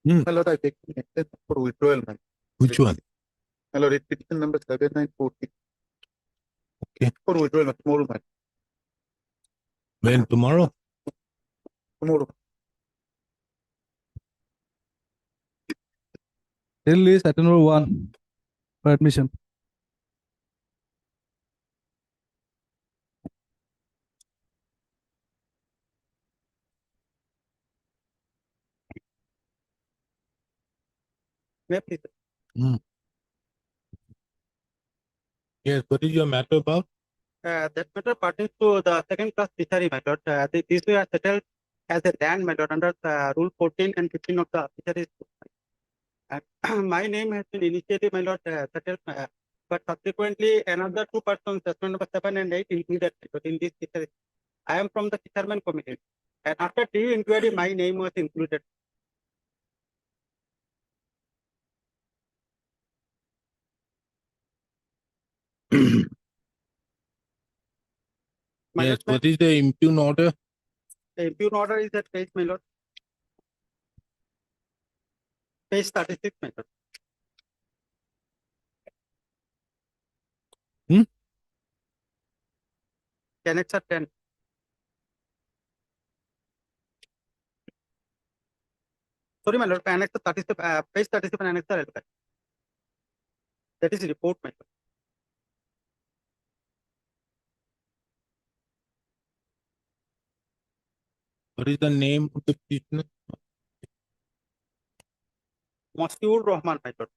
Hmm. My lord, I take the next for withdrawal, man. Which one? My lord, it petition number 7940 Okay. for withdrawal, tomorrow, man. When? Tomorrow? Tomorrow. Till is at number 1 for admission. May I please? Hmm. Yes, what is your matter about? That matter pertains to the second class fishery, my lord. These were settled as a land, my lord, under Rule 14 and 15 of the fisheries. And my name has been initially, my lord, settled, but subsequently another two persons, assessment number 7 and 8, included in this fisheries. I am from the fisherman committee, and after due inquiry, my name was included. My Yes, lord, what is the impugn order? the impugn order is at page, my lord. Page 36, my lord. Hmm? Annexure 10. Sorry, my lord, annexure 37, page 37, annexure 11. That is report, my lord. What is the name of the petitioner? Mosfiur Rahman, my lord.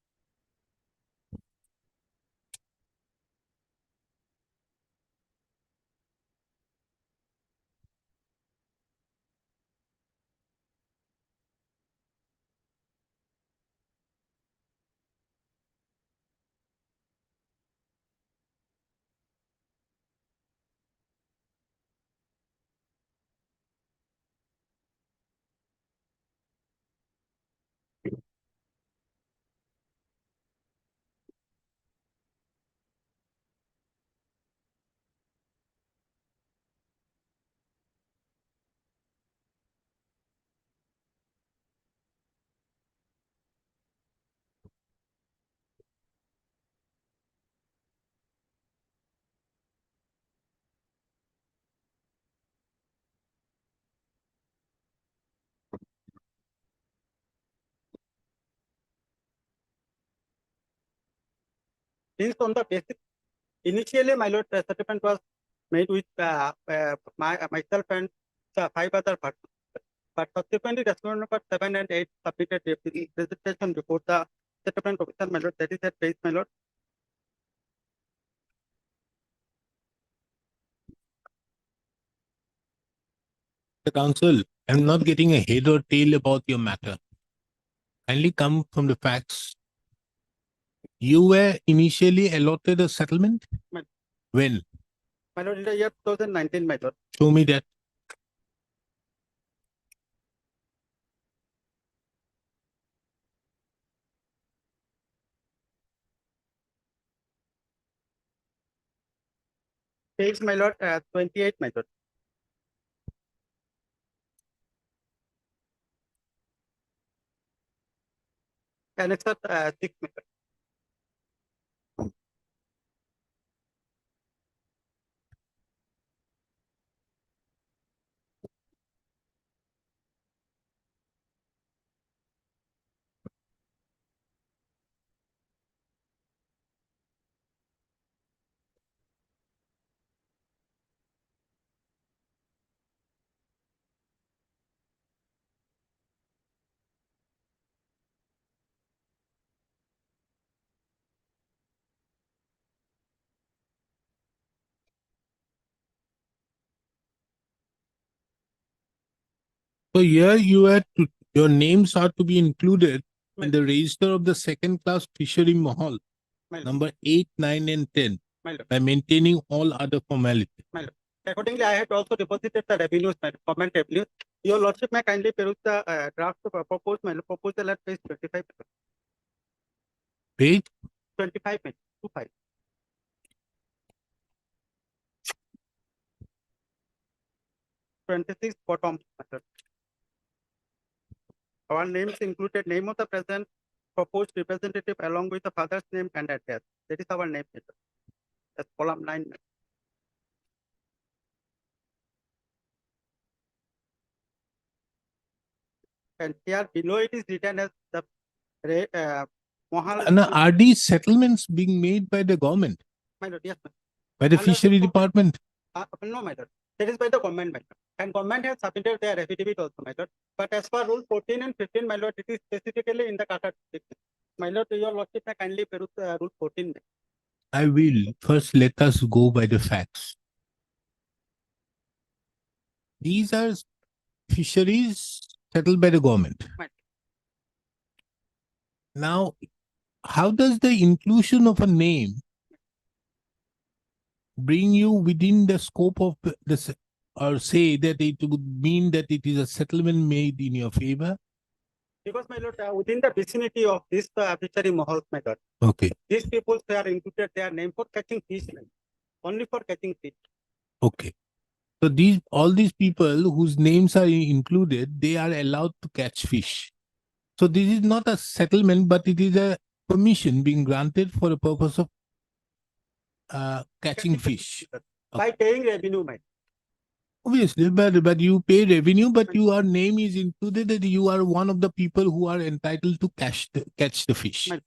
Since on the basic, initially, my lord, settlement was made with myself and 5 other persons. But subsequently, resolution number 7 and 8 submitted a presentation before the settlement officer, my lord. That is at page, my lord. The counsel, I'm not getting a head or tail about your matter. Kindly come from the facts. You were initially allotted a settlement? My- When? My lord, in the year 2019, my lord. Show me that. Page, my lord, 28, my lord. Annexure 6, my lord. So here you had to, your names are to be included My in the register of the second class fishery mahal, my lord. number 8, 9 and 10, My lord. by maintaining all other formalities. My lord. Accordingly, I had also deposited the revenues, my comment revenues. Your lordship may kindly peruse the draft of proposed, my lord, proposal at page 25. Page 25, my lord, 25. 26 bottom, my lord. Our names included name of the president, proposed representative along with the father's name and address. That is our name. That's column 9. And here below it is written as the Mohal. And are these settlements being made by the government, My lord, yes, my by the Under the fishery co- department? no, my lord. That is by the government, my lord. And government has submitted their affidavit also, my lord. But as per rule 14 and 15, my lord, it is specifically in the Kata district. My lord, your lordship may kindly peruse rule 14. I will. First, let us go by the facts. These are fisheries settled by the government. Right. Now, how does the inclusion of a name bring you within the scope of this, or say that it would mean that it is a settlement made in your favor? Because, my lord, within the vicinity of this fishery mahals, my lord, Okay, these people they are included their name for catching fish, only for catching fish. okay. So all these people whose names are included, they are allowed to catch fish. So this is not a settlement, but it is a permission being granted for the purpose of catching fish. By paying revenue, my Obviously, but you pay revenue, but your name is included that you are one of the people who are entitled to catch the fish. Right.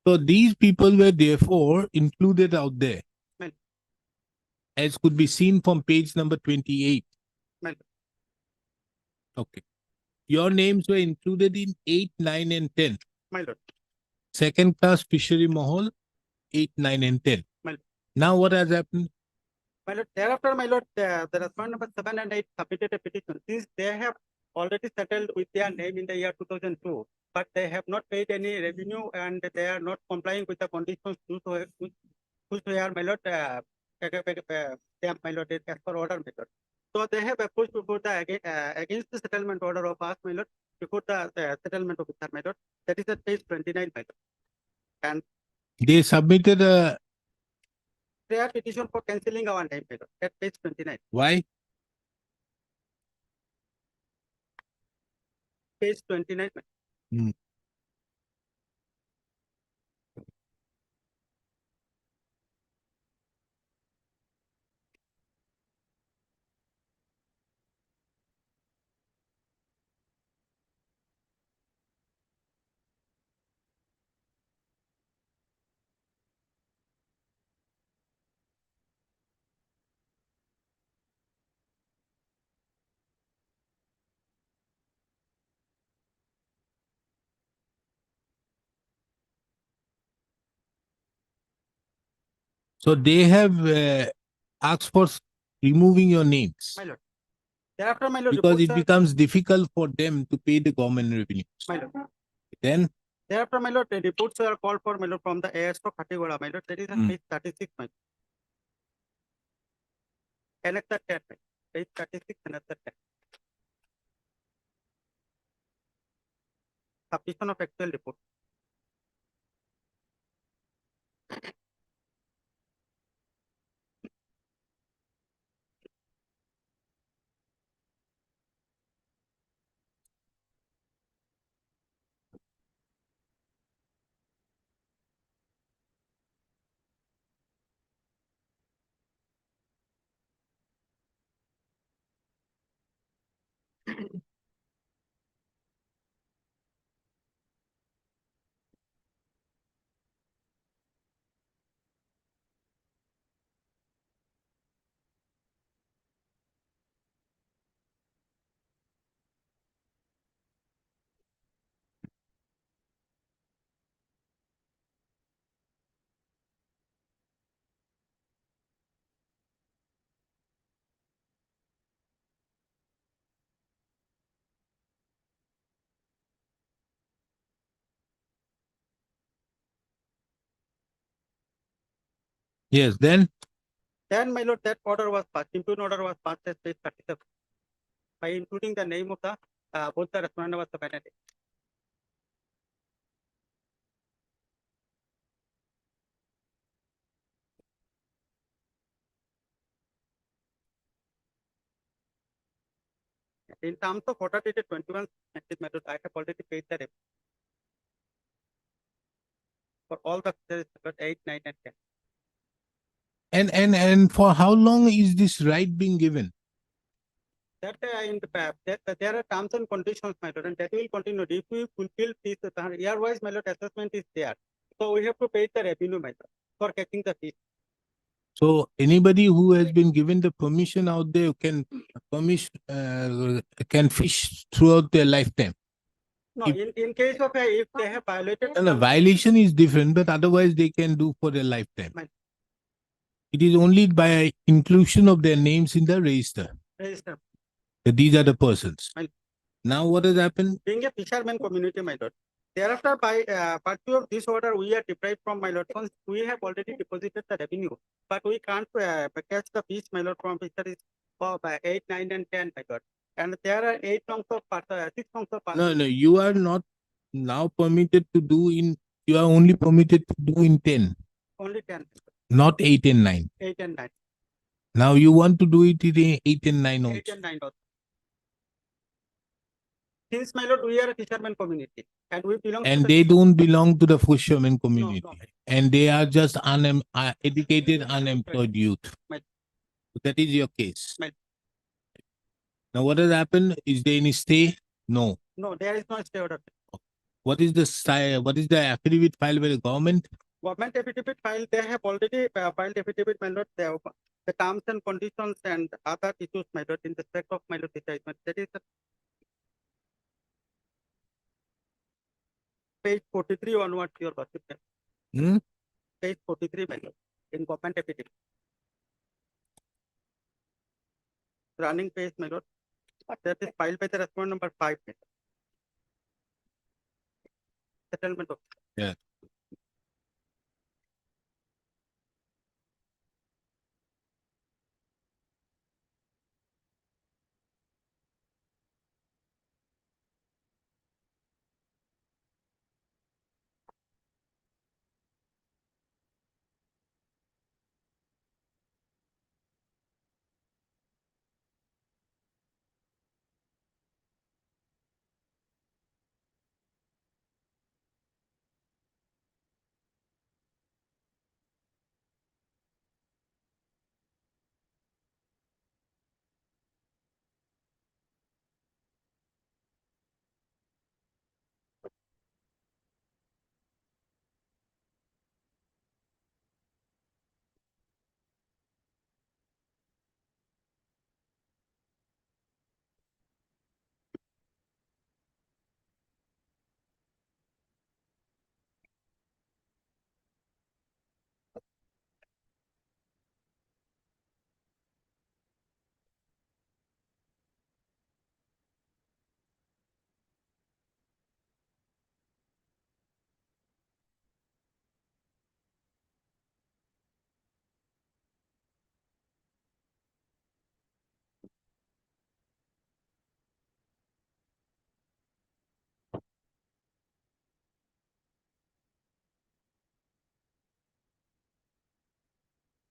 So these people were therefore included out there, Right. as could be seen from page number 28. Right. Okay. Your names were included in 8, 9, and 10. my lord. Second class fishery mahal, 8, 9, and 10. Right. Now what has happened? My lord, thereafter, my lord, the respondent number 7 and 8 submitted a petition. Since they have already settled with their name in the year 2002, but they have not paid any revenue and they are not complying with the conditions which were, my lord, my lord, as per order, my lord. So they have approached before against the settlement order of us, my lord, before the settlement officer, my lord. That is at page 29, my lord. And They submitted a, prayer petition for cancelling our name, my lord, at page 29. why? Page 29. So they have asked for removing your names My lord. Thereafter, my lord, because reports it are, becomes difficult for them to pay the government revenue. my lord. Then Thereafter, my lord, the reports are called for, my lord, from the ASO Khatigora, my lord. That is at page 36, my lord. Annexer 10, my lord. Page 36, Annexer 10. Submission of actual report. yes, then Then, my lord, that order was passed. Impugn order was passed at page 37 by including the name of the both the respondent was the penalty. in terms of water treated 21 method, I have already paid the revenue for all the fisheries method 8, 9, and 10. And for how long is this right being given? That in the that there are terms and conditions, my lord, and that will continue. If we fulfill this, the year-wise, my lord, assessment is there. So we have to pay the revenue, my lord, for catching the fish. So anybody who has been given the permission out there can fish throughout their lifetime. No, If- in case of if they have violated And the violation is different, but otherwise they can do for their lifetime. Right. It is only by inclusion of their names in the register register. that these are the persons. Right. Now what has happened? Being a fisherman community, my lord. Thereafter, by virtue of this order, we are deprived from, my lord, since we have already deposited the revenue, but we can't catch the fish, my lord, from fisheries for 8, 9, and 10, my lord. And there are 6 months of No, you are not now permitted to do you are only permitted to do in 10, only 10, not 8 and 9. 8 and 9. Now you want to do it in 8 and 9 also. 8 and 9 also. Since, my lord, we are a fisherman community and we belong And to they don't belong to the fisherman community. no. And they are just educated, unemployed youth. Right. That is your case. Right. Now, what has happened? Is there any stay? No. No, there is no stay order. What is the affidavit filed by the government? Government affidavit filed, they have already filed affidavit, my lord, the terms and conditions and other issues, my lord, in respect of, my lord, detachment. That is page 43 onwards, your worship. Hmm? Page 43, my lord, in government affidavit. Running page, my lord. That is filed by the respondent number 5. Settlement of. Yeah.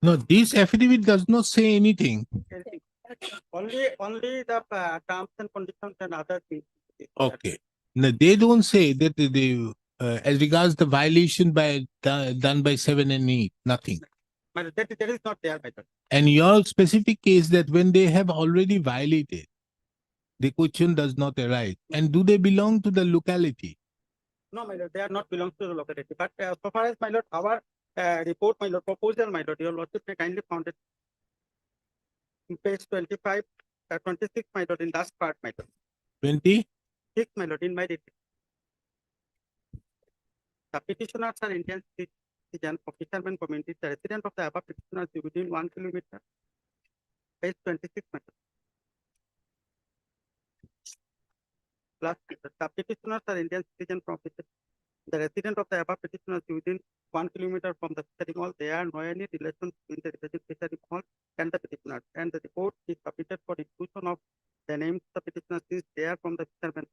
No, this affidavit does not say anything. Only the terms and conditions and other things. Okay. No, they don't say that as regards the violation done by 7 and 8, nothing. But that is not there, my lord. And your specific case that when they have already violated, the question does not arise. And do they belong to the locality? No, my lord, they are not belongs to the locality. But so far as, my lord, our report, my lord, proposal, my lord, your lordship may kindly found it in page 25, 26, my lord, in last part, my lord. 20? 6, my lord, in my report. The petitioners are Indian citizen of fisherman community. The resident of the above petitioners is within 1 kilometer. Page 26, my lord. Last, the petitioners are Indian citizen from the resident of the above petitioners within 1 kilometer from the fishery hall. There are no any relations between the resident fishery hall and the petitioners. And the report is submitted for inclusion of the names of the petitioners is there from the fisherman.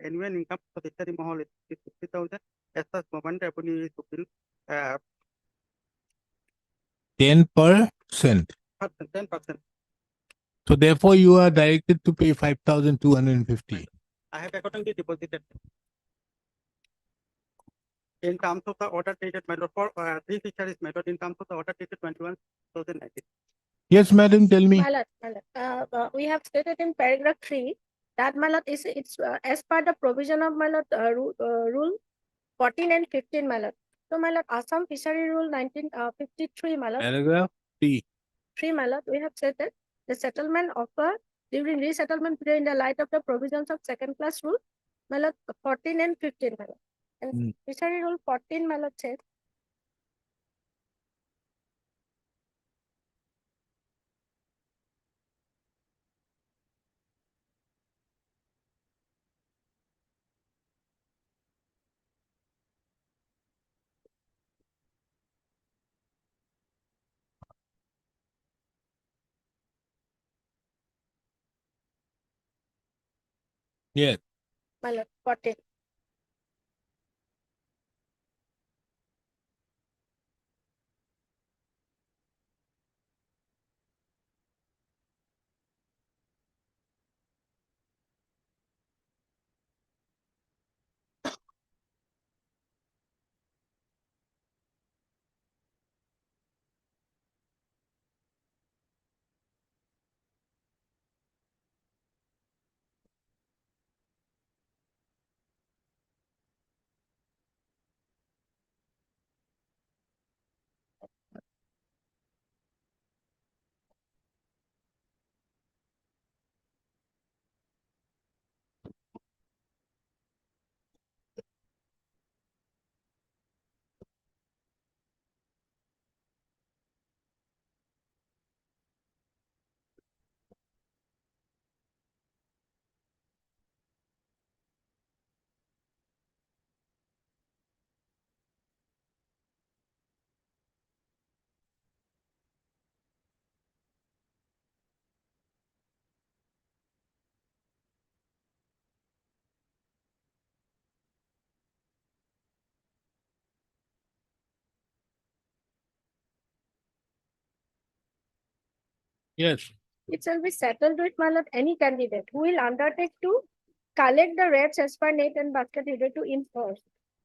Annual income of the fishery hall is 50,000. As such, moment revenue is to bill 10%. 10%. So therefore, you are directed to pay 5,250. I have accordingly deposited. In terms of the order dated, my lord, for three fisheries, my lord, in terms of the order dated 21/2019. Yes, madam, tell me. My lord, we have stated in paragraph 3 that my lord it's as per the provision of my lord rule 14 and 15 my lord. So my lord, Assam Fishery Rule 1953 my lord, Paragraph 3. 3 my lord, we have said that the settlement offer during resettlement period in the light of the provisions of second class rule my lord 14 and 15 my lord. And Hmm. Fishery Rule 14 my lord says Yes. my lord 14. Yes. It shall be settled with my lord any candidate who will undertake to collect the rates as per net and basket header to enforce.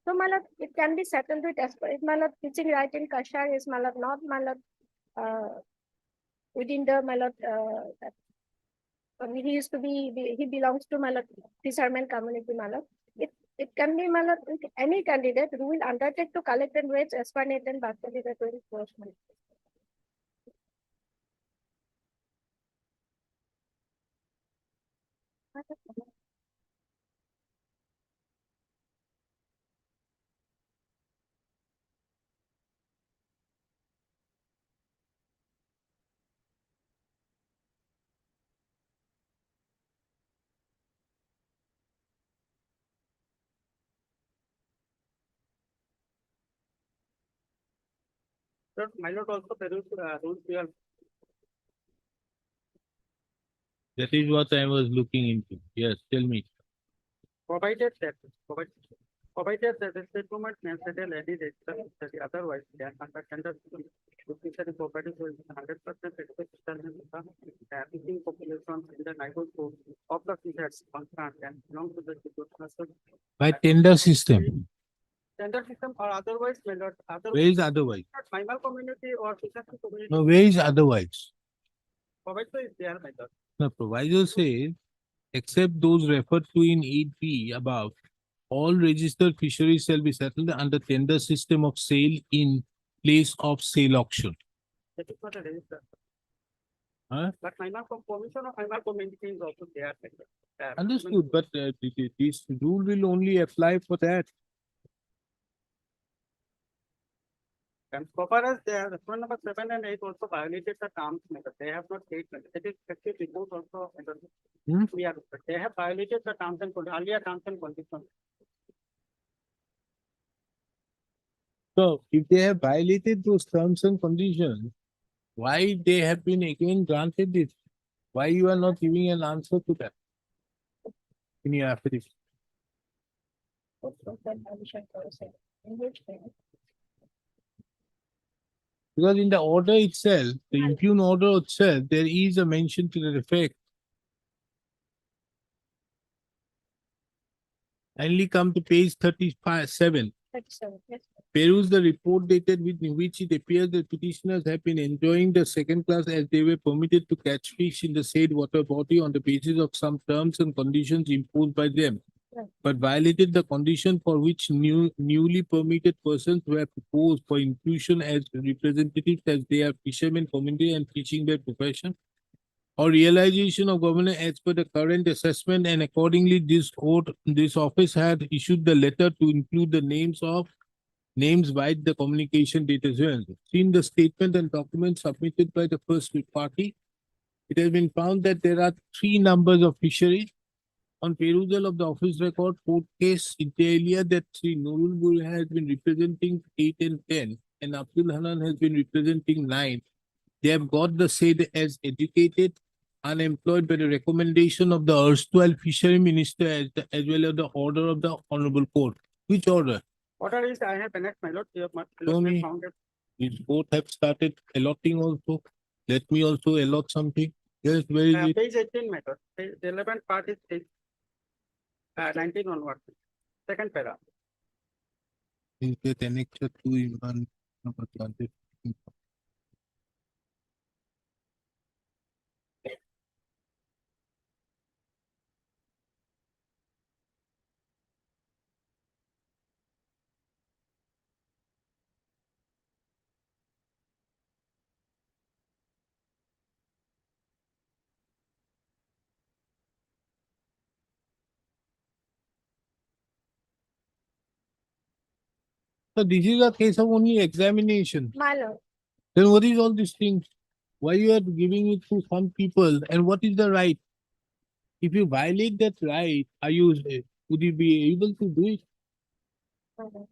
So my lord, it can be settled with as per if my lord teaching right in Kashar is my lord not my lord within the my lord he used to be he belongs to my lord fisherman community my lord. It can be my lord any candidate who will undertake to collect the rates as per net and basket header to enforce. Sir, my lord also produce rules here. That is what I was looking into. Yes, tell me. Provided that the settlement may settle any that otherwise than under tender the fishery properties will 100% fishing population in the neighborhood of the fisheries concerned and belong to the institutional By tender system. tender system or otherwise may not Where is otherwise? tribal community or fishery community. No, where is otherwise? Provider is there, my lord. The proviso says, except those referred to in 8B above, all registered fisheries shall be settled under tender system of sale in place of sale auction. That is not a register. Huh? But tribal commission of tribal community is also there. My lord. Understood, but this rule will only apply for that. And so far as they are, restaurant number 7 and 8 also violated the terms, my lord. They have not paid, my lord. That is effective report also, my lord. Hmm? We are, they have violated the terms and earlier terms and conditions. So if they have violated those terms and conditions, why they have been again granted it? Why you are not giving an answer to that? In your affidavit. In which way? Because in the order itself, the impugn order itself, there is a mention to the effect. Kindly come to page 37. 37, yes. Peruse the report dated with in which it appears that petitioners have been enjoying the second class as they were permitted to catch fish in the said water body on the basis of some terms and conditions imposed by them, Right. but violated the condition for which newly permitted persons were proposed for inclusion as representatives as they are fishermen community and teaching their profession, or realization of government as per the current assessment, and accordingly this office had issued the letter to include the names by the communication date as well. Seen the statement and documents submitted by the first party, it has been found that there are 3 numbers of fisheries. On perusal of the office record, court case, inter alia that Sri Nurul Gul has been representing 8 and 10, and Abdul Hanan has been representing 9. They have got the said as educated, unemployed by the recommendation of the erstwhile fishery minister as well as the order of the honorable court. Which order? Order is I have annexed, my lord. You have Show me. found it. Which court have started allotting also. Let me also allot something. Yes, where is it? Page 18, my lord. The 11th part is page 19 onward. Second para. Is it annexure to Iman number 20? So this is a case of only examination. My lord, Then what is all these things? Why you are giving it to some people and what is the right? If you violate that right, would you be able to do it? my lord.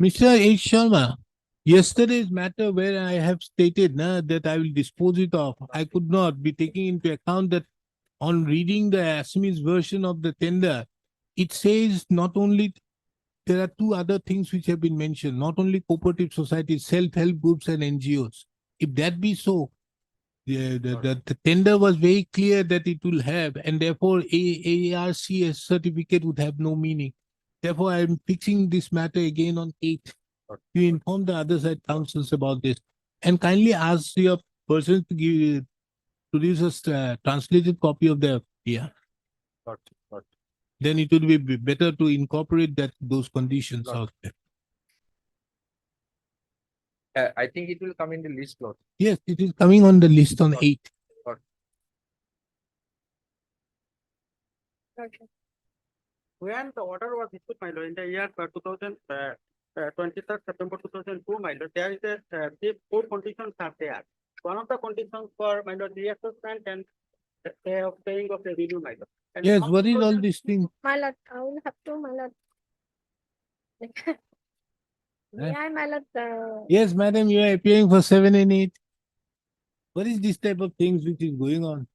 Mr. H. Sharma, yesterday's matter where I have stated that I will dispose it off, I could not be taking into account that on reading the Assamese version of the tender, it says not only there are 2 other things which have been mentioned, not only cooperative societies, self-help groups and NGOs. If that be so, the tender was very clear that it will have, and therefore ARCS certificate would have no meaning. Therefore, I am fixing this matter again on 8th. You inform the other side councils about this, and kindly ask your person to produce a translated copy of the Then it would be better to incorporate those conditions out there. I think it will come in the list, Lord. Yes, it is coming on the list on 8th. Okay. When the order was issued, my lord, in the year 23rd September 2002, my lord, there is the 4 conditions are there. One of the conditions for, my lord, reassessment and paying of the revenue, my lord. And Yes, some what is all conditions- this thing? My lord, I will have to, my lord. May I, my lord, Yes, madam, you are appearing for 7 and 8. What is this type of things which is going on?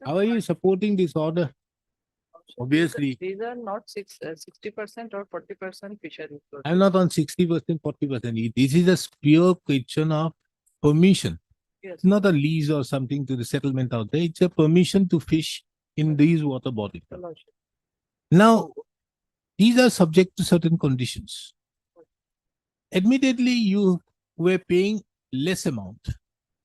How are you supporting this order? Obviously, These are not 60% or 40% fisheries. Lord. I'm not on 60%, 40%. This is a pure question of permission. Yes. It's not a lease or something to the settlement out there. It's a permission to fish in these water bodies. Your Lordship. Now, these are subject to certain conditions. Admittedly, you were paying less amount.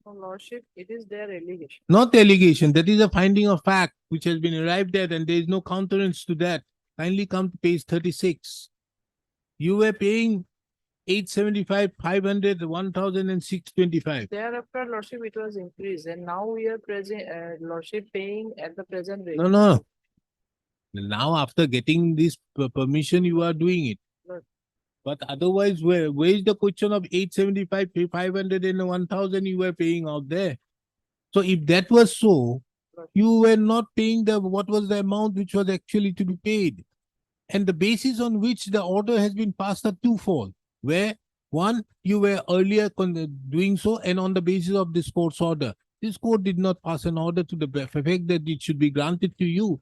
Your Lordship, it is their allegation. Not the allegation, that is a finding of fact which has been arrived at and there is no countenance to that. Kindly come to page 36. You were paying 875, 500, 1,000 and 625. Thereafter, Lordship, it was increased and now we are present, Lordship paying at the present rate. No. Now after getting this permission, you are doing it. Right. But otherwise, where is the question of 875, 500 and 1,000 you were paying out there? So if that was so, Right. you were not paying what was the amount which was actually to be paid. And the basis on which the order has been passed are twofold. Where one, you were earlier doing so, and on the basis of this court's order. This court did not pass an order to the effect that it should be granted to you.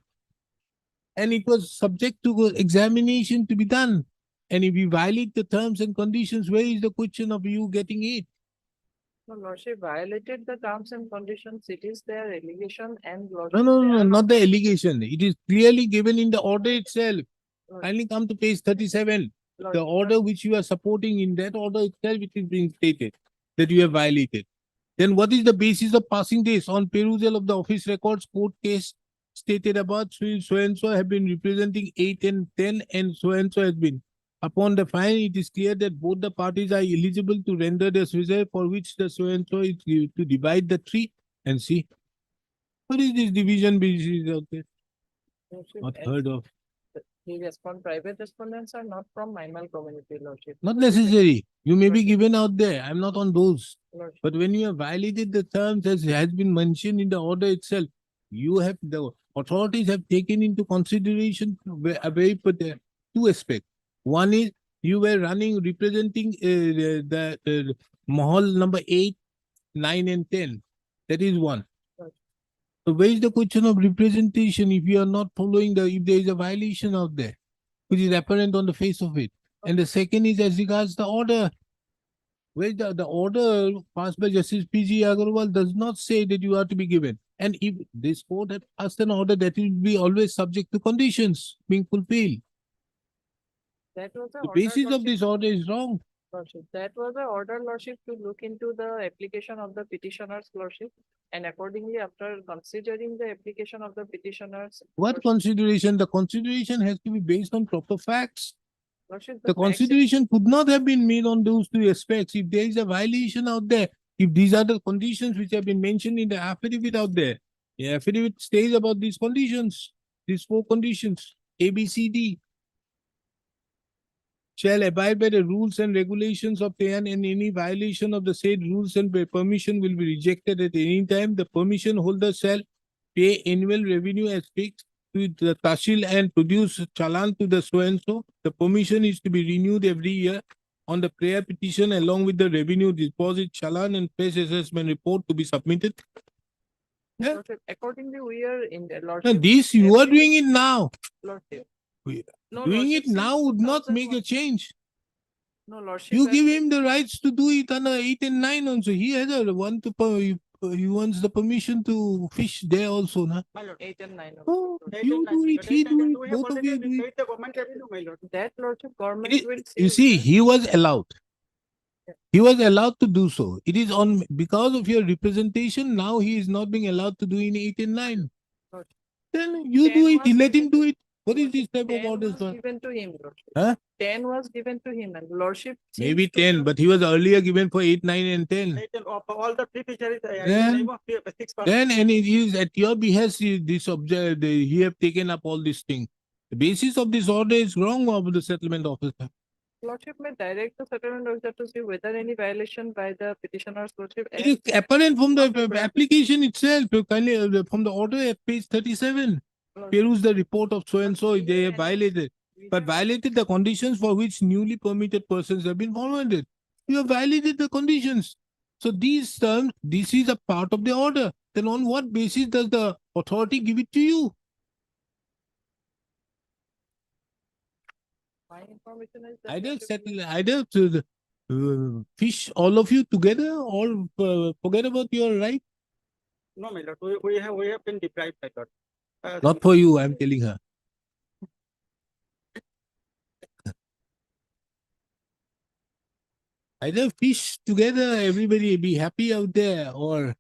And it was subject to examination to be done. And if you violate the terms and conditions, where is the question of you getting it? No, Lordship violated the terms and conditions. It is their allegation and No, Lordship. no, they no, are not the allegation. It is clearly given in the order itself. Lordship, Kindly come to page 37. The Lordship, order which you are supporting, in that order itself, it is being stated that you have violated. Then what is the basis of passing this? On perusal of the office records, court case stated about so and so have been representing 8 and 10 and so has been. Upon the fine, it is clear that both the parties are eligible to render the service for which the so is to divide the tree and see. What is this division basis out there? Lordship, Not and heard of. private respondents are not from Maimal community, Lordship. Not necessary. You may be Lordship. given out there. I'm not on those. Lordship. But when you have violated the terms as has been mentioned in the order itself, the authorities have taken into consideration two aspects. One is you were representing the Mahal number 8, 9 and 10. That is one. Right. So where is the question of representation if you are not following if there is a violation out there, which is apparent on the face of it? And the second is as regards the order. Where the order passed by Justice P.G. Agarwal does not say that you are to be given. And if this court had passed an order, that will be always subject to conditions being fulfilled. That was the The order, basis of Lordship. this order is wrong. Lordship. That was the order, Lordship, to look into the application of the petitioner's Lordship. And accordingly, after considering the application of the petitioner's. What Lordship- consideration? The consideration has to be based on proper facts. Lordship, The facts is- consideration could not have been made on those two aspects. If there is a violation out there, if these are the conditions which have been mentioned in the affidavit out there, the affidavit states about these conditions, these 4 conditions, A, B, C, D. Shall abide by the rules and regulations of the and any violation of the said rules and permission will be rejected at any time. The permission holder shall pay annual revenue as fixed to the Tahsil and produce challan to the so and so. The permission is to be renewed every year on the prayer petition along with the revenue deposit challan and fresh assessment report to be submitted. Yeah. Lordship, accordingly, we are in the Now, Lordship. this you are doing it now. Lordship. We- No, Doing Lordship, it now since would not make 2001 a change. No, Lordship. You has give been- him the rights to do it under 8 and 9 also. He has a one to he wants the permission to fish there also, na? My lord. 8 and 9. Oh, Eight you and nine, do my it, lord. he Eight and do nine, it, we have both of already you do it. paid the government revenue, my lord. That Lordship government It is- will. You see, that- he was allowed. Yeah. He was allowed to do so. It is on because of your representation. Now he is not being allowed to do in 8 and 9. Okay. Then you 10 do it. was Let him given do to- it. What is this type of 10 orders? was For? given to him, Lordship. Huh? 10 was given to him and Lordship. Maybe seems to 10, be- but he was earlier given for 8, 9, and 10. Eight and of all the three fisheries, in Then- the name of 6%. Then, and it is at your behest, this object, he have taken up all these things. The basis of this order is wrong of the settlement officer. Lordship may direct the settlement officer to see whether any violation by the petitioner's Lordship. It is apparent from Not the apparent. application itself, kindly, from the order at page 37. Peruse the report of so and so, they have violated, but violated the conditions for which newly permitted persons have been forwarded. You have violated the conditions. So these terms, this is a part of the order. Then on what basis does the authority give it to you? My information is that. Either Lordship settle, either to fish all of you together or forget about your right. No, my lord, we have been deprived, my lord. Not for you, I'm telling her. Either fish together, everybody be happy out there, or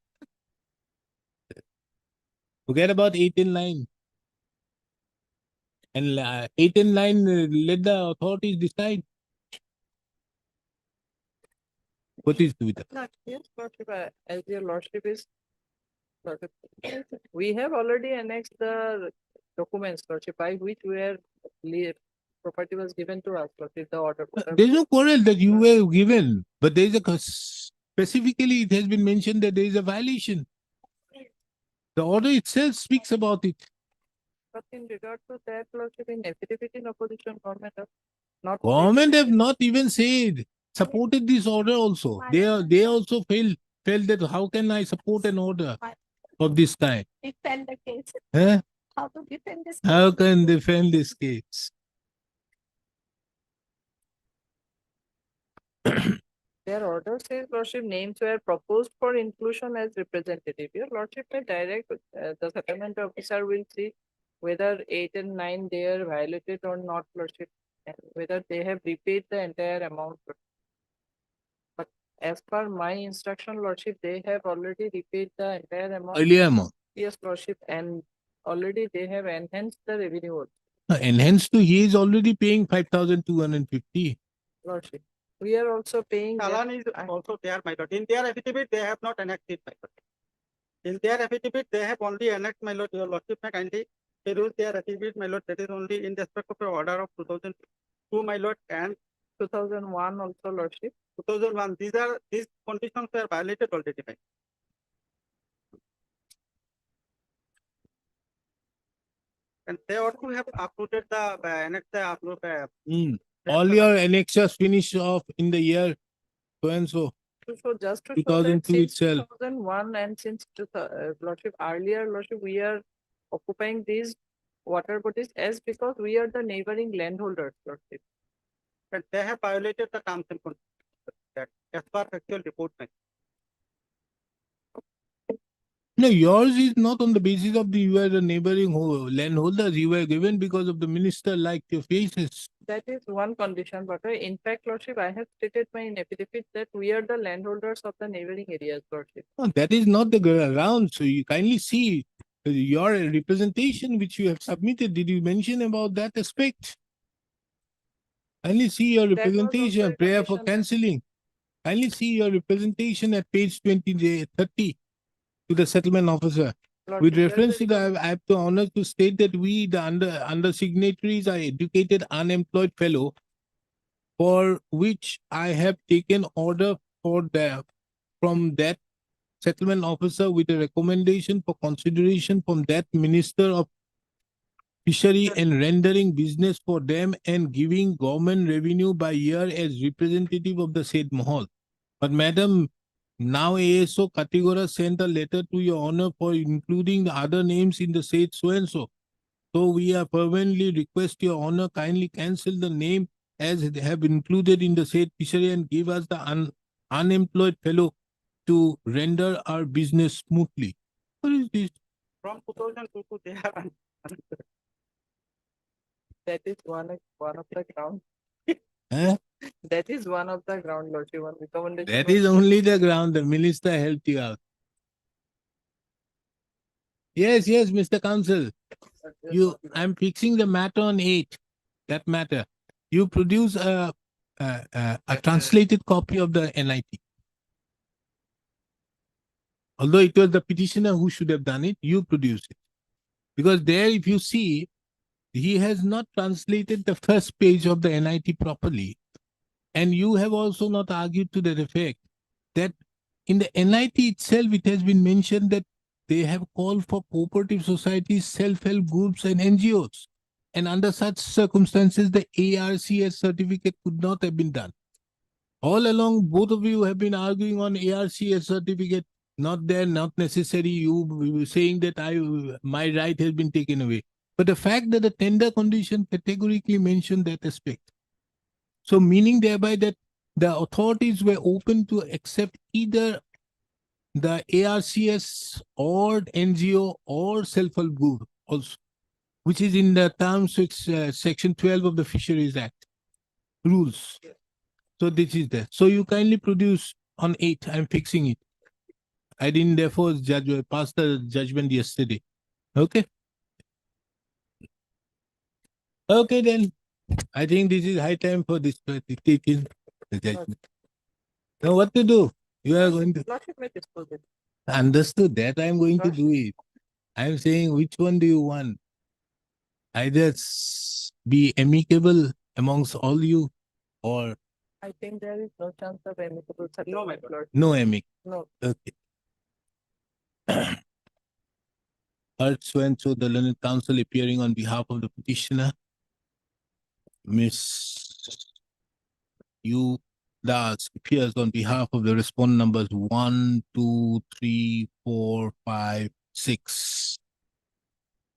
forget about 8 and 9. And 8 and 9, let the authorities decide. What is with that? Not yes, Lordship, as your Lordship is. Lordship, we have already annexed the documents, Lordship, by which property was given to us, Lordship, the order. There's no quarrel that you were given, but there is specifically it has been mentioned that there is a violation. The order itself speaks about it. But in regard to that, Lordship, in affidavit in opposition, government have not. Government have not even said, supported this order also. They also felt that how can I support an order of this kind? Defend the case. Huh? How to defend this? How can defend this case? Their order says, Lordship, names were proposed for inclusion as representative. Your Lordship may direct, the settlement officer will see whether 8 and 9 they are violated or not, Lordship, and whether they have repaid the entire amount. But as per my instruction, Lordship, they have already repaid the entire amount. Earlier amount. Yes, Lordship, and already they have enhanced the revenue, also, Enhanced to, he is already paying 5,250. Lordship. We are also paying. them. Challan is also there, my lord. In their affidavit, they have not annexed it, my lord. In their affidavit, they have only annexed, my lord. Your lordship may kindly peruse their affidavit, my lord. That is only in respect of the order of 2002, my lord, and 2001 also, Lordship. 2001. These conditions were violated already, my lord. And they ought to have uploaded the annexed upload. All your annexures finish off in the year so and so. So just to show that 2002 since itself. 2001 and since Lordship, earlier, Lordship, we are occupying these water bodies as because we are the neighboring landholders, Lordship. And they have violated the terms and conditions. That as per actual report, my lord. No, yours is not on the basis of the you are the neighboring landholders. You were given because of the minister liked your faces. That is one condition, but in fact, Lordship, I have stated my affidavit that we are the landholders of the neighboring areas, Lordship. No, that is not the ground. So you kindly see your representation which you have submitted. Did you mention about that aspect? Kindly see your That was also representation, a prayer for condition. cancelling. Kindly see your representation at page 30 to the settlement officer. With Lordship, there's a reference to recommend- the, I have the honor to state that we, the under signatories, are educated unemployed fellow, for which I have taken order from that settlement officer with a recommendation for consideration from that minister of fishery and rendering business for them and giving government revenue by year as representative of the said Mahal. But madam, now ASO Katigora sent a letter to your honor for including the other names in the said so and so. So we are fervently request your honor kindly cancel the name as they have included in the said fishery and give us the unemployed fellow to render our business smoothly. What is this? From 2002 to they are That is one of the ground. Huh? That is one of the ground, Lordship, one recommendation. That is only the ground. The minister helped you out. Yes, Mr. Counsel. I'm fixing the matter on 8. That matter. You produce a translated copy of the NIT. Although it was the petitioner who should have done it, you produce it. Because there, if you see, he has not translated the first page of the NIT properly. And you have also not argued to that effect that in the NIT itself, it has been mentioned that they have called for cooperative societies, self-help groups, and NGOs. And under such circumstances, the ARCS certificate could not have been done. All along, both of you have been arguing on ARCS certificate, not there, not necessary. You were saying that my right has been taken away. But the fact that the tender condition categorically mentioned that aspect. So meaning thereby that the authorities were open to accept either the ARCS or NGO or self-help group also, which is in the terms with section 12 of the Fisheries Act rules. So this is there. So you kindly produce on 8. I'm fixing it. I didn't therefore pass the judgment yesterday. Okay. Okay then. I think this is high time for this taking the judgment. Now what to do? You are going to Lordship may dispose it. understood that I'm going to do it. I'm saying which one do you want? Either be amicable amongst all you or I think there is no chance of amicable No, my settlement, Lord. no amic. No. Okay. Heard so and so the learned counsel appearing on behalf of the petitioner, Miss U Das appears on behalf of the respondent numbers 1, 2, 3, 4, 5, 6.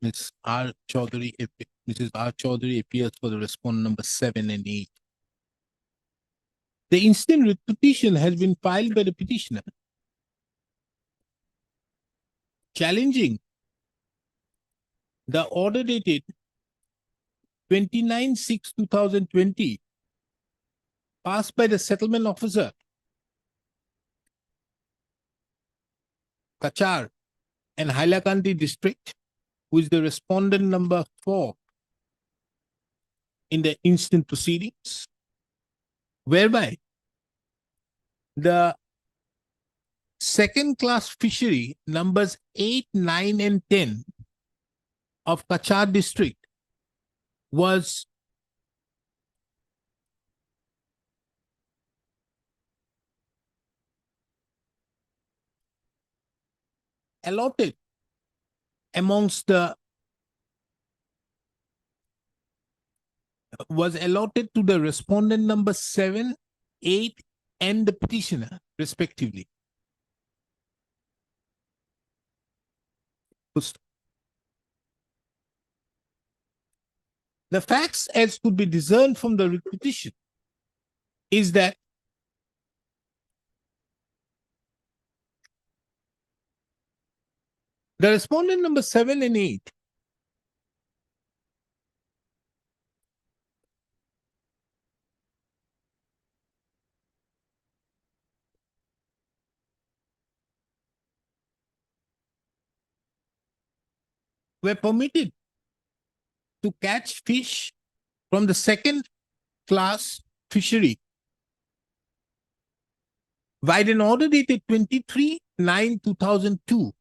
Mrs. R. Chaudhary appears for the respondent number 7 and 8. The instant writ petition has been filed by the petitioner challenging the order dated 29/6/2020 passed by the settlement officer Kachar and Hailakandi district, who is the respondent number 4 in the instant proceedings, whereby the second class fishery numbers 8, 9, and 10 of Kachar district was allotted amongst the was allotted to the respondent number 7, 8, and the petitioner, respectively. The facts as could be discerned from the writ petition is that the respondent number 7 and 8 were permitted to catch fish from the second class fishery by an order dated 23/9/2002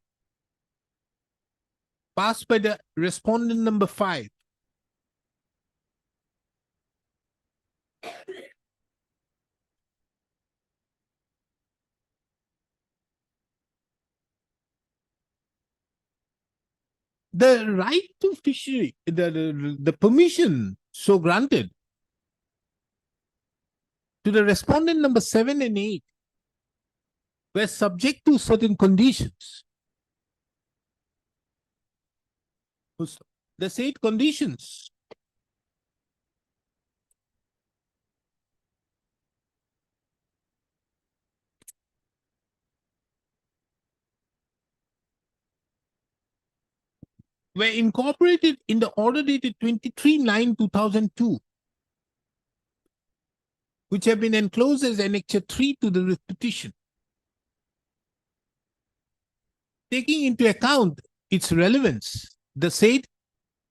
passed by the respondent number 5. The right to fishery, the permission so granted to the respondent number 7 and 8 were subject to certain conditions. The said conditions were incorporated in the order dated 23/9/2002, which have been enclosed as Annexure 3 to the writ petition. Taking into account its relevance, the said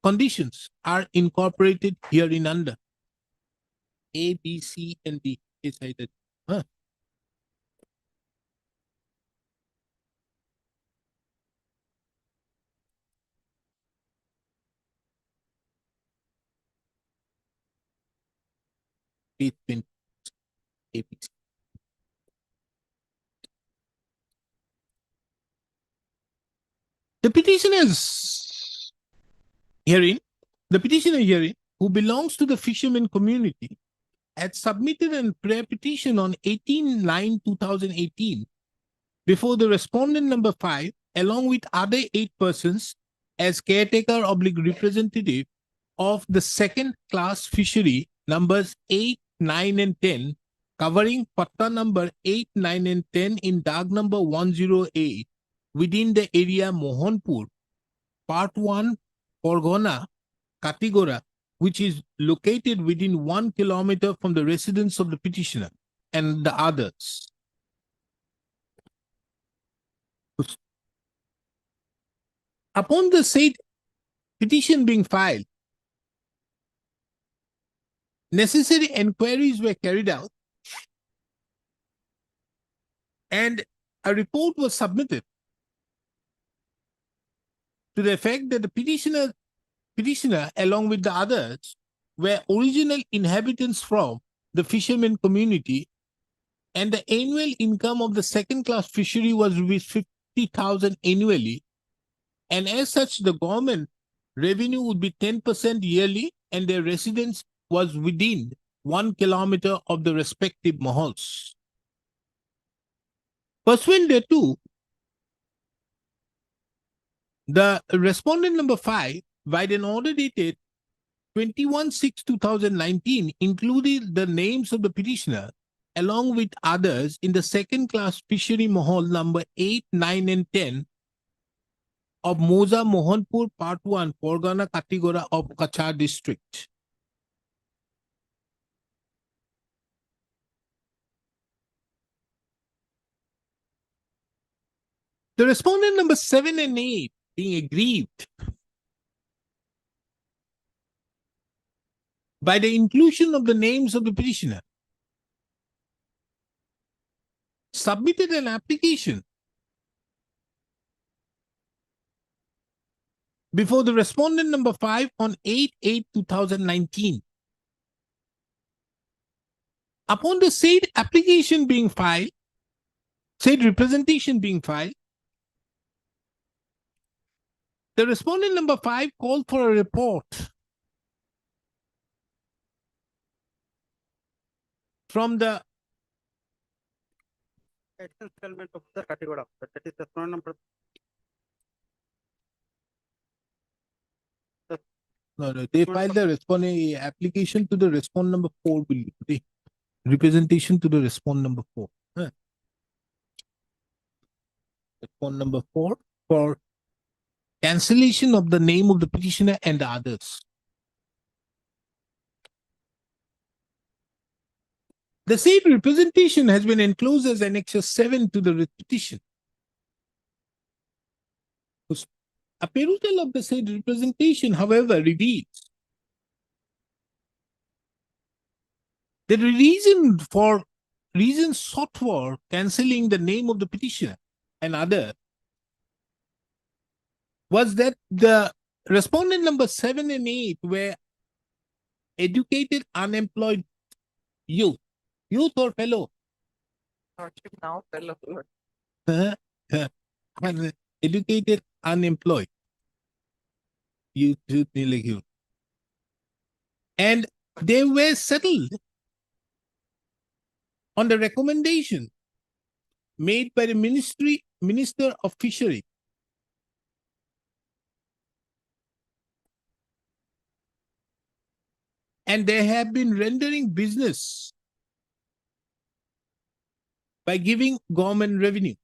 conditions are incorporated hereunder. A, B, C, and D is cited. Between A, B, C. The petitioners herein, who belongs to the fishermen community, had submitted a prayer petition on 18/9/2018 before the respondent number 5, along with other 8 persons as caretaker / representative of the second class fishery numbers 8, 9, and 10, covering patta number 8, 9, and 10 in Dag number 108 within the area Mohanpur, Part 1, Porgona, Katigora, which is located within 1 kilometer from the residence of the petitioner and the others. Upon the said petition being filed, necessary enquiries were carried out and a report was submitted to the effect that the petitioner along with the others were original inhabitants from the fishermen community, and the annual income of the second class fishery was 50,000 annually, and as such the government revenue would be 10% yearly, and their residence was within 1 kilometer of the respective mahals. Pursuant thereto, the respondent number 5, by an order dated 21/6/2019, included the names of the petitioner along with others in the second class fishery mahal number 8, 9 and 10 of Moza Mohanpur Part 1, Porgana Katigora of Kachar district. The respondent number 7 and 8 being aggrieved by the inclusion of the names of the petitioner submitted an application before the respondent number 5 on 8/8/2019. Upon the said application being filed, said representation being filed, the respondent number 5 called for a report from the Additional settlement officer Katigora, that is the phone number. they filed the respondent application to the respondent number 4 the representation to the respondent number 4. Respondent number 4 for cancellation of the name of the petitioner and the others. The said representation has been enclosed as Annexure 7 to the petition. A perusal of the said representation, however, reveals that the reason sought for cancelling the name of the petitioner and other was that the respondent number 7 and 8 were educated, unemployed youth or fellow, Lordship now fellow Lord. educated, unemployed youth, and they were settled on the recommendation made by the Minister of Fishery. And they have been rendering business by giving government revenue.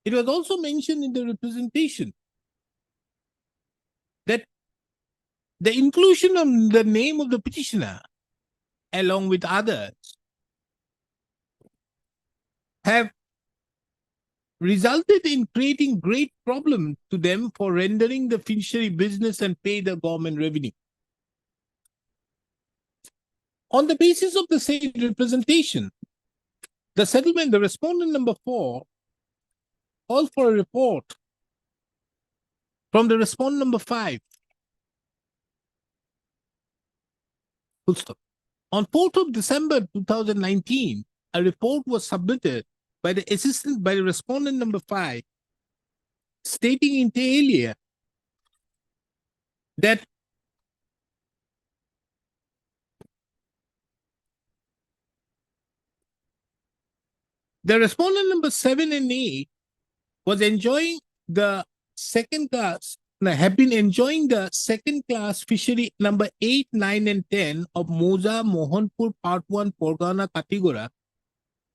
It was also mentioned in the representation that the inclusion of the name of the petitioner along with others have resulted in creating great problem to them for rendering the fishery business and pay the government revenue. On the basis of the same representation, the settlement, the respondent number 4, called for a report from the respondent number 5. Full stop. On 4th of December 2019, a report was submitted by the respondent number 5, stating inter alia that the respondent number 7 and 8 was enjoying the second class, have been enjoying the second class fishery number 8, 9 and 10 of Moza Mohanpur Part 1 Porgana Katigora,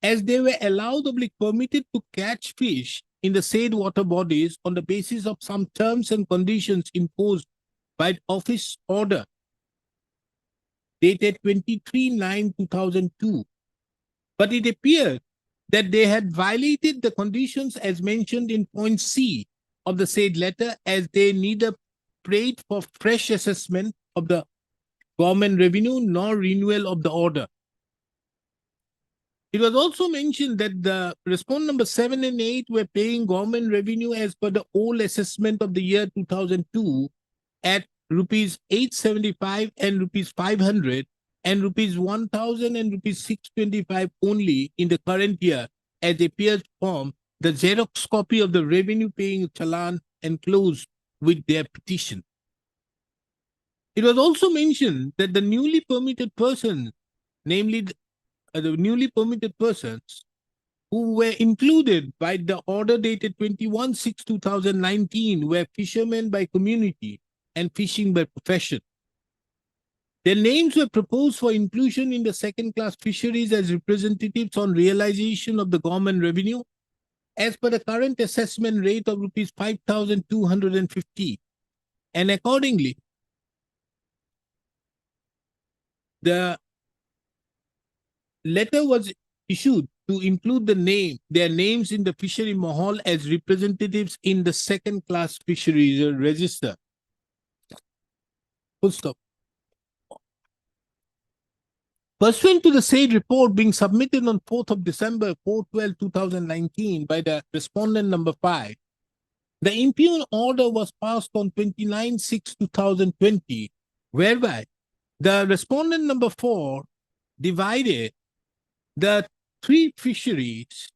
as they were allowed or permitted to catch fish in the said water bodies on the basis of some terms and conditions imposed by office order dated 23/9/2002. But it appeared that they had violated the conditions as mentioned in point C of the said letter, as they neither prayed for fresh assessment of the government revenue nor renewal of the order. It was also mentioned that the respondent number 7 and 8 were paying government revenue as per the old assessment of the year 2002 at rupees 875 and rupees 500 and rupees 1000 and rupees 625 only in the current year, as appears from the Xerox copy of the revenue paying challan enclosed with their petition. It was also mentioned that the newly permitted persons, namely the newly permitted persons who were included by the order dated 21/6/2019 were fishermen by community and fishing by profession. Their names were proposed for inclusion in the second-class fisheries as representatives on realization of the government revenue as per the current assessment rate of rupees 5,250. And accordingly, the letter was issued to include their names in the fishery mahal as representatives in the second-class fisheries register. Full stop. Pursuant to the said report being submitted on 4th of December 4/12/2019 by the respondent number 5, the impugned order was passed on 29/6/2020, whereby the respondent number 4 divided the three fisheries,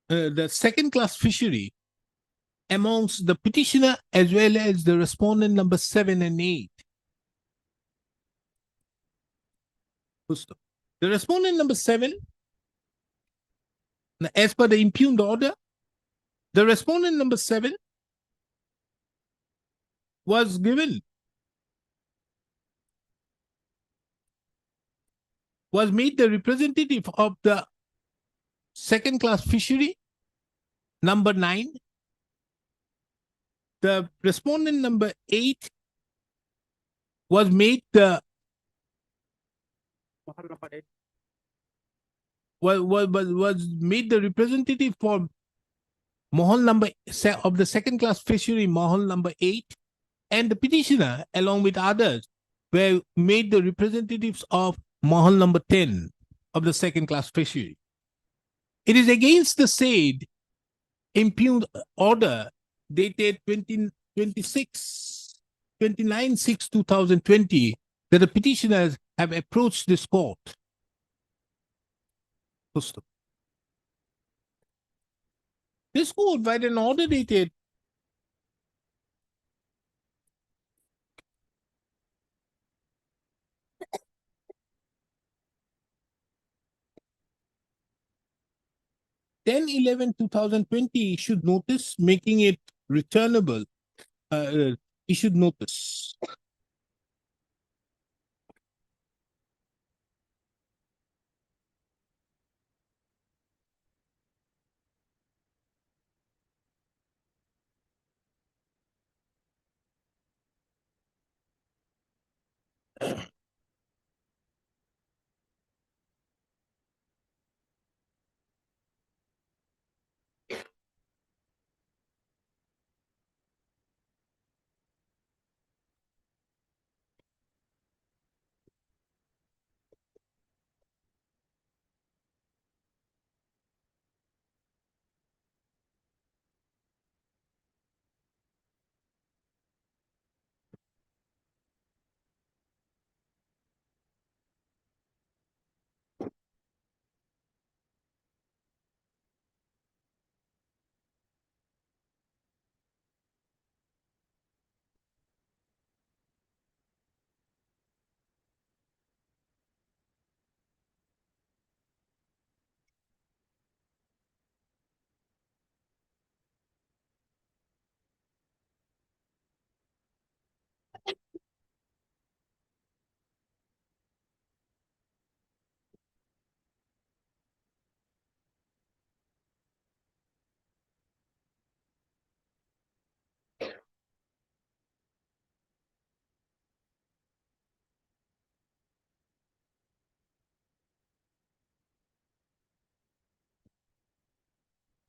the second-class fishery, amongst the petitioner as well as the respondent number 7 and 8. The respondent number 7, as per the impugned order, the respondent number 7 was made the representative of the second class fishery number 9. The respondent number 8 was made the Mahal number 8. was made the representative for Mahal number of the second class fishery Mahal number 8, and the petitioner along with others were made the representatives of Mahal number 10 of the second class fishery. It is against the said impugned order dated 29/6/2020 that the petitioners have approached this court. This court, by an order dated 10/11/2020, issued notice making it returnable. Issued notice.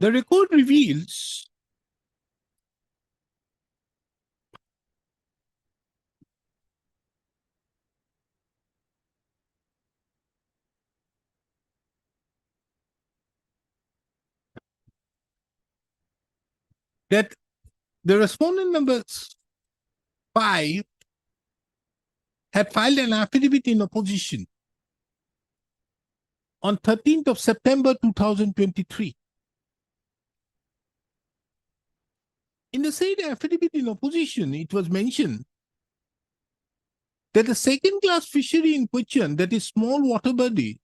The record reveals that the respondent number 5 had filed an affidavit in opposition on 13th of September 2023. In the said affidavit in opposition, it was mentioned that the second class fishery in question, that is small water body,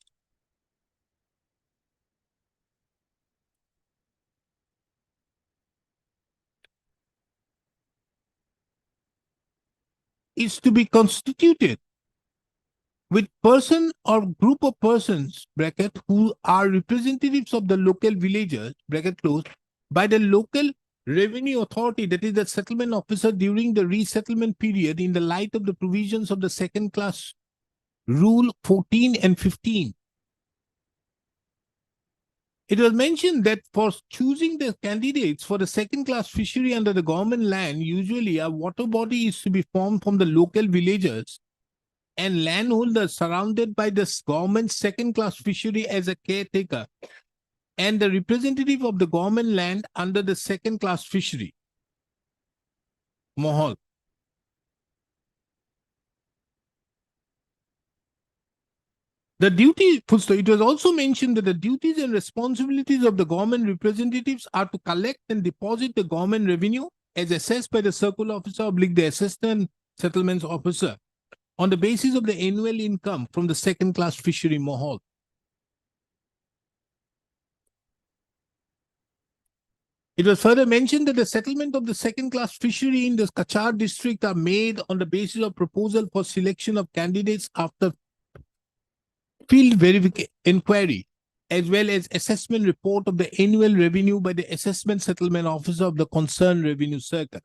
is to be constituted with person or group of persons, bracket, who are representatives of the local villagers, bracket close, by the local revenue authority, that is the settlement officer, during the resettlement period in the light of the provisions of the second class rule 14 and 15. It was mentioned that for choosing the candidates for the second class fishery under the government land, usually a water body is to be formed from the local villagers and landholders surrounded by the government second class fishery as a caretaker and the representative of the government land under the second class fishery. Mohol. The duty, it was also mentioned that the duties and responsibilities of the government representatives are to collect and deposit the government revenue as assessed by the circle officer oblique the assistant settlements officer on the basis of the annual income from the second class fishery Mohol. It was further mentioned that the settlement of the second class fishery in the Kachar district are made on the basis of proposal for selection of candidates after field verification inquiry, as well as assessment report of the annual revenue by the assessment settlement officer of the concerned revenue circle.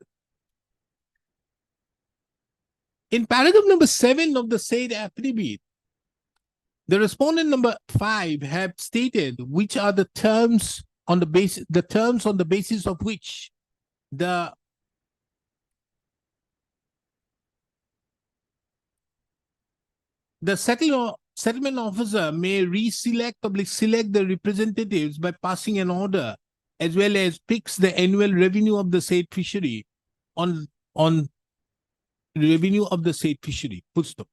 In paragraph number 7 of the said affidavit, the respondent number 5 have stated which are the terms on the basis of which the settlement officer may select the representatives by passing an order, as well as fix the annual revenue of the said fishery on revenue of the said fishery. Full stop.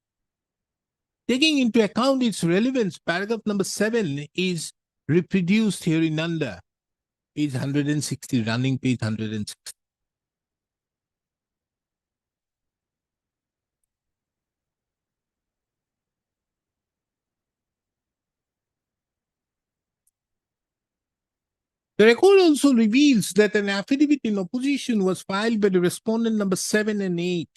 Taking into account its relevance, paragraph number 7 is reproduced here in under page 160, running page 160. The record also reveals that an affidavit in opposition was filed by the respondent number 7 and 8.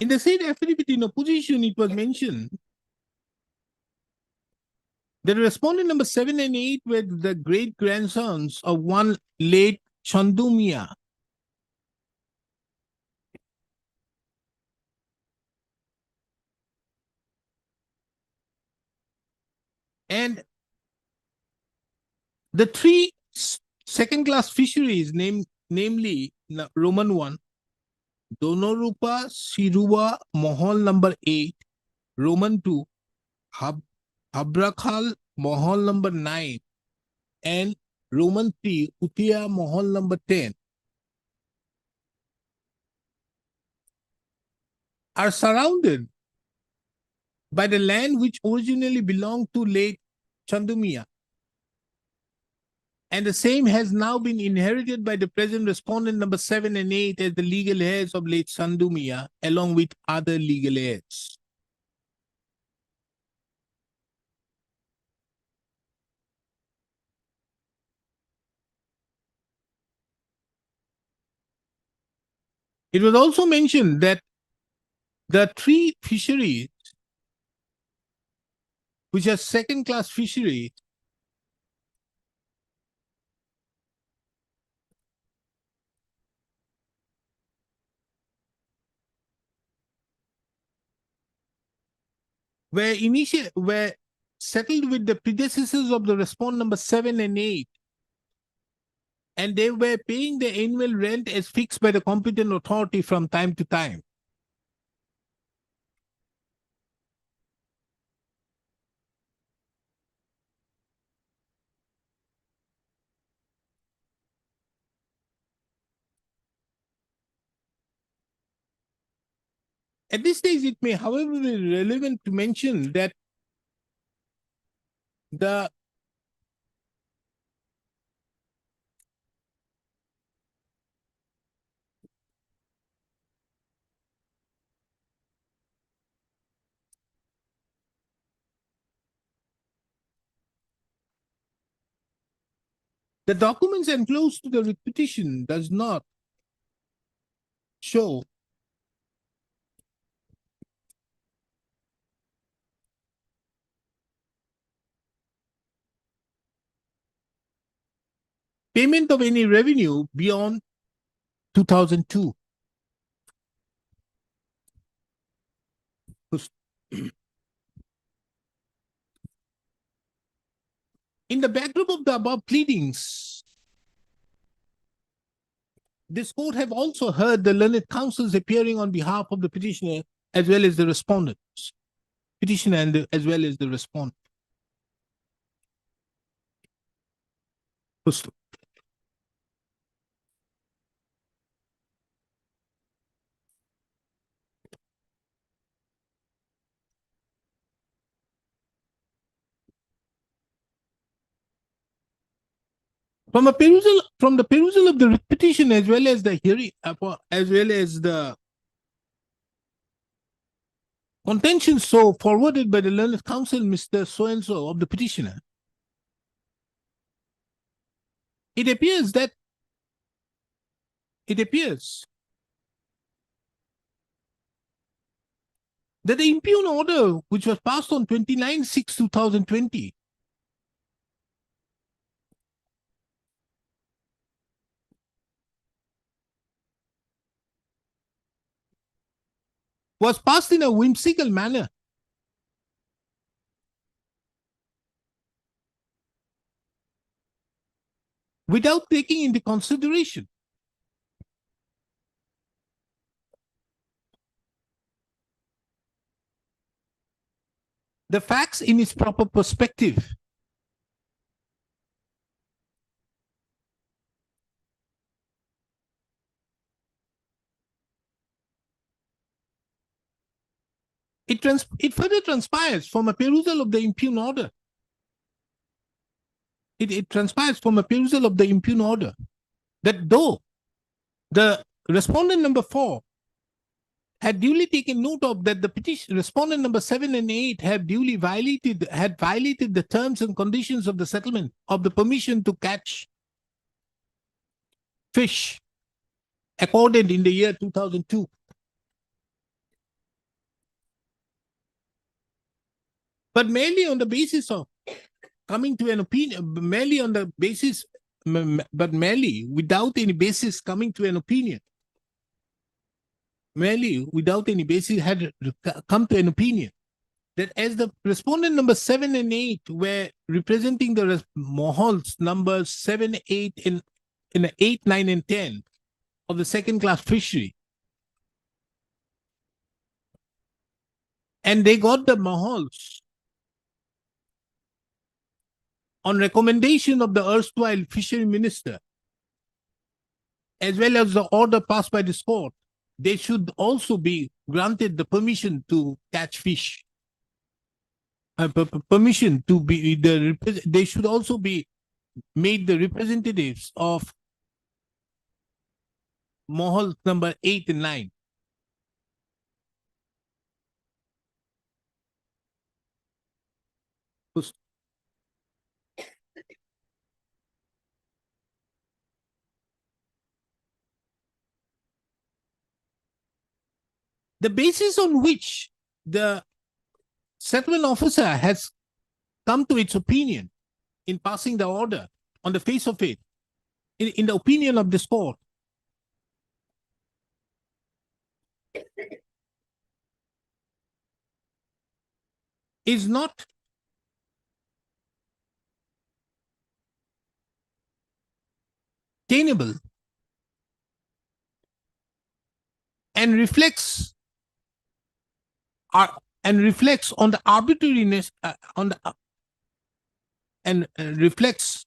In the said affidavit in opposition, it was mentioned that respondent number 7 and 8 were the great grandsons of one late Chandu Mian. And the three second class fisheries, namely Roman 1, Donorupa, Siruwa, Mohol number 8, Roman 2, Habrakhal, Mohol number 9, and Roman 3, Utia, Mohol number 10, are surrounded by the land which originally belonged to late Chandu Mian. And the same has now been inherited by the present respondent number 7 and 8 as the legal heirs of late Chandu Mian, along with other legal heirs. It was also mentioned that the three fisheries, which are second class fisheries, were settled with the predecessors of the respondent number 7 and 8, and they were paying the annual rent as fixed by the competent authority from time to time. At this stage, it may, however, be relevant to mention that the The documents enclosed to the writ petition does not show payment of any revenue beyond 2002. In the backdrop of the above pleadings, this court have also heard the learned counsels appearing on behalf of the petitioner as well as the respondents. Petitioner and as well as the respondent. First, from the perusal of the writ petition as well as the hearing, as well as the contention so forwarded by the learned counsel, Mr. So-and-so of the petitioner, it appears that the impugn order, which was passed on 29/6/2020, was passed in a whimsical manner. Without taking into consideration the facts in its proper perspective. It further transpires from a perusal of the impugn order. It transpires from a perusal of the impugn order that though the respondent number 4 had duly taken note of that the petition respondent number 7 and 8 had violated the terms and conditions of the settlement of the permission to catch fish accorded in the year 2002. But merely on the basis of coming to an opinion, merely without any basis coming to an opinion, had come to an opinion that as the respondent number 7 and 8 were representing the mohols number 7, 8, in 8, 9, and 10 of the second class fishery, and they got the mohols on recommendation of the erstwhile fishery minister, as well as the order passed by this court, they should also be granted the permission to catch fish. Permission to be they should also be made the representatives of mohol number 8 and 9. The basis on which the settlement officer has come to its opinion in passing the order on the face of it, in the opinion of this court, is not tenable and reflects on the arbitrariness reflects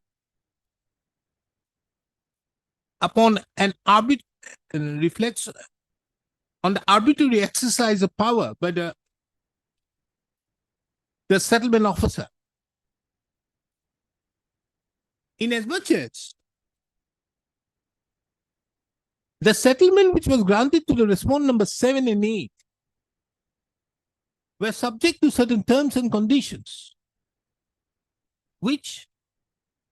upon reflects on the arbitrary exercise of power by the settlement officer. Inasmuch as the settlement which was granted to the respondent number 7 and 8 were subject to certain terms and conditions, which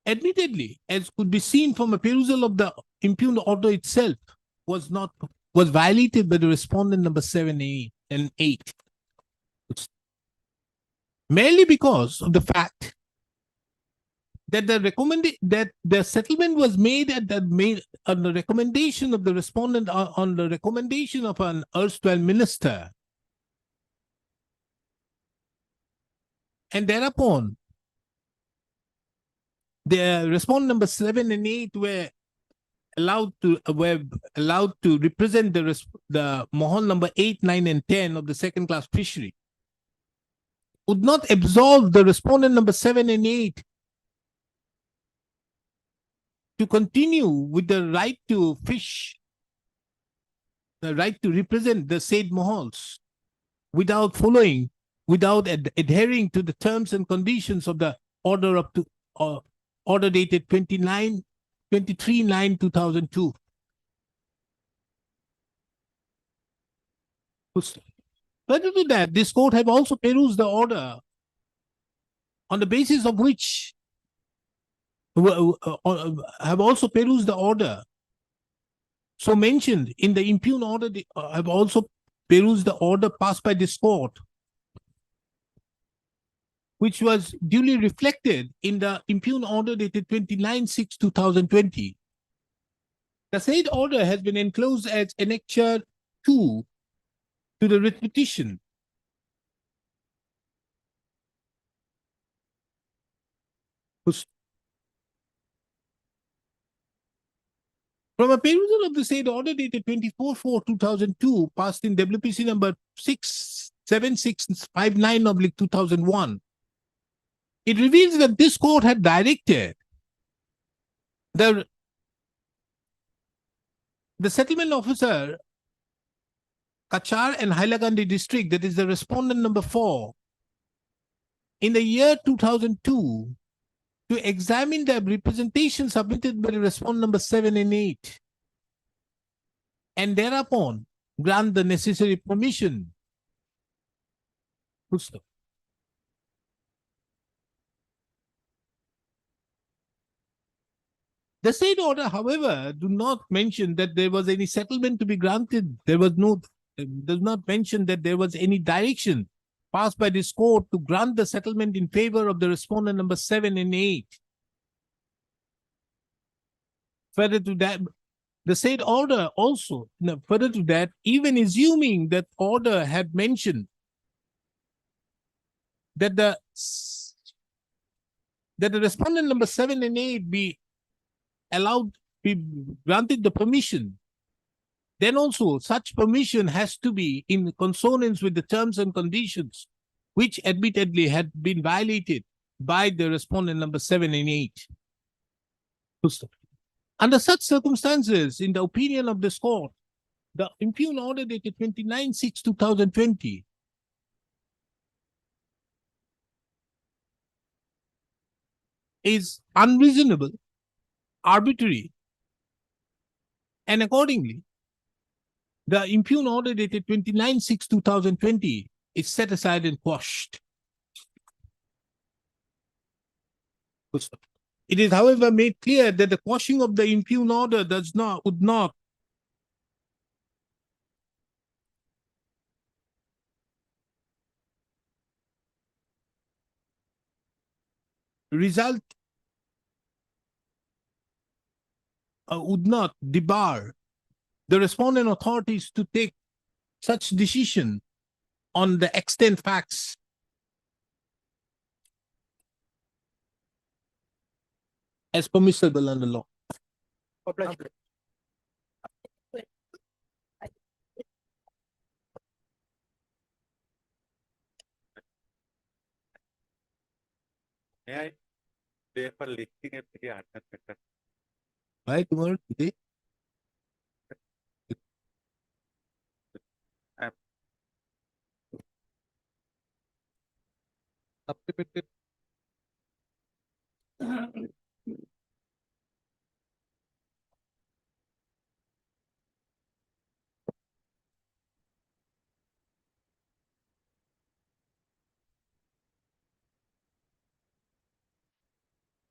admittedly, as could be seen from a perusal of the impugned order itself, was violated by the respondent number 7 and 8. Merely because of the fact that the settlement was made on the recommendation of the respondent, on the recommendation of an erstwhile minister, and thereupon the respondent number 7 and 8 were allowed to represent the Mohol number 8, 9, and 10 of the second class fishery, would not absolve the respondent number 7 and 8 to continue with the right to fish, the right to represent the said Mohols without adhering to the terms and conditions of the order dated 23/9/2002. Further to that, this court have also perused the order on the basis of which have also perused the order so mentioned in the impugned order. Have also perused the order passed by this court, which was duly reflected in the impugned order dated 29/6/2020. The said order has been enclosed as Annexure 2 to the writ petition. From a perusal of the said order dated 24/4/2002, passed in WPC number 67659/2001, it reveals that this court had directed the settlement officer, Kachar and Hailakandi district, that is the respondent number 4, in the year 2002, to examine the representation submitted by the respondent number 7 and 8, and thereupon grant the necessary permission. The said order, however, do not mention that there was any settlement to be granted. Does not mention that there was any direction passed by this court to grant the settlement in favor of the respondent number 7 and 8. Further to that, the said order also, further to that, even assuming that order had mentioned that the respondent number 7 and 8 be granted the permission, then also such permission has to be in consonance with the terms and conditions, which admittedly had been violated by the respondent number 7 and 8. Under such circumstances, in the opinion of this court, the impugned order dated 29/6/2020 is unreasonable, arbitrary, and accordingly, the impugned order dated 29/6/2020 is set aside and quashed. It is, however, made clear that the quashing of the impugned order would not result, would not debar the respondent authorities to take such decision on the extant facts as permissible under law. Obliged. May I pay for listing a very urgent matter? Why tomorrow today? Supplemented.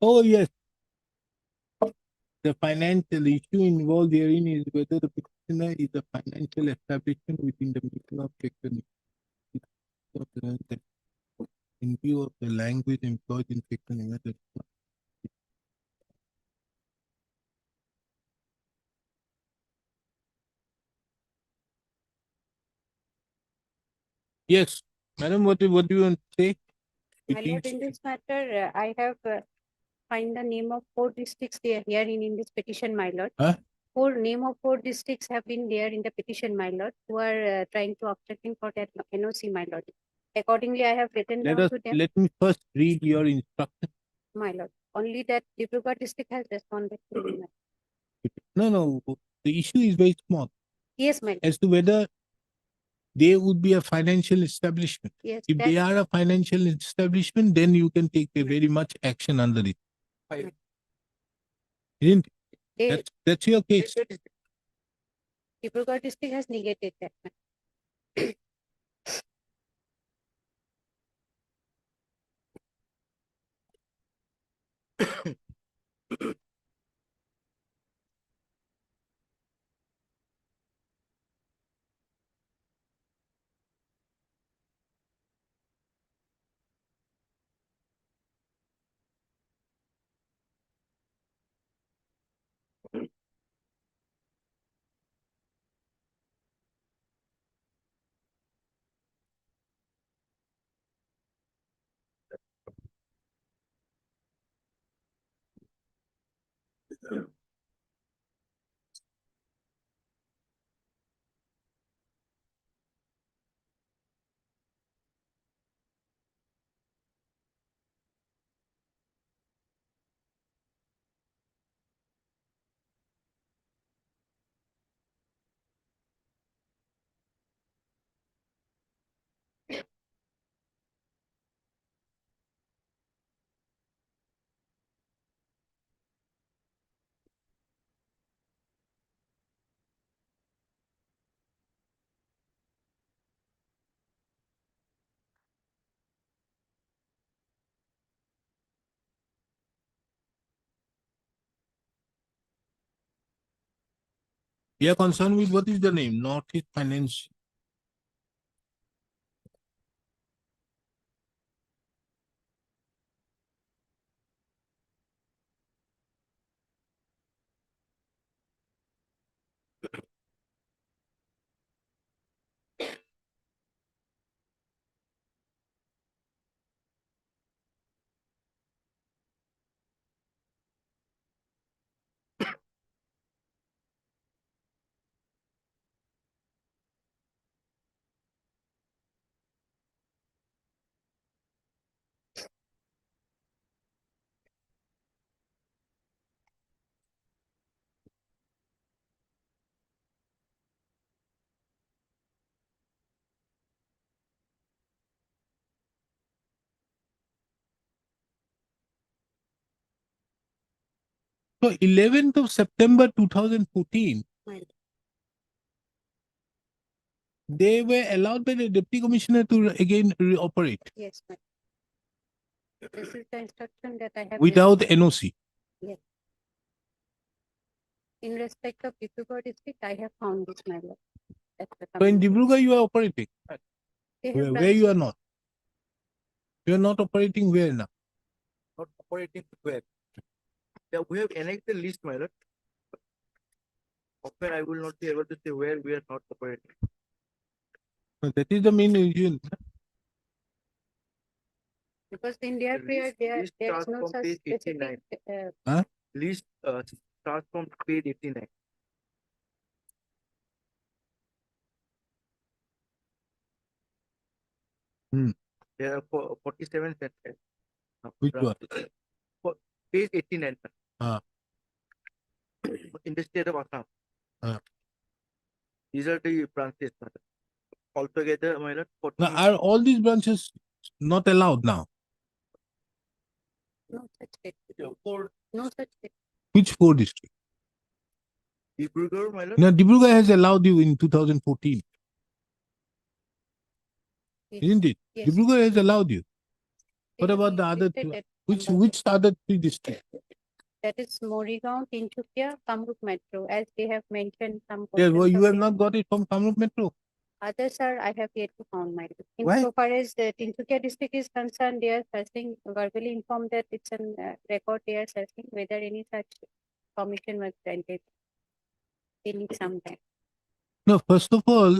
Oh yes, The financial issue involved herein is whether the petitioner is a financial establishment within the meaning of section. In view of the language employed in section. Yes, madam, what do you want to say? My lord, in this matter, I have find the name of 4 districts there here in this petition, my lord. Huh? Name of 4 districts have been there in the petition, my lord, who are trying to obstructing for that NOC, my lord. Accordingly, I have written down to them, Let me first read your instruction. my lord. Only that Dibrugarh district has responded to me, my lord. No, the issue is very small Yes, my lord. as to whether they would be a financial establishment. Yes, If that, they are a financial establishment, then you can take a very much action under it. Isn't it? they, That's your case. Dibrugarh district has negated that. my lord. We are concerned with what is the name, Northeast Finance. So 11th of September 2014, My lord. they were allowed by the deputy commissioner to again operate Yes, my lord. This is the instruction that I have without received. NOC. In respect of Dibrugarh district, I have found this, my lord. That's the So in communication. Dibrugarh, you are operating. They have Where you are branches. not. You are not operating where now? Not operating where? Yeah, we have annexed the list, my lord. Often I will not be able to say where we are not operating. So that is the main reason. Because in their The prayer, list- there list is starts no from such page 89. specific, List starts from page 89. Hmm. There are 47 sentences. Which one? Page 89. Ah. In the state of Assam. Ah. These are the branches, my lord. Altogether, my lord, Now, are all these branches not allowed now? no such state, for no such state. Which 4 districts? Dibrugarh, my lord. Now, Dibrugarh has allowed you in 2014, Yes, isn't it? yes. Dibrugarh has allowed you. They What have about the other listed two? that Which number. other 3 districts? That is Morigaon, Tinsukia, Kamrup Metro, as they have mentioned some. Yeah, well, portions you of have it. not got it from Kamrup Metro. Others are, I have yet to found my. Why? So far as the Tinsukia district is concerned, they are searching, verbally informed that it's an record, they are searching whether any such permission was granted. They need some time. No, first of all,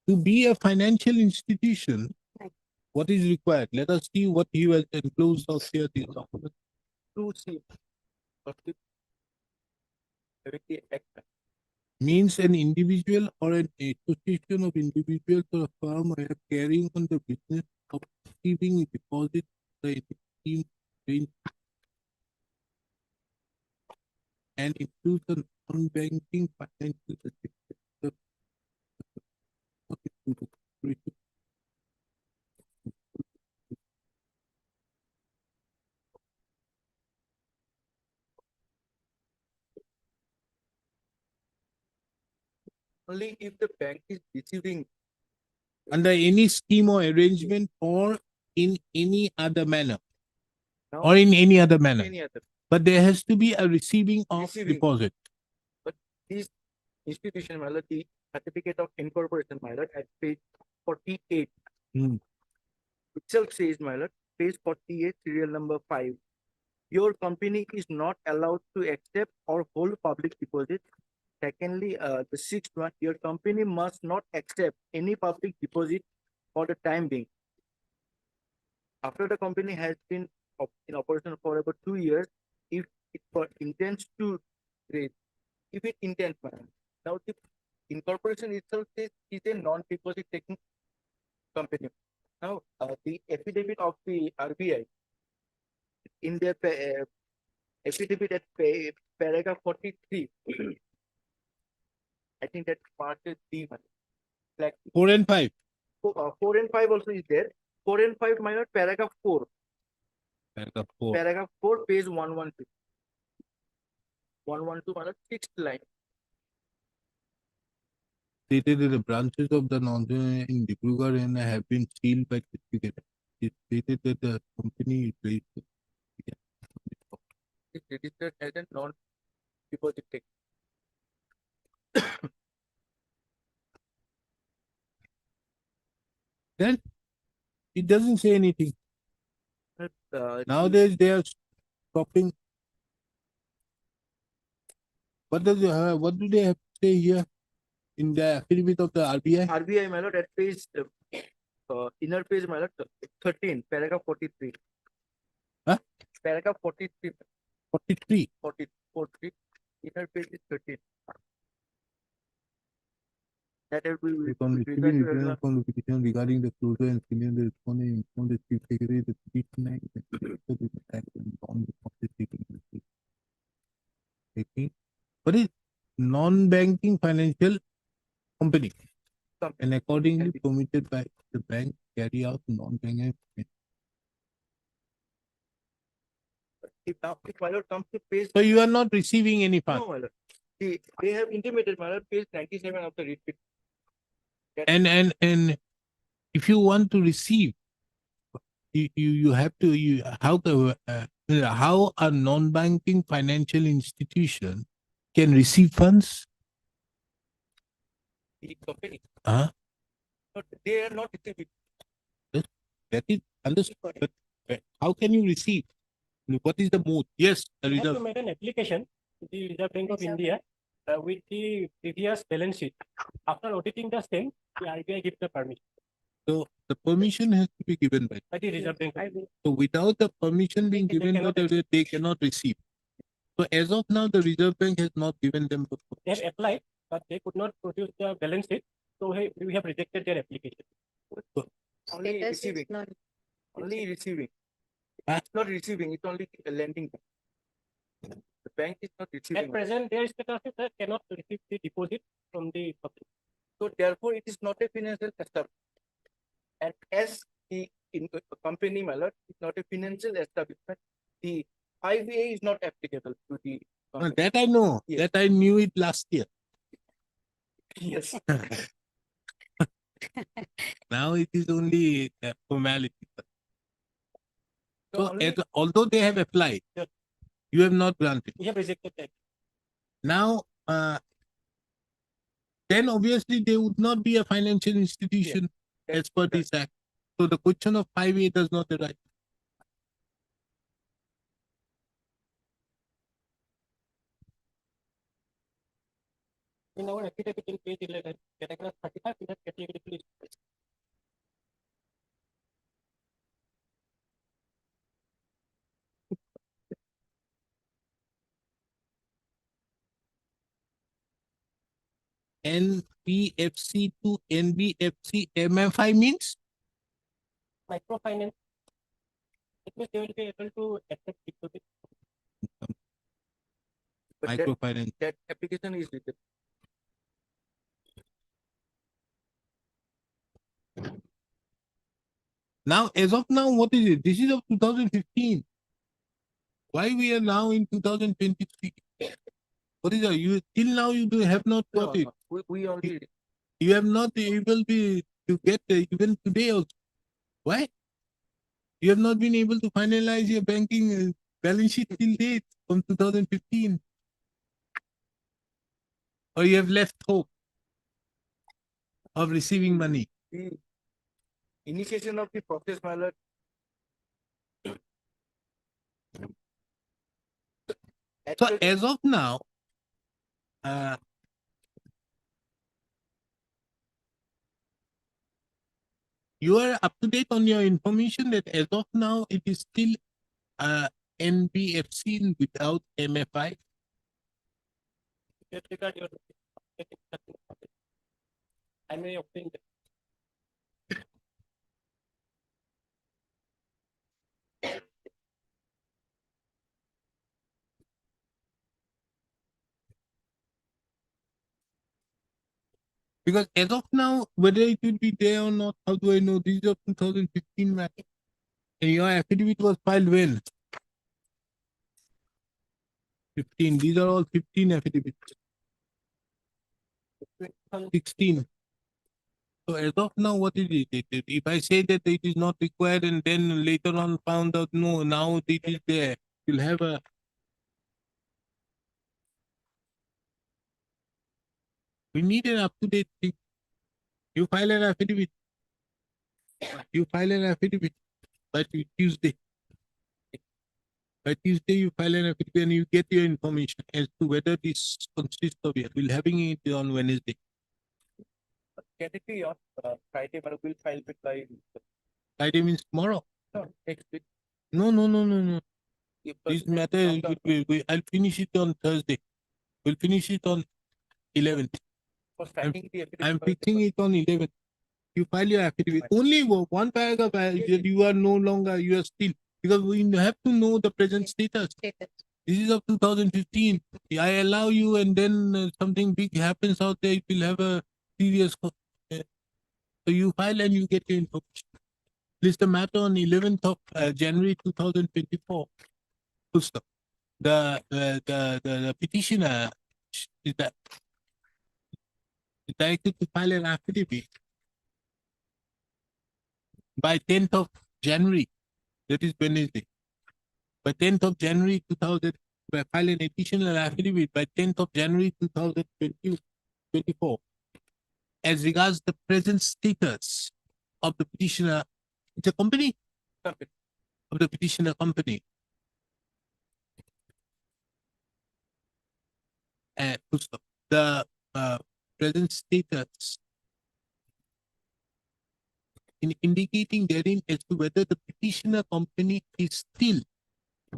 to be a financial institution, Right. what is required? Let us see what he has enclosed of here. These documents. 2C of the Security Act. Means an individual or an association of individuals or a firm are carrying on the business of receiving a deposit by the scheme range and includes a non-banking financial sector. Only if the bank is receiving Under any scheme or arrangement or in any other manner now or in any other manner. any other. But there has to be a receiving of Receiving. deposit. This institution, my lord, the certificate of incorporation, my lord, at page 48. Hmm. Itself says, my lord, page 48, serial number 5. Your company is not allowed to accept or hold public deposits. Secondly, the sixth one, your company must not accept any public deposit for the time being. After the company has been in operation for about 2 years, if it intends to raise, if it intends, madam. Now the incorporation itself is a non-deposit taking company. Now the affidavit of the RBI in their affidavit at paragraph 43. I think that part is D, madam. Like 4 and 5. 4 and 5 also is there. 4 and 5, my lord, paragraph 4. Paragraph 4. Paragraph 4, page 112. 112, my lord, 6th line. Stated that the branches of the non in Dibrugarh and have been sealed by certificate. It stated that the company is registered. Is registered as a non-deposit taker. Then it doesn't say anything. Nowadays they are stopping. What do they have to say here in the affidavit of the RBI? RBI, my lord, at page inner page, my lord, 13, paragraph 43. Huh? Paragraph 43, 43. 43, inner page is 13. That will be Upon referred receiving to written as upon notification regarding the closure and sealing the respondent informed the chief secretary that petition act and registered with the tax and bond deposit taking. But it's non-banking financial company something. and accordingly permitted by the bank to carry out non-banking. If now, if my lord comes to page, So you are not receiving any fund. no, my lord. They have intimated, my lord, page 97 of the report. And if you want to receive, you have to how a non-banking financial institution can receive funds? The company, Huh? but they are not receiving. That is understood. But how can you receive? What is the mode? Yes, the We have to reserve. make an application to the Reserve Bank of India with the previous balance sheet. After auditing the same, the RBI gives the permission So the permission has to be given by. by the Reserve Bank. of India. So without the permission being They given by cannot they cannot receive. So as of now, the Reserve Bank has not given them the They have applied, but they could not produce the balance sheet, so we have rejected their application. Only Status is receiving, not. only receiving. Huh? It's not receiving, it's only a lending. The bank is not At receiving. present, their status is that cannot receive the deposit from the public. So therefore, it is not a financial establishment. And as the company, my lord, is not a financial establishment, the 5A is not applicable to the company. that I know. Yes. That I knew it last year. Yes. Now it is only a formality. So already although they have applied, Yeah. you have not granted. we have rejected that. Now, then obviously they would not be a financial institution as per this act. So the question of 5A does not arise. In our affidavit in page 11, paragraph 35, we have categorically stated. NBFC to NBFC MFI means Microfinance. It means they will be able to accept deposit. But microfinance. that application is rejected. Now, as of now, what is it? This is of 2015. Why we are now in 2023? What is that? You till now you have not No, got it. no, we already, You have not able to get even today also. Why? You have not been able to finalize your banking balance sheet till date from 2015. Or you have left hope of receiving money. the initiation of the process, my lord. So Actually, as of now, uh, you are up to date on your information that as of now it is still NBFC without MFI. With regard your I may obtain that. Because as of now, whether it will be there or not, how do I know? This is of 2015 match. And your affidavit was filed when? 15. These are all 15 affidavits. 16. So as of now, what is it? If I say that it is not required and then later on found out, no, now it is there, you'll have a. We need an up-to-date thing. You file an affidavit. You file an affidavit by Tuesday. By Tuesday, you file an affidavit and you get your information as to whether this consists of it. We'll having it on Wednesday. can it be on Friday, but we'll file it by Friday means tomorrow. next week? No. If This matter, I'll finish it on Thursday. We'll finish it on 11th. for signing the affidavit I'm by- fixing it on 11th. You file your affidavit. Only one paragraph, you are no longer, you are still, because we have to know the present status. Status. This is of 2015. I allow you and then something big happens out there, it will have a serious. So you file and you get your information. List the matter on 11th of January 2024. Full stop. The petitioner is directed to file an affidavit by 10th of January. That is Wednesday. By 10th of January 2000, file an additional affidavit by 10th of January 2024. As regards the present status of the petitioner, it's a company of the petitioner company. Full stop. The present status in indicating therein as to whether the petitioner company is still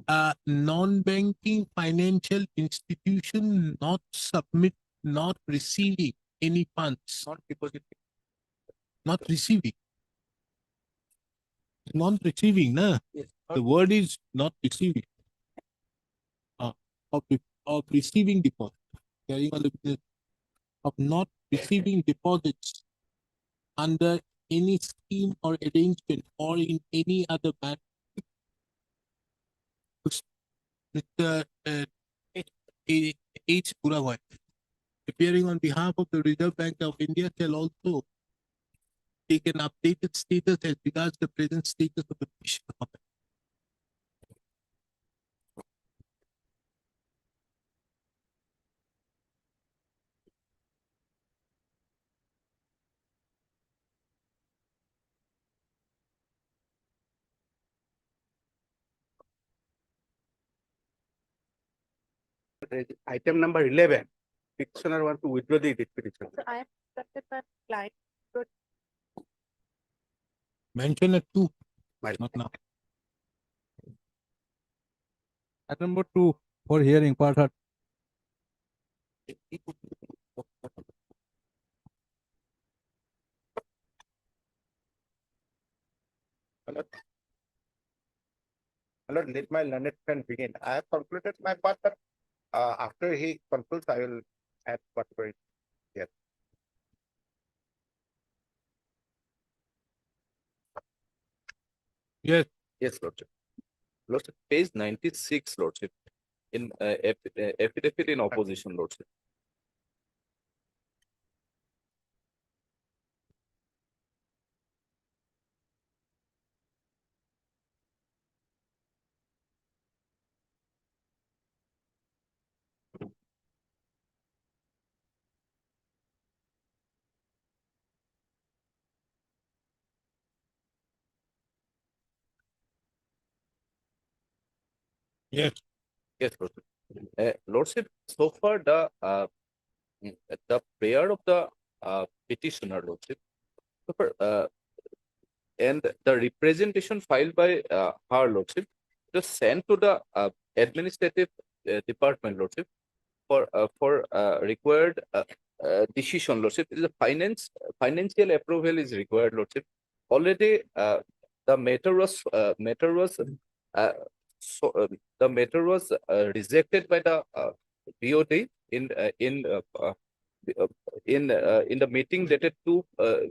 a non-banking financial institution not receiving any funds, not deposit. not receiving. Not receiving, nah. Yes. The word is not receiving. Of receiving deposit. Carrying on the business of not receiving deposits under any scheme or arrangement or in any other manner. Mr. H. Purawat, appearing on behalf of the Reserve Bank of India, shall also take an updated status as regards the present status of the petition. Item number 11, petitioner want to withdraw the writ petition. So I am instructed by client. Mention it too, My- not now. Item number 2 for hearing, part heard. Lord, let my learned friend begin. I have concluded my part, but after he concludes, I will add whatever is here. Yes, Yes, Lordship. Lordship, page 96, Lordship, in affidavit in opposition, Lordship. yes. Yes, Lordship. Lordship, so far the prayer of the petitioner, Lordship, so far, and the representation filed by her, Lordship, was sent to the administrative department, Lordship, for required decision, Lordship. Is a financial approval is required, Lordship. Already the matter was uh, the matter was rejected by the BOD in the meeting dated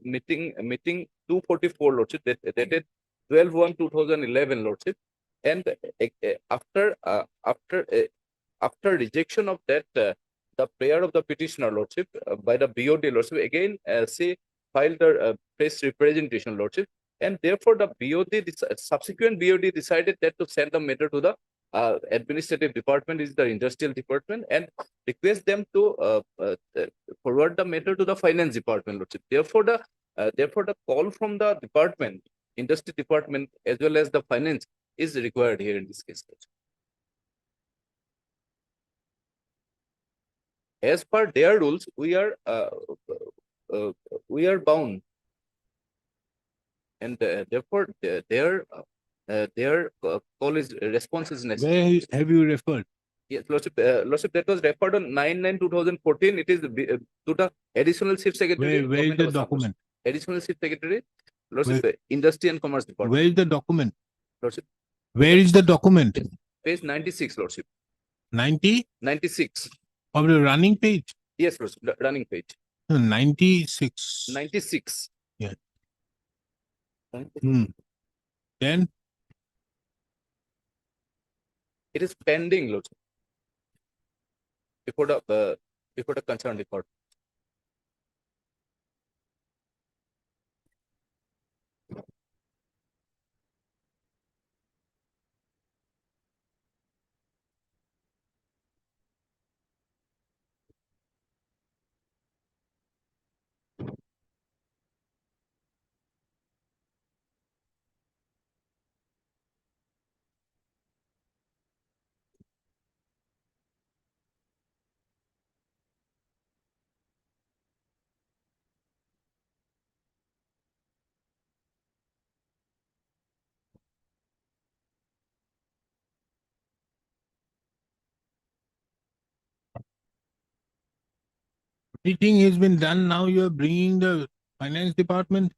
meeting 244, Lordship, dated 12/1/2011, Lordship, and after rejection of that the prayer of the petitioner, Lordship, by the BOD, Lordship, again she filed the press representation, Lordship, and therefore the subsequent BOD decided that to send the matter to the administrative department, is the industrial department, and request them to forward the matter to the finance department, Lordship. Therefore the call from the department, industry department, as well as the finance, is required here in this case, Lordship. As per their rules, we are bound, and therefore their call is response is necessary. Where have you referred? Yes, Lordship, that was referred on 9/9/2014. It is to the additional chief secretary. Where is Government the of Assam, document? Lordship. Additional chief secretary, Lordship, Industry and Commerce Department. Where is the document? Lordship, Where is the document? page 96, Lordship. 90 96. of the running page? Yes, Lordship, the running page. No, 96. 96. Yeah. Hmm. Then It is pending, Lordship, before the concerned department. everything has been done. Now you are bringing the finance department.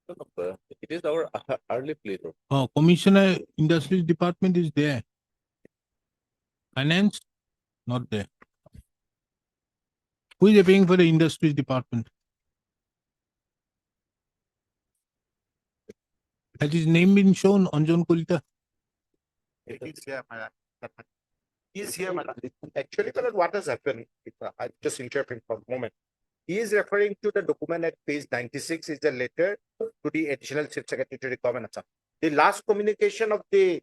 It is our early plea, Lord. Oh, Commissioner Industries Department is there. Finance, not there. Who is paying for the Industries Department? Has his name been shown, Anjan Kolita? He's here, madam. He's here, madam. Actually, madam, what has happened? I just interrupting for a moment. He is referring to the document at page 96 is the letter to the additional chief secretary to the government. Assam. The last communication of the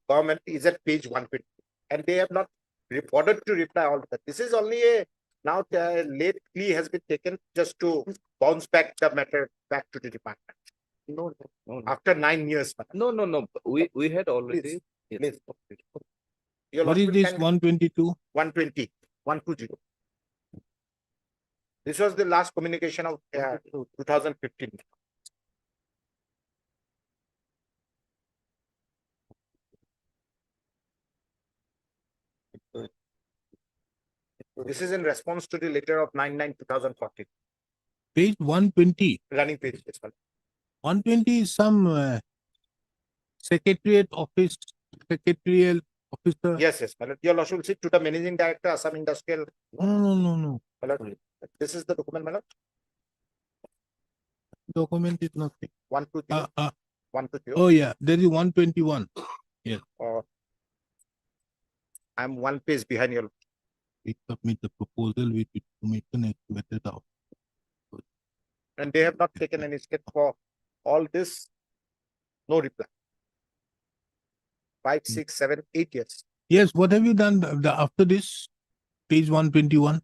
government is at page 150, and they have not reported to reply all that. This is only a now late plea has been taken just to bounce back the matter back to the department. No, no, no. After 9 years, madam. No. We had already. Please. Your What is Lordship, this can- 122? 120, 120. This was the last communication of 2015. This is in response to the letter of 9/9/2014, Page 120. running page. Yes, well. 120 is some secretarial officer. Yes, my lord. Your Lordship will see to the managing director, Assam Industrial. No. My lord, this is the document, my lord. Document is nothing. 120, 120. Oh yeah, there is 121. I'm one page behind your. We submit the proposal with information estimated out. And they have not taken any step for all this. No reply. 5, 6, 7, 8 years. Yes, what have you done after this? Page 121.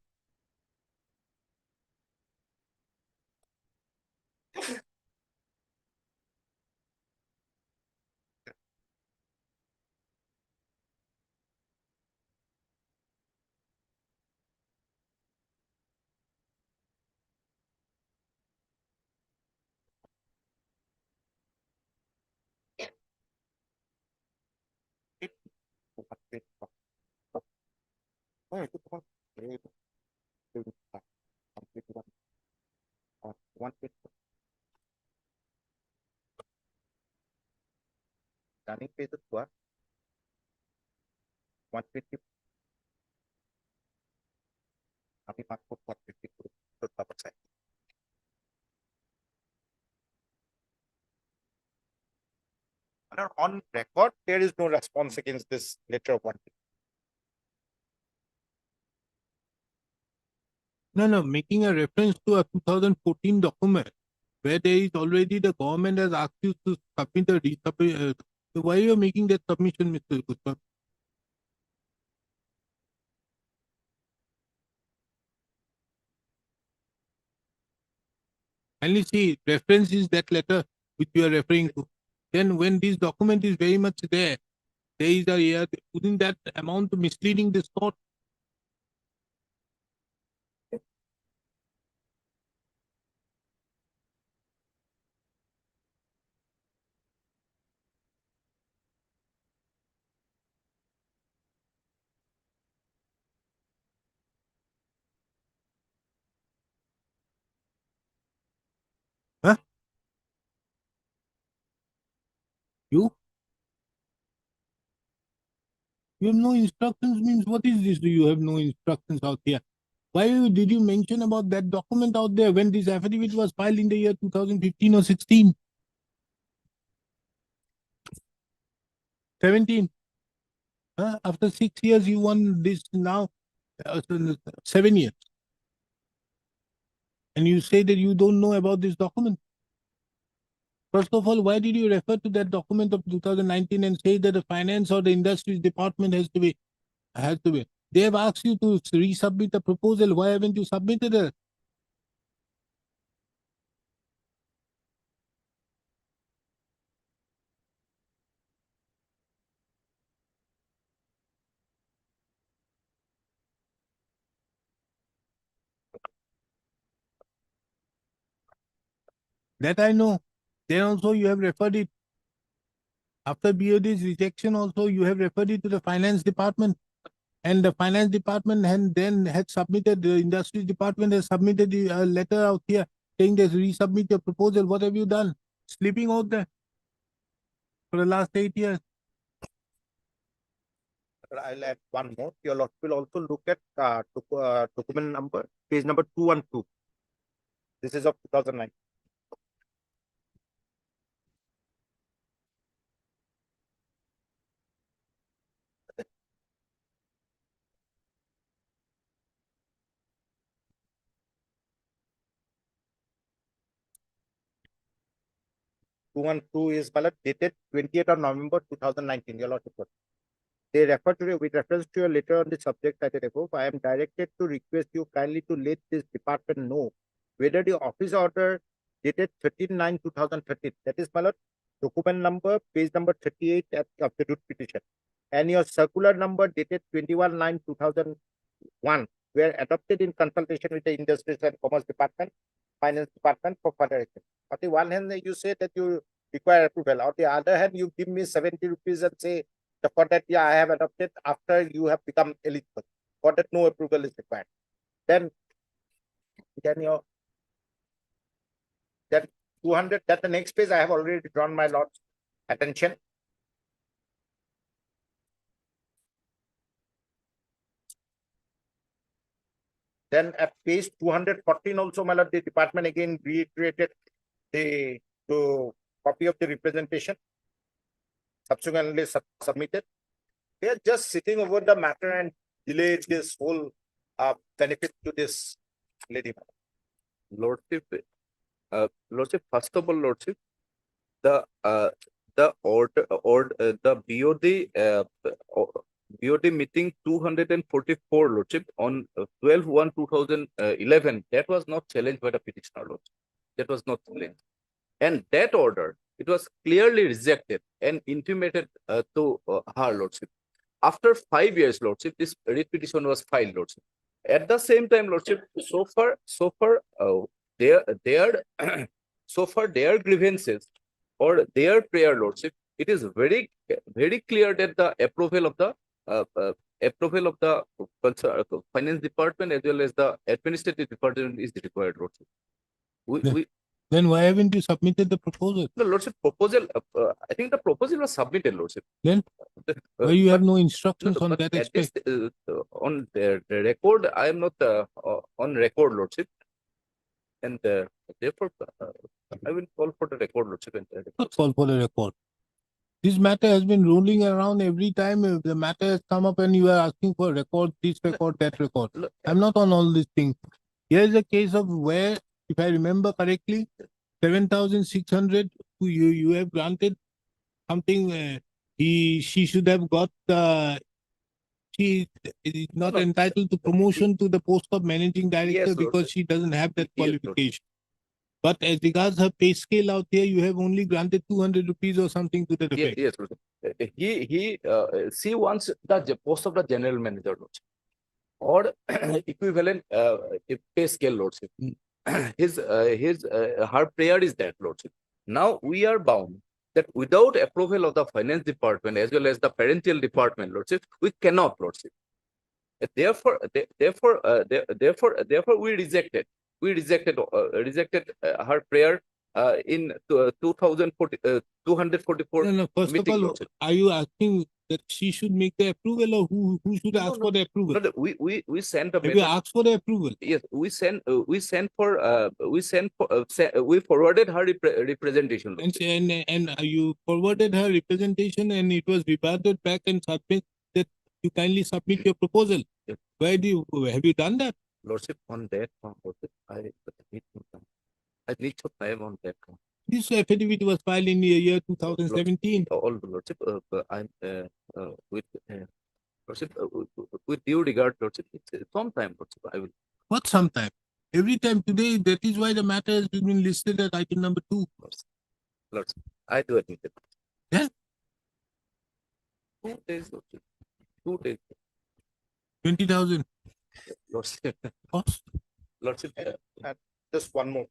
Running page of 150. Kami masuk 150 berapa persen? On record, there is no response against this letter of 150. No, making a reference to a 2014 document where there is already the government has asked you to submit a resubmit. So why are you making that submission, Mr. Gupta? Kindly see, reference is that letter which you are referring to. Then when this document is very much there is a within that amount misleading this thought. Huh? You have no instructions means what is this? Do you have no instructions out here? Why did you mention about that document out there when this affidavit was filed in the year 2015 or 16? 17. After 6 years, you won this now, 7 years. And you say that you don't know about this document. First of all, why did you refer to that document of 2019 and say that the finance or the industries department has to be? They have asked you to resubmit the proposal. Why haven't you submitted it? That I know. Then also you have referred it. After BOD's rejection also, you have referred it to the finance department. And the finance department had submitted, the industries department has submitted a letter out here saying that resubmit your proposal. What have you done? Sleeping out there for the last 8 years. I'll add one more. Your lot will also look at document number, page number 212. This is of 2009. is dated 28th of November 2019. Your lot report. They refer to with reference to your letter on the subject cited above. I am directed to request you kindly to let this department know whether the office order dated 13/9/2013, that is, my lord, document number, page number 38 of the root petition, and your circular number dated 21/9/2001 were adopted in consultation with the Industries and Commerce Department, Finance Department for further action. On the one hand, you say that you require approval. On the other hand, you give me 70 rupees and say, for that, yeah, I have adopted after you have become eligible. For that, no approval is required. Then your that 200, that the next page I have already drawn my lord's attention. Then at page 214 also, my lord, the department again reiterated the copy of the representation subsequently submitted. They are just sitting over the matter and delayed this whole benefit to this lady. Lordship, Lordship, first of all, Lordship, the BOD BOD meeting 244, Lordship, on 12/1/2011, that was not challenged by the petitioner, Lordship. That was not challenged. And that order, it was clearly rejected and intimated to her, Lordship. After 5 years, Lordship, this writ petition was filed, Lordship. At the same time, Lordship, so far, their so far their grievances or their prayer, Lordship, it is very clear that the approval of the finance department as well as the administrative department is required, Lordship. Then why haven't you submitted the proposal? The Lordship proposal, I think the proposal was submitted, Lordship. Then why you have no instructions on but that at aspect? least, on the record, I am not on record, Lordship. And therefore, I will call for the record, Lordship. Not call for a record. This matter has been rolling around every time the matter has come up and you are asking for a record, this record, that record. Look, I'm not on all these things. Here is a case of where, if I remember correctly, 7,600 you have granted something. She should have got. She is not No. entitled to promotion to the post of managing director Yes, because Lordship. she doesn't have that Yes, Lordship. qualification. But as regards her pay scale out here, you have only granted 200 rupees or something to that effect. Yes, Lordship. She wants the post of the general manager, Lordship, or equivalent pay scale, Lordship. Her prayer is that, Lordship. Now we are bound that without approval of the finance department as well as the parental department, Lordship, we cannot, Lordship. Therefore, we rejected her prayer in 244. No, first meeting, of all, Lordship. are you asking that she should make the approval or who should No, ask no. for the approval? No, we sent a Have you matter. asked for the approval? Yes, we forwarded her representation. Lordship. And you forwarded her representation and it was reverted back and submit that you kindly submit your proposal. Yes. Have you done that? Lordship, on that one, Lordship, I need some time on that one. This affidavit was filed in the year 2017. All Lordship, I'm with Lordship, with due regard, Lordship, it's some time, Lordship. I will. What sometime? Every time today, that is why the matter has been listed as item number 2. Lordship, I do admit it. Yeah. 2 days, Lordship. 2 days, 20,000 Lordship. cost. Lordship, Just one more.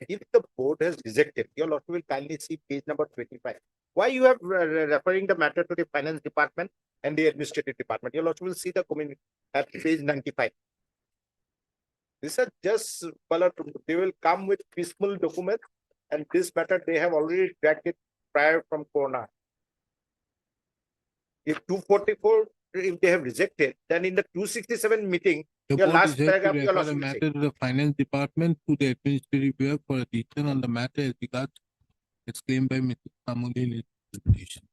If the board has rejected, your lordship will kindly see page number 25. Why you have referring the matter to the finance department and the administrative department? Your lordship will see the community at page 95. These are just, they will come with piecemeal documents, and this matter they have already dragged it prior from Corona. If 244, if they have rejected, then in the 267 meeting, The your board last is here to paragraph, your refer the lordship will say. matter to the finance department to the administrative bureau for a decision on the matter as regards its claimed by Mr. Kamuli in his presentation.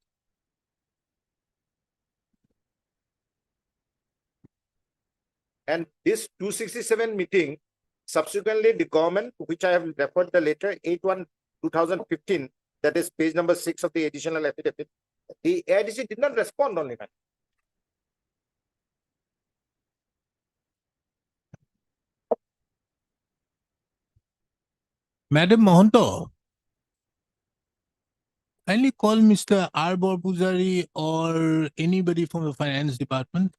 And this 267 meeting, subsequently the government, which I have referred the letter 8/1/2015, that is page number 6 of the additional affidavit, the AIDC did not respond on it. Madam Mohanto, Kindly call Mr. Arbor Pujari or anybody from the finance department.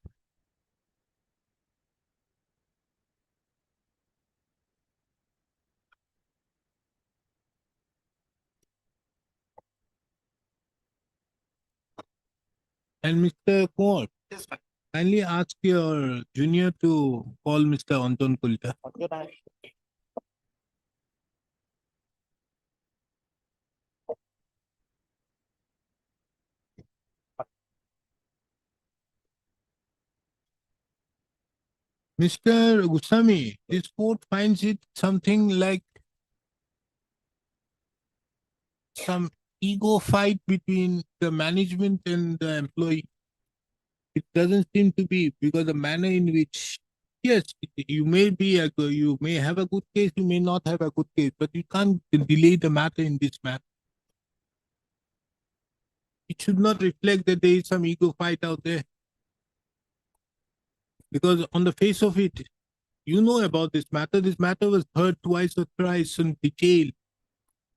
And Mr. Kumar, Yes, fine. kindly ask your junior to call Mr. Anton Kulta. Mr. Gusami, this court finds it something like some ego fight between the management and the employee. It doesn't seem to be, because the manner in which, yes, you may be you may have a good case, you may not have a good case, but you can't delay the matter in this manner. It should not reflect that there is some ego fight out there. Because on the face of it, you know about this matter. This matter was heard twice or thrice in detail.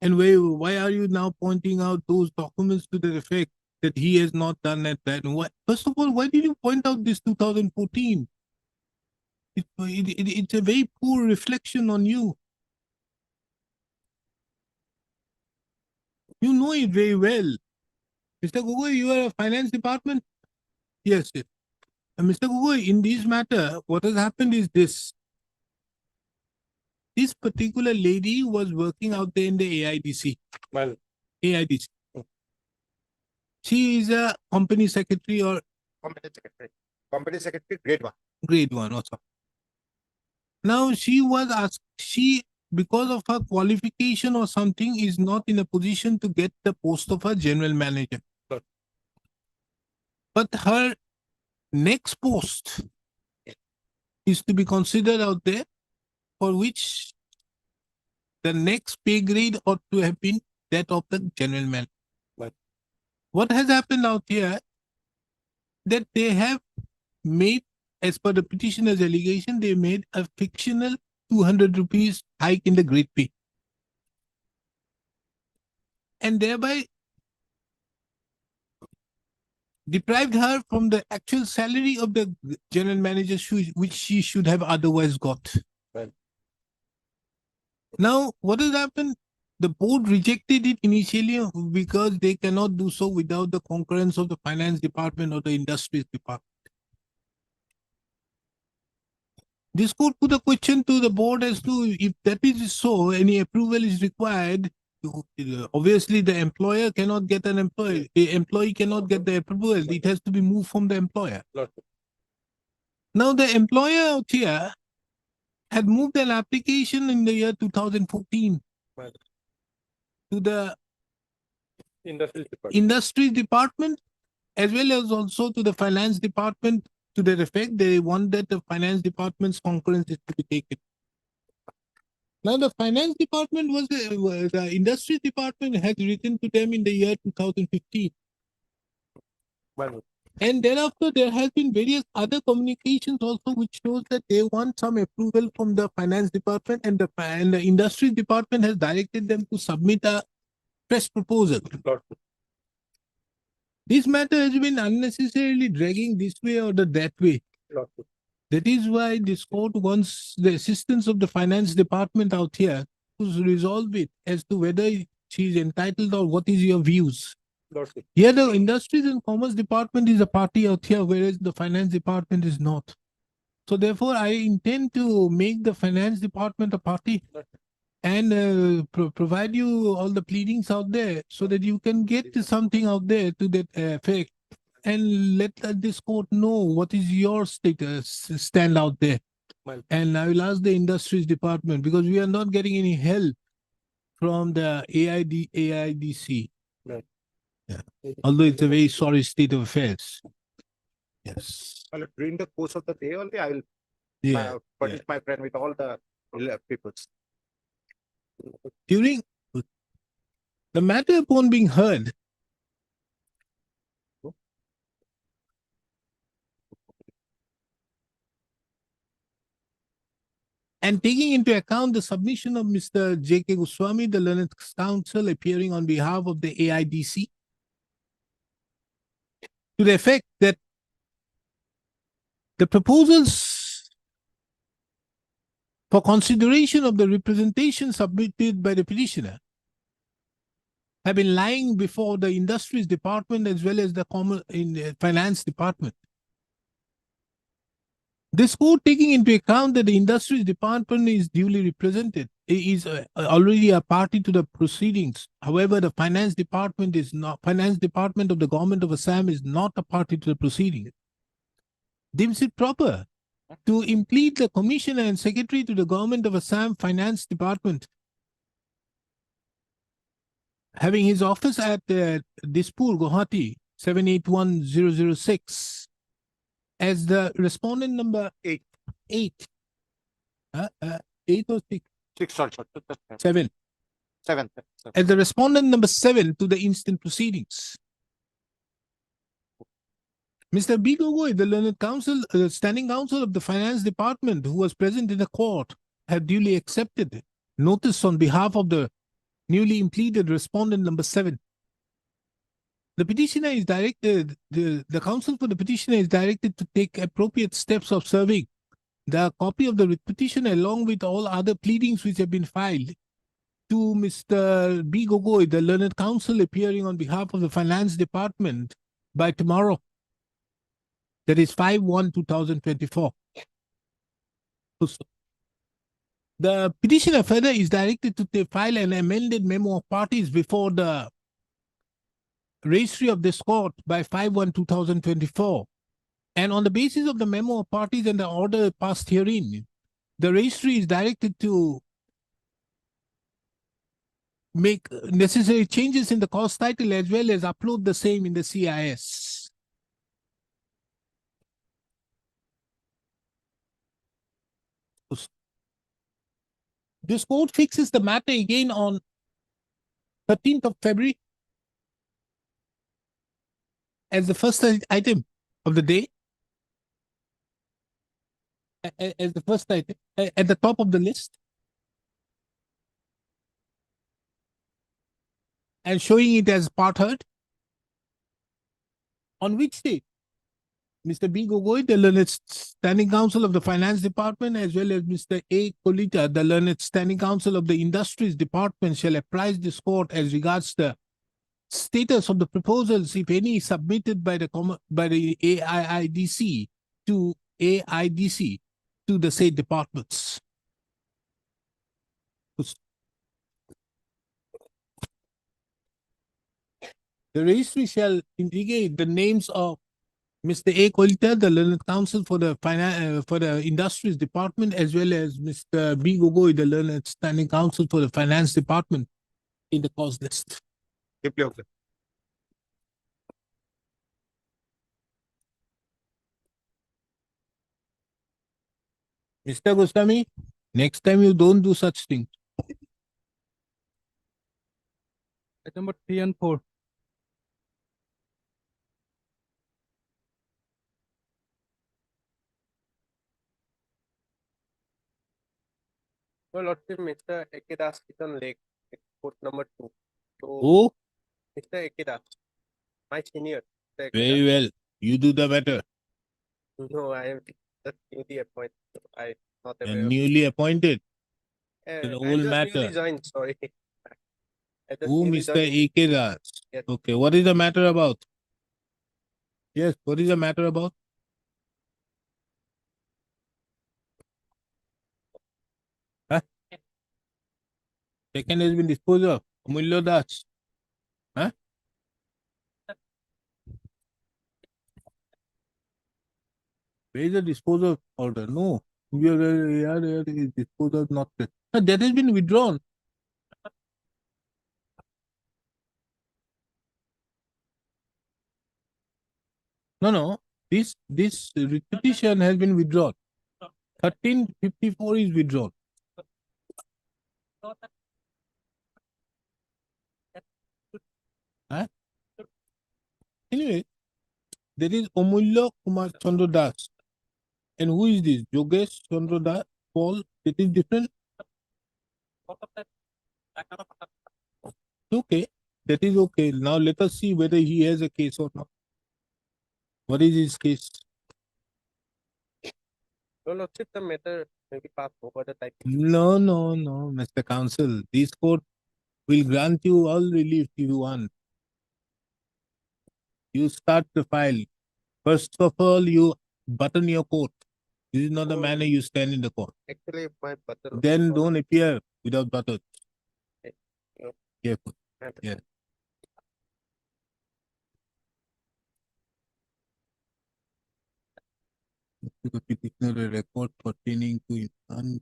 And why are you now pointing out those documents to the effect that he has not done that? And first of all, why did you point out this 2014? It's a very poor reflection on you. You know it very well. Mr. Gogoi, you are a finance department? Yes, yes. And Mr. Gogoi, in this matter, what has happened is this. This particular lady was working out there in the AIDC. Well, AIDC. She is a company secretary or company secretary. Company secretary, grade 1. grade 1 or something. Now she was asked, because of her qualification or something, is not in a position to get the post of a general manager. Sure. But her next post is to be considered out there, for which the next pay grade ought to have been that of the general manager. Right. What has happened out here, that they have made, as per the petitioner's allegation, they made a fictional 200 rupees hike in the grade pay. And thereby deprived her from the actual salary of the general manager, which she should have otherwise got. Right. Now, what has happened? The board rejected it initially because they cannot do so without the concurrence of the finance department or the industries department. This court put a question to the board as to if that is so, any approval is required. Obviously, the employer cannot get an employee. The employee cannot get the approval. It has to be moved from the employer. Lord. Now, the employer out here had moved an application in the year 2014 Right. to the Industry department. industry department, as well as also to the finance department, to the effect they want that the finance department's concurrence is to be taken. Now, the finance department was the industry department had written to them in the year 2015. Well, And thereafter, there has been various other communications also, which shows that they want some approval from the finance department, and the industry department has directed them to submit a fresh proposal. Lord. This matter has been unnecessarily dragging this way or that way. Lord. That is why this court wants the assistance of the finance department out here to resolve it as to whether she is entitled or what is your views. Lord. Here, the industries and commerce department is a party out here, whereas the finance department is not. So therefore, I intend to make the finance department a party and provide you all the pleadings out there so that you can get to something out there to that effect, and let this court know what is your status stand out there. Well. And I will ask the industries department, because we are not getting any help from the AIDC. Right. Yeah. Although it's a very sorry state of affairs. Yes. Well, during the course of the day only, I will Yeah. furnish my friend with all the papers. During the matter upon being heard, And taking into account the submission of Mr. J.K. Goswami, the learned counsel appearing on behalf of the AIDC, to the effect that the proposals for consideration of the representation submitted by the petitioner have been lying before the Industries Department as well as the Finance Department. This court, taking into account that the Industries Department is duly represented, is already a party to the proceedings. However, the Finance Department of the Government of Assam is not a party to the proceedings, deems it proper to implead the Commissioner and Secretary to the Government of Assam Finance Department, having his office at Dispur, Guwahati, 781006, as the respondent number 8. 8 or 6? 6, sorry, 7. 7. As the respondent number 7 to the instant proceedings. Mr. B. Gogoi, the learned counsel, standing counsel of the Finance Department, who was present in the court, have duly accepted notice on behalf of the newly impleaded respondent number 7. The petitioner is directed, the counsel for the petitioner is directed to take appropriate steps of serving the copy of the writ petition along with all other pleadings which have been filed to Mr. B. Gogoi, the learned counsel appearing on behalf of the Finance Department by tomorrow. That is 5/1/2024. The petitioner further is directed to file an amended memo of parties before the registry of this court by 5/1/2024. And on the basis of the memo of parties and the order passed herein, the registry is directed to make necessary changes in the cause title as well as upload the same in the CIS. This court fixes the matter again on 13th of February as the first item of the day. As the first item, at the top of the list. And showing it as part heard. On which date? Mr. B. Gogoi, the learned standing counsel of the Finance Department, as well as Mr. A. Kolita, the learned standing counsel of the Industries Department, shall apprise this court as regards the status of the proposals, if any, submitted by the AIDC to the said departments. The registry shall indicate the names of Mr. A. Kolita, the learned counsel for the Industries Department, as well as Mr. B. Gogoi, the learned standing counsel for the Finance Department, in the cause list. Mr. Goswami, next time you don't do such things. Item number 3 and 4. So Lordship, Mr. Ekedas is on lake, court number 2. So Oh, Mr. Ekedas, my senior. Mr. very Ekedas. well. You do the better. No, I am just newly appointed. So I not aware. And newly appointed. Of, the I whole just matter. newly joined, sorry. I just Who, newly Mr. joined. A.K. Das? Yes. Okay, what is the matter about? Yes, what is the matter about? Huh? Second has been disposed of. Amulya Das. Huh? Where is the disposal order? No. Is disposal not there. No, that has been withdrawn. No. This petition has been withdrawn. 1354 is withdrawn. Huh? Anyway, there is Amulya Kumar Chandra Das. And who is this? Yogesh Chandra Das? fall, it is different. Okay, that is okay. Now let us see whether he has a case or not. What is his case? Your lordship, the matter may be passed over the time. No, no, no, Mr. Counsel. This court will grant you all relief you want. You start the file. First of all, you button your coat. This is not the Oh. manner you stand in the court. Actually, my button. Then don't appear without button. Yeah. Careful. Yeah. To the petitioner a record pertaining to his son.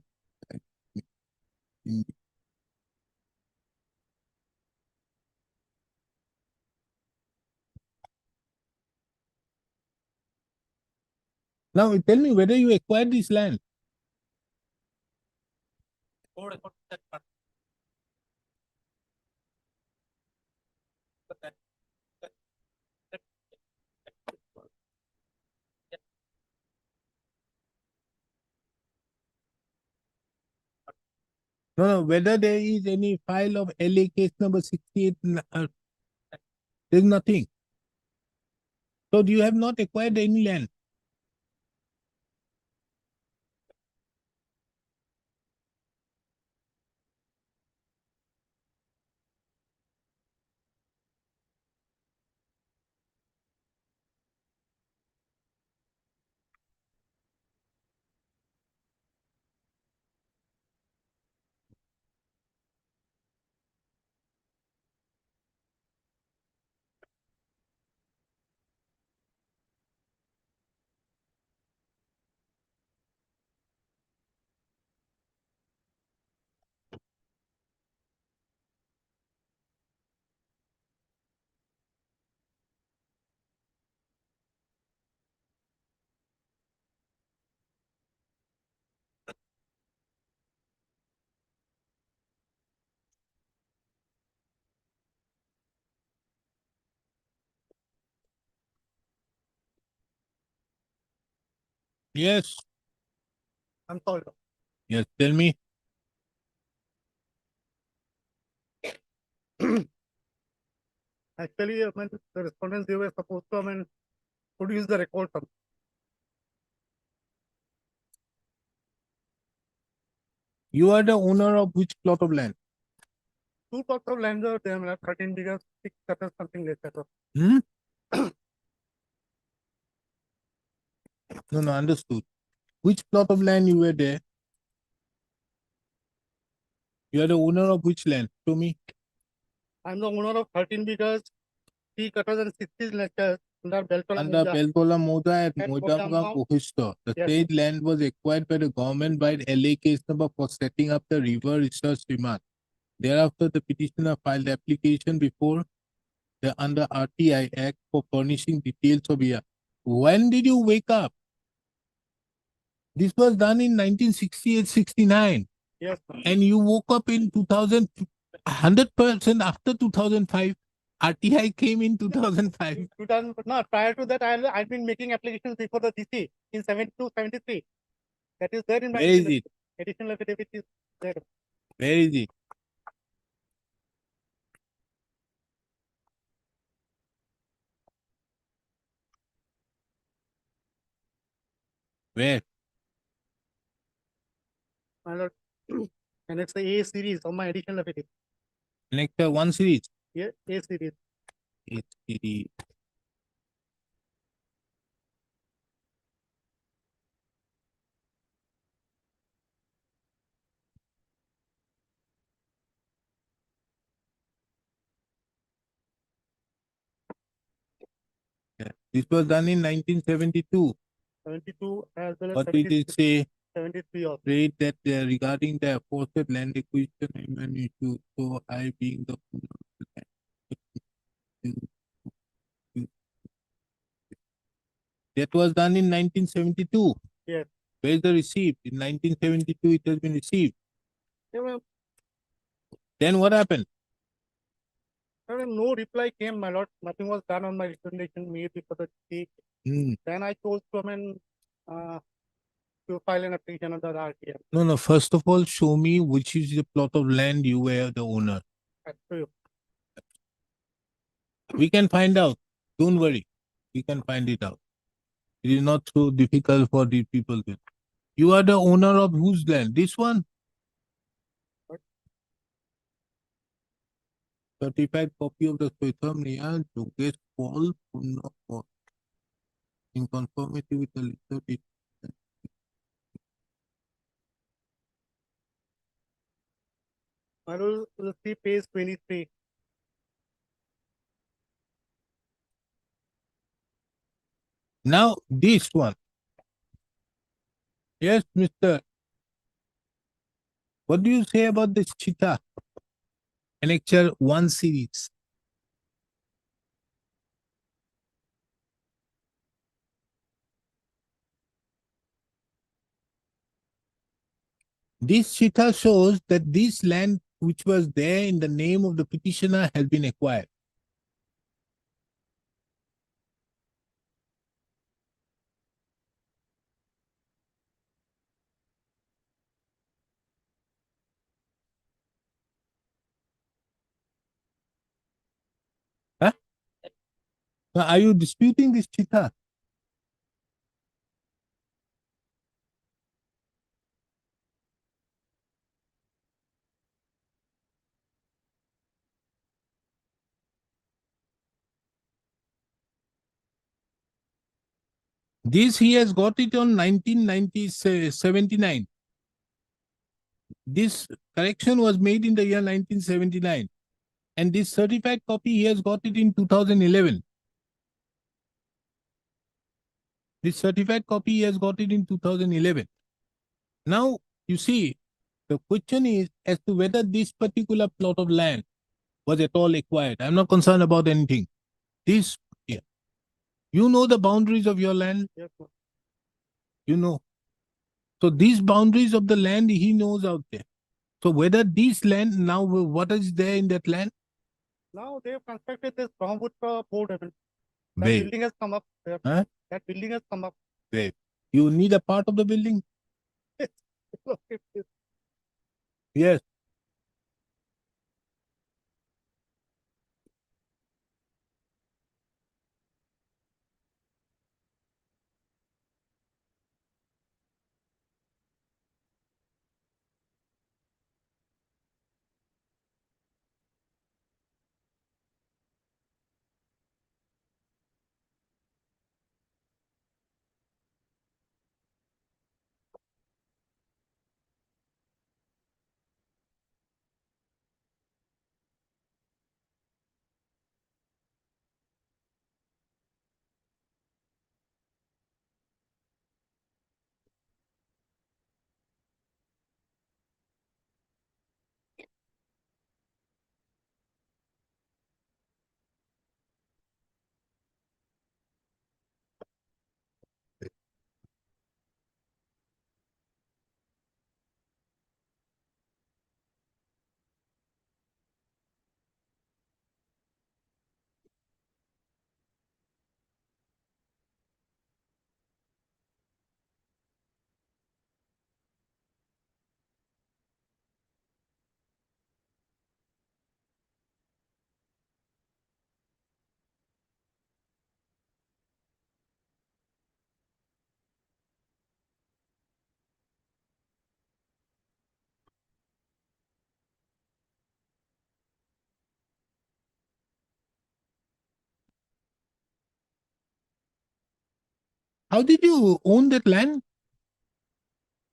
Now tell me whether you acquired this land. No, no, whether there is any file of LA case number 68, there's nothing. So you have not acquired any land. Yes. I'm sorry. Yes, tell me. Actually, the respondents, they were supposed to, produce the record from You are the owner of which plot of land? two plots of land, they have 13 acres, 6 acres, something like that. Hmm? No, no, understood. Which plot of land you were there? You are the owner of which land? Show me. I'm the owner of 13 acres, 3 acres and 60 acres under Beltola Under Muja. Beltola Moda at At Moidamgam, Moidamgam. Bohishta. The Yes. state land was acquired by the government by LA case number for setting up the river research demand. Thereafter, the petitioner filed application before the under RTI Act for furnishing details of here. When did you wake up? This was done in 1968-69. Yes. And you woke up in 2000, 100% after 2005. RTI came in 2005. No, prior to that, I've been making applications before the DC in 72, 73. That is there in my Where is it? additional affidavit is there. Where is it? Where? My lord. And it's the A series of my additional affidavit. Nectar 1 series. Yeah, A series. It series. Yeah. This was done in 1972. 72 as well as What did it 73, say? 73 also. Read that regarding the aforesaid land acquisition and issue, so I being the owner of the land. That was done in 1972. Yes. Where is the receipt? In 1972, it has been received. Yeah, well, Then what happened? no reply came, my lord. Nothing was done on my recommendation made before the DC. Hmm. Then I chose to, to file an application under the RTM. No, no. First of all, show me which is the plot of land you were the owner. That's true. We can find out. Don't worry. We can find it out. It is not so difficult for the people. You are the owner of whose land? This one? Certified copy of the Swethamniya Jogesh Paul Punna Paul. In conformity with the letter. I will see page 23. Now this one. Yes, Mr. What do you say about this Chitta? Annexure 1 series. This Chitta shows that this land which was there in the name of the petitioner has been acquired. Huh? Now, are you disputing this Chitta? This he has got it on 1979. This correction was made in the year 1979. And this certified copy, he has got it in 2011. This certified copy, he has got it in 2011. Now, you see, the question is as to whether this particular plot of land was at all acquired. I'm not concerned about anything. This, yeah. You know the boundaries of your land? Yes, sir. You know. So these boundaries of the land, he knows out there. So whether this land, now what is there in that land? Now they have constructed this Brahmaputra port. I mean, that Where? building has come up there. Huh? That building has come up. Where? You need a part of the building? Yes. How did you own that land?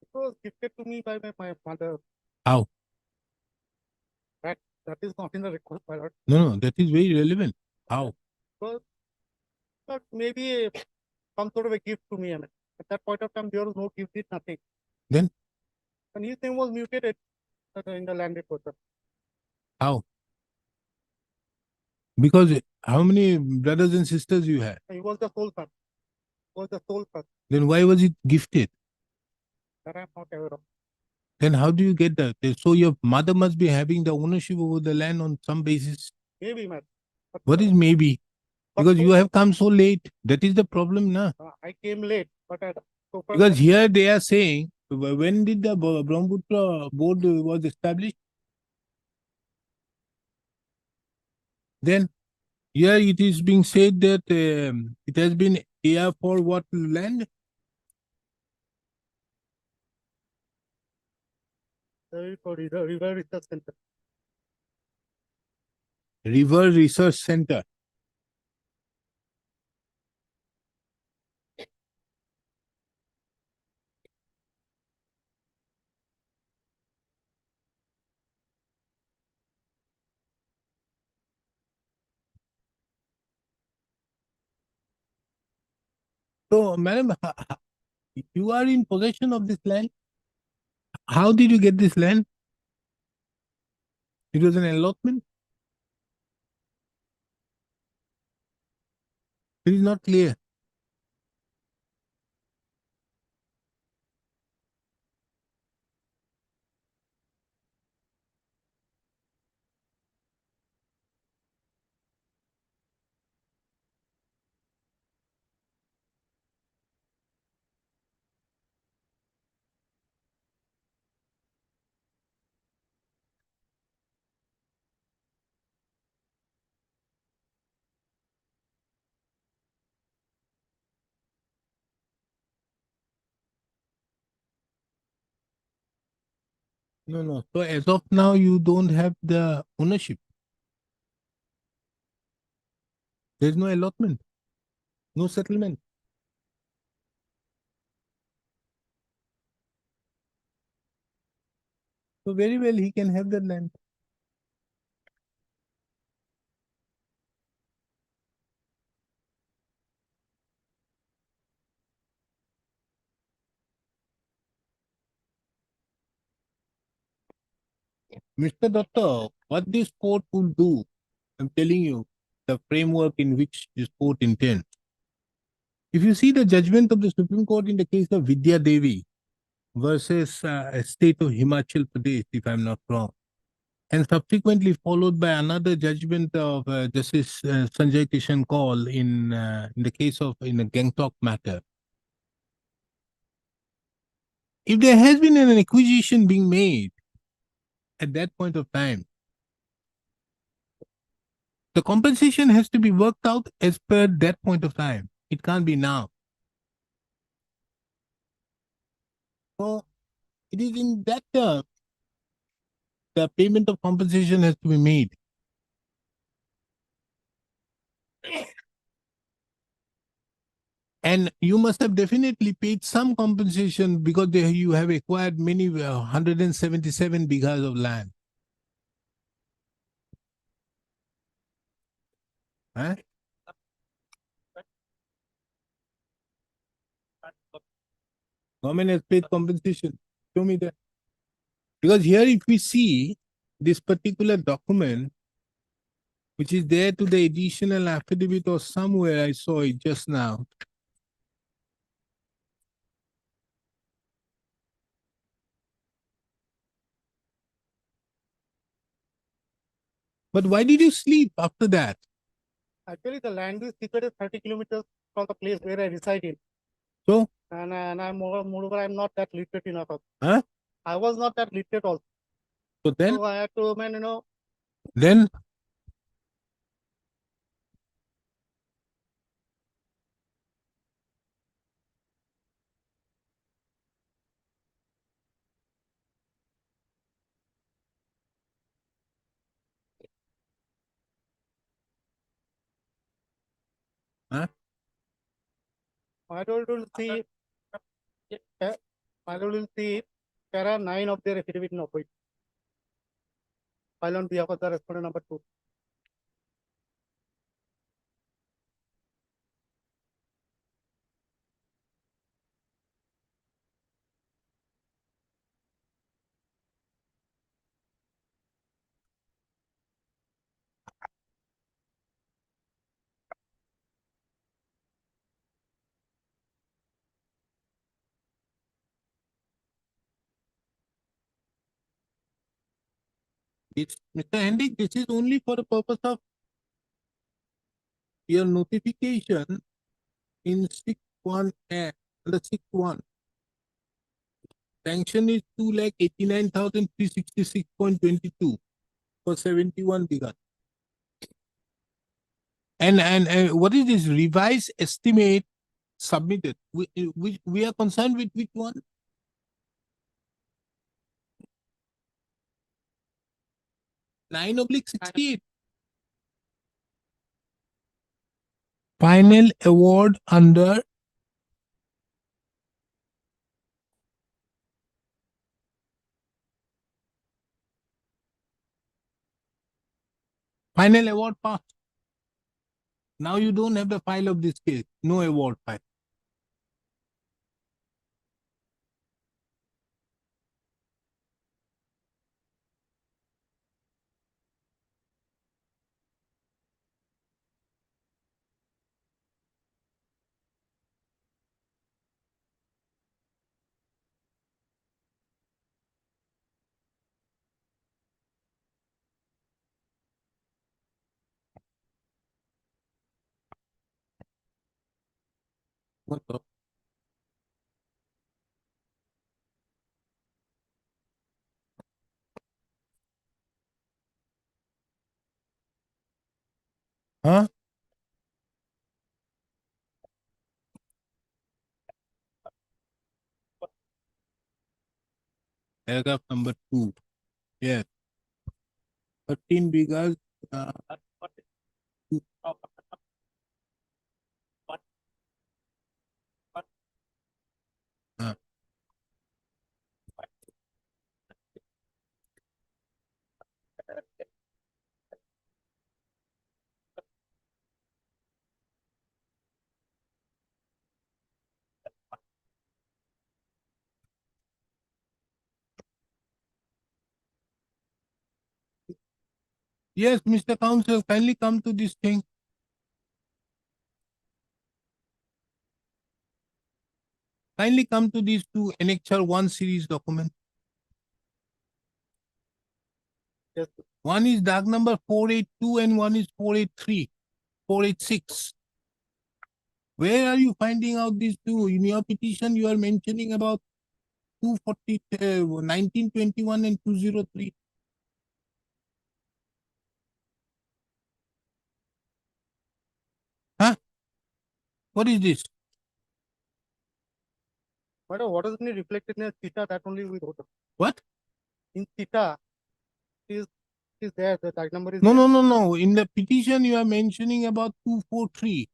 It was gifted to me by my mother. How? That is not in the record, my lord. No, that is very relevant. How? But maybe some sort of a gift to me. I mean, at that point of time, there was no gift, did nothing. Then? And his name was mutated in the land report. Sir. How? Because how many brothers and sisters you had? He was the sole son. Was the sole son. Then why was it gifted? That I am not aware of. Then how do you get that? So your mother must be having the ownership over the land on some basis. Maybe, man. But, What is maybe? but Because so- you have come so late. That is the problem, na? I came late, but So far, Because here they are saying, when did the Brahmaputra board was established? Then here it is being said that it has been here for what land? for river research center. River Research Center. So, madam, you are in possession of this land. How did you get this land? It was an allotment. It is not clear. No, no. So as of now, you don't have the ownership. There's no allotment, no settlement. So very well, he can have that land. Mr. Doctor, what this court will do, I'm telling you, the framework in which this court intends. If you see the judgment of the Supreme Court in the case of Vidya Devi versus a state of Himachal Pradesh, if I'm not wrong, and subsequently followed by another judgment of Justice Sanjay Kishan Kaul in the case of in the Gangtok matter. If there has been an acquisition being made at that point of time, the compensation has to be worked out as per that point of time. It can't be now. So it is in that term the payment of compensation has to be made. And you must have definitely paid some compensation because you have acquired many 177 bighas of land. Huh? Government has paid compensation. Show me that. Because here, if we see this particular document, which is there to the additional affidavit or somewhere, I saw it just now. But why did you sleep after that? Actually, the land is situated 30 kilometers from the place where I reside in. So, And I'm moreover, I'm not that literate enough. huh? I was not that literate also. So then, So I had to, then huh? my told will see, my told will see, there are 9 of their affidavit in opposite. File on behalf of the respondent number 2. It's Mr. Hendik, this is only for the purpose of your notification in 6.1 The sixth one. Sanction is 2,89,366.22 for 71 bighas. And what is this revised estimate submitted? We are concerned with which one? 9/68. Final award under final award passed. Now you don't have the file of this case. No award file. What the? Huh? Paragraph number 2. Yes. 13 bighas. Uh, Yes, Mr. Counsel, kindly come to this thing. Kindly come to these two Annexure 1 series documents. Yes. One is dark number 482 and one is 483, 486. Where are you finding out these two? In your petition, you are mentioning about 240, 1921 and 203. Huh? What is this? Madam, what is reflected in theta? That only we wrote. What? In theta, is there, the tag number is No, there. no. In the petition, you are mentioning about 243.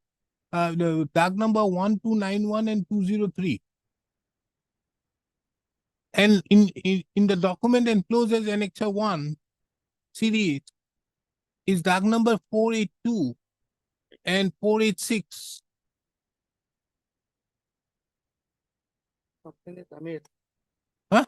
The tag number 1291 and 203. And in the document enclosed as Annexure 1 series is tag number 482 and 486. Something is amazed. Huh?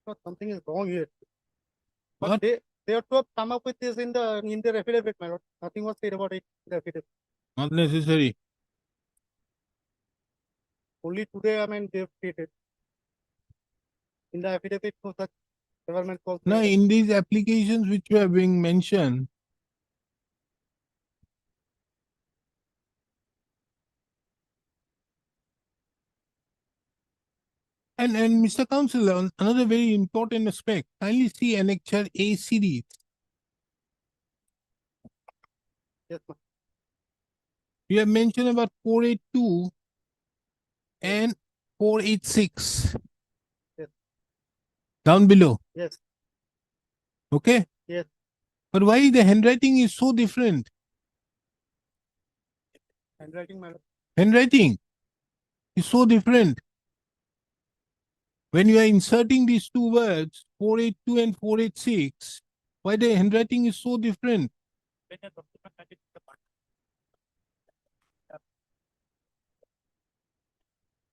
No, something is wrong here. But What? they have to have come up with this in their affidavit, my lord. Nothing was said about it in the affidavit. Not necessary. Only today, I mean, they've stated. In the affidavit, no such government calls. No, in these applications which were being mentioned, and Mr. Counsel, another very important aspect, kindly see Annexure A series. Yes, ma'am. You have mentioned about 482 and 486. Yes. Down below. Yes. Okay? Yes. But why the handwriting is so different? Handwriting, my lord. Handwriting is so different. When you are inserting these two words, 482 and 486, why the handwriting is so different?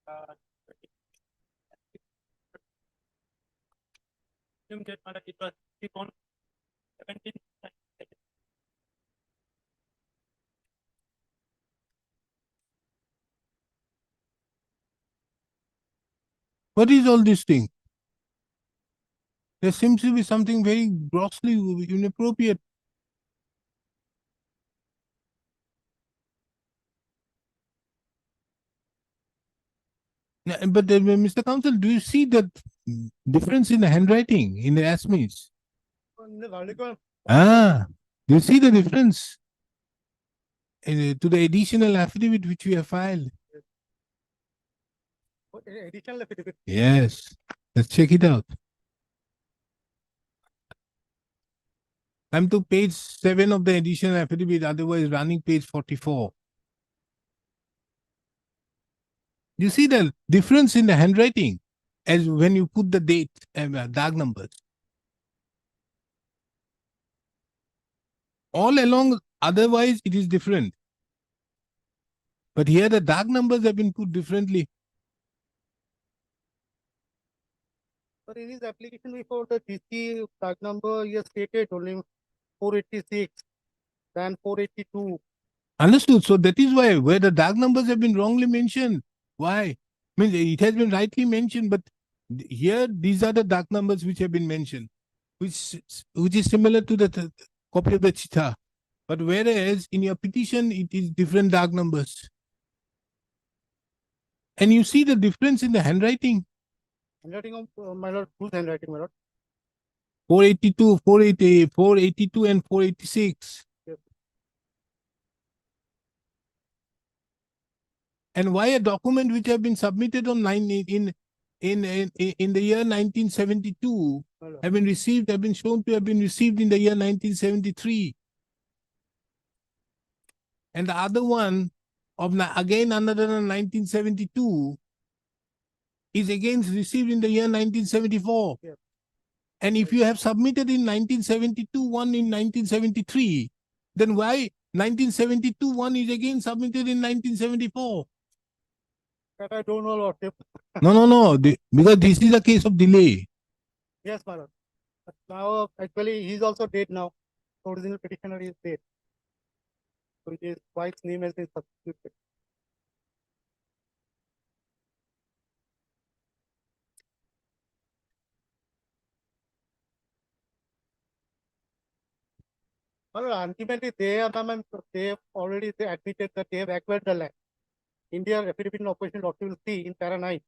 uh, assume that it was on 17. What is all this thing? There seems to be something very grossly inappropriate. But Mr. Counsel, do you see that difference in the handwriting in the ASMEs? Ah, do you see the difference to the additional affidavit which we have filed? Additional affidavit. Yes, let's check it out. Come to page 7 of the additional affidavit, otherwise running page 44. You see the difference in the handwriting as when you put the date and dark numbers. All along, otherwise it is different. But here the dark numbers have been put differently. But in his application before the GC tag number, he has stated only 486, then 482. Understood. So that is why where the dark numbers have been wrongly mentioned. Why? Means it has been rightly mentioned, but here these are the dark numbers which have been mentioned, which is similar to the copy of the Chita. But whereas in your petition it is different dark numbers. And you see the difference in the handwriting. Handwriting of my lord, whose handwriting, my lord? 482, 480, 482 and 486. Yes. And why a document which have been submitted on in the year 1972 My lord. have been shown to have been received in the year 1973. And the other one of again another 1972 is again received in the year 1974. Yes. And if you have submitted in 1972, one in 1973, then why 1972 one is again submitted in 1974? That I don't know, lordship. No. Because this is a case of delay. Yes, my lord. But now actually he's also dead now. The original petitioner is dead. So his wife's name has been substituted. Well, ultimately they have already admitted that they have acquired the land. India affidavit in opposition doctor will see in para 9.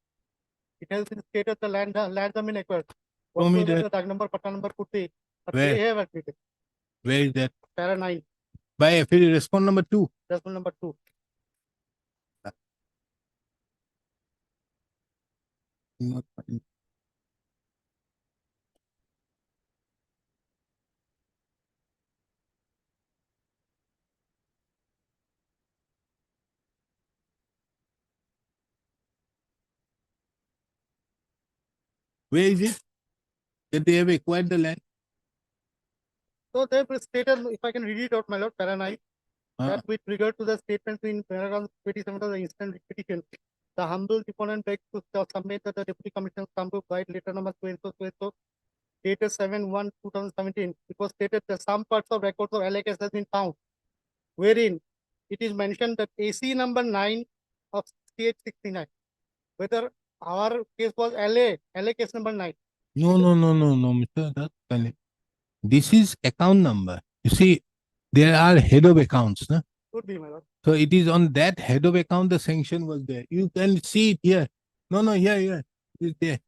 It has been stated the lands have been acquired. Show me Whatsoever that. the tag number, pata number could be, but Where? they have admitted. Where is that? Para 9, By affidavit response number 2. that's number 2. Not fine. Where is it? That they have acquired the land? So they have stated, if I can read it out, my lord, para 9, Ah. that with regard to the statements in paragraph 27 of the instant petition, the humble deponent begs to submit that the Deputy Commissioner Sambu guide letter number so dated 7/1/2017. It was stated that some parts of records of LACS has been found, wherein it is mentioned that AC number 9 of 6869. Whether our case was LA case number 9. No, Mr. That's this is account number. You see, there are head of accounts. No? Could be, my lord. So it is on that head of account the sanction was there. You can see it here. No, here. It is there.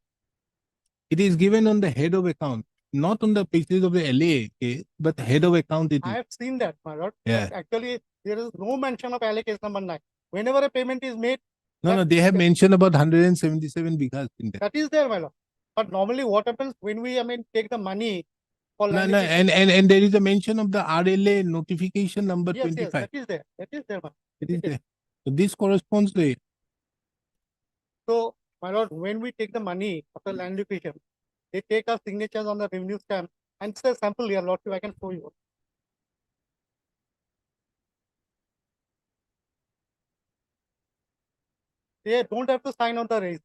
It is given on the head of account, not on the pages of the LA case, but head of account it I is. have seen that, my lord. Yeah. But actually, there is no mention of LA case number 9. Whenever a payment is made, No, they have mentioned about 177 because in there. that is there, my lord. But normally what happens when we, take the money for No, land no, acquisition- and there is a mention of the RLA notification number yes, 25. that is there. That is there, my lord. It is there. So this corresponds to it. So, my lord, when we take the money after land acquisition, they take our signatures on the revenue stamp and it's a sample here, lord, if I can show you. they don't have to sign on the raise.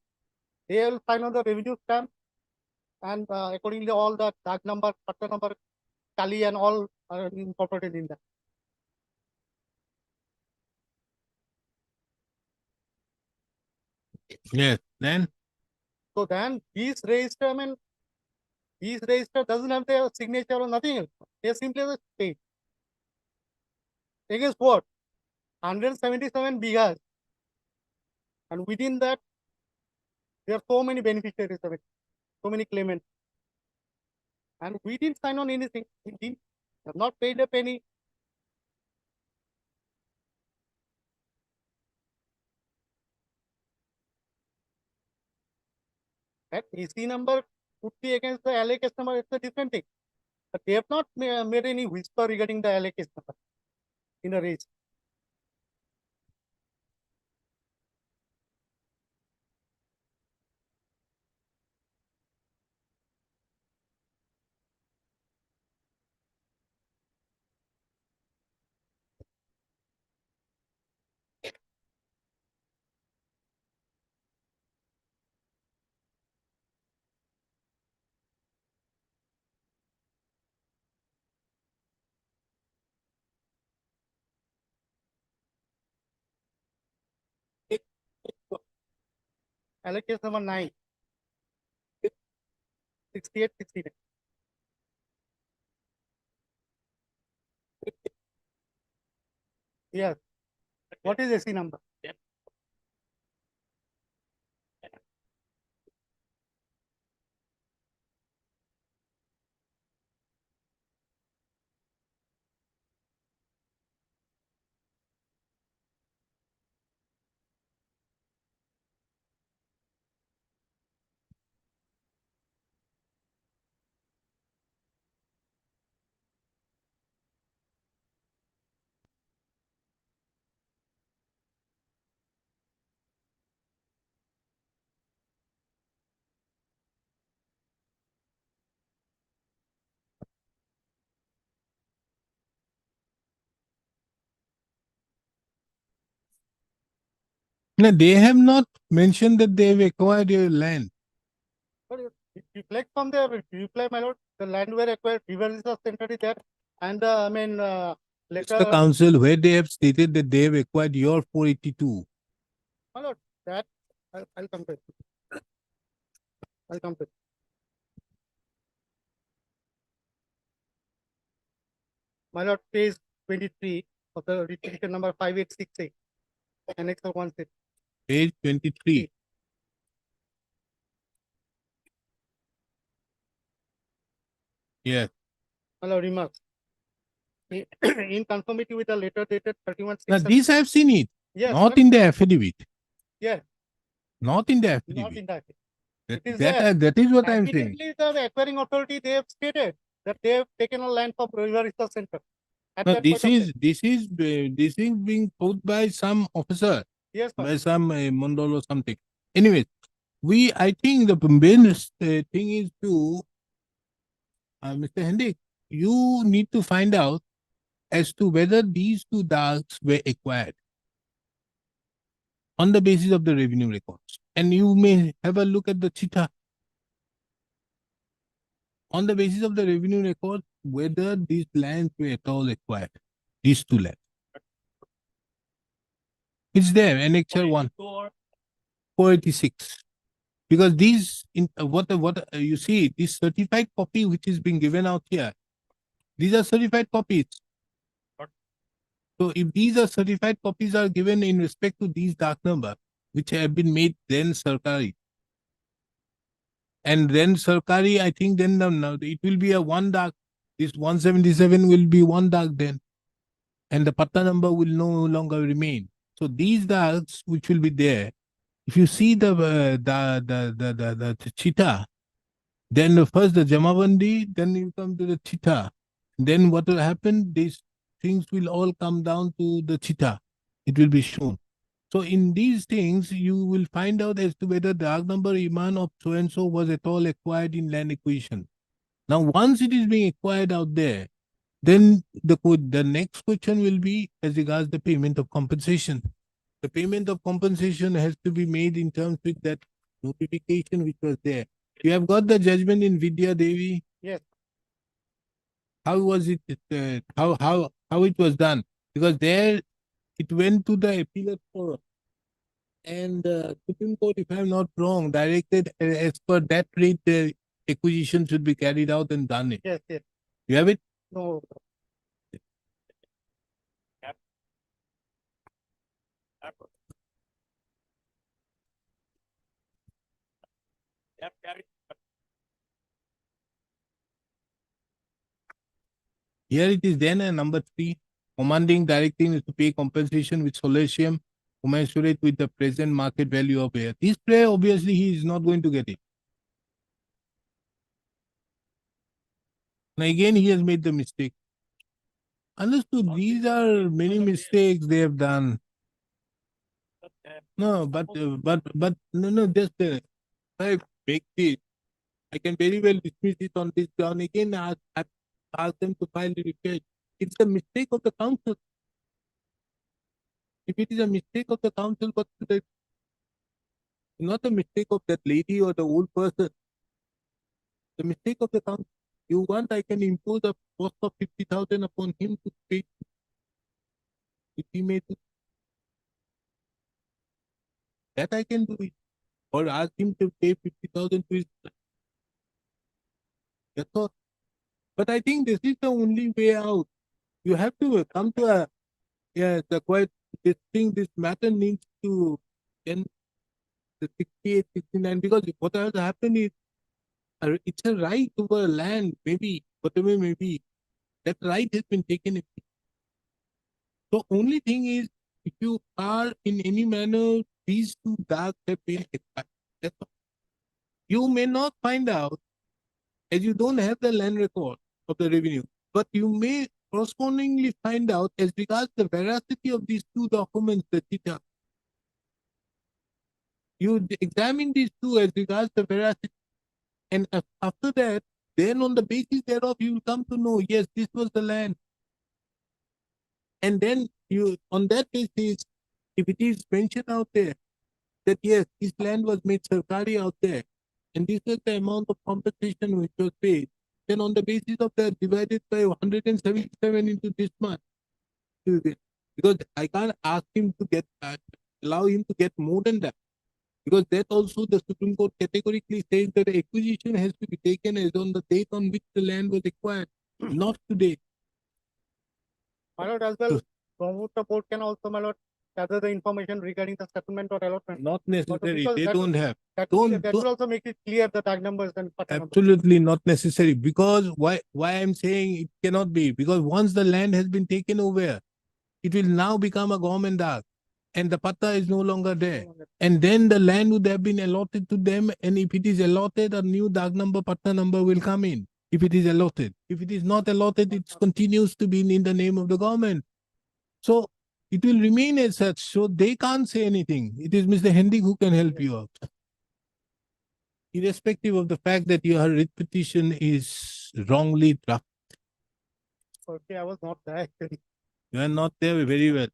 They will sign on the revenue stamp, and accordingly all the tag number, patta number, tally and all are incorporated in that. Yes, then So then these register, I mean, these register doesn't have their signature or nothing else. They simply just state. Against what? 177 bighas. And within that, there are so many beneficiaries of it, so many claimants. And we didn't sign on anything. We didn't have not paid a penny. That AC number could be against the LA customer, it's a different thing. But they have not made any whisper regarding the LA customer in a race. LA case number 9. 68, 69. Yes. What is AC number? no, they have not mentioned that they have acquired your land. But if reflect from the reply, my lord, the land were acquired, river resource center is there. And I mean, It's the letter, council where they have stated that they have acquired your 482. my lord, that I'll come to it. I'll come to it. My lord, page 23 of the retribution number 5868. Annex of 16. Page 23. Yes. My lord, remarks. In conformity with the letter dated 31. Now, these I have seen it, Yes, not but- in the affidavit. Yeah, Not in the not affidavit. in that. That, it is that, there. that is what I am saying. Evidently, the acquiring authority, they have stated that they have taken a land from river resource center. At No, that this point of is time. this is being put by some officer, Yes, by sir. some Mondol or something. Anyways, I think the main thing is to, Mr. Hendrik, you need to find out as to whether these two dogs were acquired on the basis of the revenue records. And you may have a look at the cheetah. On the basis of the revenue record, whether these lands were at all acquired, these two lands. It's there, Annexure 1, 486. Because these, you see, this certified copy which is being given out here, these are certified copies. So if these are certified copies are given in respect to these dark number, which have been made then Sarkari. And then Sarkari, I think then now it will be a one dark. This 177 will be one dark then. And the patta number will no longer remain. So these darks which will be there, if you see the cheetah, then first the Jamavandi, then you come to the cheetah. Then what will happen? These things will all come down to the cheetah. It will be shown. So in these things, you will find out as to whether the dark number Iman of so and so was at all acquired in land acquisition. Now, once it is being acquired out there, then the next question will be as regards the payment of compensation. the payment of compensation has to be made in terms with that notification which was there. You have got the judgment in Vidya Devi? Yes. How was it, how it was done? Because there it went to the appellate forum. And Supreme Court, if I'm not wrong, directed as per that rate, the acquisition should be carried out and done it. Yes, yes. You have it? No, Here it is then, and number 3, commanding, directing is to pay compensation with solatium commensurate with the present market value of air. This player, obviously, he is not going to get it. And again, he has made the mistake. Understood, these are many mistakes they have done. No, but, no, just, I make it. I can very well dismiss it on this ground. Again, ask them to file the request. It's a mistake of the council. If it is a mistake of the council, but not a mistake of that lady or the old person. The mistake of the council. You want, I can impose a cost of 50,000 upon him to pay. If he may do that, I can do it. Or ask him to pay 50,000 to his. That's all. But I think this is the only way out. You have to come to a, this thing, this matter needs to end the 68, 69, because what has happened is, it's a right over land, maybe, whatever may be. That right has been taken away. So only thing is, if you are in any manner, these two darks have been expired. That's all. You may not find out, as you don't have the land record of the revenue, but you may correspondingly find out as regards the veracity of these two documents, the CITA. You examine these two as regards the veracity, and after that, then on the basis thereof, you will come to know, yes, this was the land. And then you, on that basis, if it is mentioned out there that yes, this land was made sarkari out there, and this is the amount of compensation which was paid, then on the basis of that, divided by 177 into this much. Because I can't ask him to get, allow him to get more than that. Because that also the Supreme Court categorically says that the acquisition has to be taken as on the date on which the land was acquired, not today. my lord, as well, Brahmaputra Port can also, my lord, gather the information regarding the settlement or allotment. Not necessary. because They that- don't have. That Don't- will also make it clear the tag numbers and pata numbers. Absolutely not necessary. Because why I'm saying it cannot be? Because once the land has been taken over, it will now become a government dark, and the patta is no longer there. And then the land would have been allotted to them, and if it is allotted, a new dark number, patta number will come in. If it is allotted. If it is not allotted, it continues to be in the name of the government. So it will remain as such. So they can't say anything. It is Mr. Hendik who can help you out. Irrespective of the fact that your writ petition is wrongly drafted. Okay, I was not there actually. You are not there very well.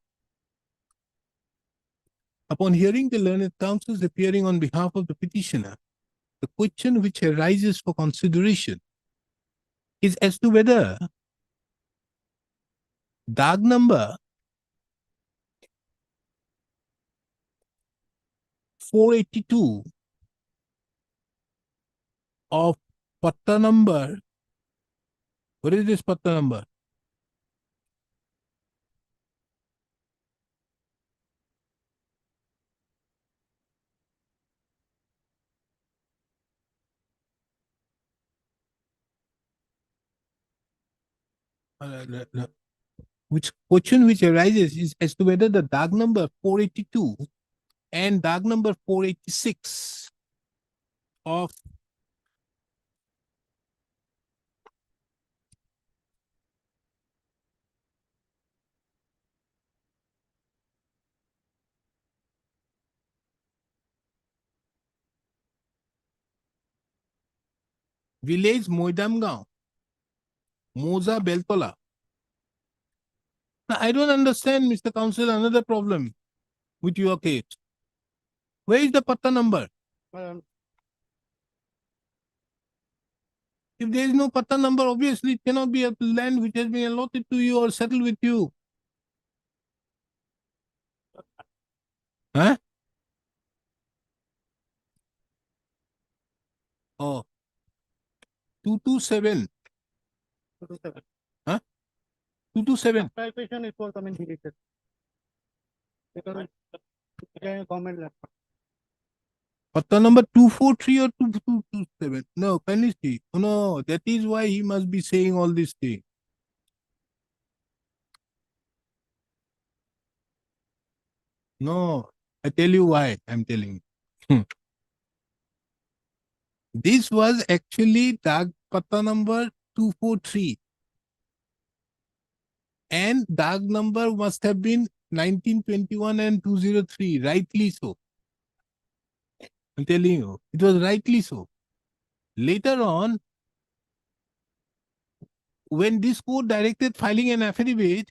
Upon hearing the learned counsels appearing on behalf of the petitioner, the question which arises for consideration is as to whether Dag number 482 of patta number, what is this patta number? No. Which question which arises is as to whether the Dag number 482 and Dag number 486 of village Moidamgaon, Moza Beltola. Now, I don't understand, Mr. Counsel, another problem. with your case? Where is the patta number? Um, If there is no patta number, obviously it cannot be a land which has been allotted to you or settled with you. Huh? Oh. 227. 227. 227. Calculation it was coming deleted. Because it can comment that. Patta number 243 or 2227? No, kindly see. Oh, no, that is why he must be saying all these things. No, I tell you why I'm telling you. This was actually Dag Patta number 243. And Dag number must have been 1921 and 203, rightly so. I'm telling you, it was rightly so. Later on, when this court directed filing an affidavit,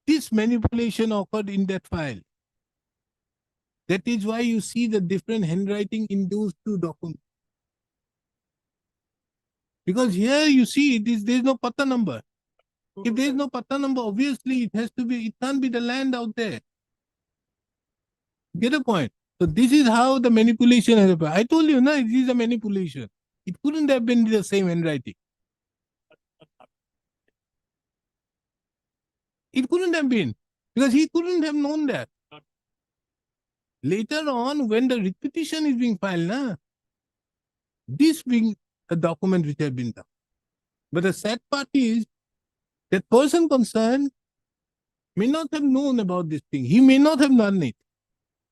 this manipulation occurred in that file. That is why you see the different handwriting in those two documents. Because here you see there's no patta number. If there is no patta number, obviously it can't be the land out there. Get a point? So this is how the manipulation has happened. I told you, no, it is a manipulation. It couldn't have been the same handwriting. It couldn't have been, because he couldn't have known that. Later on, when the repetition is being filed, this being a document which has been done. But the sad part is, that person concerned may not have known about this thing. He may not have done it.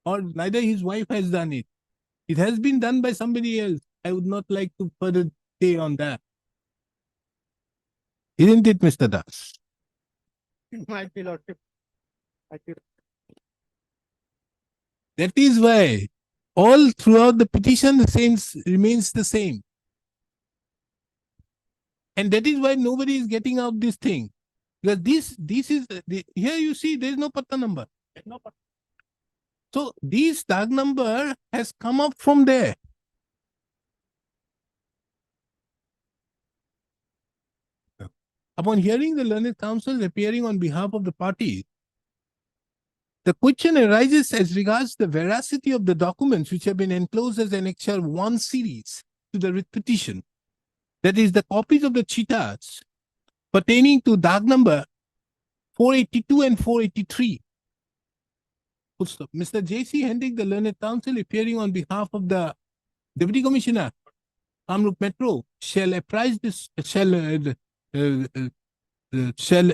Or neither his wife has done it. It has been done by somebody else. I would not like to further say on that. Isn't it, Mr. Das? Might be lordship. Might be. That is why all throughout the petition, the same remains the same. And that is why nobody is getting out this thing. Because this is, here you see, there is no patta number. No, but So this tag number has come up from there. Upon hearing the learned counsel appearing on behalf of the parties, the question arises as regards the veracity of the documents which have been enclosed as Annexure 1 series to the writ petition. That is, the copies of the chitas pertaining to dag number 482 and 483. Full stop. Mr. J.C. Hendrick, the learned counsel appearing on behalf of the Deputy Commissioner, Kamrup Metro, shall apprise this, shall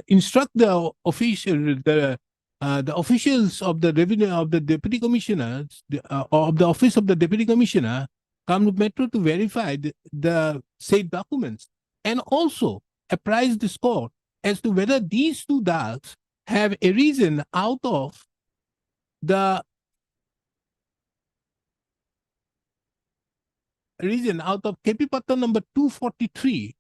instruct the officials of the revenue of the Deputy Commissioners, of the Office of the Deputy Commissioner, Kamrup Metro, to verify the said documents, and also apprise the court as to whether these two dags have arisen out of the region out of KP Patta number 243,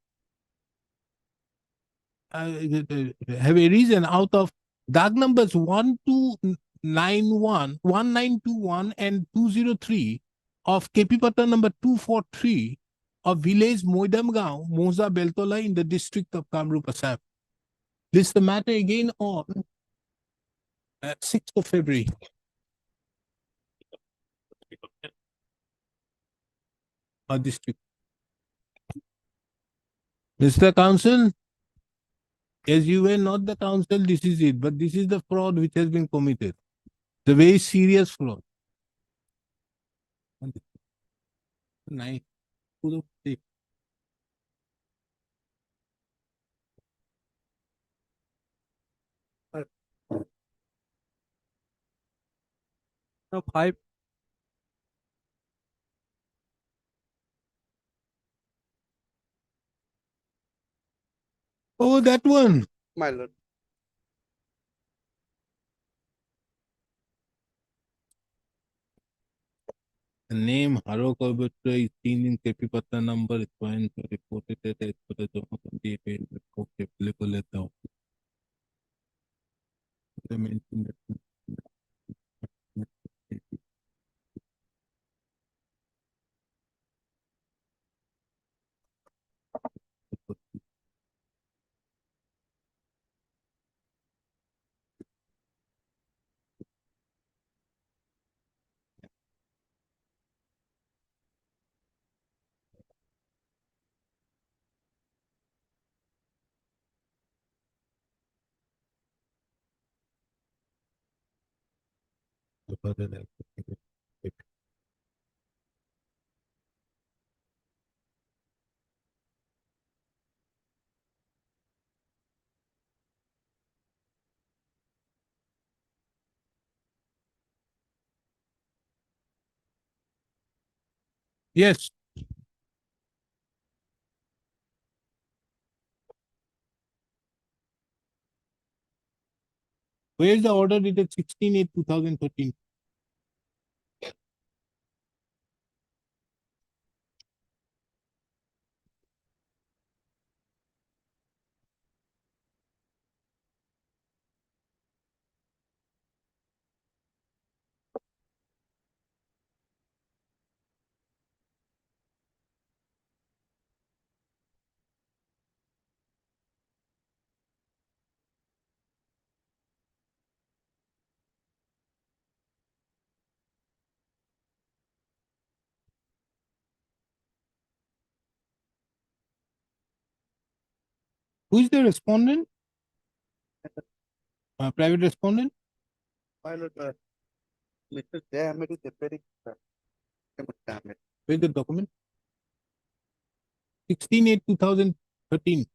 have a reason out of dag numbers 1291, 1921 and 203 of KP Patta number 243 of village Moidamgaon, Moza Beltola in the district of Kamrup, Assam. This is the matter again on 6th of February. District. Mr. Counsel, as you were not the counsel, this is it, but this is the fraud which has been committed. The very serious fraud. Nice. No, 5. Oh, that one. My lord. The name Haro Corbett is seen in KP Patta number reported that as per the Jama Committee applicable at the office. They mentioned that the further that. Yes. Where is the order dated 16/8/2013? Who is the respondent? Private respondent? My lord, Mr. Jay Ahmed is appearing. Mr. Ahmed. Where's the document? 16/8/2013.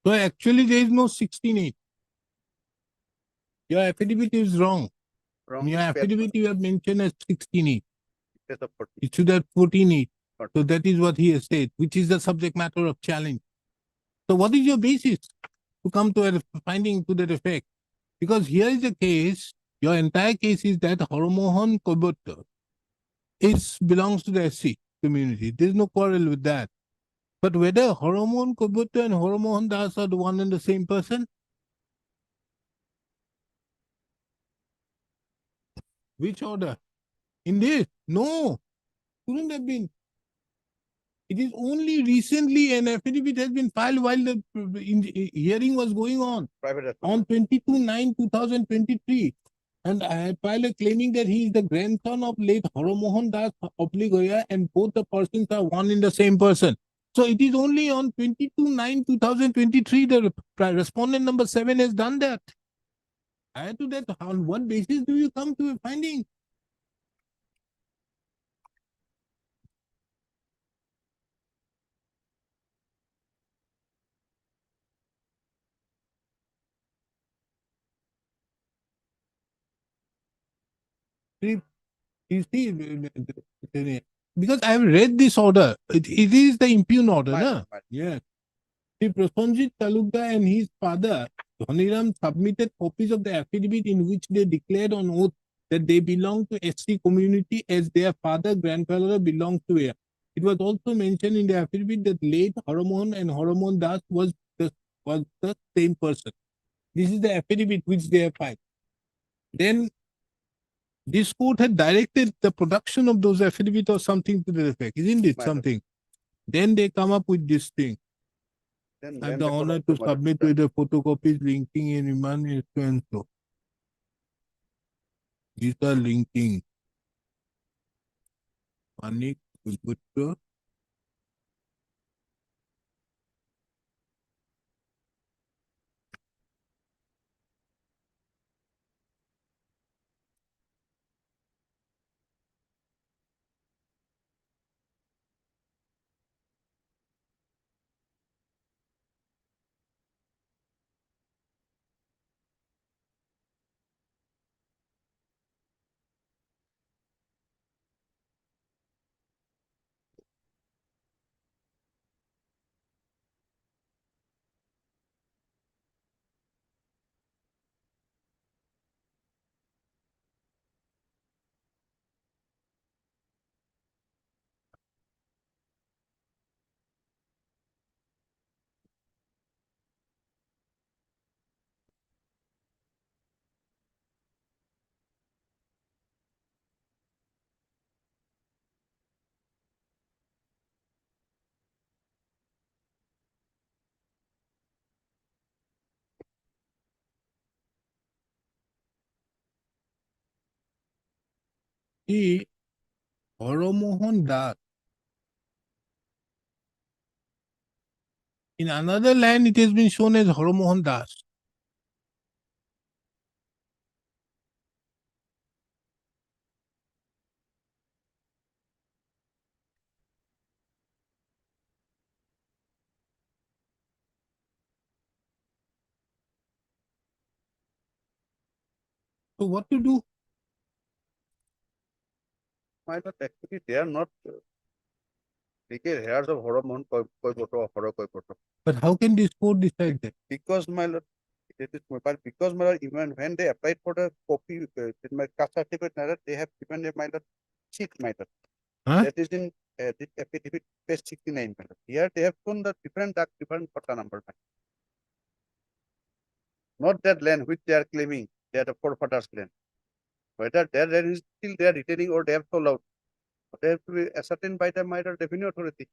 So actually there is no 16.8. Your affidavit is wrong. Wrong In your is paper. affidavit you have mentioned as 16.8. It is a 40. It should have 14.8. Got So that is what he has said, which is the subject matter of challenge. So what is your basis to come to a finding to that effect? Because here is the case, your entire case is that Horomohan Kobotta belongs to the SC community. There is no quarrel with that. But whether Horomohan Kobotta and Horomohan Das are the one and the same person? Which order? In this? No. Couldn't have been. It is only recently an affidavit has been filed while the hearing was going on. Private On 22/9/2023. And I had filed a claiming that he is the grandson of late Horomohan Das Obligoya and both the persons are one in the same person. So it is only on 22/9/2023 the respondent number 7 has done that. Add to that, on what basis do you come to a finding? You see, because I have read this order. It is the impugn order, My na? lord, my lord. Yes. Sri Prasanjit Talukdar and his father, Dhoniram, submitted copies of the affidavit in which they declared on oath that they belong to SC community as their father, grandfather belonged to it. It was also mentioned in the affidavit that late Horomohan and Horomohan Das was the same person. This is the affidavit which they have filed. Then this court had directed the production of those affidavits or something to the effect, isn't it? My lord. Something. Then they come up with this thing. Then I have land the record honor of to the mother submit tongue. with the photocopies linking in Iman is so and so. These are linking. Manik, Gupta. See, Horomohan Das. In another land, it has been shown as Horomohan Das. So what to do? My lord, actually, they are not legal heirs of Horomohan Koiboto or Horo Koiboto. But how can this court decide that? Because my lord, it is but because my lord, even when they applied for the copy, in my caste certificate, my lord, they have given a my lord cheat, my lord. Huh? That is in this affidavit page 69, my lord. Here they have shown the different photo number. My lord. Not that land which they are claiming they are the forefathers' land. Whether their land is still they are retaining or they have sold out. They have to be ascertained by the my lord revenue authority.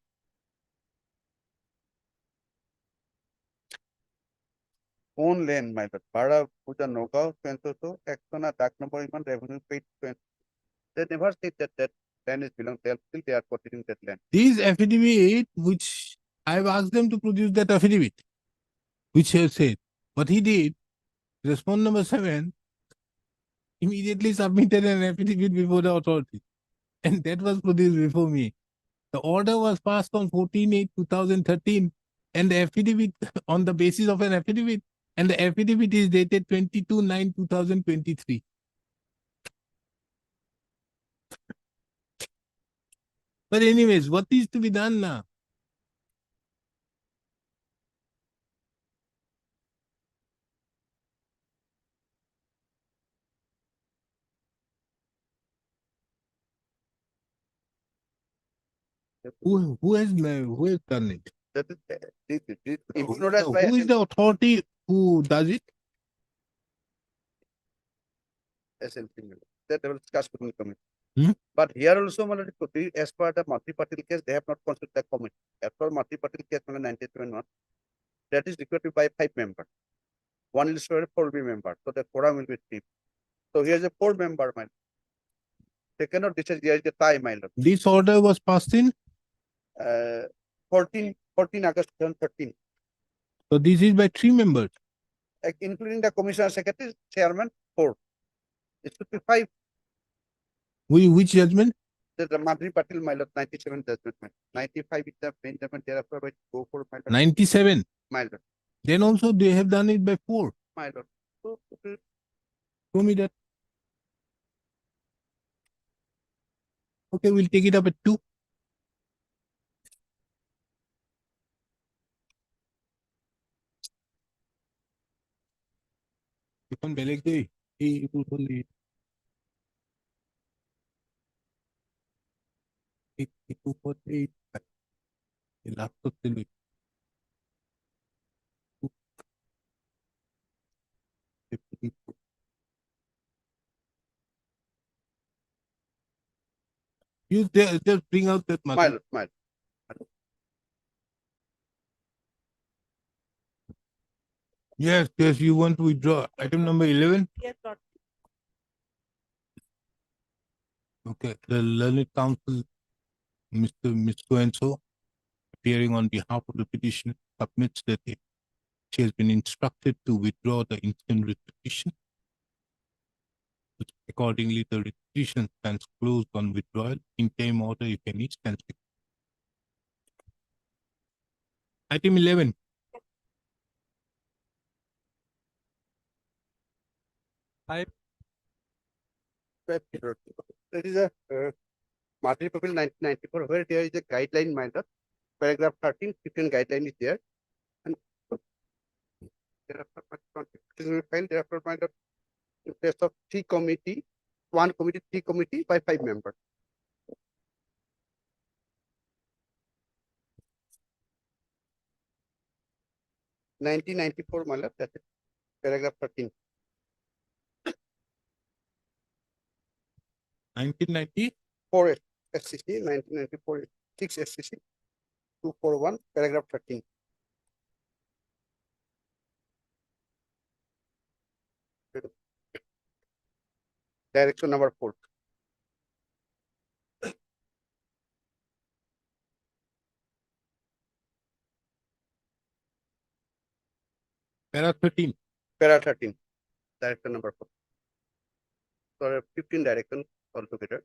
Own land, my lord. Bhara, Puja, Nogao, Pensoso, Exona, Dak number, even revenue paid. They never said that land is belong. Still they are purchasing that land. These affidavit, which I've asked them to produce that affidavit, which he has said. What he did, respondent number 7, immediately submitted an affidavit before the authority. And that was produced before me. The order was passed on 14/8/2013. and the affidavit on the basis of an affidavit, and the affidavit is dated 22/9/2023. But anyways, what is to be done now? Who has done it? That is, Who influenced by is the authority who does it? SLP. That they will discuss within the committee. Hmm? But here also, Malad, as per the Matri Patil case, they have not considered the committee. As per Matri Patil case, 97 that is required by 5 members. One is for 4 member, so the quorum will be 3. So here's a 4-member, man. They cannot decide, here is the time, my lord. This order was passed in. 14 August 2013, So this is by 3 members. including the commissioner, secretary, chairman, 4. It should be 5. Which judgment? The Madri Patil, my lord, 97 judgment, my 95 is the main judgment, thereafter by go for my lord. 97. My lord, Then also they have done it by 4. my lord. So, Show me that. Okay, we'll take it up at 2. এখন বেলেগ দেই এইবোৰ হ'লে এইটো ওপৰত এই লাষ্টত দিলো you just bring out that my matter. lord, my lord. Yes, you want to withdraw item number 11. Yes, Lord. Okay, the learned counsel, Ms. So appearing on behalf of the petitioner, submits that she has been instructed to withdraw the instant writ petition. Accordingly, the writ petition stands closed on withdrawal. In time order, if any, stands. Item 11. That is a Madri Patil 1994, where there is a guideline, my lord. Paragraph 13, 15 guideline is there. And thereafter, my lord, in place of 3 committee, 1 committee, 3 committee by 5 members. (1994), my lord, that is paragraph 13. 1990. 4 SCC, 1994, 6 SCC, 241, paragraph 13. Direction number 4. Para 13. Para 13. Direction number 4. So 15 directions altogether.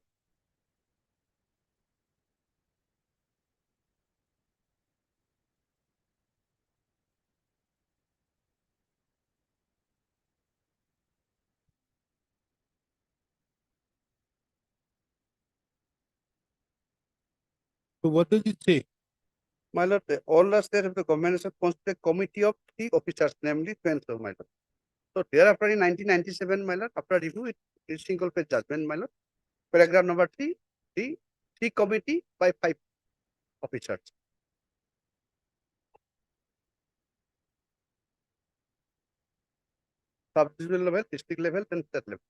So what does it say? My lord, all the states of the government have constituted a committee of 3 officers, namely 12, my lord. So thereafter in 1997, my lord, after review, it is single page judgment, my lord. Paragraph number 3, 3 committee by 5 officers. Sub-divisional level, district level, and state level.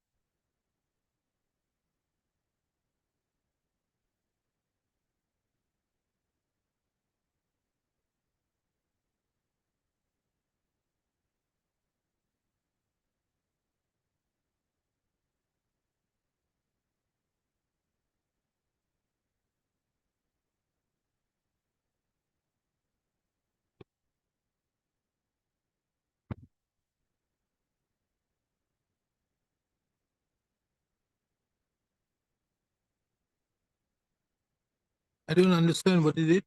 I don't understand. What is it?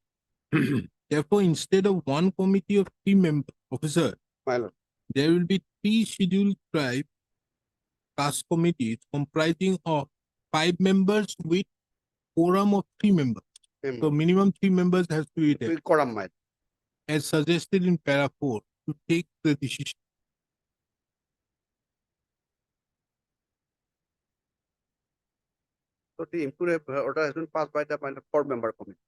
Therefore, instead of one committee of 3 member officer, My lord. there will be 3 scheduled tribe caste committees comprising of 5 members with quorum of 3 members. So minimum 3 members has to be there, Quorum, my. as suggested in para 4, to take the decision. So the improved order has been passed by the 4-member committee.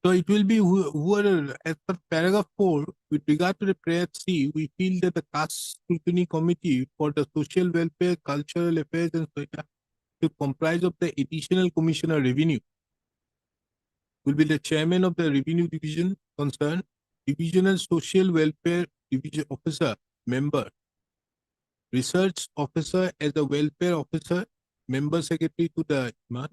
So it will be whoever, as per paragraph 4, with regard to the prayer C, we feel that the caste scrutiny committee for the social welfare, cultural affairs, and social to comprise of the additional commissioner revenue will be the chairman of the revenue division concerned, divisional social welfare division officer, member, research officer as a welfare officer, member secretary to the Imam.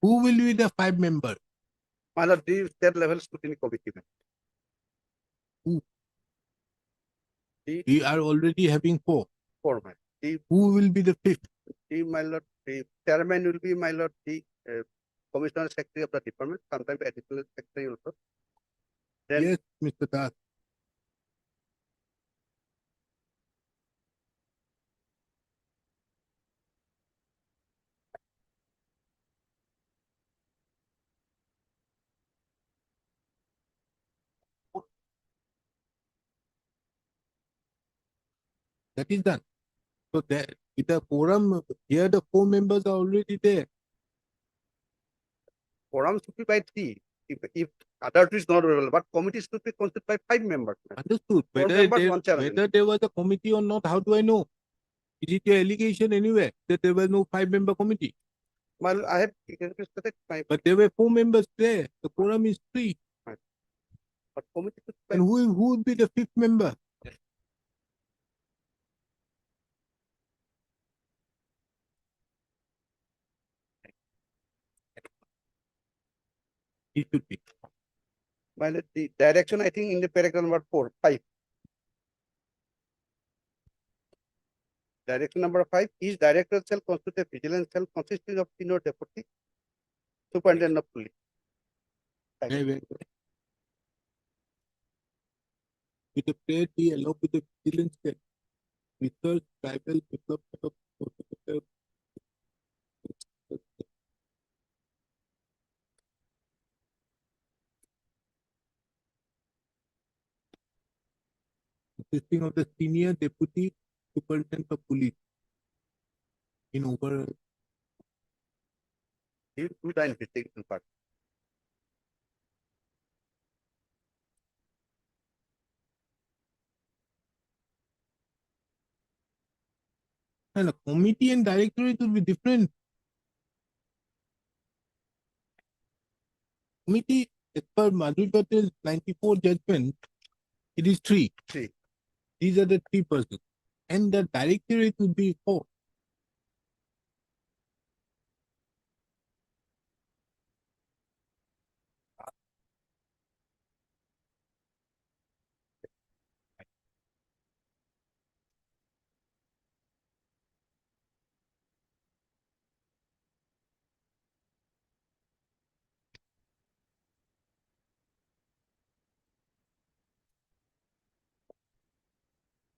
Who will be the 5 member? My lord, the state level scrutiny committee. Who? The We are already having 4. 4, my. The, Who will be the 5th? my lord, the chairman will be my lord, the commissioner secretary of the department, sometimes additional secretary also. Then Yes, Mr. Das. That is done. So that with the quorum, here the 4 members are already there. quorum should be by 3. If other two is not available, but committee should be constituted by 5 members. Understood. 4 Whether members, there, 1 chairman. whether there was a committee or not, how do I know? Is it your allegation anywhere that there was no 5-member committee? My lord, I have my, But there were 4 members there. The quorum is 3. but committee should be And who would be the 5th member? It should be. by the direction, I think in the paragraph number 4, 5. Direction number 5 is director shall constitute a vigilance cell consisting of senior deputy superintendent of police. Very. With the prayer be along with the vigilance check, research, tribal development of social consisting of the senior deputy superintendent of police in overall. He will do the investigation part. And a committee and directorate will be different. Committee, as per Madhuri Patel's 94 judgment, it is 3. 3. These are the 3 persons. And the directorate will be 4.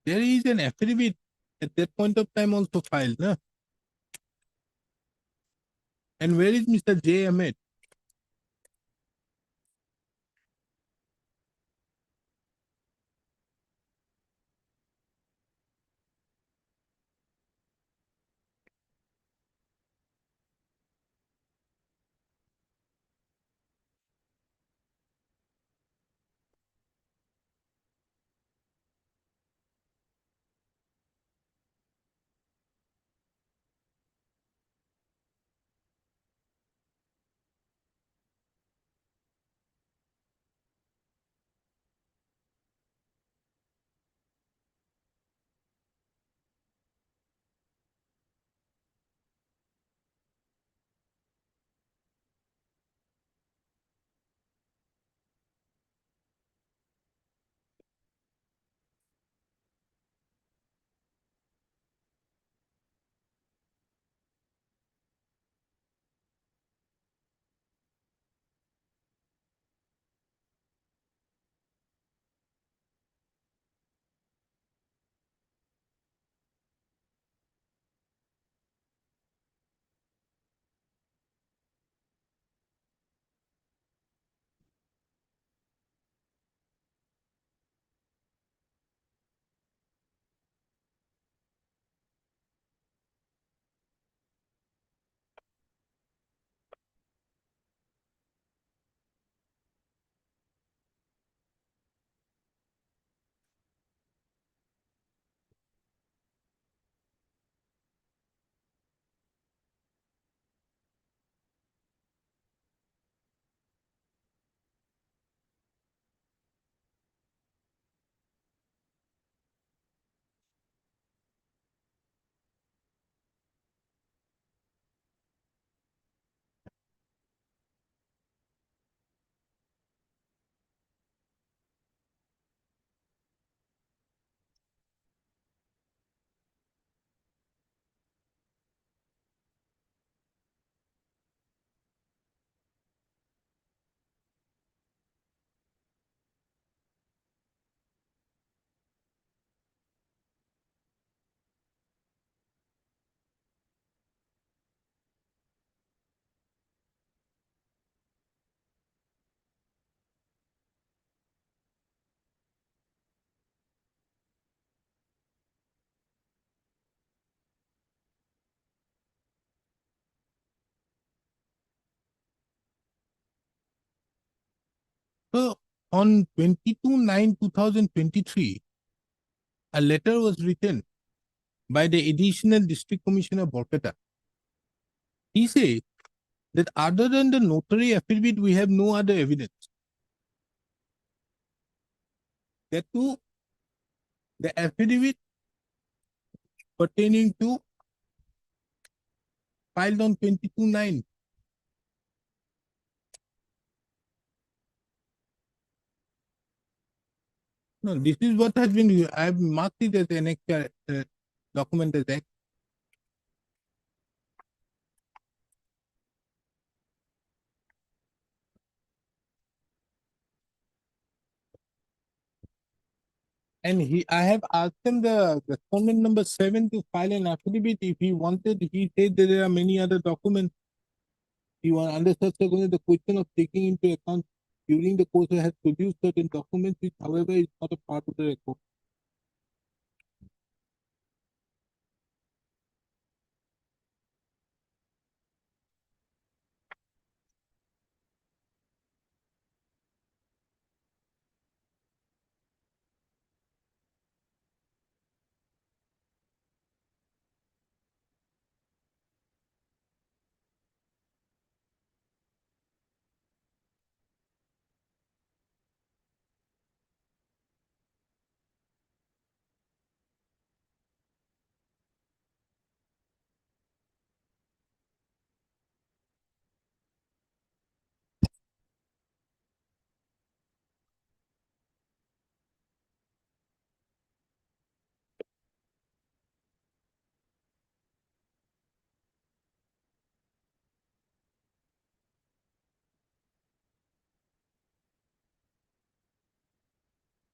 There is an affidavit at that point of time also filed. No? And where is Mr. J. Ahmed? on 22/9/2023, a letter was written by the Additional District Commissioner Borpeta. He said that other than the notary affidavit, we have no other evidence. That too, the affidavit pertaining to filed on 22/9. No, this is what has been, I have marked it as an document as X. And I have asked him the respondent number 7 to file an affidavit if he wanted. He said that there are many other documents. He was under such circumstances, the question of taking into account during the course has produced certain documents, which however is not a part of the record.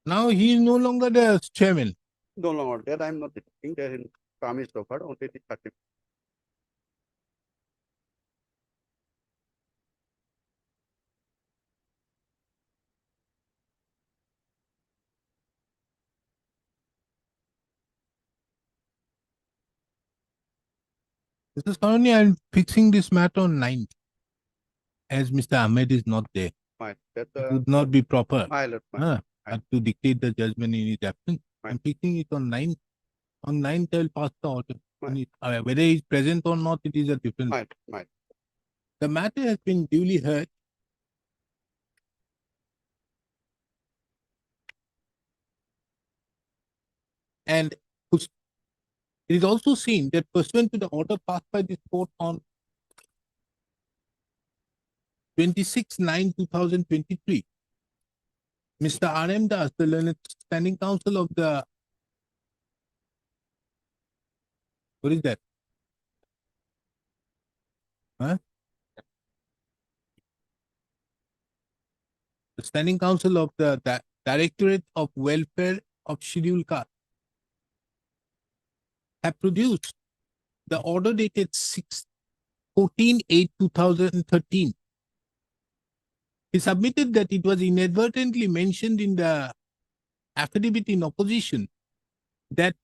Now he is no longer the chairman. No longer that I'm not detecting there in promised offer only the 30. Mr. Saroni, I'm fixing this matter on 9th. As Mr. Ahmed is not there, Fine. That it would not be proper my lord, my to dictate the judgment in his absence. Fine. I'm fixing it on 9th. On 9th, I'll pass the order. Fine. Whether he's present or not, it is a different. my The matter has been duly heard. And it is also seen that pursuant to the order passed by this court on 26/9/2023, Mr. R.M. Das, the learned standing counsel of the, what is that? Huh? The standing counsel of the Directorate of Welfare of Scheduled Caste have produced the order dated 14/8/2013. He submitted that it was inadvertently mentioned in the affidavit in opposition that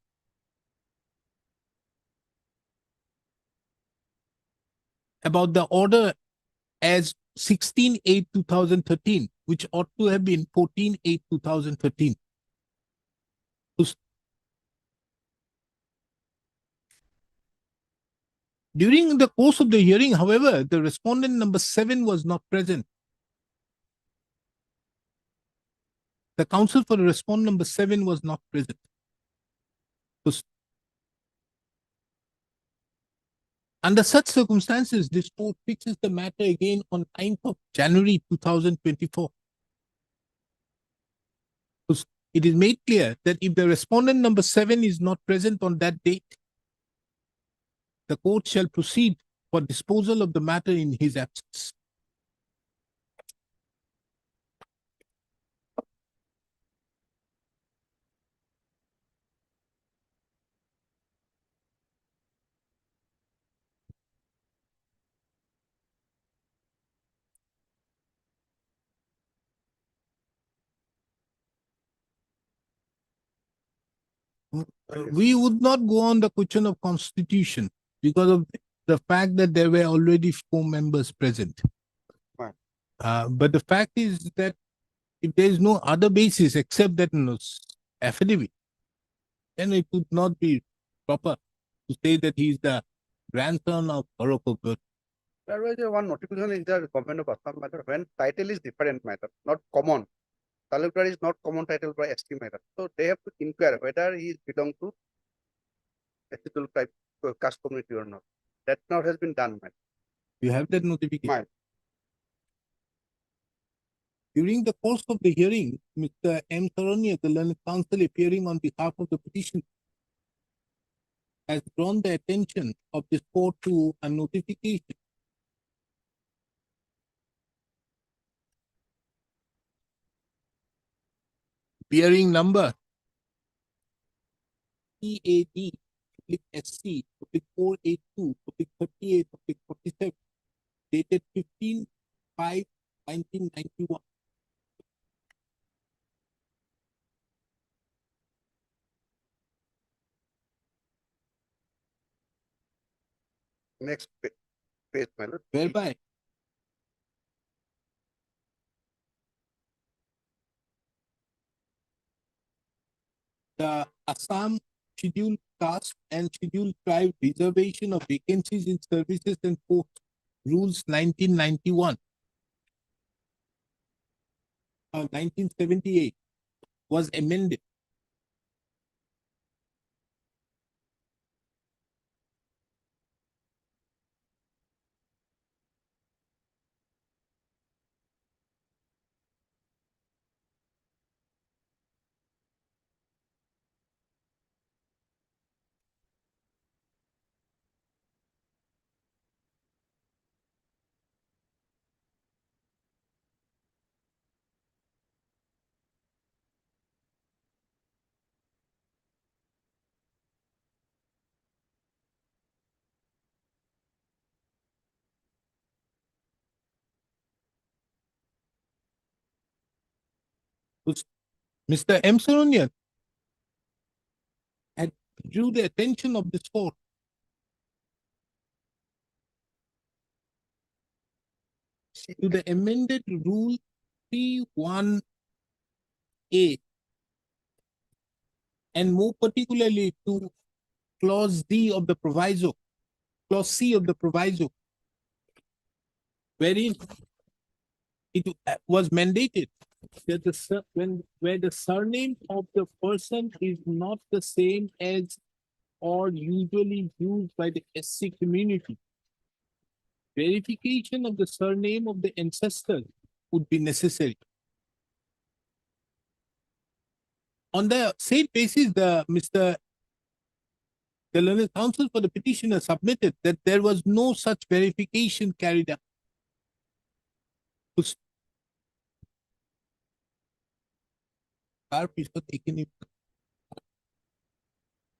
about the order as 16/8/2013, which ought to have been 14/8/2013. During the course of the hearing, however, the respondent number 7 was not present. The counsel for the respondent number 7 was not present. Under such circumstances, this court fixes the matter again on 9th of January 2024. It is made clear that if the respondent number 7 is not present on that date, the court shall proceed for disposal of the matter in his absence. We would not go on the question of constitution because of the fact that there were already 4 members present. Right. But the fact is that if there is no other basis except that affidavit, then it would not be proper to say that he is the grandson of Bharat. There was a one notification in the government of Assam matter when title is different matter, not common. Talukdar is not common title by ST matter. So they have to inquire whether he belong to ST type caste community or not. That now has been done, matter. You have that notification. Mine. During the course of the hearing, Mr. M. Saranya, the learned counsel appearing on behalf of the petition, has drawn the attention of this court to a notification bearing number EAD SC 482 38 47 dated 15/5/1991. Next page, matter. Whereby the Assam Scheduled Caste and Scheduled Tribe Reservation of Vacancies in Services and Posts Rules 1991, 1978 was amended. Mr. M. Saranya had drew the attention of this court to the amended rule 31A and more particularly to clause D of the proviso, clause C of the proviso, wherein it was mandated that where the surname of the person is not the same as or usually used by the SC community, verification of the surname of the ancestor would be necessary. On the same basis, the learned counsel for the petitioner submitted that there was no such verification carried out.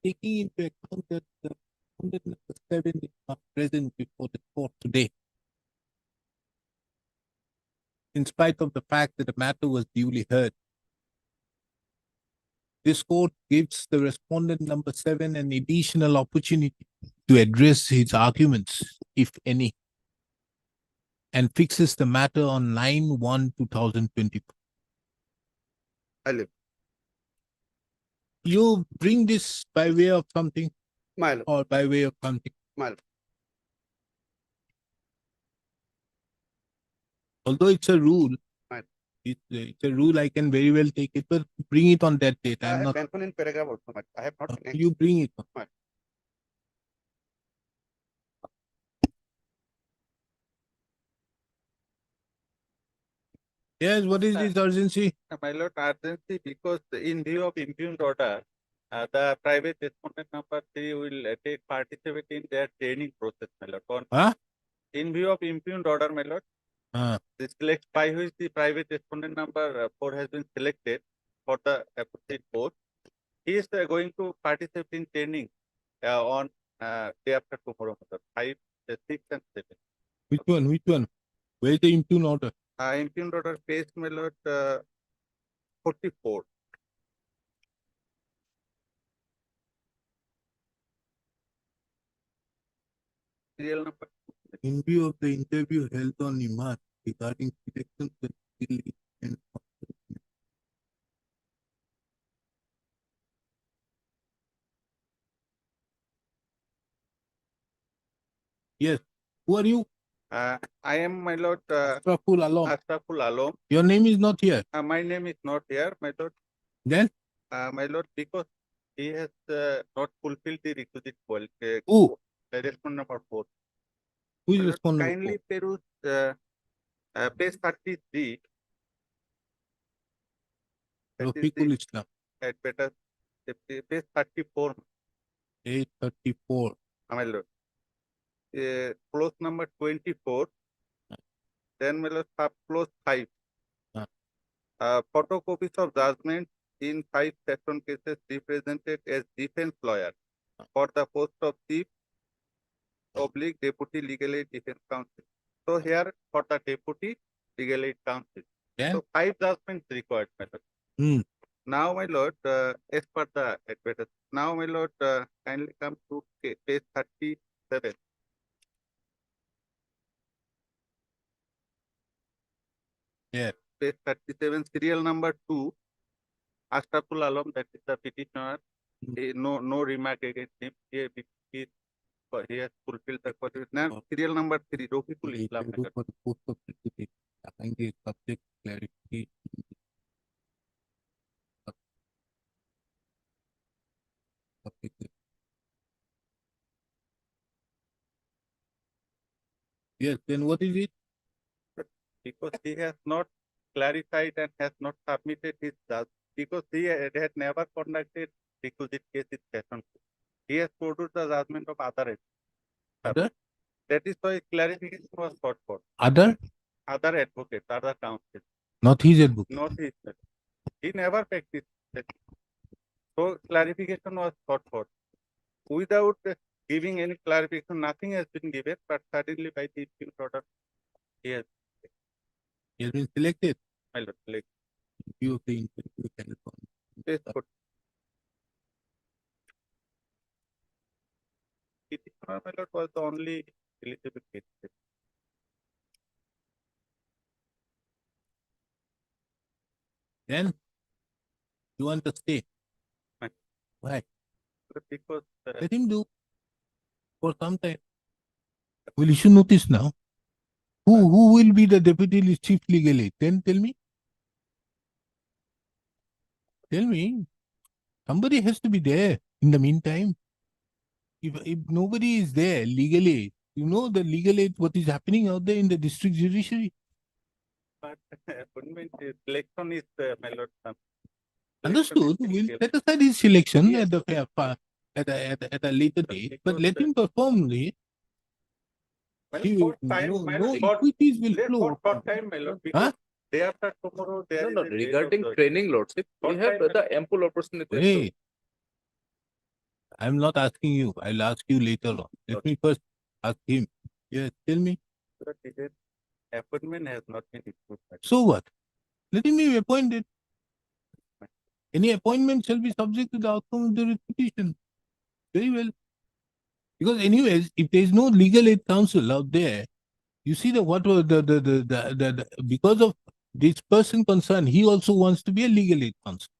Taking into account that the respondent number 7 is not present before the court today, in spite of the fact that the matter was duly heard. This court gives the respondent number 7 an additional opportunity to address his arguments, if any, and fixes the matter on 9/1/2024. I live. You bring this by way of something Mile. or by way of something. Mile. Although it's a rule, Right. it's a rule, I can very well take it, but bring it on that date. I I'm have not, mentioned in paragraph also, but I have not. you bring it. Right. Yes, what is this urgency? My lord, urgency because in view of impugned order, the private respondent number 3 will take participate in their training process, my lord. Huh? In view of impugned order, my lord, this select by which the private respondent number 4 has been selected for the appropriate post. He is going to participate in training on day after tomorrow, my lord, 5, 6 and 7. Which one? Which one? Where is the impugned order? Impugned order page, my lord, 44. Serial number. In view of the interview held on Iman regarding selections and Yes. Who are you? I am, my lord, Ashraful Alam. Ashraful Alam. Your name is not here. My name is not here, my lord. Then My lord, because he has not fulfilled the requisite who? respondent number 4. Who is My lord, responsible? kindly peruse page 33. That is Rafiqul the Islam. better page 34, 834. my lord. Clause number 24. Then, my lord, clause 5. Photocopies of judgment in 5 section cases represented as defense lawyer for the post of chief oblique deputy legal aid defense counsel. So here for the deputy legal aid counsel. Then So 5 judgments required, my lord. Hmm. Now, my lord, as per the advertisement, now, my lord, kindly come to page 37. Yeah. Page 37, serial number 2, Ashraful Alam, that is the petitioner. No remark against him. He has fulfilled the qualification. Now, serial number 3, Rafiqul Islam. my lord. For the post of secretary, applying the subject clarification. Yes, then what is it? Because he has not clarified and has not submitted his judgment. Because he had never conducted requisite case in session. He has produced the judgment of other. Other? That is why clarification was sought for. Other? Other advocates, other counsel, Not his advocate. not his. He never practiced that. So clarification was sought for. Without giving any clarification, nothing has been given, but suddenly by the impute order, he has been selected. my lord, like View of the interview telephone. this court. Petitioner, my lord, was the only eligible case. Then you want to stay. Right. Why? Because Let him do for some time. We'll issue notice now. Who will be the deputy chief legal aid? Then tell me. Tell me. Somebody has to be there in the meantime. If nobody is there legally, you know the legal aid, what is happening out there in the district judiciary. but appointment selection is my lord. Understood. We'll set aside his selection at the at a later date, but let him perform the no equities will flow. For time, my lord, Huh? because day after tomorrow, there No, is no, a date regarding of the- training, lordship, we What have time, the ample opportunity. to- Hey, I'm not asking you. I'll ask you later on. Let me first ask him. Yes, tell me. But it is- appointment has not been issued. my lord. So what? Let him be appointed. Any appointment shall be subject to the outcome of the petition. Very well. Because anyways, if there is no legal aid counsel out there, you see the what was the because of this person concerned, he also wants to be a legal aid counsel.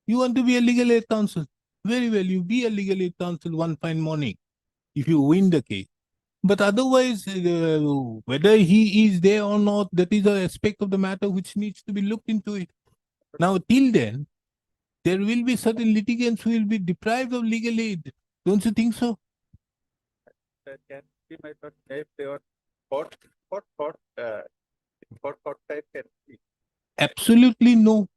You want to be a legal aid counsel? Very well, you be a legal aid counsel one fine morning if you win the case. But otherwise, whether he is there or not, that is an aspect of the matter which needs to be looked into it. Now, till then, there will be certain litigants who will be deprived of legal aid. Don't you think so? Can be my lord, if they are court type can be. Absolutely no.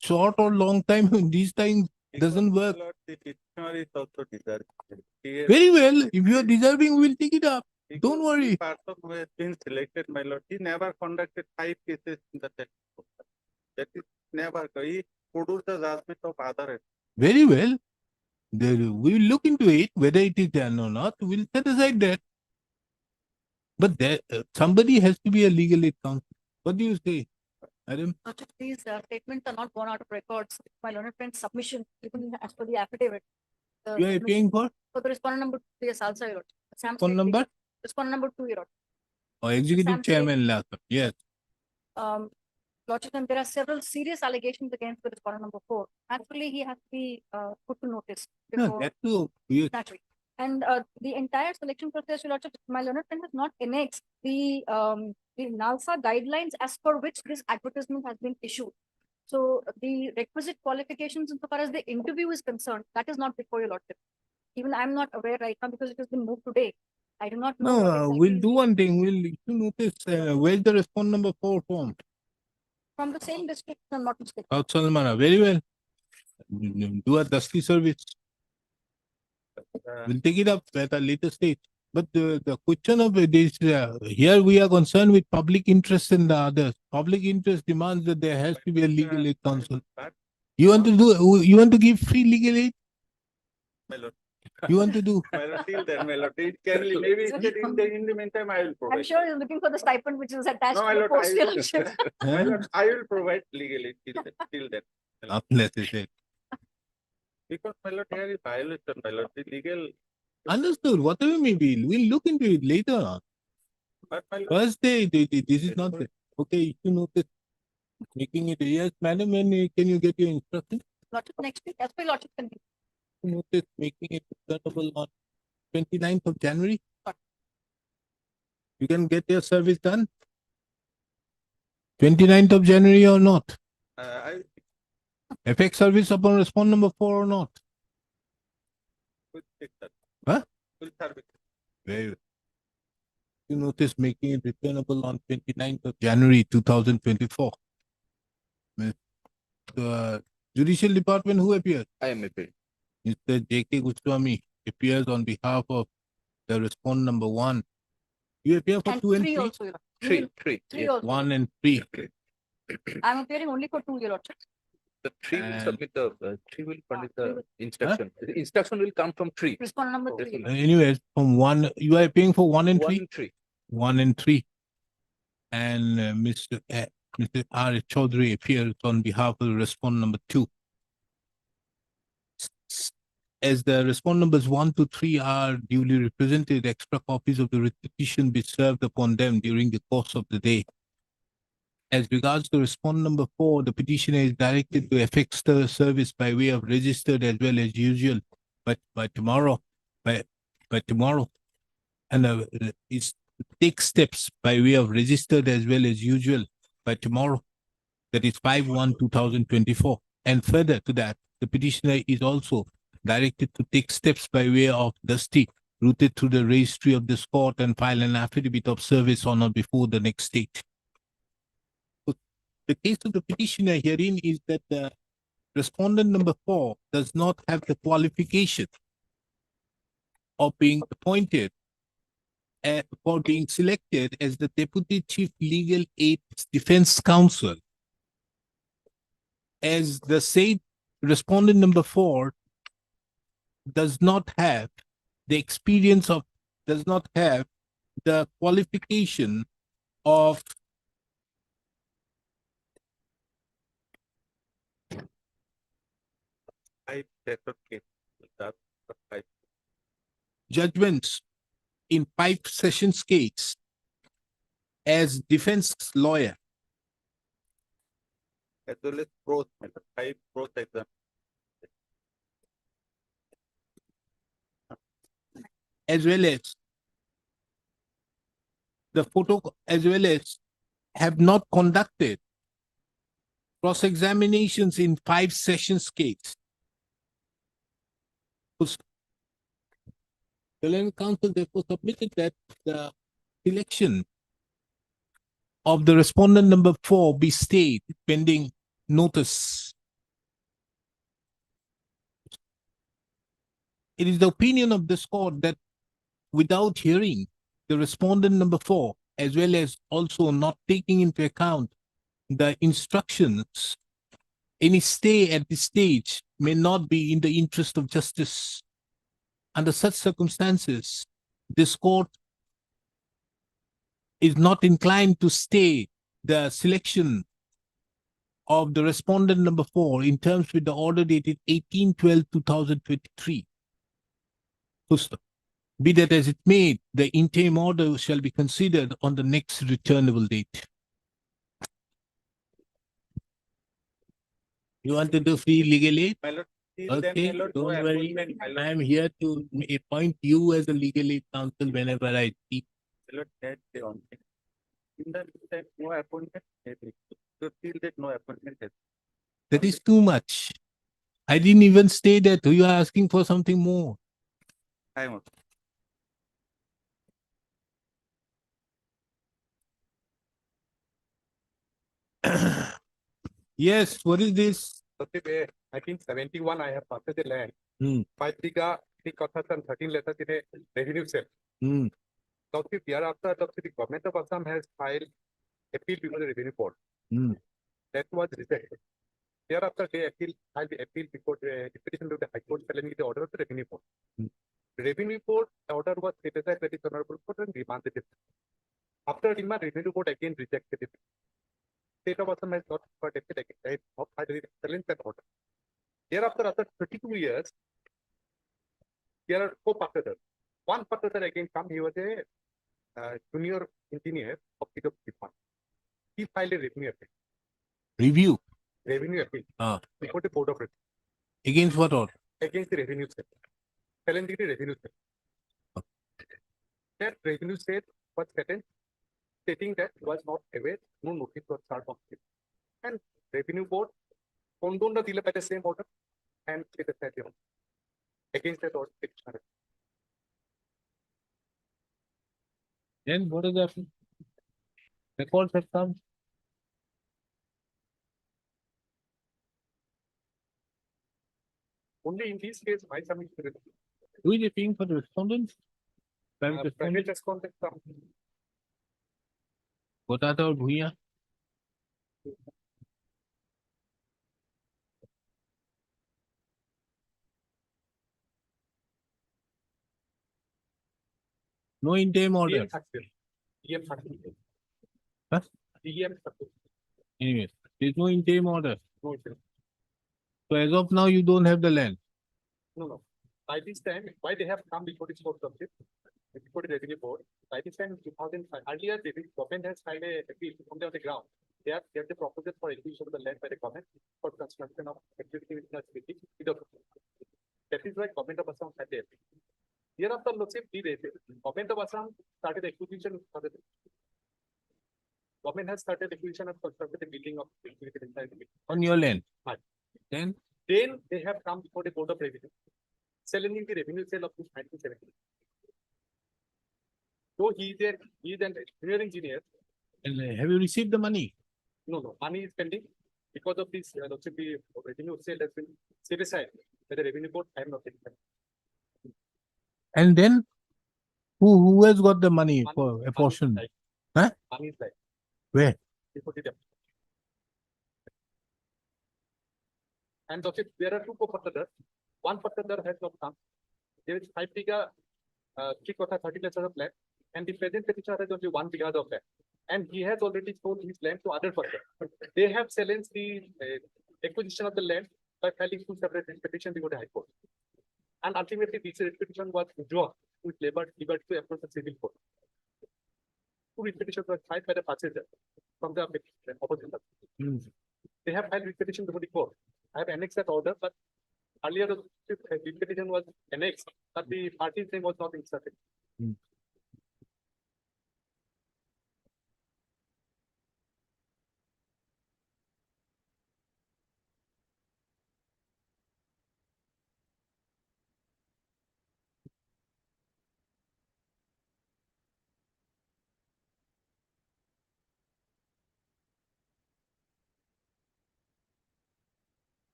Short or long time, these times doesn't Because, work. my lord, the petitioner is also deserving. He has- Very well. If you are deserving, we'll take it up. because Don't worry. the person who has been selected, my lord, he never conducted 5 cases in the test. That is never, he produced the judgment of other. Very well. We will look into it, whether it is done or not. We'll set aside that. But there, somebody has to be a legal aid counsel. What do you say, Adam? These statements are not born out of records. My learned friend's submission, even as per the affidavit. the You are submission paying for For the respondent number 2, yes, also, your lord. Sam phone Shetty. number Respondent number 2, your lord. or executive Sam chairman last? Yes. Lordship, and there are several serious allegations against the respondent number 4. Actually, he has to be put to notice No, before that too. Yes. naturally. And the entire selection process, Your Lordship, my learned friend has not annexed the NALSA guidelines as per which this advertisement has been issued. So the requisite qualifications insofar as the interview is concerned, that is not before Your Lordship. Even I'm not aware right now because it has been moved today. I do not know. No, what exactly we'll is do the- one thing. You notice where's the respond number 4 form? From the same district, if I'm not mistaken. South Salmana. Very well. Do a dusty service. We'll take it up at a later stage. But the question of it is, here we are concerned with public interest in the others. Public interest demands that there has to be a legal aid council. But, You want to give free legal aid? my lord, You want to do? my lord, till then, my lord, it can be, maybe in the meantime, I will I'm provide. sure he's looking for the stipend which is attached No, to my the lord, post, Your I, Lordship. my lord, I will provide legally till then. Unless it is. Because my lord, here is violation, my lord, the legal, Understood. Whatever may be, we'll look into it later on. but my lord, First day, this is not the, okay, you notice making it, yes, madam, when can you get your instruction? Lordship, next week, as per Your Lordship can be. Notice making it returnable on 29th of January. You can get your service done. 29th of January or not? I Effect service upon respond number 4 or not? will take that. Huh? Will service. Very well. You notice making it returnable on 29th of January 2024. The Judicial Department, who appears? I am appearing. Mr. J.K. Goswami appears on behalf of the respond number 1. You appear for And 2 and 3? three also, Your Lordship. Three. Three Yes. also. 1 and 3. I'm appearing only for 2, Your Lordship. The three will And- submit the, three will furnish three the will- instruction. The instruction will come from three. Respond number 3. Yes, Anyways, from 1, you are appearing for 1 and 3? 1 and 3. 1 and 3. And Mr. R. Chaudhary appears on behalf of respond number 2. As the respond numbers 1 to 3 are duly represented, extra copies of the writ petition be served upon them during the course of the day. As regards to respond number 4, the petitioner is directed to effect the service by way of registered as well as usual, but by tomorrow, and is take steps by way of registered as well as usual by tomorrow, that is 5/1/2024. And further to that, the petitioner is also directed to take steps by way of dusty, routed through the registry of this court and file an affidavit of service on or before the next date. So the case of the petitioner herein is that the respondent number 4 does not have the qualification of being appointed for being selected as the Deputy Chief Legal Aid Defense Counsel. As the said respondent number 4 does not have the experience of, does not have the qualification of I settled case. That's I judgments in 5 sessions case as defense lawyer, as well as pros, my lord, 5 pros exam. as well as the photo, as well as have not conducted cross-examinations in 5 sessions case. The learned counsel therefore submitted that the election of the respondent number 4 be stayed pending notice. It is the opinion of this court that without hearing the respondent number 4, as well as also not taking into account the instructions, any stay at this stage may not be in the interest of justice. Under such circumstances, this court is not inclined to stay the selection of the respondent number 4 in terms with the order dated 18/12/2023. Be that as it may, the interim order shall be considered on the next returnable date. You want to do free legal aid? My lord, Till then, Okay, my lord, no don't worry. appointment, my lord. I am here to appoint you as a legal aid counsel whenever I speak. My lord, that they on. In the meantime, no appointment. So till that, no appointment. That is too much. I didn't even stay that. You are asking for something more. Time out. Yes, what is this? 1971, I have purchased the land. Hmm. 5 biga, 3 quarters and 13 letters in a revenue sale. Hmm. Thereafter, the government of Assam has filed appeal before the revenue board. Hmm. That was rejected. Thereafter, they filed the appeal before the petition to the High Court challenging the order of the revenue board. Hmm. Revenue board, the order was criticized by the Honorable Court and remanded it. After remand, revenue board again rejected it. State of Assam has not protected again. They have not filed challenge that order. Thereafter, after 32 years, there are 4 partners. One partner again come, he was a junior engineer of PWC. He filed a revenue appeal. Review. Revenue appeal Ah. before the board of review Against what order? against the revenue sale. Challenging the revenue sale. That revenue sale was settled, stating that was not aware, no notice was served on it. And revenue board condoned the deal by the same order and it is set against that order. Then what is happening? Records have come. Only in this case, my submission is Who is paying for the respondents? Private private respondents? respondent. Kotata or Bhuiya? No interim order. DM success. Huh? DM success. Anyways, there's no interim order. No, sir. So as of now, you don't have the land. No. By this time, why they have come before this court subject, before the revenue board, by this time, 2005, earlier, the government has filed a appeal on the ground. They have the proposal for acquisition of the land by the government for construction of existing facility. That is why government of Assam had the appeal. Hereafter, let's say, the government of Assam started acquisition for the government has started acquisition and constructed the building of On your land. Right. Then Then they have come before the board of revenue, selling the revenue sale of this 1970. So he is an engineering engineer. and have you received the money? No, money is pending because of this. The revenue sale has been set aside by the revenue board. I am not taking it. And then who has got the money Money- for money is apportionment? like- Huh? Money is like. Where? Before the debt. And there are 2 co-partners. One partner has not come. There is 5 biga, 3 quarter 30 acres of land, and the present petitioner has only 1 biga of land. And he has already sold his land to other persons. They have challenged the acquisition of the land by filing 2 separate petitions before the High Court. And ultimately, this petition was withdrawn with liberty to approach the civil court. 2 petitions were filed by the purchaser from the opposition. Hmm. They have filed petition before the court. I have annexed that order, but earlier the petition was annexed, but the party's name was not inserted. Hmm.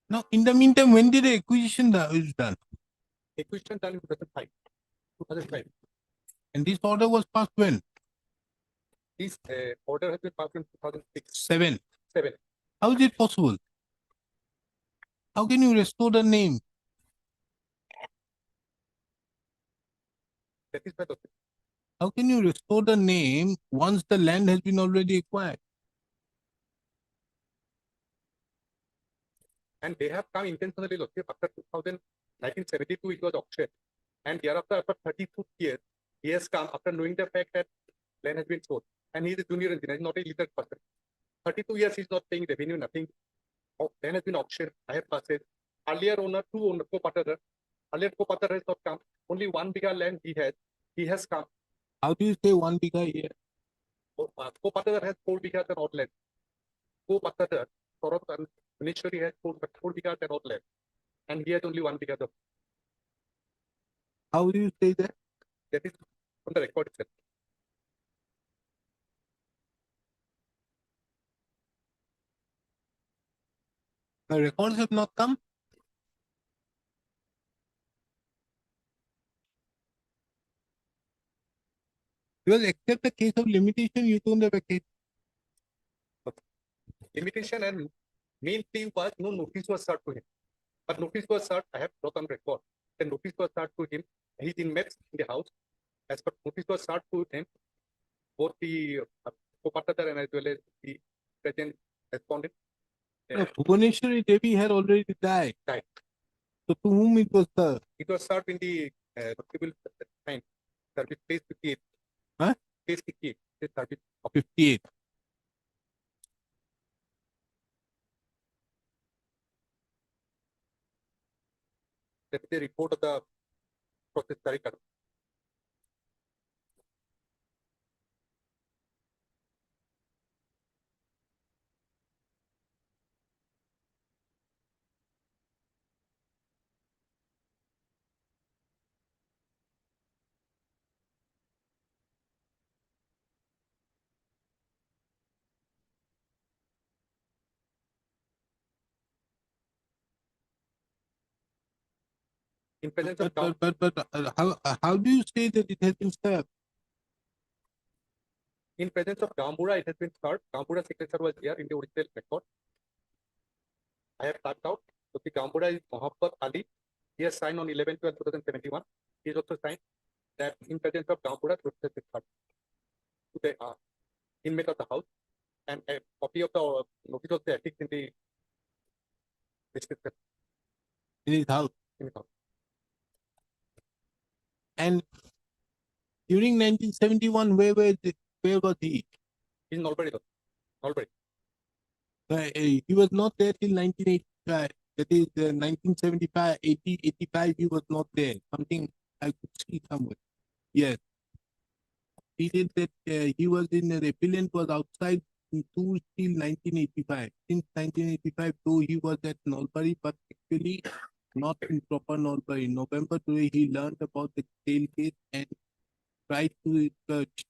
Now, in the meantime, when did the acquisition is done? Acquisition done in 2005. 2005. And this order was passed when? This order has been passed in 2006. Seven. Seven. How is it possible? How can you restore the name? That is why the How can you restore the name once the land has been already acquired? and they have come intentionally located after 1972 it was auctioned, and thereafter after 32 years he has come after knowing the fact that land has been sold, and he is a junior engineer, not a literate person. 32 years he's not paying revenue, nothing. Land has been auctioned, I have passes. Earlier owner, two owner, co-partner. Earlier co-partner has not come. Only 1 bigger land he has come. How do you say 1 bigger here? Co-partner has 4 bigger than odd land. Co-partner, Saurabh and Munishwari has 4 bigger than odd land. And he has only 1 bigger. How do you say that? That is on the record itself. The records have not come. Because except the case of limitation, you don't have a case. Limitation and main thing was no notice was served to him. But notice was served, I have brought on record. The notice was served to him. He's in Mets in the house. As per notice was served to him, both the co-partner and as well as the present respondent. No, Bhubaneswari Devi had already died. Died. So to whom it was served? It was served in the civil time, service place 58. Huh? Place 58. This service of 58. That is the report of the process record. In presence of How do you say that it has been served? in presence of Gambura, it has been served. Gambura signature was here in the original record. I have typed out. So the Gambura is Mohammed Ali. He has signed on 11/12/2021. He has also signed that in presence of Gambura, notice has been served to the inmate of the house, and a copy of the notice of the ethics in the description. in his house. in his house. And during 1971, where was he? He's in Albury, Albury. He was not there till 1985. That is 1975, 80, 85, he was not there. Something I could see somewhere. Yes. He did that, he was in the repellent was outside in tours till 1985. Since 1985, though he was at Nalbari, but actually not in proper Nalbari. In November today, he learned about the tail case and tried to search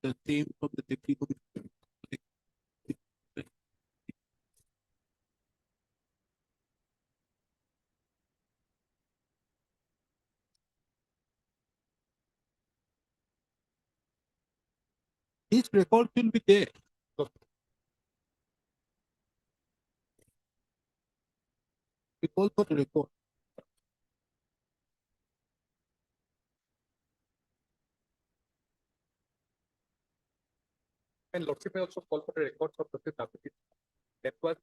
the same from the deputy commissioner. His record will be there. We call for the record. And Lordship may also call for the records of the application. That was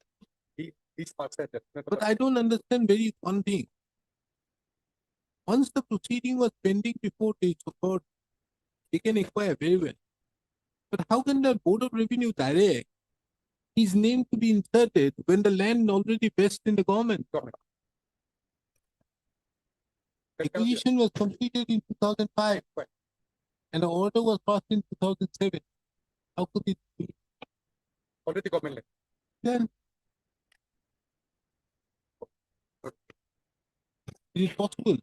these parts are there. But I don't understand very one thing. Once the proceeding was pending before the court, they can acquire very well. But how can the Board of Revenue direct his name to be inserted when the land already vests in the government? Government. That cannot be- Acquisition was completed in 2005 Right. and the order was passed in 2007. How could it be? Already government land. Then is it possible?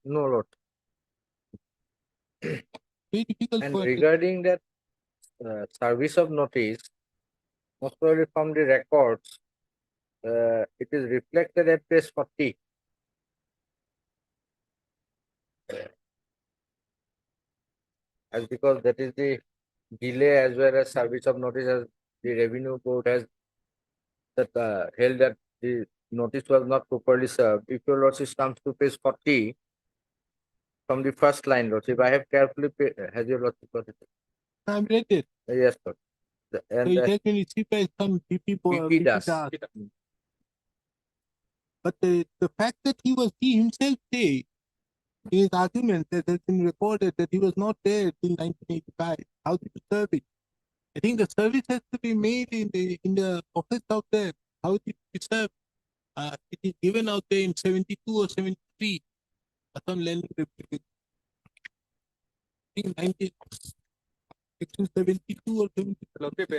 No, Lord. Very difficult And for regarding that service of notice, most probably from the records, it is reflected at page 40. As because that is the delay as well as service of notice, as the revenue board has that held that the notice was not properly served. If your lordship comes to page 40 from the first line, lordship, I have carefully has your lordship got it? I'm read it. Yes, Lord. So And it has been received by some PP, PP Das. Das. But the fact that he himself say in his argument that has been recorded that he was not there till 1985. How did you serve it? I think the service has to be made in the office out there. How did it serve? It is given out there in 72 or 73. Assam Land Republic. I think 1972 or 73. Lordship,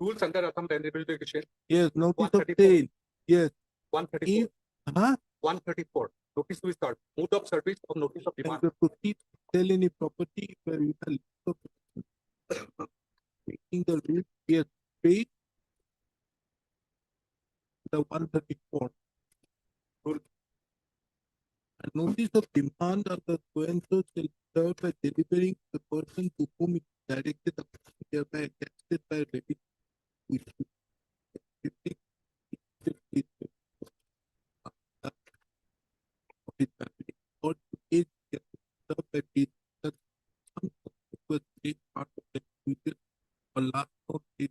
rules under Assam Land Rehabilitation, Yes, notice of 134. sale. Yes. 134. If, huh? 134. Notice to start. Mode of service of notice of And demand. the proceed to sell any property where you are making the route yes paid the 134 rule. A notice of demand of the so shall serve by delivering the person to whom it is directed the property thereby attested by revenue which is of his family or to aid the served by pay that some was paid part of the future or last of the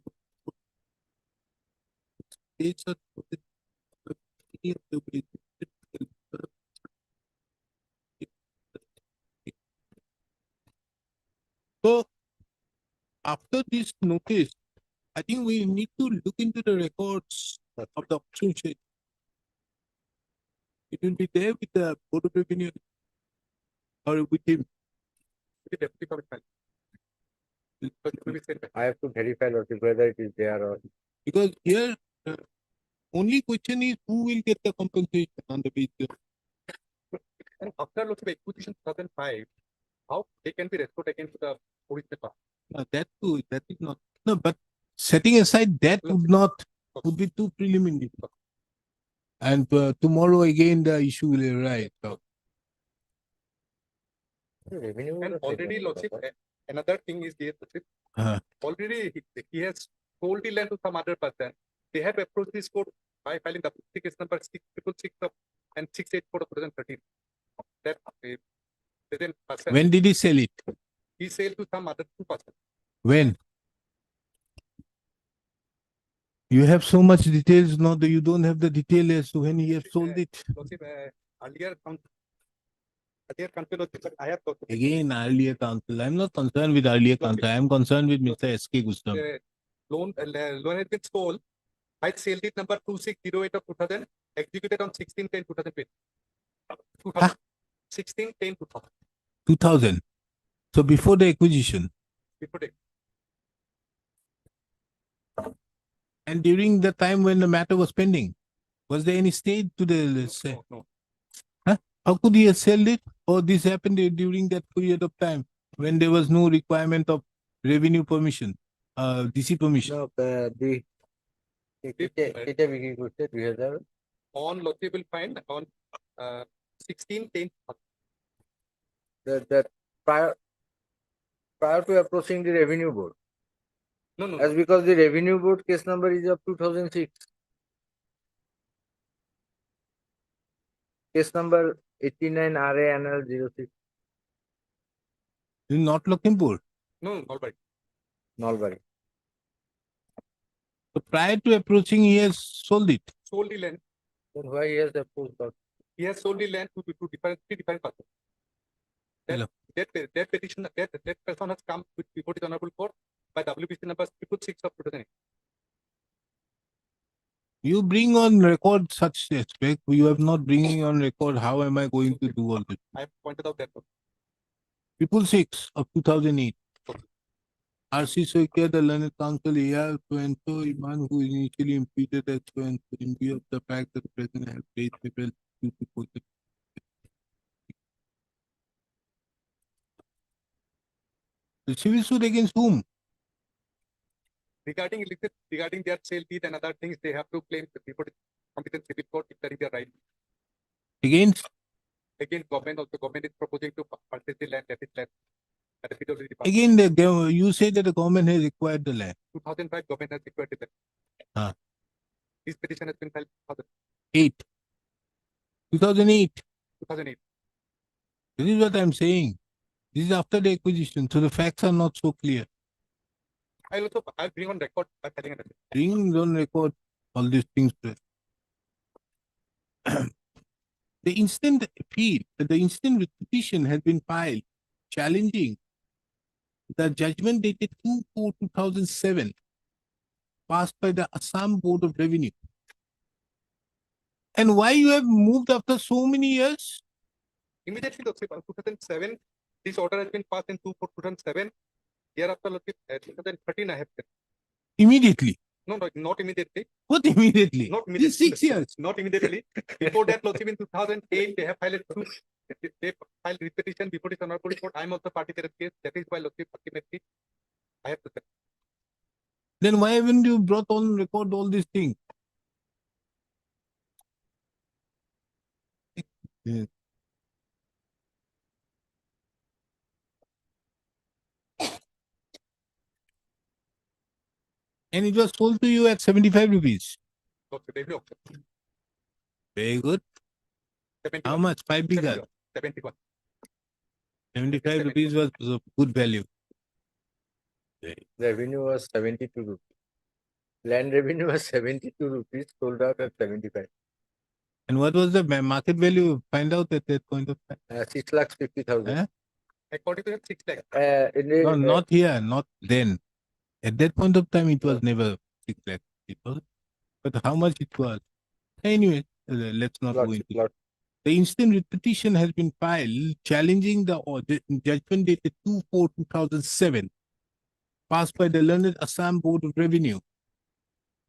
stage of the any of the ways it will serve. So after this notice, I think we need to look into the records of the auction shed. It will be there with the Board of Revenue or with him. The deputy commissioner. But it will be sent back. I have to verify lordship whether it is there or Because here, only question is who will get the compensation on the basis. And after looking at acquisition 2005, how they can be restored against the original cost. That too, that is not. No, but setting aside that would be too preliminary. And tomorrow again the issue will arise. So, revenue. And already lordship, another thing is here, lordship, already he has sold the land to some other person. They have approached this court by filing the application number 6666 and 684 of 2013. That present person, when did he sell it? he sold to some other two person. When? You have so much details now that you don't have the detail as to when he has sold it. Lordship, earlier council, Lordship, but I have documented. Again, earlier council. I'm not concerned with earlier council. I'm concerned with Mr. S.K. Gustav. Loan has been sold by sale deed number 2608 of 2000, executed on 16/10/2020. 16/10/2000. 2000. So before the acquisition. Before that. And during the time when the matter was pending, was there any stage to the sale? No. How could he have sold it? Or this happened during that period of time when there was no requirement of revenue permission, DC permission? No, এটা বিক্রি করতে 2000 On Lordship will find on 16/10. that prior to approaching the revenue board. No. As because the revenue board case number is of 2006. Case number 89 RA NL 06 Not Lakhimpur. No, not by. Nalbari. So prior to approaching, he has sold it. Sold the land. Then why he has approached that? He has sold the land to three different persons. Hello. That petition, that person has come before the honorable court by WBC number 6 of 2008. You bring on record such aspect. You have not bringing on record. How am I going to do all this? I have pointed out that. 666 of 2008. R.C. Soikia, the learned counsel, A.R. So Iman, who initially imputed as so in view of the fact that the president has paid people due to possess. The civil suit against whom? Regarding their sale deed and other things, they have to claim before the competent civil court if that is their right. Against? Again, government is proposing to purchase the land, that is land. At the PWD department. Again, you say that the government has acquired the land. 2005 government has acquired the land. This petition has been filed 8. 2008. 2008. This is what I'm saying. This is after the acquisition, so the facts are not so clear. I'll bring on record by telling it. Bring on record all these things. The instant appeal, the instant petition has been filed challenging the judgment dated 2/4/2007 passed by the Assam Board of Revenue. And why you have moved after so many years? Immediately, 2007, this order has been passed in 2/4/2007. Hereafter, 2013, I have said. Immediately. No, not immediately. What immediately? Not immediately. 6 years. Not immediately. Before that, Lordship, in 2008, they have filed they filed repetition before this honorable court. I'm also party to the case. That is why, Lordship, ultimately, I have to say. Then why haven't you brought on record all these things? Yes. And it was sold to you at 75 rupees. Very good. 71. How much? 5 bigas. 71. 75 rupees was a good value. Revenue was 72 rupees. Land revenue was 72 rupees, sold out at 75. And what was the market value? Find out at that point of time. 6,50,000. Eh? According to him, 6 lakhs. No, not here, not then. At that point of time, it was never 6 lakhs. But how much it was? Anyway, let's not go into it. The instant writ petition has been filed challenging the judgment dated 2/4/2007 passed by the learned Assam Board of Revenue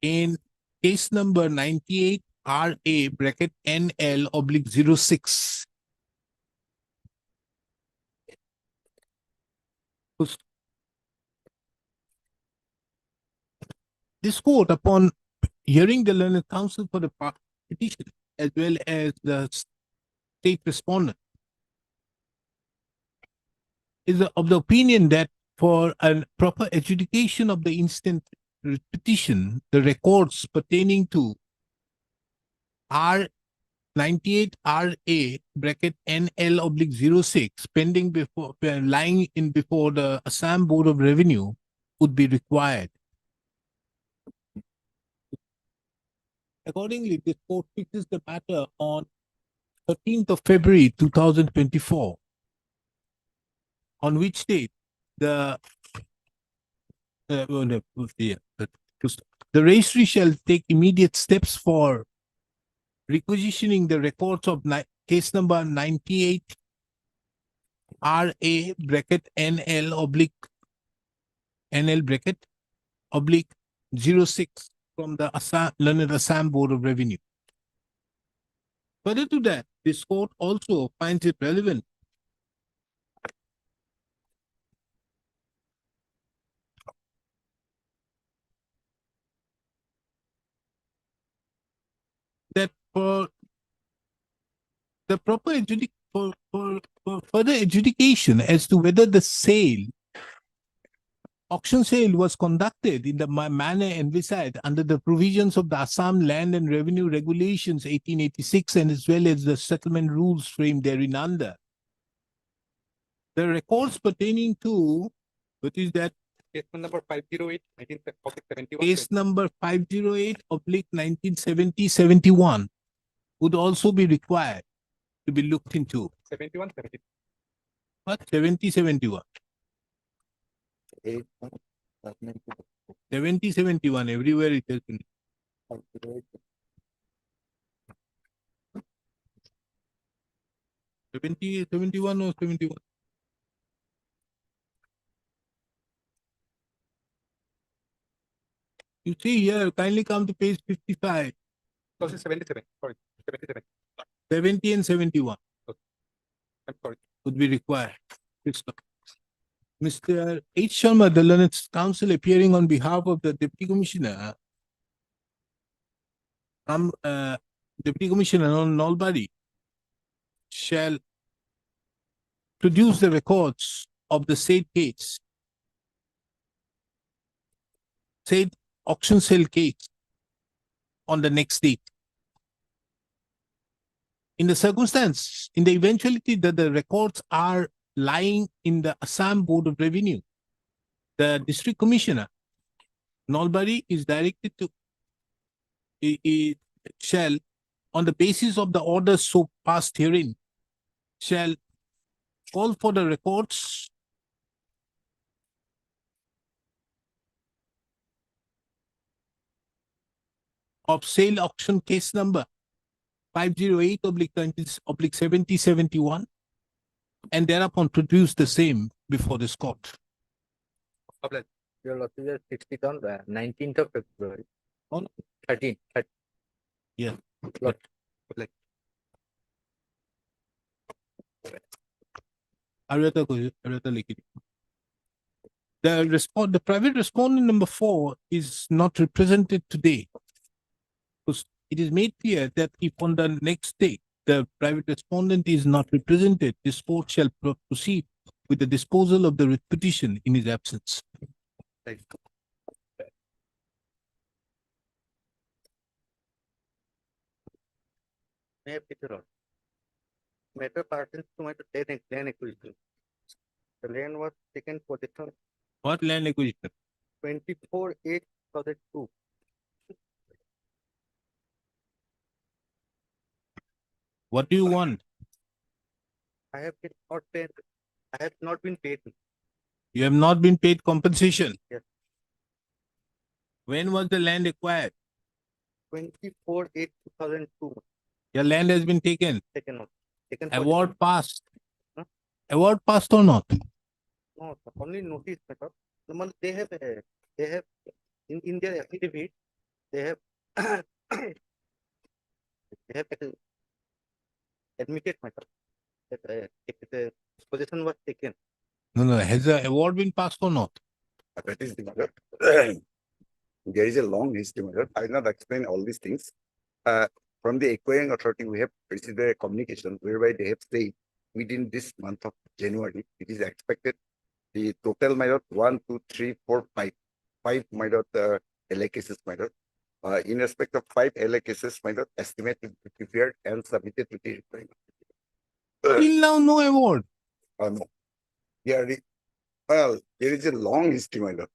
in case number 98 RA bracket NL/06. This court, upon hearing the learned counsel for the petition as well as the state respondent, is of the opinion that for a proper adjudication of the instant petition, the records pertaining to R98 RA bracket NL/06 pending before lying in before the Assam Board of Revenue would be required. Accordingly, this court fixes the matter on 13th of February 2024, on which date the oh, no, yeah, the registry shall take immediate steps for requisitioning the records of case number 98 RA bracket NL oblique NL bracket oblique 06 from the Learned Assam Board of Revenue. Further to that, this court also finds it relevant that for the proper for further adjudication as to whether the auction sale was conducted in the manner envisaged under the provisions of the Assam Land and Revenue Regulations 1886 and as well as the settlement rules framed therein under. The records pertaining to, what is that? Case number 508, 1971. Case number 508 oblique 1970-71 would also be required to be looked into. 71, 70. What? 70-71. 70-71, everywhere it has been. 71 or 71? You see here, kindly come to page 55, So 77, sorry, 77. 70 and 71 I'm sorry. would be required. Mr. H. Sharma, the Learned Counsel, appearing on behalf of the Deputy Commissioner, Deputy Commissioner Nalbari, shall produce the records of the said case, said auction sale case on the next date. In the circumstance, in the eventuality that the records are lying in the Assam Board of Revenue, the District Commissioner, Nalbari, is directed to, shall, on the basis of the orders so passed herein, shall call for the records of sale auction case number 508/70-71 and thereupon produce the same before this court. Your Lordship, 60th on 19th of February. On 13th. Yeah. Lord. The private respondent number 4 is not represented today. Because it is made clear that if on the next day the private respondent is not represented, this court shall proceed with the disposal of the writ petition in his absence. May I pick it up? Matter pertains to my land acquisition. The land was taken possession What land acquisition? 24/8/2002. What do you want? I have not paid. I have not been paid. You have not been paid compensation. Yes. When was the land acquired? 24/8/2002. Your land has been taken. Taken out. Taken Award passed. Huh? Award passed or not? No, sir, only notice matter. The month they have in their affidavit, they have they have admitted matter that the possession was taken. No. Has the award been passed or not? That is the matter. There is a long history matter. I will not explain all these things. From the acquiring authority, we have received a communication whereby they have said within this month of January, it is expected the total matter 1, 2, 3, 4, 5. 5 matter LA cases matter. In respect of 5 LA cases matter, estimate to be prepared and submitted to the requirement. Till now, no award. No. We are Well, there is a long history, my lord.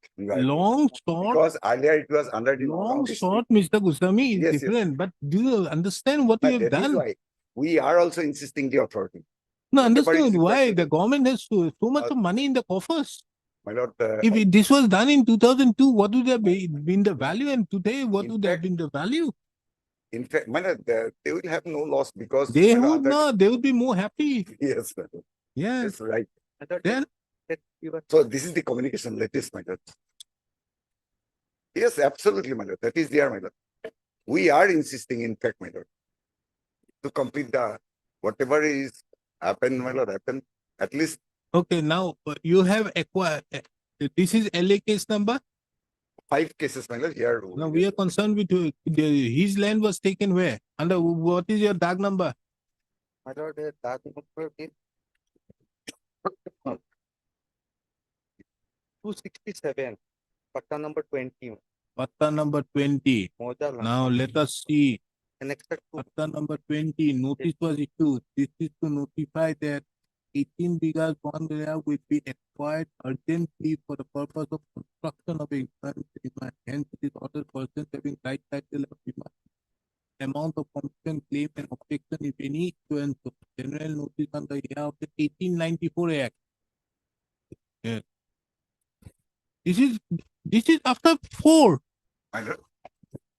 Long, short, Because earlier it was under the. long, district. short, Mr. Goswami is Yes, yes. different. But do you understand what you But have that is done? why we are also insisting the authority. No, Whatever is understand why requested- the government has so much Uh, of money in the coffers. My lord, If this was done in 2002, what would have been the value? And today, what In would have fact- been the value? in fact, my lord, they will have no loss because. They my lord, would under- not. They would be more happy. Yes, my lord. Yeah. That's right. Then So this is the communication latest, my lord. Yes, absolutely, my lord. That is there, my lord. We are insisting, in fact, my lord, to complete the whatever is happened, my lord, happened. At least okay. Now you have acquired. This is LA case number. 5 cases, my lord. Here. Now we are concerned with his land was taken where? Under what is your tag number? My lord, that number is 267, patta number 20, Patta number 20. Moja Now let us see. Annexed to Patta number 20. Notice was issued. This is to notify that 18 bigas one area will be acquired urgently for the purpose of construction of a demand. Hence, it is ordered persons having right title of demand. Amount of complaint, claim, and objection, if any, issuance of general notice under the year of the 1894 Act. Yes. This is after 4. My lord.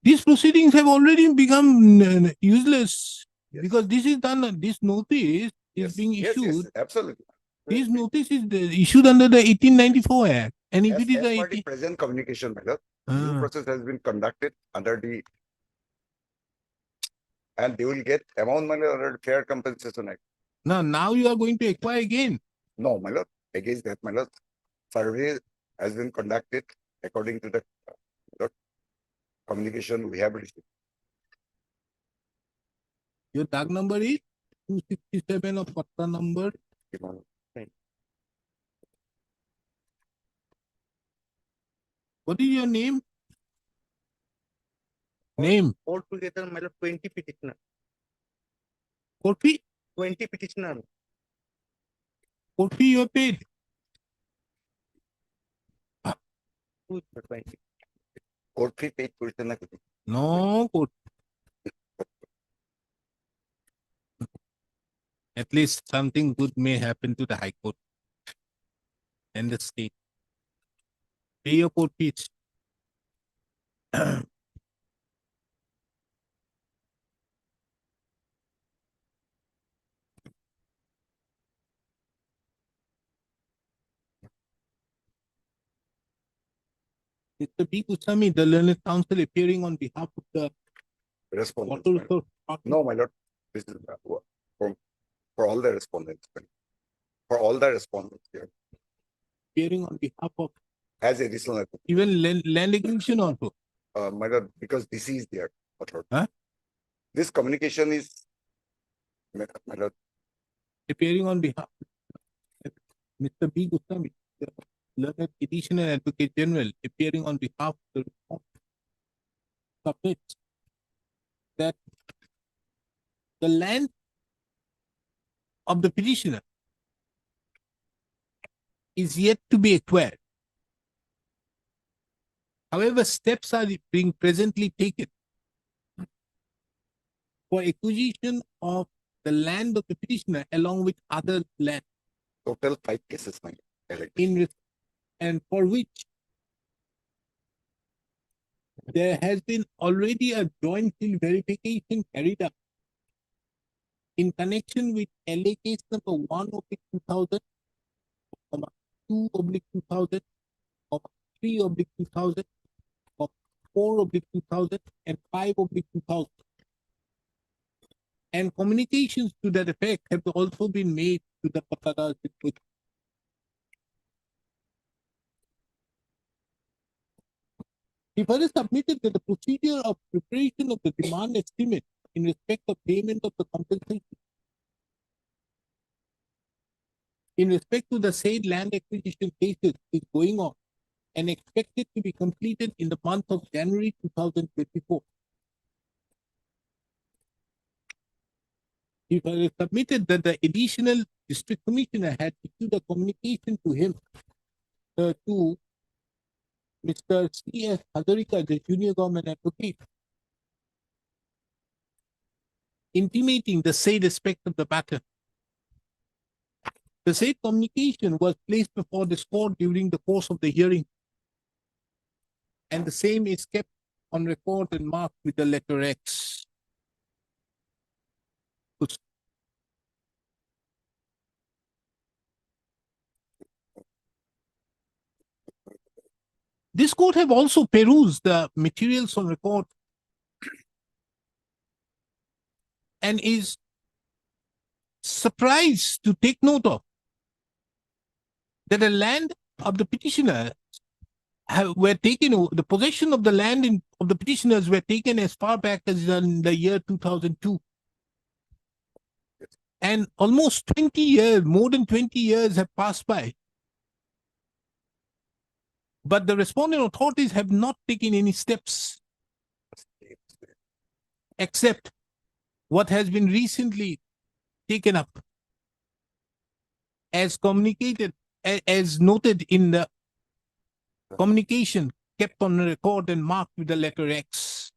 These proceedings have already become useless Yes. because this is done. This notice is Yes, being yes, issued. yes, absolutely. This notice is issued under the 1894 Act, and if As, it is as a per the 18, present communication, my lord, due Ah. process has been conducted under the, and they will get amount, my lord, under the Fair Compensation Act. now you are going to acquire again. No, my lord, against that, my lord, survey has been conducted according to the lord, communication we have received. Your tag number is 267 of Patta number. What is your name? Name? altogether, my lord, 20 petitioner, Court fee? 20 petitioner. Court fee you have paid. Who is the 20? Court fee paid person. No court. At least something good may happen to the High Court and the state. Pay your court fees. Mr. B. Kusami, the learned counsel appearing on behalf of the Respondents. Water my lord. Resource Department, No, my lord, this is for all the respondents. For all the respondents here, appearing on behalf of as additional, even land acquisition also. my lord, because this is their authority. Huh? This communication is, my lord, Appearing on behalf of Mr. B. Goswami, the learned additional advocate general, appearing on behalf of the submits that the land of the petitioner is yet to be acquired. However, steps are being presently taken for acquisition of the land of the petitioner along with other land total 5 cases, my lord. and for which there has been already a joint field verification carried out in connection with LA case number 1/2000, 2/2000, 3/2000, 4/2000, and 5/2000. And communications to that effect have also been made to the Patadas. He further submitted that the procedure of preparation of the demand estimate in respect of payment of the compensation in respect to the said land acquisition cases is going on and expected to be completed in the month of January 2024. He further submitted that the additional district commissioner had issued a communication to him to Mr. C.S. Hazarika, the junior government advocate, intimating the said aspect of the matter. The said communication was placed before this court during the course of the hearing, and the same is kept on record and marked with the letter X. This court have also perused the materials on record and is surprised to take note of that the land of the petitioner were taken, the possession of the land of the petitioners were taken as far back as in the year 2002. And almost 20 years, more than 20 years have passed by. But the respondent authorities have not taken any steps except what has been recently taken up as communicated, as noted in the communication kept on record and marked with the letter X.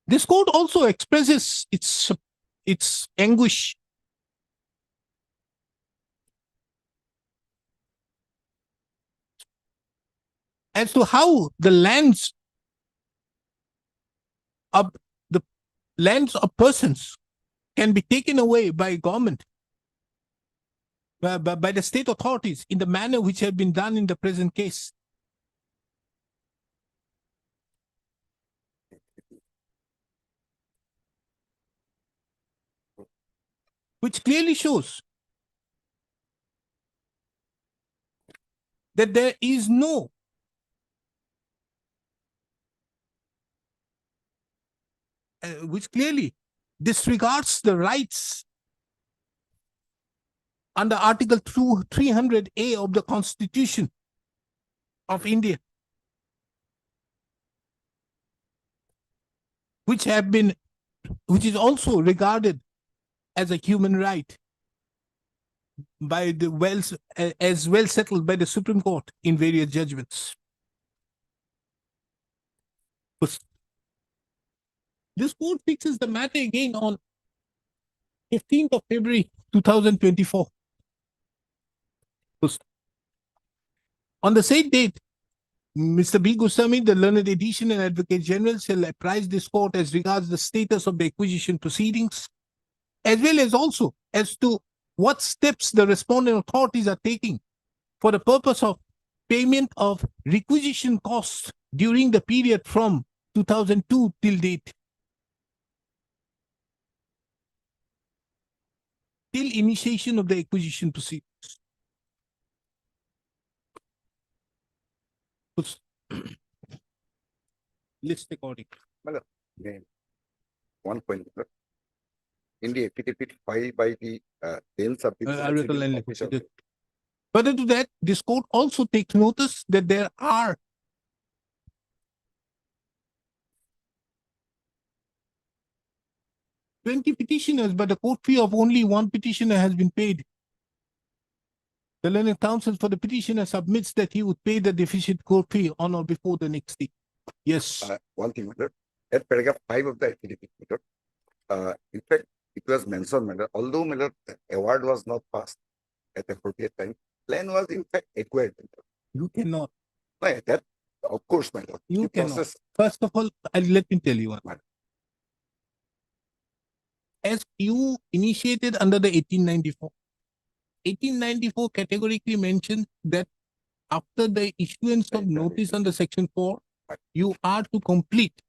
This court also expresses its anguish as to how the lands of persons can be taken away by government, by the state authorities in the manner which have been done in the present case. Which clearly shows that there is no which clearly disregards the rights under Article 300A of the Constitution of India, which is also regarded as a human right by the as well settled by the Supreme Court in various judgments. This court fixes the matter again on 15th of February 2024. On the same date, Mr. B. Goswami, the learned edition and Advocate General, shall apprise this court as regards the status of the acquisition proceedings, as well as also as to what steps the respondent authorities are taking for the purpose of payment of requisition costs during the period from 2002 till date, till initiation of the acquisition proceedings. List according. One point. In the affidavit filed by the then Further to that, this court also takes notice that there are petitioners, but the court fee of only one petitioner has been paid. The learned counsel for the petitioner submits that he would pay the deficient court fee on or before the next day. Yes. One thing, at paragraph 5 of the affidavit, in fact, it was mentioned, although the award was not passed at the appropriate time, land was in fact acquired. You cannot. That, of course, my lord. You cannot. First of all, let me tell you one. As you initiated under the 1894, 1894 categorically mentions that after the issuance of notice under Section 4, you are to complete.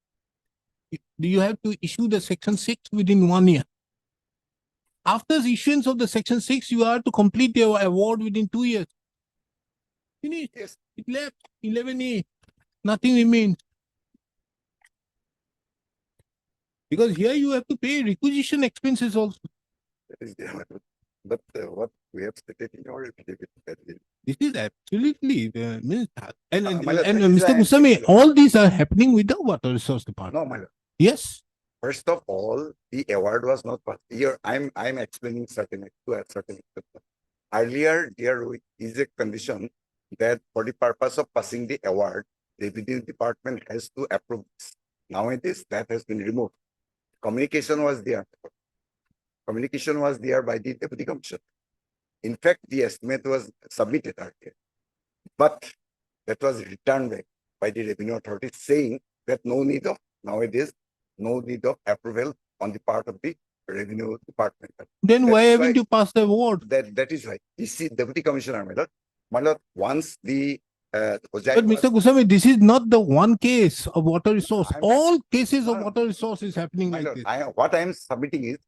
You have to issue the Section 6 within 1 year. After the issuance of the Section 6, you are to complete your award within 2 years. Finished. Yes. It left 11A. Nothing remains. Because here you have to pay requisition expenses also. But what We have stated in our affidavit that This is absolutely, my lord, that is Mr. why I'm saying, Goswami, my lord. all these are happening with the Water Resource Department. No, my lord. Yes. First of all, the award was not passed. Here, I'm explaining certain to a certain extent. Earlier, there is a condition that for the purpose of passing the award, the Revenue Department has to approve this. Nowadays, that has been removed. Communication was there. Communication was there by the Deputy Commissioner. In fact, the estimate was submitted earlier. But that was returned back by the Revenue Authority saying that nowadays, no need of approval on the part of the Revenue Department. Then That why is haven't you passed the award? That is why. You see, Deputy Commissioner, my lord, once the But Mr. Goswami, this is not the one case of water resource. I'm- All cases of No, water resource is happening my like lord, this. what I am submitting is,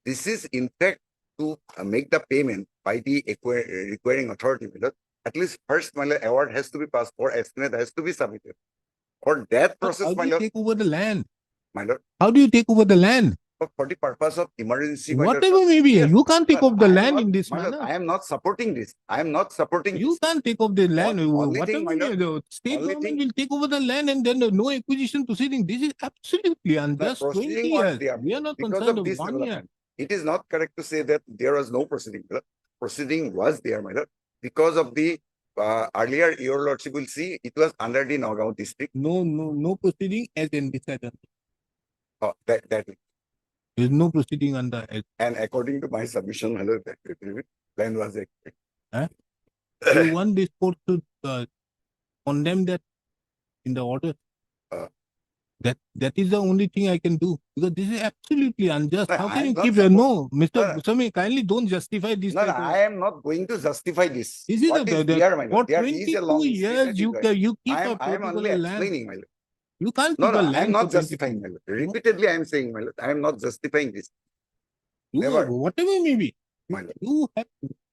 this is in fact to make the payment by the requiring authority, my lord. At least first, my lord, award has to be passed or estimate has to be submitted. For that process, How my do you lord, take over the land? my lord, How do you take over the land? for the purpose of emergency, my lord, Whatever may be, yes, you can't take but over the I am land not- in this my lord, manner. I am not supporting this. I am not supporting You this. can't take over the land. only thing, Whatever my lord, the state only government thing- will take over the land and then no acquisition proceeding. This is absolutely unjust. 20 proceeding was years. there We are not because concerned of of this 1 year. development. It is not correct to say that there was no proceeding. My lord. Proceeding was there, my lord, because of the earlier, your lordship will see, it was under the Nagaon district. No proceeding as in decided. That There is no proceeding under it. and according to my submission, my lord, that land was You want this court to condemn that in the order. Uh, That is the only thing I can do because this is absolutely unjust. No, How I can am you not keep support- no, Mr. No, no. Goswami, kindly don't justify this. No, no, type of- I am not going to justify this. This is What the- is the- there, my for lord? There is a 22 long history, years that is you why. you keep a I am only particular land. explaining, my lord. You can't No, keep no, a I am land not for 22 justifying, my lord. Repeatedly, I am saying, my lord, I am not justifying this. You, Never. whatever may be. My lord.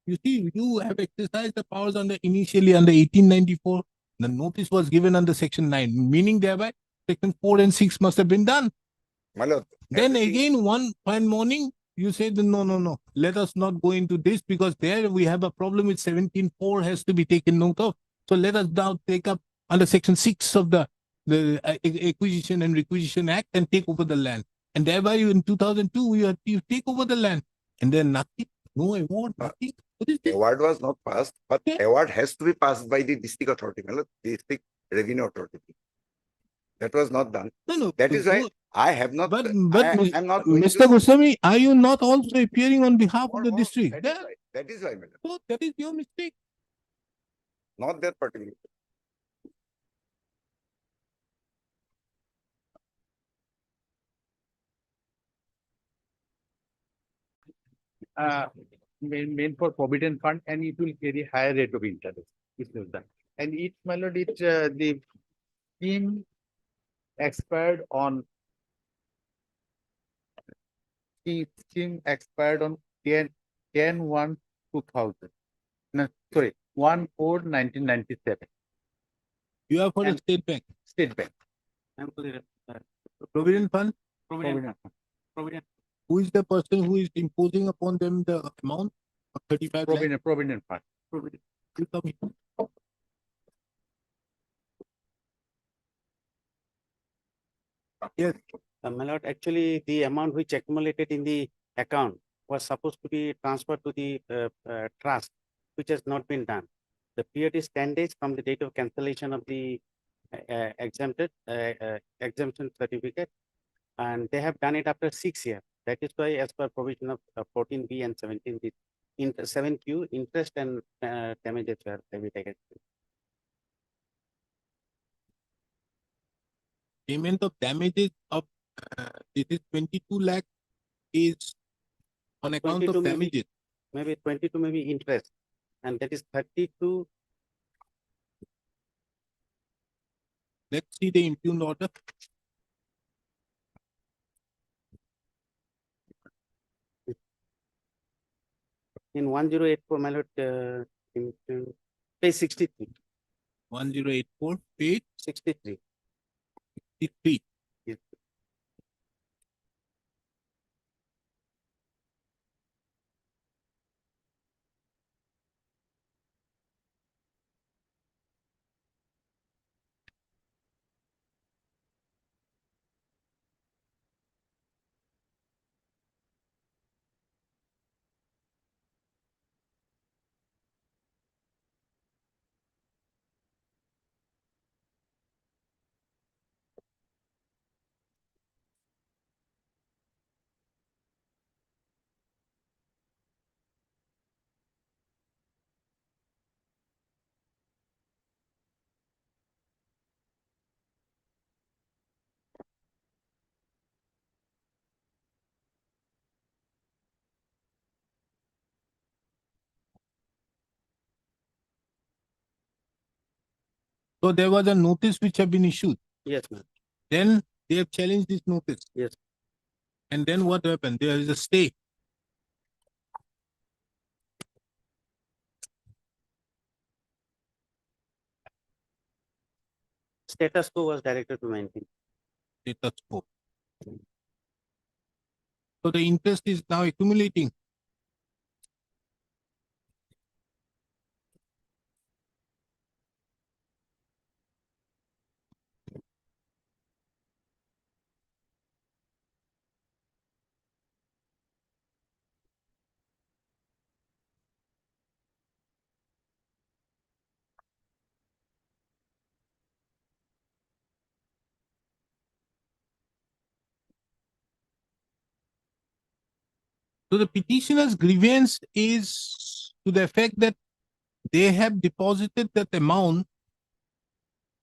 You see, you have exercised the powers initially under 1894. The notice was given under Section 9, meaning thereby Section 4 and 6 must have been done. My lord. Then everything- again, one fine morning, you said, no. Let us not go into this because there we have a problem with 17.4 has to be taken note of. So let us now take up under Section 6 of the Acquisition and Requisition Act and take over the land. And thereby in 2002, you take over the land. And then nothing, no award, nothing. What is this? Award was not passed, but Okay. award has to be passed by the district authority, my lord, district revenue authority. That was not done. No. That is why I have not. But I'm not going Mr. to. Goswami, are you not also appearing on behalf of the More, district? That is why. That is why, my lord. So that is your mistake. Not that particular. Main for provident fund and it will carry higher rate of interest. It is done. And it, my lord, the scheme expired on the scheme expired on 10/1/2000. No, sorry, 1/4/1997. You are for the And- State Bank. State Bank. Provident Fund, Provident. who is the person who is imposing upon them the amount of 35 lakh? Provident Fund. You come here. Yes, My lord, actually, the amount which accumulated in the account was supposed to be transferred to the trust, which has not been done. The period is 10 days from the date of cancellation of the exemption certificate. And they have done it after 6 years. That is why, as per provision of 14B and 17, the 7Q, interest and damages were levied against it. payment of damages of it is 22 lakh is on account 22 of maybe- damages. Maybe 22, maybe interest, and that is 32. Let's see the impugned order. In 1084, my lord, page 63. 1084, page 63. 63. Yes. So there was a notice which have been issued. Yes, ma'am. Then they have challenged this notice. Yes. And then what happened? There is a stay. Status quo was directed to maintain. Status quo. So the interest is now accumulating. So the petitioner's grievance is to the effect that they have deposited that amount.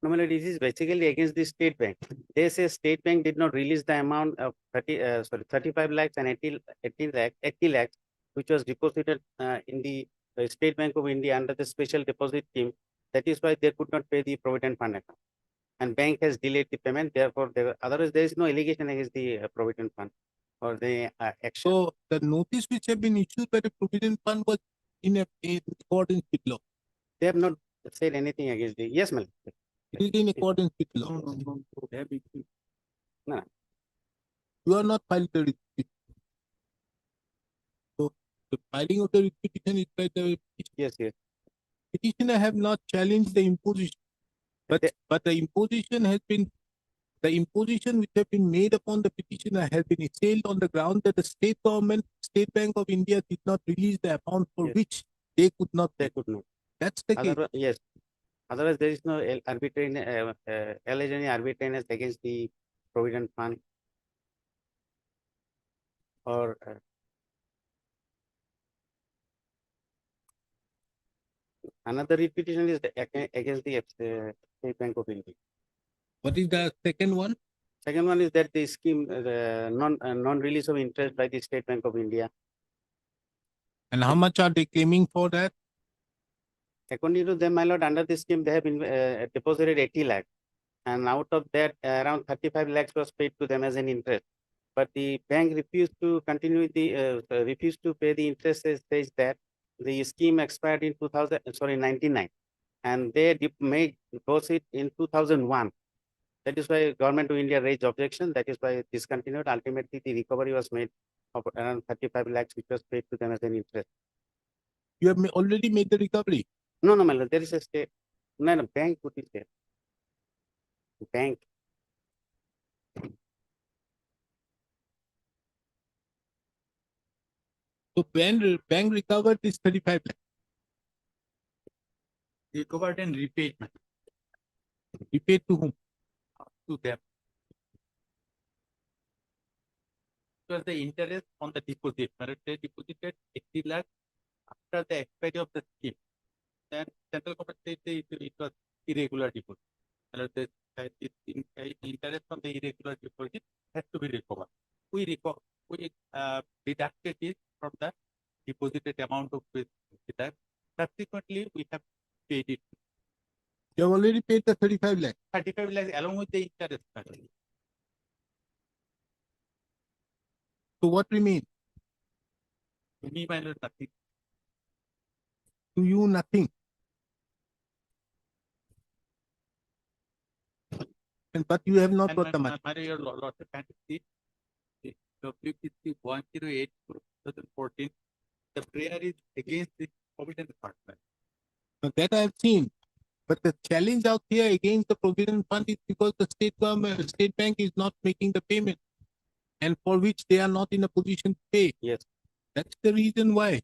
Normally, this is basically against the state bank. They say state bank did not release the amount of 35 lakhs and 80 lakhs, which was deposited in the State Bank of India under the special deposit scheme. That is why they could not pay the provident fund account. And bank has delayed the payment. Therefore, otherwise there is no allegation against the provident fund or the action. So the notice which have been issued by the Provident Fund was in accordance with law. They have not said anything against the, yes, ma'am. It is in accordance with law. They have issued. No. You are not filed the writ petition. So the filing of the writ petition is by the Yes, yes. petitioner have not challenged the imposition. But the imposition has been, the imposition which have been made upon the petitioner has been assailed on the ground that the state government, State Bank of India did not release the amount for Yes. which they could not They pay. could not. That's the case. Yes. Otherwise, there is no alleged any arbitrariness against the provident fund or another repetition is against the State Bank of India. What is the second one? Second one is that the scheme, non-release of interest by the State Bank of India. And how much are they claiming for that? According to them, my lord, under this scheme, they have been deposited 80 lakhs. And out of that, around 35 lakhs was paid to them as an interest. But the bank refused to continue refused to pay the interest, says that the scheme expired in 99. And they made deposit in 2001. That is why Government of India raised objection. That is why discontinued. Ultimately, the recovery was made of around 35 lakhs, which was paid to them as an interest. You have already made the recovery. No, my lord, there is a state. No, bank put it there. Bank. So bank recovered this 35 lakhs. Recovered and repaid. Repaid to whom? To them. Because the interest on the deposit, they deposited 80 lakhs after the expiry of the scheme. Then central government said it was irregular deposit. And the interest on the irregular deposit has to be recovered. We deducted it from the deposited amount of that. Subsequently, we have paid it. You have already paid the 35 lakhs. 35 lakhs along with the interest. So what remains? To me, my lord, nothing. To you, nothing. But you have not got the money. Your lordship can see WPC 108 2014. The prayer is against the Provident Fund. Now that I have seen. But the challenge out here against the Provident Fund is because the state bank is not making the payment, and for which they are not in a position to pay. Yes. That's the reason why.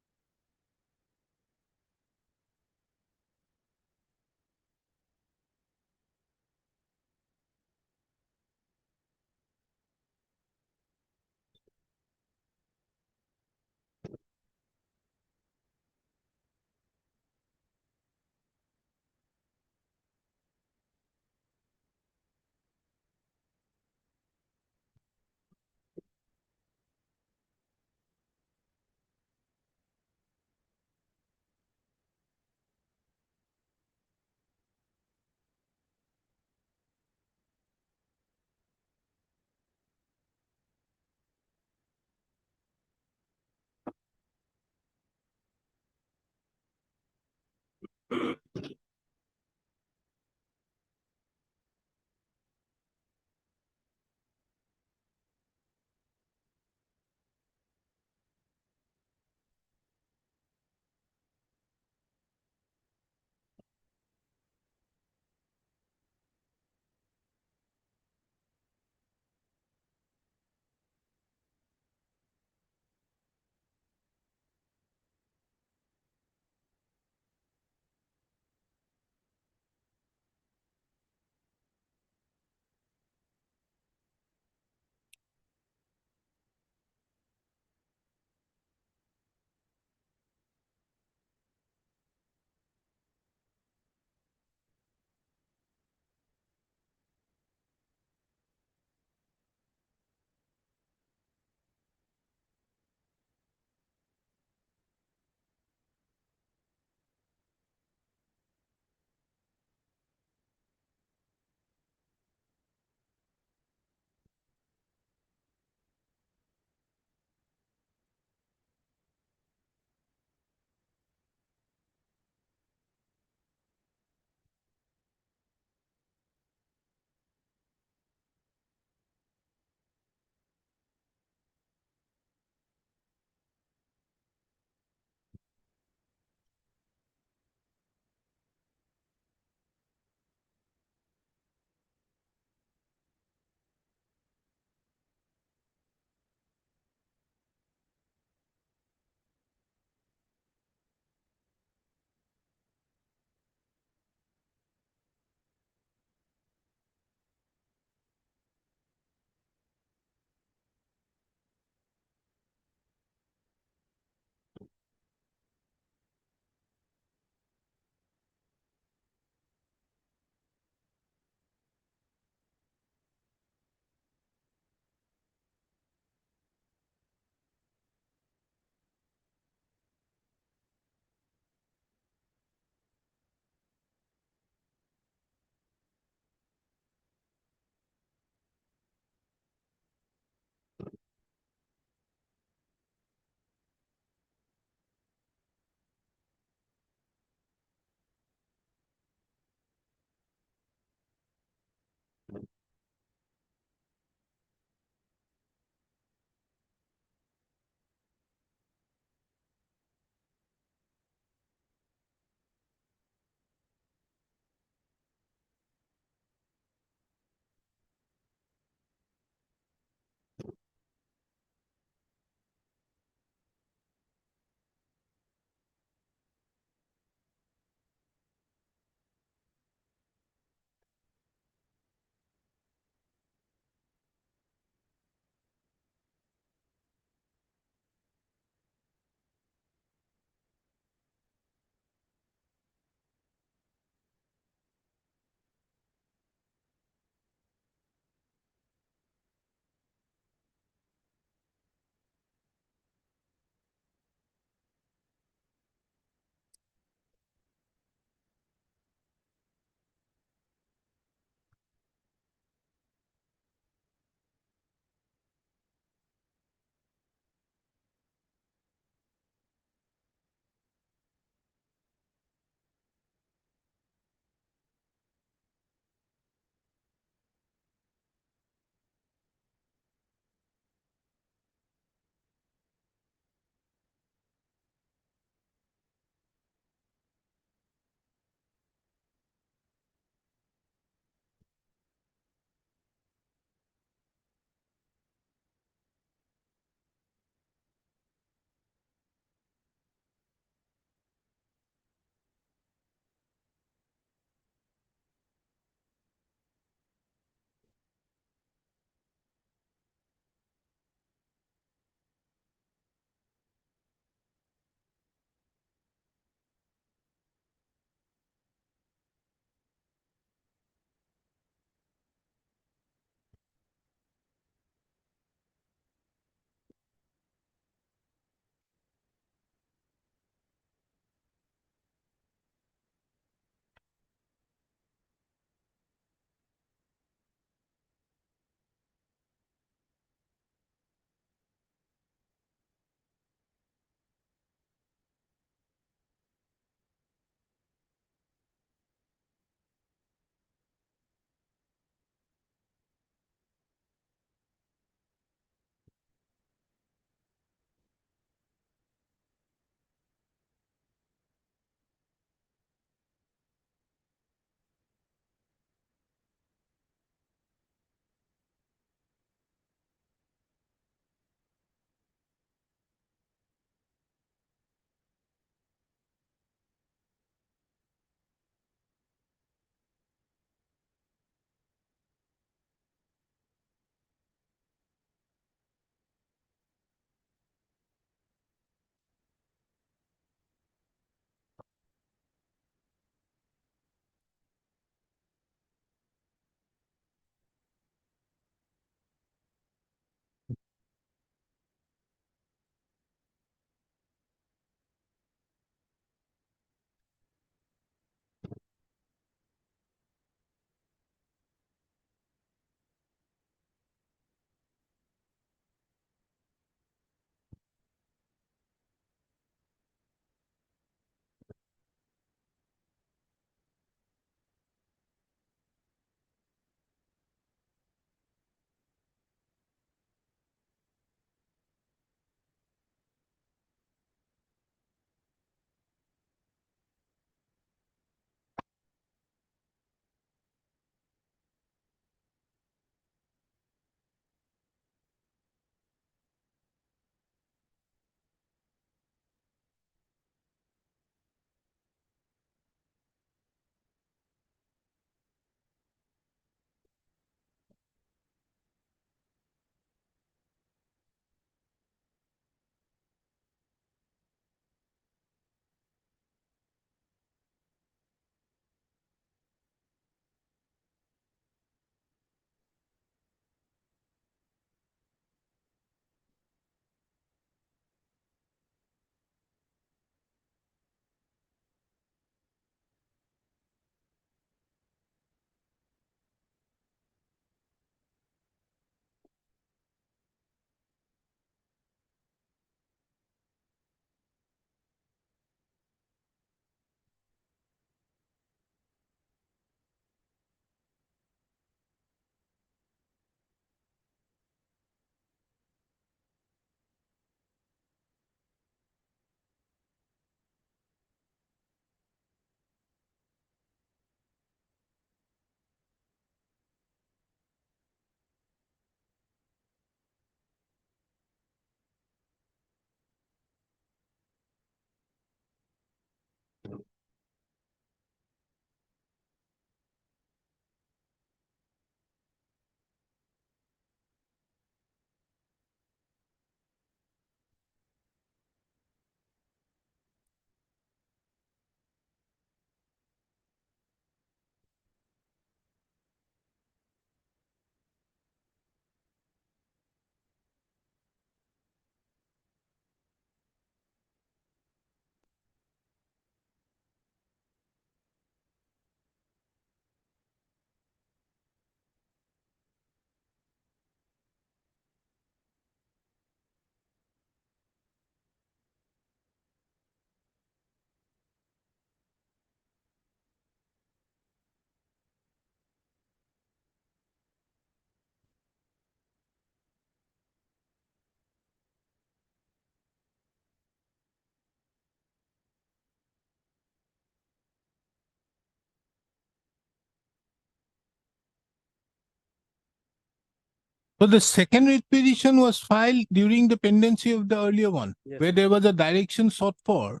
So the second writ petition was filed during the pendency of the earlier one, Yes. where there was a direction sought for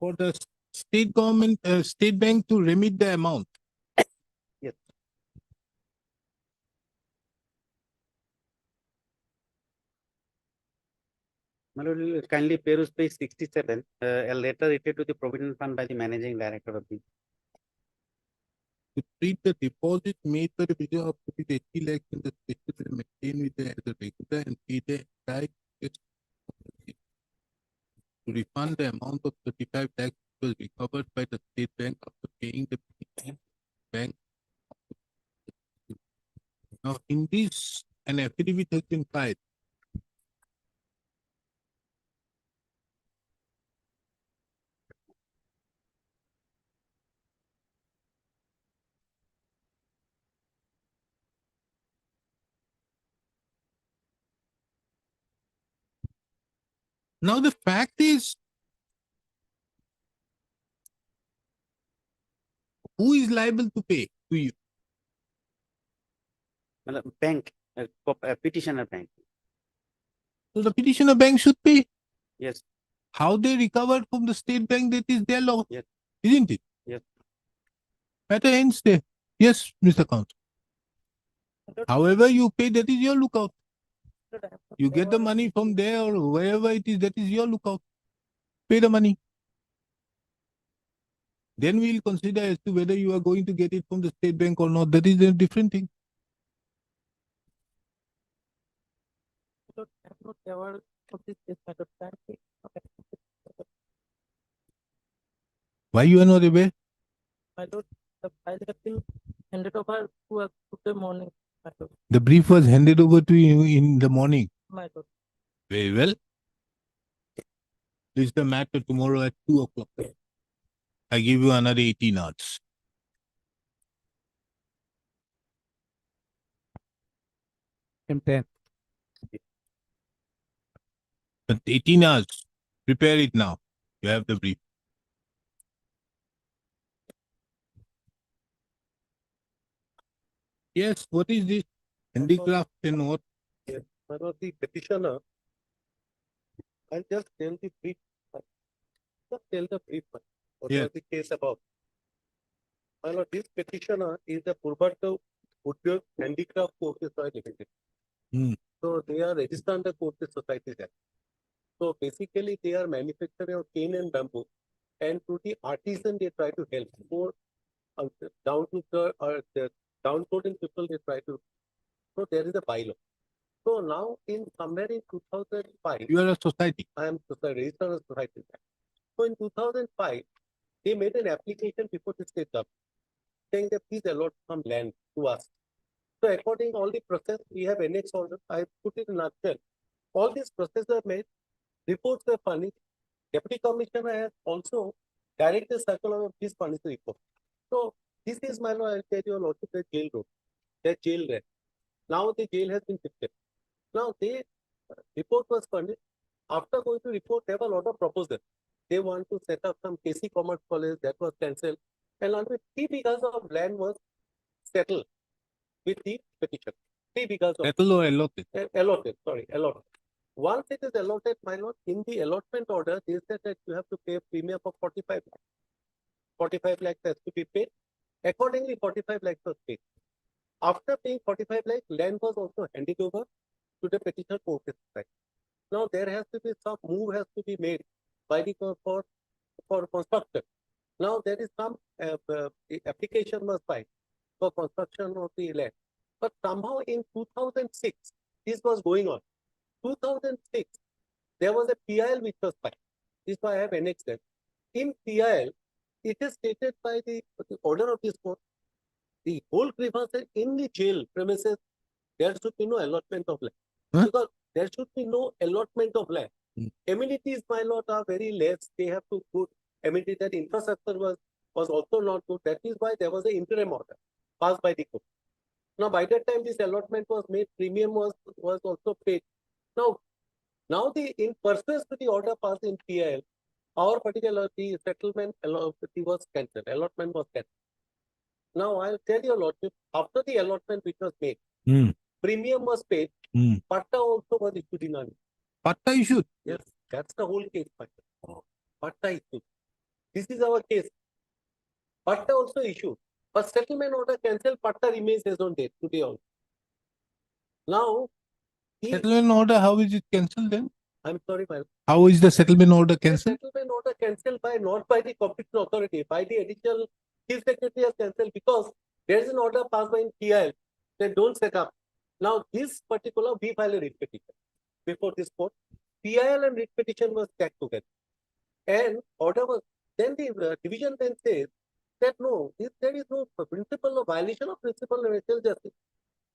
the state government, state bank to remit the amount. Yes. My lord, will you kindly peruse page 67, a letter written to the Provident Fund by the Managing Director of the. To treat the deposit made by the bidder of 80 lakhs in the special and maintain with the as a regular and pay the entire interest to refund the amount of 35 lakhs which was recovered by the state bank after paying the bank. Now, in this, an affidavit has been filed. Now, the fact is, who is liable to pay to you? My lord, bank, petitioner bank. So the petitioner bank should pay. Yes. How they recovered from the state bank, that is their law, Yes. isn't it? Yes. Matter ends there. Yes, Mr. Counsel. However you pay, that is your lookout. You get the money from there or wherever it is, that is your lookout. Pay the money. Then we'll consider as to whether you are going to get it from the state bank or not. That is a different thing. I'm not aware of this method. Why you are not aware? My lord, the file has been handed over to us today morning, my lord. The brief was handed over to you in the morning. My lord. Very well. This is the matter tomorrow at 2 o'clock. I give you another 18 hours. M10. But 18 hours. Prepare it now. You have the brief. Yes, what is this? Handicraft and what? One of the petitioner, I'll just tell the brief. Just tell the brief. What Yeah. was the case about? My lord, this petitioner is the Purbartau Udyog Handicraft Courses Limited. Hmm. So they are registered under Courses Societies Act. So basically they are manufacturing of cane and bamboo, and to the artisan they try to help. For down to the downtrodden people they try to. So there is a bylaw. So now in somewhere in 2005, You are a society. I am registered as society. So in 2005, they made an application before the state government saying that please allot some land to us. So according all the process, we have annex order. I put it in a nutshell. All these processes are made, reports were furnished. Deputy Commissioner has also directed circular of this furnished report. So this is my law. I'll tell you a lot of the jail road, the jail rent. Now the jail has been shifted. Now the report was furnished. After going to report, there were a lot of proposals. They want to set up some KC Commerce College, that was cancelled. And only 3 acres of land was settled with the petition. 3 acres of Settle or allotted? allotted, sorry, allotted. Once it is allotted, my lord, in the allotment order, they said that you have to pay a premium of 45 lakhs. 45 lakhs has to be paid. Accordingly, 45 lakhs was paid. After paying 45 lakhs, land was also handed over to the petitioner court. Now there has to be some move has to be made by the for construction. Now there is some application was filed for construction of the land. But somehow in 2006, this was going on. 2006, there was a PIL which was filed. This is why I have annexed it. In PIL, it is stated by the order of this court, the whole grievance in the jail premises, there should be no allotment of land. Huh? Because there should be no allotment of land. Hmm. Amenities, my lord, are very less. They have to put amenities. That infrastructure was also not good. That is why there was an interim order passed by the court. Now, by that time, this allotment was made, premium was also paid. Now in pursuance to the order passed in PIL, our particular the settlement was cancelled. Allotment was cancelled. Now I'll tell you, Lordship, after the allotment which was made, Hmm. premium was paid, Hmm. Patta also was issued in our name. Patta issued. Yes, that's the whole case, Patta. Patta issued. This is our case. Patta also issued. But settlement order cancelled, Patta remains as on date today also. Now, Settlement order, how is it cancelled then? I'm sorry, my How is the settlement order the cancelled? settlement order cancelled by not by the competent authority, by the additional chief secretary has cancelled because there is an order passed by PIL that don't set up. Now, this particular we file a writ petition before this court. PIL and writ petition was stacked together, and order was then the division then says that no, there is no principle of violation of principle of natural justice.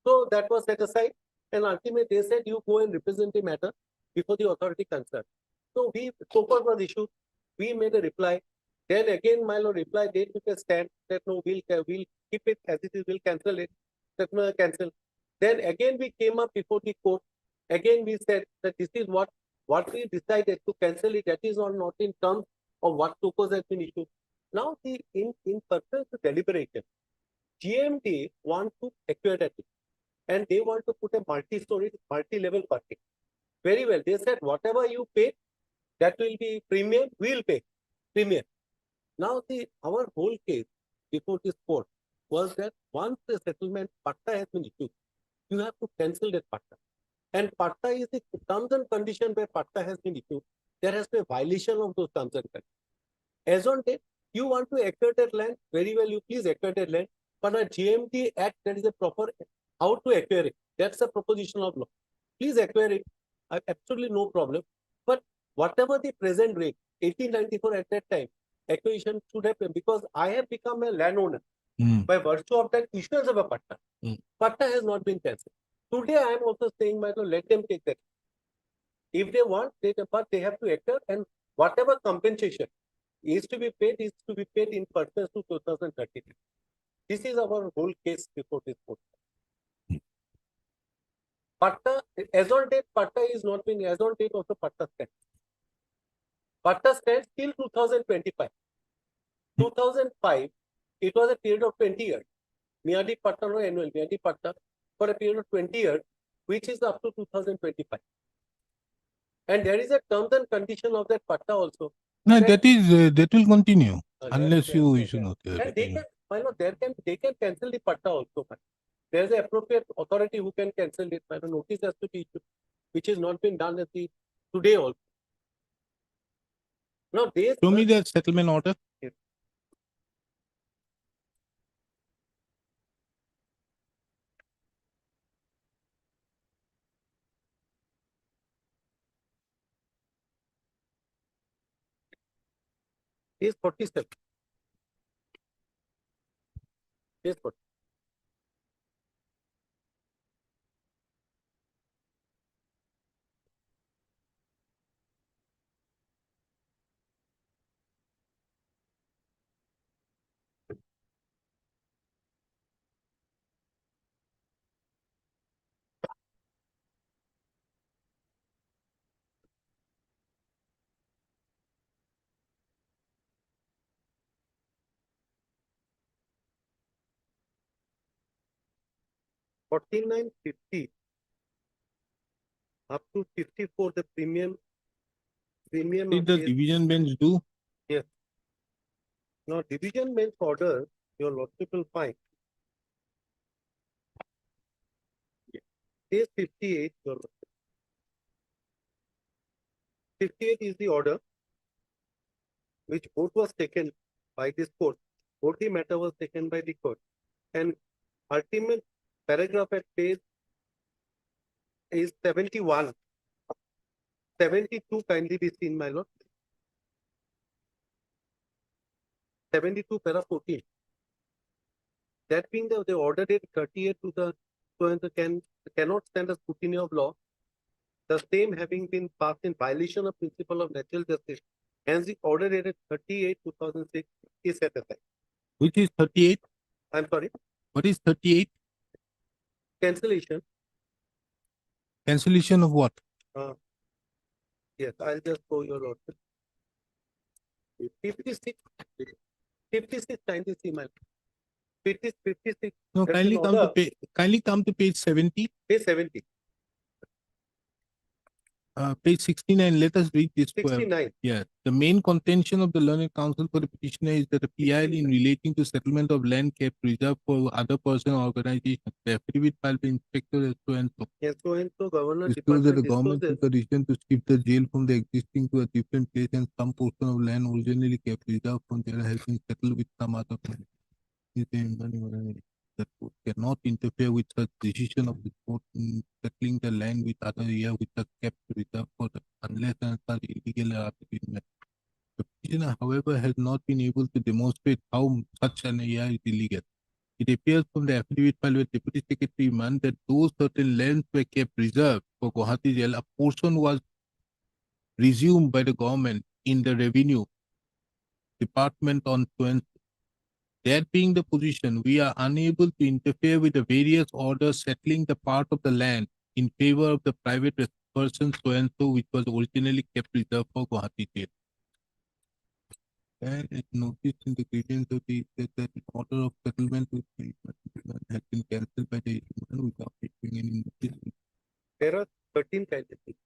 So that was set aside, and ultimately they said you go and represent the matter before the authority concerned. So so far was issued, we made a reply. Then again, my lord reply, they took a stand that no, we'll keep it as it is, we'll cancel it. That no, cancel. Then again we came up before the court. Again we said that this is what we decided to cancel it. That is not in terms of what tokens has been issued. Now in purpose to deliberation, GMT want to acquire that, and they want to put a multi-story, multi-level parking. Very well. They said whatever you pay, that will be premium, we will pay premium. Now our whole case before this court was that once the settlement patta has been issued, you have to cancel that patta. And patta is the terms and conditions where patta has been issued. There has been a violation of those terms and conditions. As on date, you want to acquire that land, very well, you please acquire that land. But a GMT Act, that is a proper how to acquire it. That's a proposition of law. Please acquire it. Absolutely no problem. But whatever the present rate, 1894 at that time, acquisition should happen because I have become a landowner by virtue of that issuance of a patta. Patta has not been cancelled. Today I am also saying, my lord, let them take that. If they want, but they have to acquire, and whatever compensation is to be paid in purpose to 2030. This is our whole case before this court. Patta, as on date, Patta is not being, as on date also Patta stands. Patta stands till 2025. 2005, it was a period of 20 years. Miadi Patta no annual, Miadi Patta for a period of 20 years, which is up to 2025. And there is a terms and condition of that Patta also. No, that will continue unless you issue not. And they can, why not? They can cancel the Patta also. There is an appropriate authority who can cancel it. But a notice has to be issued, which has not been done today also. Now, Show me the settlement order. Yes. Is 47. Yes, 40. $49.50 up to 54 the premium Did the is- division bench do? Yes. Now division bench order, your lordship will find. Page 58, your lordship. 58 is the order which vote was taken by this court. Vote the matter was taken by the court. And ultimate paragraph at page is 71. 72 kindly be seen, my lord. 72 para 14. That being the order date 38 to the cannot stand as scrutiny of law. The same having been passed in violation of principle of natural justice. Hence the order dated 38 2006 is set aside. Which is 38? I'm sorry. What is 38? Cancellation. Cancellation of what? Yes, I'll just go your lordship. 56 90 my 56. No, That's kindly an come to order. kindly come to page 70, Page 70, page 69. Let us read this. 69. Yeah, the main contention of the learned counsel for the petitioner is that the PIL in relating to settlement of land kept reserved for other person or organization. The affidavit filed by inspector as so and so. Yes, so governor Disclose that the department government took discloses. a decision to shift the jail from the existing to a different place and some portion of land originally kept reserved from there has been settled with some other place. The court cannot interfere with such decision of the court in settling the land with other area which are kept reserved for the unless and such illegal are met. The petitioner, however, has not been able to demonstrate how such an area is illegal. It appears from the affidavit filed with Deputy Secretary Man that those certain lands were kept reserved for Guwahati Jail. A portion was resumed by the government in the revenue department on 20. That being the position, we are unable to interfere with the various orders settling the part of the land in favor of the private person so and so which was originally kept reserved for Guwahati Jail. And it noticed in the grievance of that order of settlement with the has been cancelled by the without issuing any notice. There are 13 kinds of things.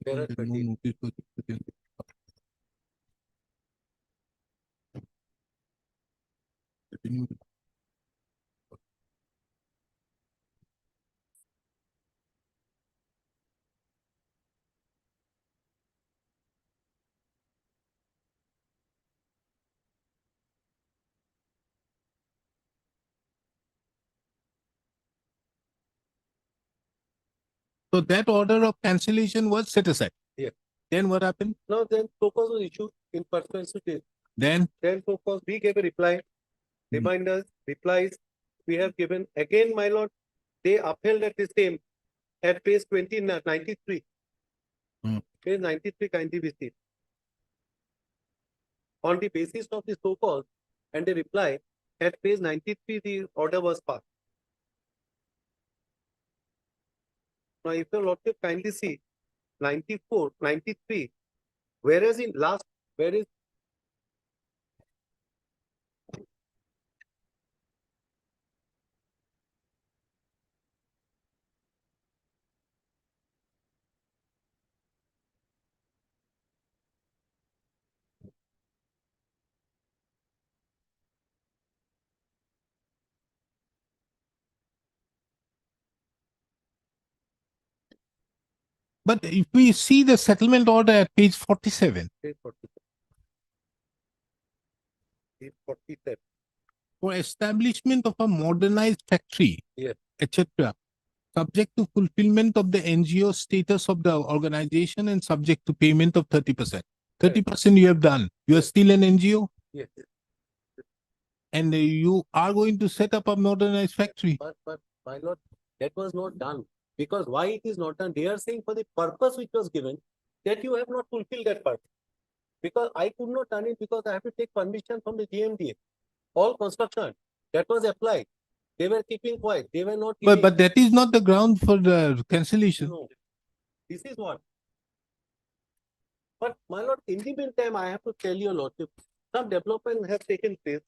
There are No 13. notice was given. Continue. So that order of cancellation was set aside. Yeah. Then what happened? Now then, focus was issued in pursuance to this. Then Then focus, we gave a reply, reminders, replies. We have given again, my lord, they upheld at the same at page 93. Page 93 kindly be seen. On the basis of the so-called and the reply at page 93, the order was passed. Now, if your lordship kindly see 94, 93, whereas in last, where is but if we see the settlement order at page 47, page 47? Page 47. for establishment of a modernized factory, Yes. etc., subject to fulfillment of the NGO status of the organization and subject to payment of 30%. 30% you have done. You are still an NGO Yes. and you are going to set up a modernized factory. But my lord, that was not done. Because why it is not done? They are saying for the purpose which was given, that you have not fulfilled that purpose. Because I could not done it because I have to take permission from the GMDA. All construction that was applied, they were keeping quiet. They were not. But that is not the ground for the cancellation. No. This is what. But my lord, in the meantime, I have to tell you, lordship, some development has taken place.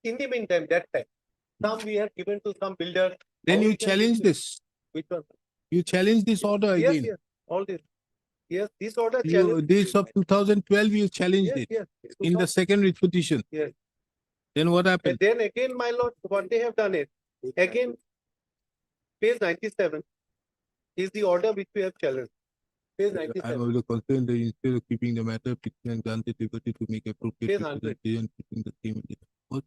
In the meantime, that time, some we have given to some builders. Then How you we can challenge do it? this. Which one? You challenge this order Yes, again. yes, all this. Yes, this order You, challenge. this of 2012, you challenged Yes, it yes. in the second petition. Yes. Then what And happened? then again, my lord, what they have done is, again, page 97 is the order which we have challenged. Page I 97. am concerned that instead of keeping the matter, petitioner and granted liberty to make appropriate Page 100. representation keeping the same in the court.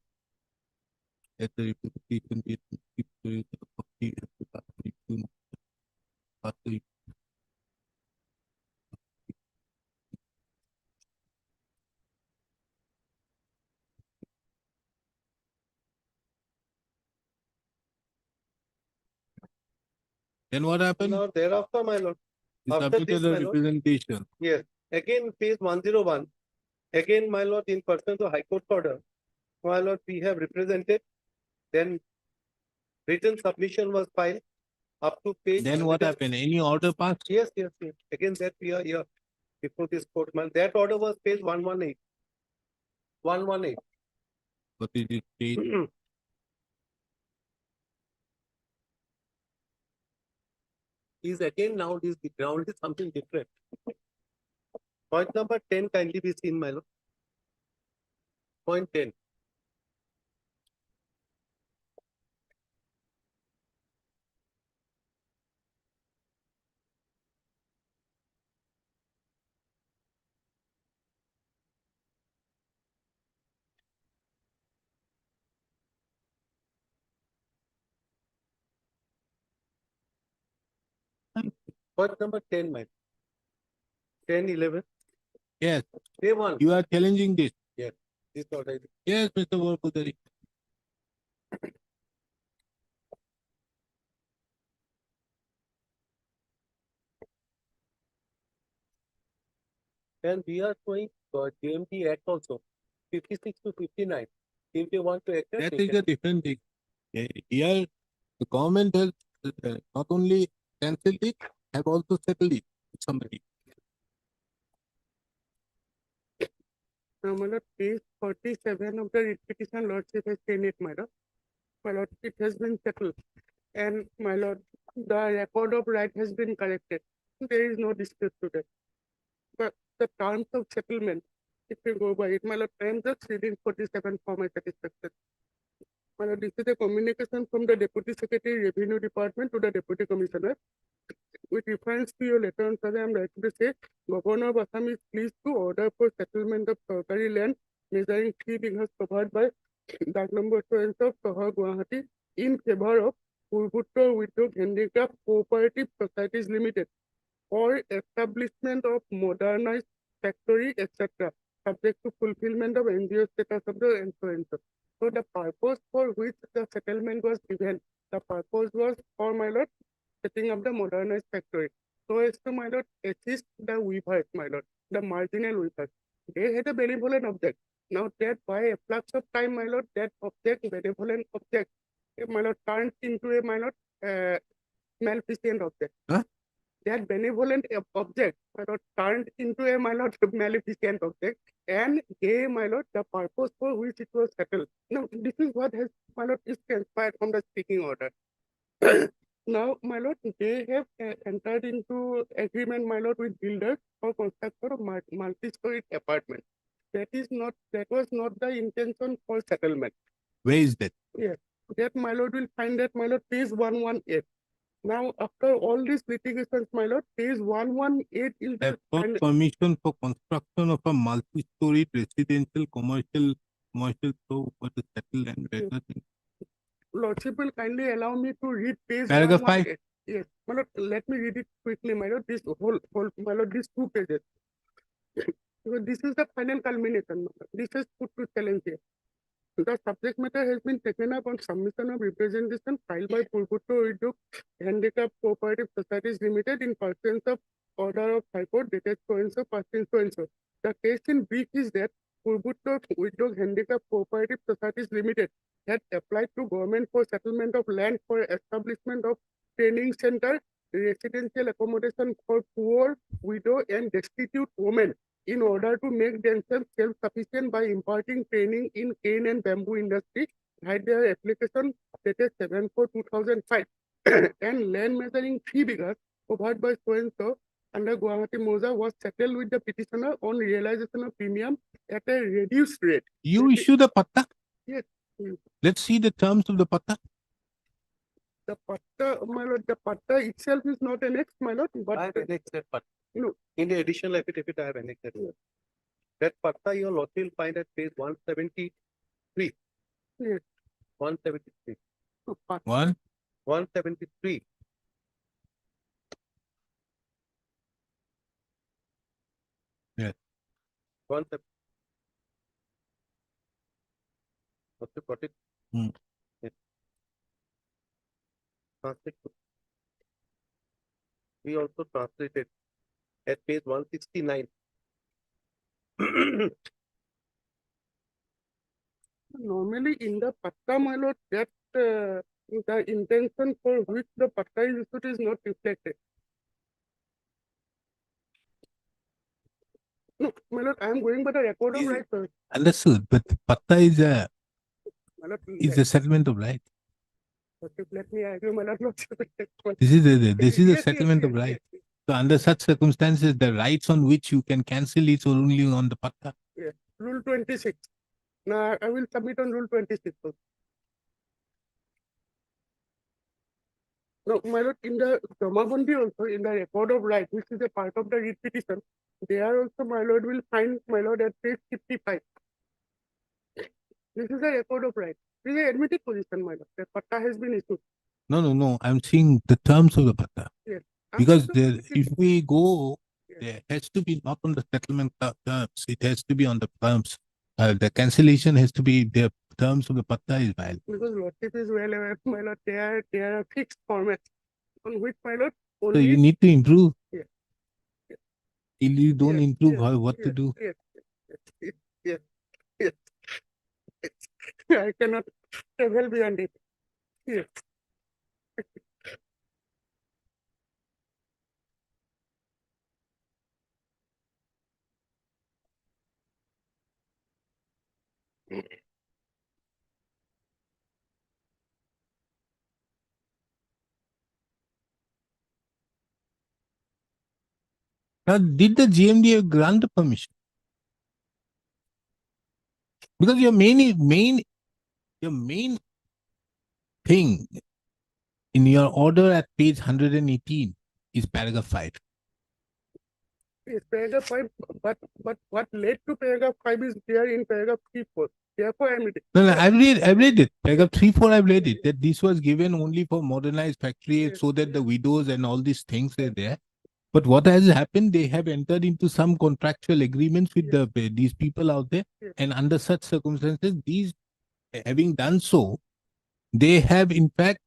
At the representation date, keep the copy of the document after it. Then what happened? Now thereafter, my lord, You after submitted this, a my lord, representation. yes, again, page 101, again, my lord, in person to High Court order, my lord, we have represented, then written submission was filed up to page. Then what 100. happened? Any order passed? Yes, yes, yes. Again, that we are here before this court, man. That order was page 118. 118. What is it? State? is again now this the ground is something different. Point number 10 kindly be seen, my lord. Point 10. Point number 10, my 10, 11. Yes, Day one. you are challenging this. Yes, this what I Yes, Mr. Borpudari. And we are showing GMT Act also, 56 to 59. If they want to act, That they is can. a different thing. Here, the government has not only cancelled it, have also settled it with somebody. Now, my lord, page 47 of the writ petition, lordship has seen it, my lord. My lord, it has been settled. And my lord, the record of right has been corrected. There is no dispute to that. But the terms of settlement, if you go by it, my lord, I am just reading 47 for my satisfaction. My lord, this is a communication from the Deputy Secretary Revenue Department to the Deputy Commissioner. With reference to your letter on Sunday, I am writing to say, Governor of Assam is pleased to order for settlement of Sarkari land measuring 3 acres covered by Dak number of Sohar Guwahati in favor of Purvutra Udyog Handicraft Cooperative Societies Limited for establishment of modernized factory, etc., subject to fulfillment of NGO status of the and so and so. So the purpose for which the settlement was given, the purpose was for, my lord, setting up the modernized factory. So as to, my lord, assist the weavers, my lord, the marginal weavers. They had a benevolent object. Now that by a flux of time, my lord, that object, benevolent object, my lord, turned into a, my lord, maleficent object. Huh? That benevolent object, my lord, turned into a, my lord, maleficent object and gave, my lord, the purpose for which it was settled. Now, this is what has, my lord, is transpired from the speaking order. Now, my lord, they have entered into agreement, my lord, with builders for construction of multi-story apartment. That was not the intention for settlement. Where is that? Yes, that my lord will find that, my lord, page 118. Now, after all these litigations, my lord, page 118 is Have the got permission for construction of a multi-story residential commercial so what is settled and Yes. everything. Lordship will kindly allow me to read page Paragraph 118. Yes, my lord, let me read it quickly, my lord. This whole, my lord, these 2 pages. Because this is the final culmination. This is put to challenge here. The subject matter has been taken up on submission of representation filed by Purvutra Udyog Handicraft Cooperative Societies Limited in pursuance of order of High Court dated so and so, passing so and so. The case in brief is that Purvutra Udyog Handicraft Cooperative Societies Limited had applied to government for settlement of land for establishment of training center, residential accommodation for poor, widow, and destitute women in order to make themselves self-sufficient by imparting training in cane and bamboo industry, had their application dated 7/4/2005 and land measuring 3 acres covered by so and so under Guwahati Moza was settled with the petitioner on realization of premium at a reduced rate. You issue the patta? Yes. Let's see the terms of the patta. The patta, my lord, the patta itself is not annexed, my lord, but I have annexed that part. No. In the additional affidavit, I have annexed that. That patta your lordship will find at page 173. Yes. 173. No, patta. 173. Yes. 173. Lordship got it? Hmm. Yes. Translate. We also translated at page 169. Normally in the patta, my lord, that the intention for which the patta is issued is not reflected. No, my lord, I am going by the record of right, sir. Understood, but patta is My lord, a settlement of right. Lordship, let me argue, my lord. Lordship. This is this is a Yes, yes, settlement of yes, rights. yes, So under such circumstances, the rights on which you can cancel is only on the patta. yes. Rule 26. Now, I will submit on rule 26. also. No, my lord, in the Jamabandi also, in the record of right, which is a part of the writ petition, there also, my lord, will find, my lord, at page 55. This is a record of right. This is an admitted position, my lord. The patta has been issued. No. I'm seeing the terms of the patta. Yes. Because Also, there, if we go, Yes. there has to be not on the settlement terms. It has to be on the terms. The cancellation has to be the terms of the patta is valid. because lordship is well aware, my lord, there are fixed formats on which, my lord, So only. you need to improve. Yes. Till you don't Yes, improve, yes, how what to yes, do? Yes, yes, yes, yes. I cannot travel beyond it. Yes. Now, did the GMDA grant the permission? Because your main thing in your order at page 118 is paragraph 5. Yes, paragraph 5, but what led to paragraph 5 is there in paragraph 3-4. Therefore, I am reading. No, I've read it. Paragraph 3-4, I've read it. That this was given only for modernized factories Yes, so that the widows and all these things are there. But what has happened, they have entered into some contractual agreements with these people out there. Yes. And under such circumstances, these having done so, they have in fact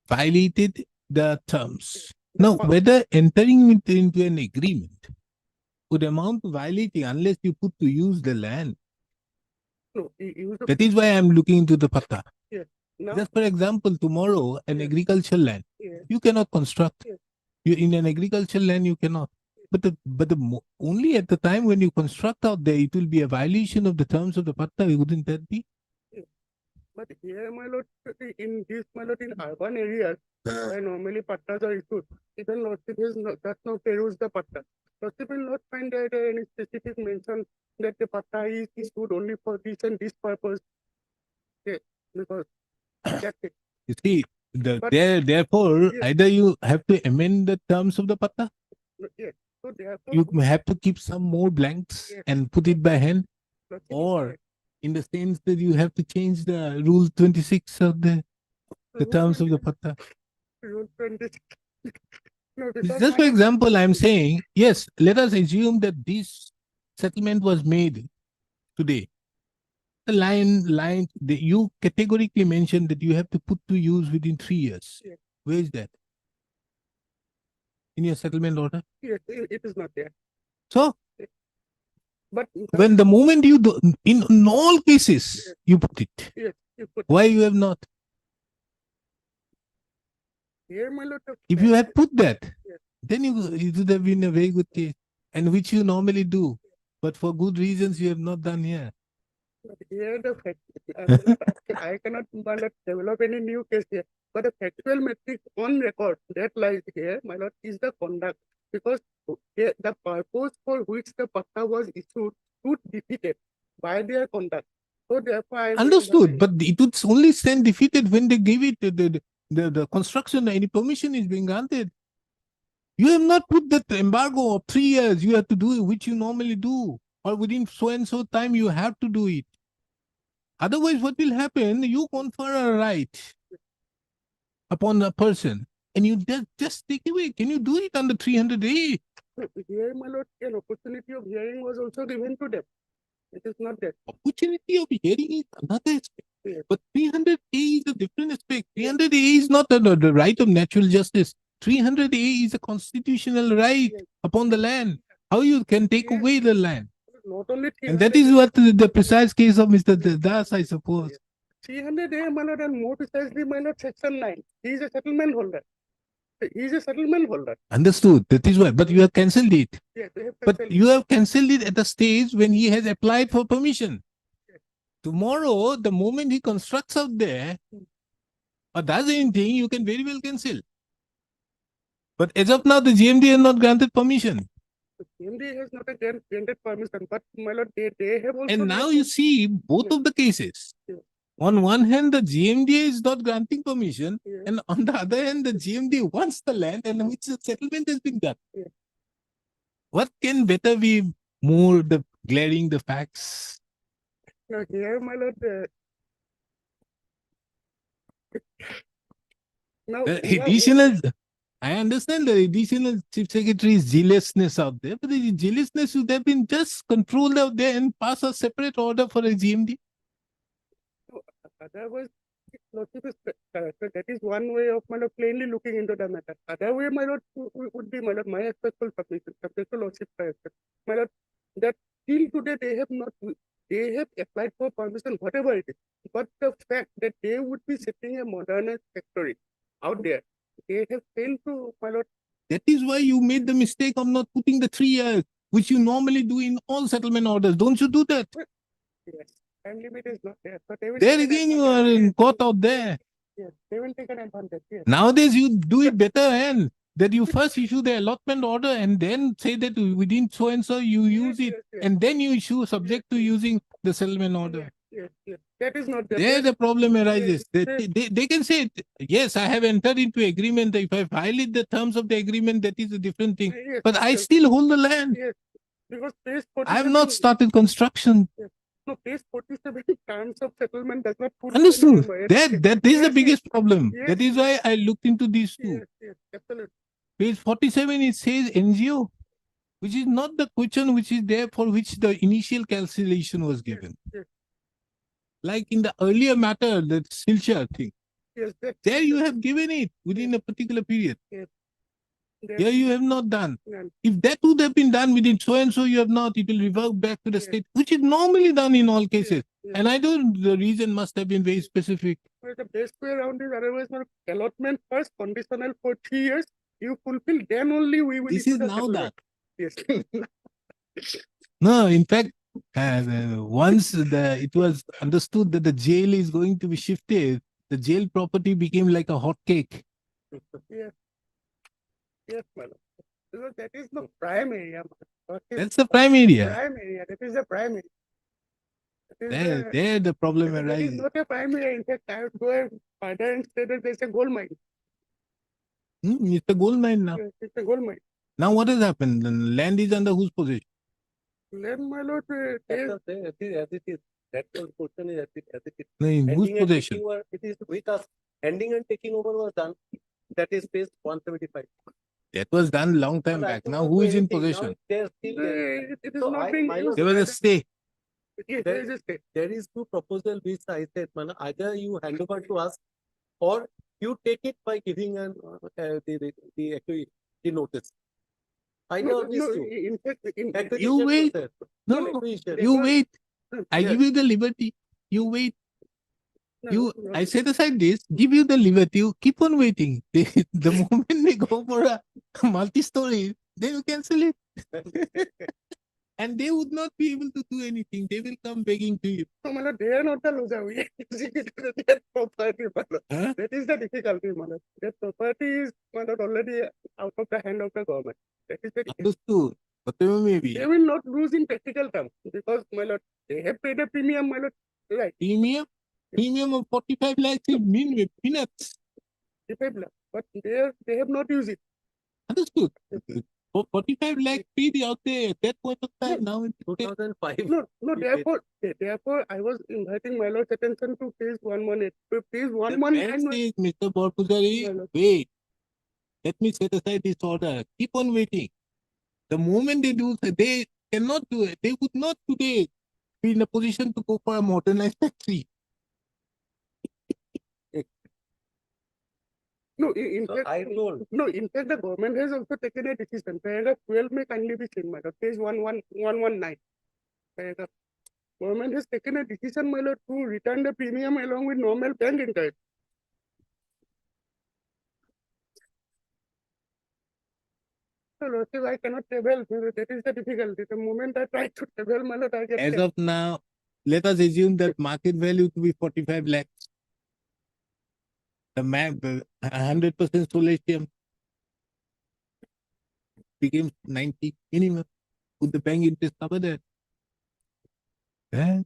violated the terms. Now, whether entering into an agreement would amount to violating unless you put to use the land. No, use of, That is why I'm looking into the patta. yes. Now, Just for example, tomorrow, an Yes. agricultural land, yes, you cannot construct. Yes. You in an agricultural land, you cannot. But only at the time when you construct out there, it will be a violation of the terms of the patta, wouldn't that be? but here, my lord, in this, my lord, in urban areas, where normally pattas are issued, even lordship has not, does not peruse the patta. Lordship will not find that any specific mention that the patta is issued only for this and this purpose. Okay, because that's it. You see, But- therefore, Yes. either you have to amend the terms of the patta, Yes, so therefore. you may have to keep some more blanks Yes. and put it by hand, Lordship is or correct. in the sense that you have to change the rule 26 of the Rule terms of the 20 patta. Rule 26. No, It's because just for my- example, I'm saying, yes, let us assume that this settlement was made today. The you categorically mentioned that you have to put to use within 3 years. Yes. Where is that? In your settlement order? Yes, it is not there. So, But when the moment you do, in all cases, Yes. you put it. yes, you put Why you have not? here, my lord. If you had put that, Yes. then it would have been a very good case, and which you normally do. But for good reasons, you have not done here. But here the fact, I cannot, my lord, develop any new case here. But the factual metric on record that lies here, my lord, is the conduct. Because here the purpose for which the patta was issued should defeated by their conduct. So therefore, I am Understood, but it would only stand defeated when they give it the construction, any permission is being granted. You have not put that embargo of 3 years. You have to do it, which you normally do, or within so and so time you have to do it. Otherwise, what will happen? You confer a right upon a person, and you just take away. Can you do it under 300A? Here, my lord, an opportunity of hearing was also given to them. It is not that. Opportunity of hearing is another aspect. Yes. But 300A is a different aspect. 300A is not the right of natural justice. 300A is a constitutional right Yes. upon the land. How you can take Yes. away the land? Not only And that is what the precise case of Mr. Das, I suppose. 300A, my lord, and more precisely, my lord, section 9. He is a settlement holder. He is a settlement holder. Understood. That is why. But you have cancelled it. Yes, they have But cancelled. you have cancelled it at the stage when he has applied for permission. Yes. Tomorrow, the moment he constructs out there, or does anything, you can very well cancel. But as of now, the GMD has not granted permission. MD has not a granted permission, but my lord, they have also. And now you see both Yes. of the cases. Yes. On one hand, the GMDA is not granting permission, Yes. and on the other hand, the GMD wants the land and which the settlement has been done. Yes. What can better be more the glaring the facts? Now here, my lord. Now, The yeah, additional, I understand the additional chief secretary's zealousness out there, but the zealousness should have been just controlled out there and pass a separate order for a GMD. otherwise, lordship is character. That is one way of my lord plainly looking into the matter. Other way, my lord, would be my lord, my respectful submission, subject to lordship character. My lord, that till today they have applied for permission, whatever it is. But the fact that they would be setting a modernized factory out there, they have failed to, my lord. That is why you made the mistake of not putting the 3 years, which you normally do in all settlement orders. Don't you do that? Yes, time limit is not there. So they will There take an again, you are advantage. in court out there. Yes, they will take an advantage. Yes. Nowadays, you do it better, and that you first issue the allotment order and then say that within so and so you use it, yes. and then you issue subject to using the settlement order. Yes. That is not there. There the problem arises. yes. They can say, yes, I have entered into agreement. If I violate the terms of the agreement, that is a different thing. Yes, But I yes. still hold the land. Yes, because page I have 47 not started construction. No, page 47 terms of settlement does not put. Understood. Yes, That is the yes, biggest problem. yes, That is why I looked into these two. Yes, absolutely. Page 47, it says NGO, which is not the question which is there for which the initial calculation was given. Yes. Like in the earlier matter, the Silchar thing, Yes, there you have given it within a particular period. Yes. Here you have not done. None. If that would have been done within so and so, you have not, it will revert back to the state, which is normally done in all cases. yes. And I don't, the reason must have been very specific. Well, the best way around is otherwise not allotment first, conditional for 3 years. You fulfill, then only we will. This issue is the now settlement. done. Yes. No, in fact, once it was understood that the jail is going to be shifted, the jail property became like a hot cake. Yes. Yes, madam. Because that is the prime area. Madam. That's the prime area. Prime area. That is the prime area. That is There the problem that is arises. not a prime area. In fact, I would go further and say that there's a gold mine. It's a gold mine now. Yes, it's a gold mine. Now what has happened? The land is under whose possession? Then, my lord, As it is, that portion is as it is. No, in whose Handing and possession? taking over, it is with us. Handing and taking over was done. That is page 175. That was done long time But I back. don't Now know who is in anything. Now possession? They're still there. it is So not I- being my used. lord, There was a stay. Yes, there is a state. There is two proposal which I said, man, either you hand over to us or you take it by giving an the notice. Either No, of these no, two. in fact, Acquisition wait. process. No, Acquisition. you wait. I Yes. give you the liberty. You wait. no, I set aside this, give you the liberty, you keep on waiting. The moment they go for a multi-story, then you cancel it. And they would not be able to do anything. They will come begging to you. So, my lord, they are not the loser. We executed that property, my lord. Huh? That is the difficulty, my lord. That property is, my lord, already out of the hand of the government. That is the difficulty. Understood. Whatever may be. They will not lose in practical terms because, my lord, they have paid a premium, my lord. Right. Premium of 45 lakhs is peanuts. 55 lakh. But they have not used it. Understood. For 45 lakh paid out there at that point of time. Now it's 2005. No, therefore, I was inviting my lord's attention to page 118. Page 119. Mr. Borpujari, wait. Let me set aside this order. Keep on waiting. The moment they do, they cannot do it. They would not today be in a position to go for a modernized factory. No, in So fact, I told. no, in fact, the government has also taken a decision. Paragraph 12 may kindly be changed, my lord. Page 119. Paragraph. Government has taken a decision, my lord, to return the premium along with normal bank interest. So, Lordship, I cannot travel. That is the difficulty. The moment I try to travel, my lord, I get As kept. of now, let us assume that market value to be 45 lakhs. The 100% solatium became 90 minimum. Would the bank interest cover that? Eh?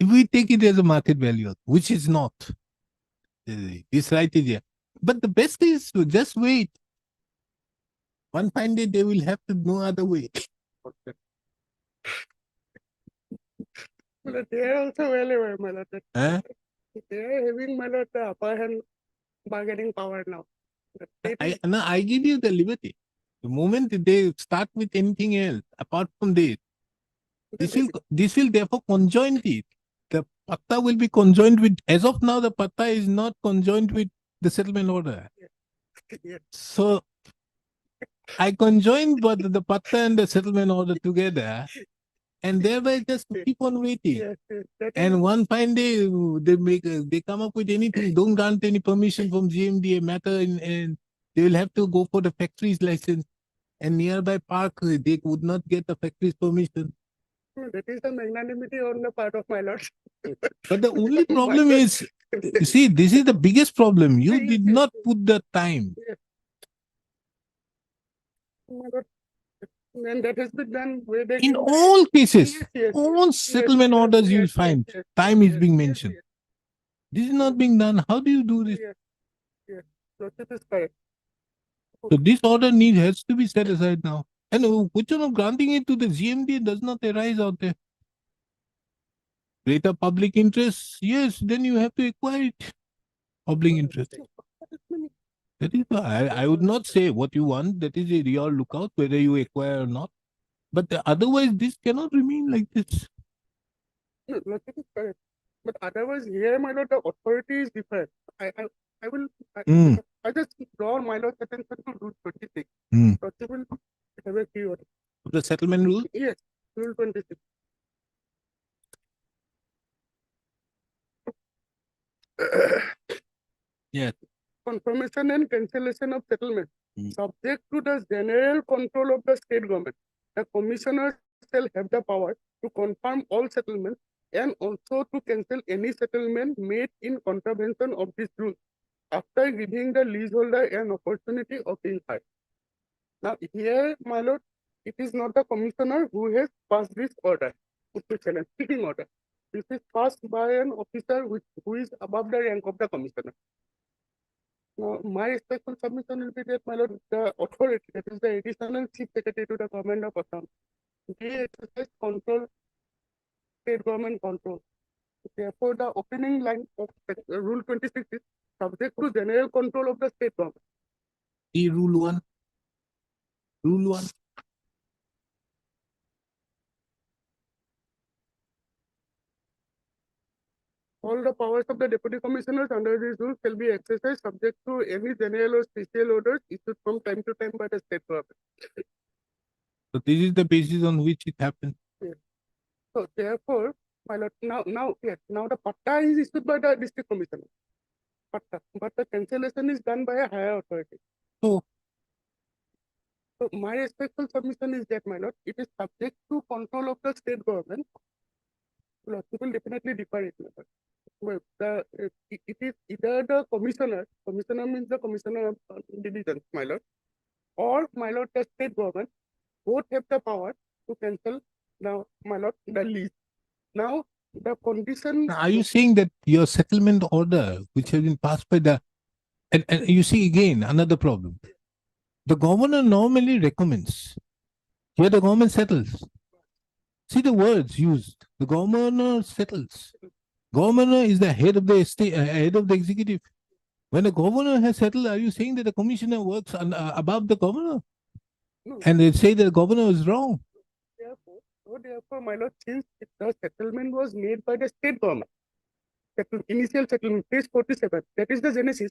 If we take it as a market value, which is not, this right is here. But the best is to just wait. One fine day they will have to no other way. But they are also well aware, my lord, that Eh? they are having, my lord, the upper hand bargaining power now. That they No, I give you the liberty. The moment they start with anything else apart from this, this will therefore conjoin it. The patta will be conjoined with, as of now, the patta is not conjoined with the settlement order. Yes. So I conjoined both the patta and the settlement order together, and thereby just keep on waiting. Yes, yes, that is- And one fine day they come up with anything, don't grant any permission from GMDA matter, and they will have to go for the factory's license. And nearby park, they would not get the factory's permission. that is the magnanimity on the part of my lord. But the only problem is, you see, this is the biggest problem. You Yes, did yes, not put the time. Yes. My lord, and that has been done way back. In all cases, Yes, yes, all settlement yes, orders you'll yes, find, yes, time is yes, being yes, mentioned. yes, This is not being done. How do you do this? Yes, yes, Lordship is correct. So this order has to be set aside now. And question of granting it to the GMD does not arise out there. Greater public interest, yes, then you have to acquire it. Public interest. That is, I would not say what you want. That is your lookout, whether you acquire or not. But otherwise, this cannot remain like this. No, Lordship is correct. But otherwise, here, my lord, the authority is different. I will, Mm. I just draw my lord's attention to Rule 26. Mm. Lordship will have a key order. The settlement rule? Yes, Rule 26. Yes. Confirmation and cancellation of settlement. Mm. Subject to the general control of the state government. The commissioner shall have the power to confirm all settlements and also to cancel any settlement made in contravention of this rule after giving the leaseholder an opportunity of being heard. Now here, my lord, it is not the commissioner who has passed this order, speaking order. This is passed by an officer who is above the rank of the commissioner. Now, my respectful submission will be that, my lord, the authority, that is the additional chief secretary to the government of Assam, they exercise control, state government control. Therefore, the opening line of Rule 26 is subject to general control of the state government. See Rule 1. Rule 1. All the powers of the deputy commissioners under this rule shall be exercised subject to any general or special orders issued from time to time by the state government. So this is the basis on which it happened. So therefore, my lord, now the patta is issued by the district commissioner. Patta, but the cancellation is done by a higher authority. So my respectful submission is that, my lord, it is subject to control of the state government. Lord, people definitely differ it, my lord. Well, it is either the commissioner means the commissioner of division, my lord, or, my lord, the state government, both have the power to cancel now, my lord, the lease. Now, the condition. are you saying that your settlement order, which has been passed by the, and you see again another problem. The governor normally recommends. Here the government settles. See the words used. The governor settles. Governor is the head of the state, head of the executive. When the governor has settled, are you saying that the commissioner works above the governor? No. And they say that the governor is wrong. Therefore, my lord, since the settlement was made by the state government, initial settlement, page 47, that is the genesis.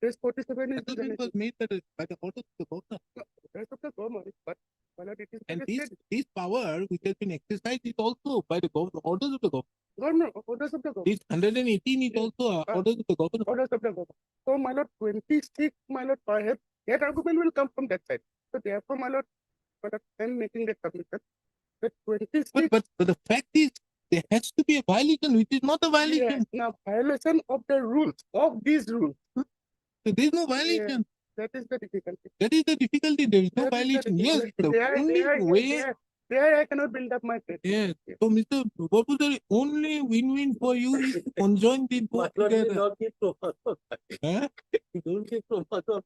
Page 47 is the Settlement was genesis. made by the order of the governor. Rest of the government, but my lord, it is by And the state this power which has been exercised is also by the orders of the government. government, orders of the government. This 118 is also orders of the governor. Orders of the government. So, my lord, 26, my lord, perhaps that argument will come from that side. So, therefore, my lord, I am making that submission. That 26. But the fact is, there has to be a violation, which is not a Yeah, violation. now violation of the rules, of these rules. So there is no violation. That is the difficulty. That is the difficulty. There is no That is the violation. Yes, difficulty. the only way. There I cannot build up my faith. Yes. So, Mr. Babu, the only win-win for you is to conjoin the both But Lord, you together. not keep so much of Huh? don't keep so much of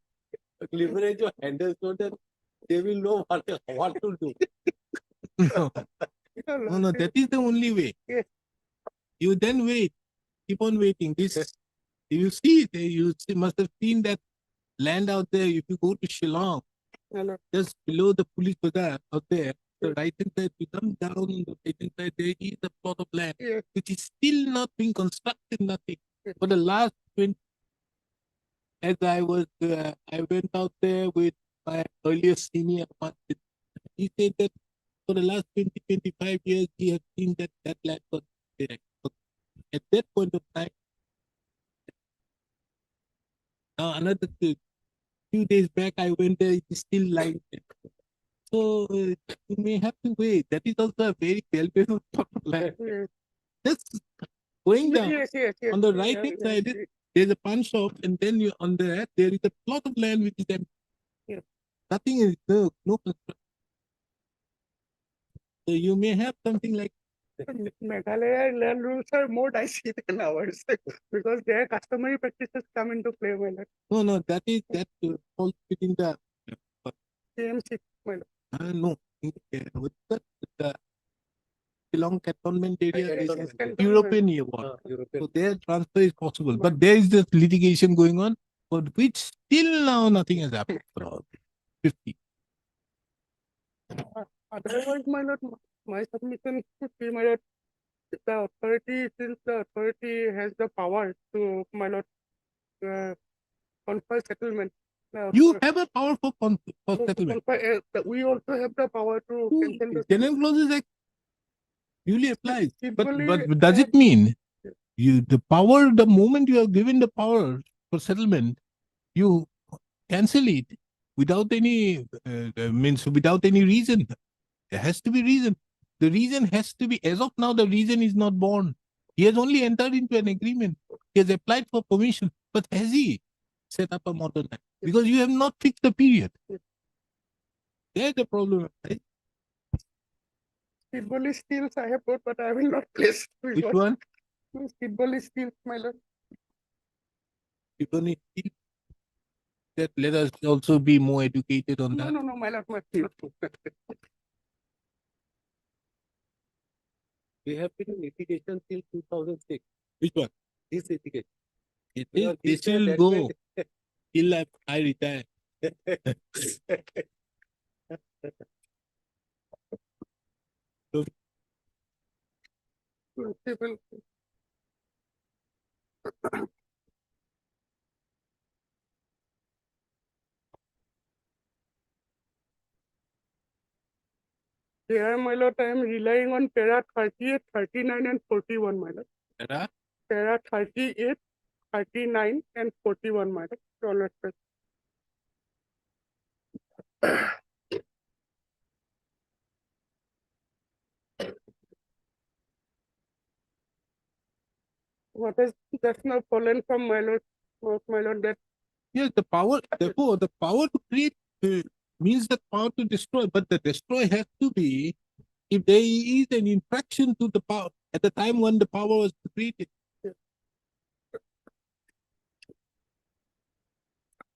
leverage your handles so that they will know what to do. No. No, no, that is the only way. Yes. You then wait, keep on waiting. This, you see, must have seen that land out there. If you go to Shillong, Hello. just below the police bazaar out there, the right hand side, you come down on the right hand side, there is a plot of land Yes. which is still not being constructed, nothing. For the last 20, as I went out there with my earliest senior, he said that for the last 20, 25 years, he has seen that land was there. At that point of time, now another few days back, I went there, it is still lying there. So you may have to wait. That is also a very valuable plot of land. Yes. Just going down Yes, on the right hand side, there's a pawn shop, and then you on the right, there is a plot of land which is empty. Yes. Nothing is no construction. So you may have something like Meghalaya land rules are more dicey than ours because their customary practices come into play. My lord. no, that falls within the KMC. My lord. no. With the Shillong cantonment area is Cantonment. European one. European. So their transfer is possible, but there is this litigation going on, for which still now nothing has happened for all 50. Otherwise, my lord, my submission would be, my lord, the authority, since the authority has the power to, my lord, confer settlement. You have a power for settlement. We also have the power to cancel the General clauses act duly applies. But Equally, does it mean the power, the moment you are given the power for settlement, you cancel it without any without any reason? There has to be reason. The reason has to be, as of now, the reason is not born. He has only entered into an agreement. He has applied for permission, but has he set up a modern act? Because you have not fixed the period. There's the problem. Right? Kidboli steals I have bought, but I will not place. Which one? Kidboli steals, my lord. You don't need that. Let us also be more educated on that. No, my lord, my lord. We have been in litigation till 2006. Which one? This litigation. This will go till I retire. There, my lord, I am relying on para 38, 39, and 41, my lord. Para 38, 39, and 41, my lord. So, let's say. What is that's not fallen from my lord, that Yes, the power, therefore, the power to create means the power to destroy, but the destroy has to be if there is an infraction to the power at the time when the power was created.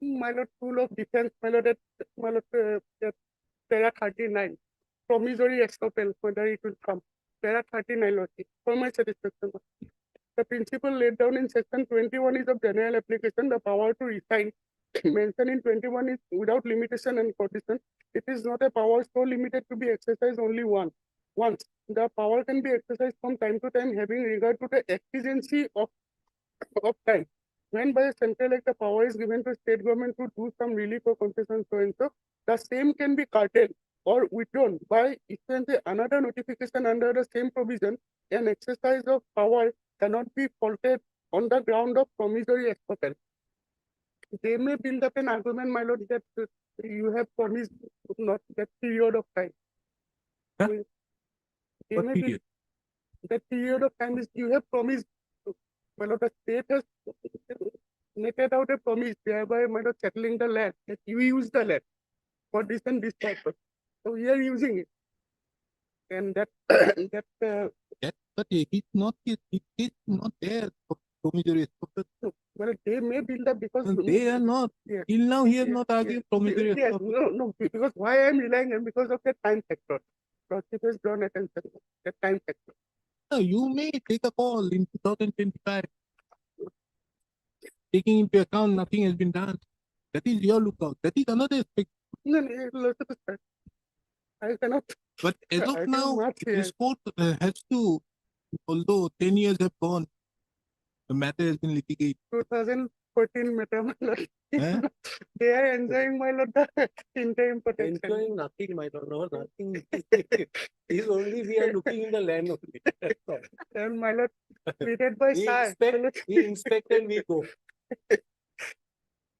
my lord, rule of defense, my lord, that para 39, promissory estoppel, whether it will come. Para 39, lord, for my satisfaction. The principle laid down in section 21 is of general application. The power to resign mentioned in 21 is without limitation and condition. It is not a power so limited to be exercised only once. The power can be exercised from time to time, having regard to the exigency of time. When by a central act the power is given to state government to do some relief or concession so and so, the same can be curtailed or withdrawn by issuing another notification under the same provision. An exercise of power cannot be faulted on the ground of promissory estoppel. They may build up an argument, my lord, that you have promised not that period of time. Huh? They What may build- period? that period of time is you have promised, my lord, the state has netted out a promise thereby, my lord, settling the land, that you use the land for this and this purpose. So we are using it. And that, But he's not, he's not there for promissory estoppel. well, they may build up because. And they are not. Yeah. Till now, he has Yeah, not yeah, argued promissory yes, estoppel. no, because why I'm relying on because of the time factor. Lordship has drawn attention, the time factor. No, you may take a call in 2025. Taking into account nothing has been done. That is your lookout. That is another aspect. No, Lordship is right. I cannot. But as I of cannot now, march here. this court has to, although 10 years have gone, the matter has been litigated. 2014 matter, my lord. Eh? They are enjoying, my lord, the interim protection. Enjoying nothing, my lord, no, nothing. Is only we are looking in the land only. That's all. And my lord, treated by We Sai. inspect, we inspect and we go.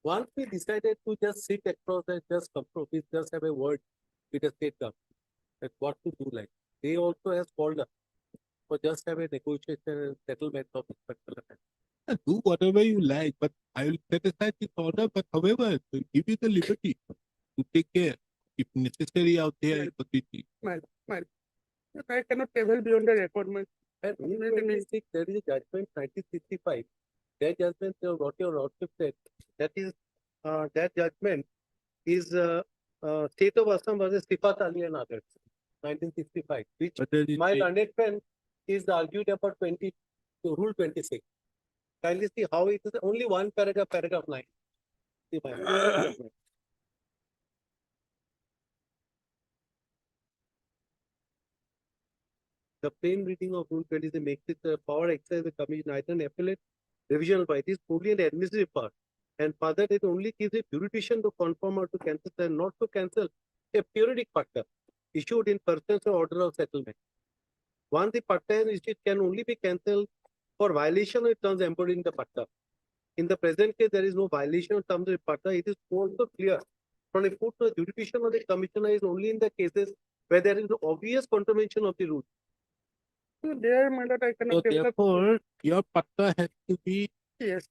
Once we decided to just sit across and just compromise, just have a word with the state government, that what to do like. They also has called us for just have a negotiation and settlement of this particular matter. Do whatever you like, but I will set aside this order. But however, to give you the liberty to take care if necessary out there. I cannot travel beyond the record, my. And in 26, there is a judgment 1965. That judgment, what your lordship said, that is, that judgment is State of Assam versus Sifat Ali and others, 1965, which my learned friend is argued about Rule 26. Kindly see how it is only one paragraph, paragraph 9. See my judgment. The plain reading of Rule 26 makes it a power exercise the commission either an appellate revisional by it is fully an administrative power. And further, it only gives a jurisdiction to confirm or to cancel and not to cancel a periodic patta issued in pursuance of order of settlement. Once the patta is issued, can only be cancelled for violation of terms embodied in the patta. In the present case, there is no violation of terms of the patta. It is also clear from a footnote, the jurisdiction of the commissioner is only in the cases where there is no obvious contravention of the rule. There, my lord, I cannot So develop. therefore, your patta has to be. Yes.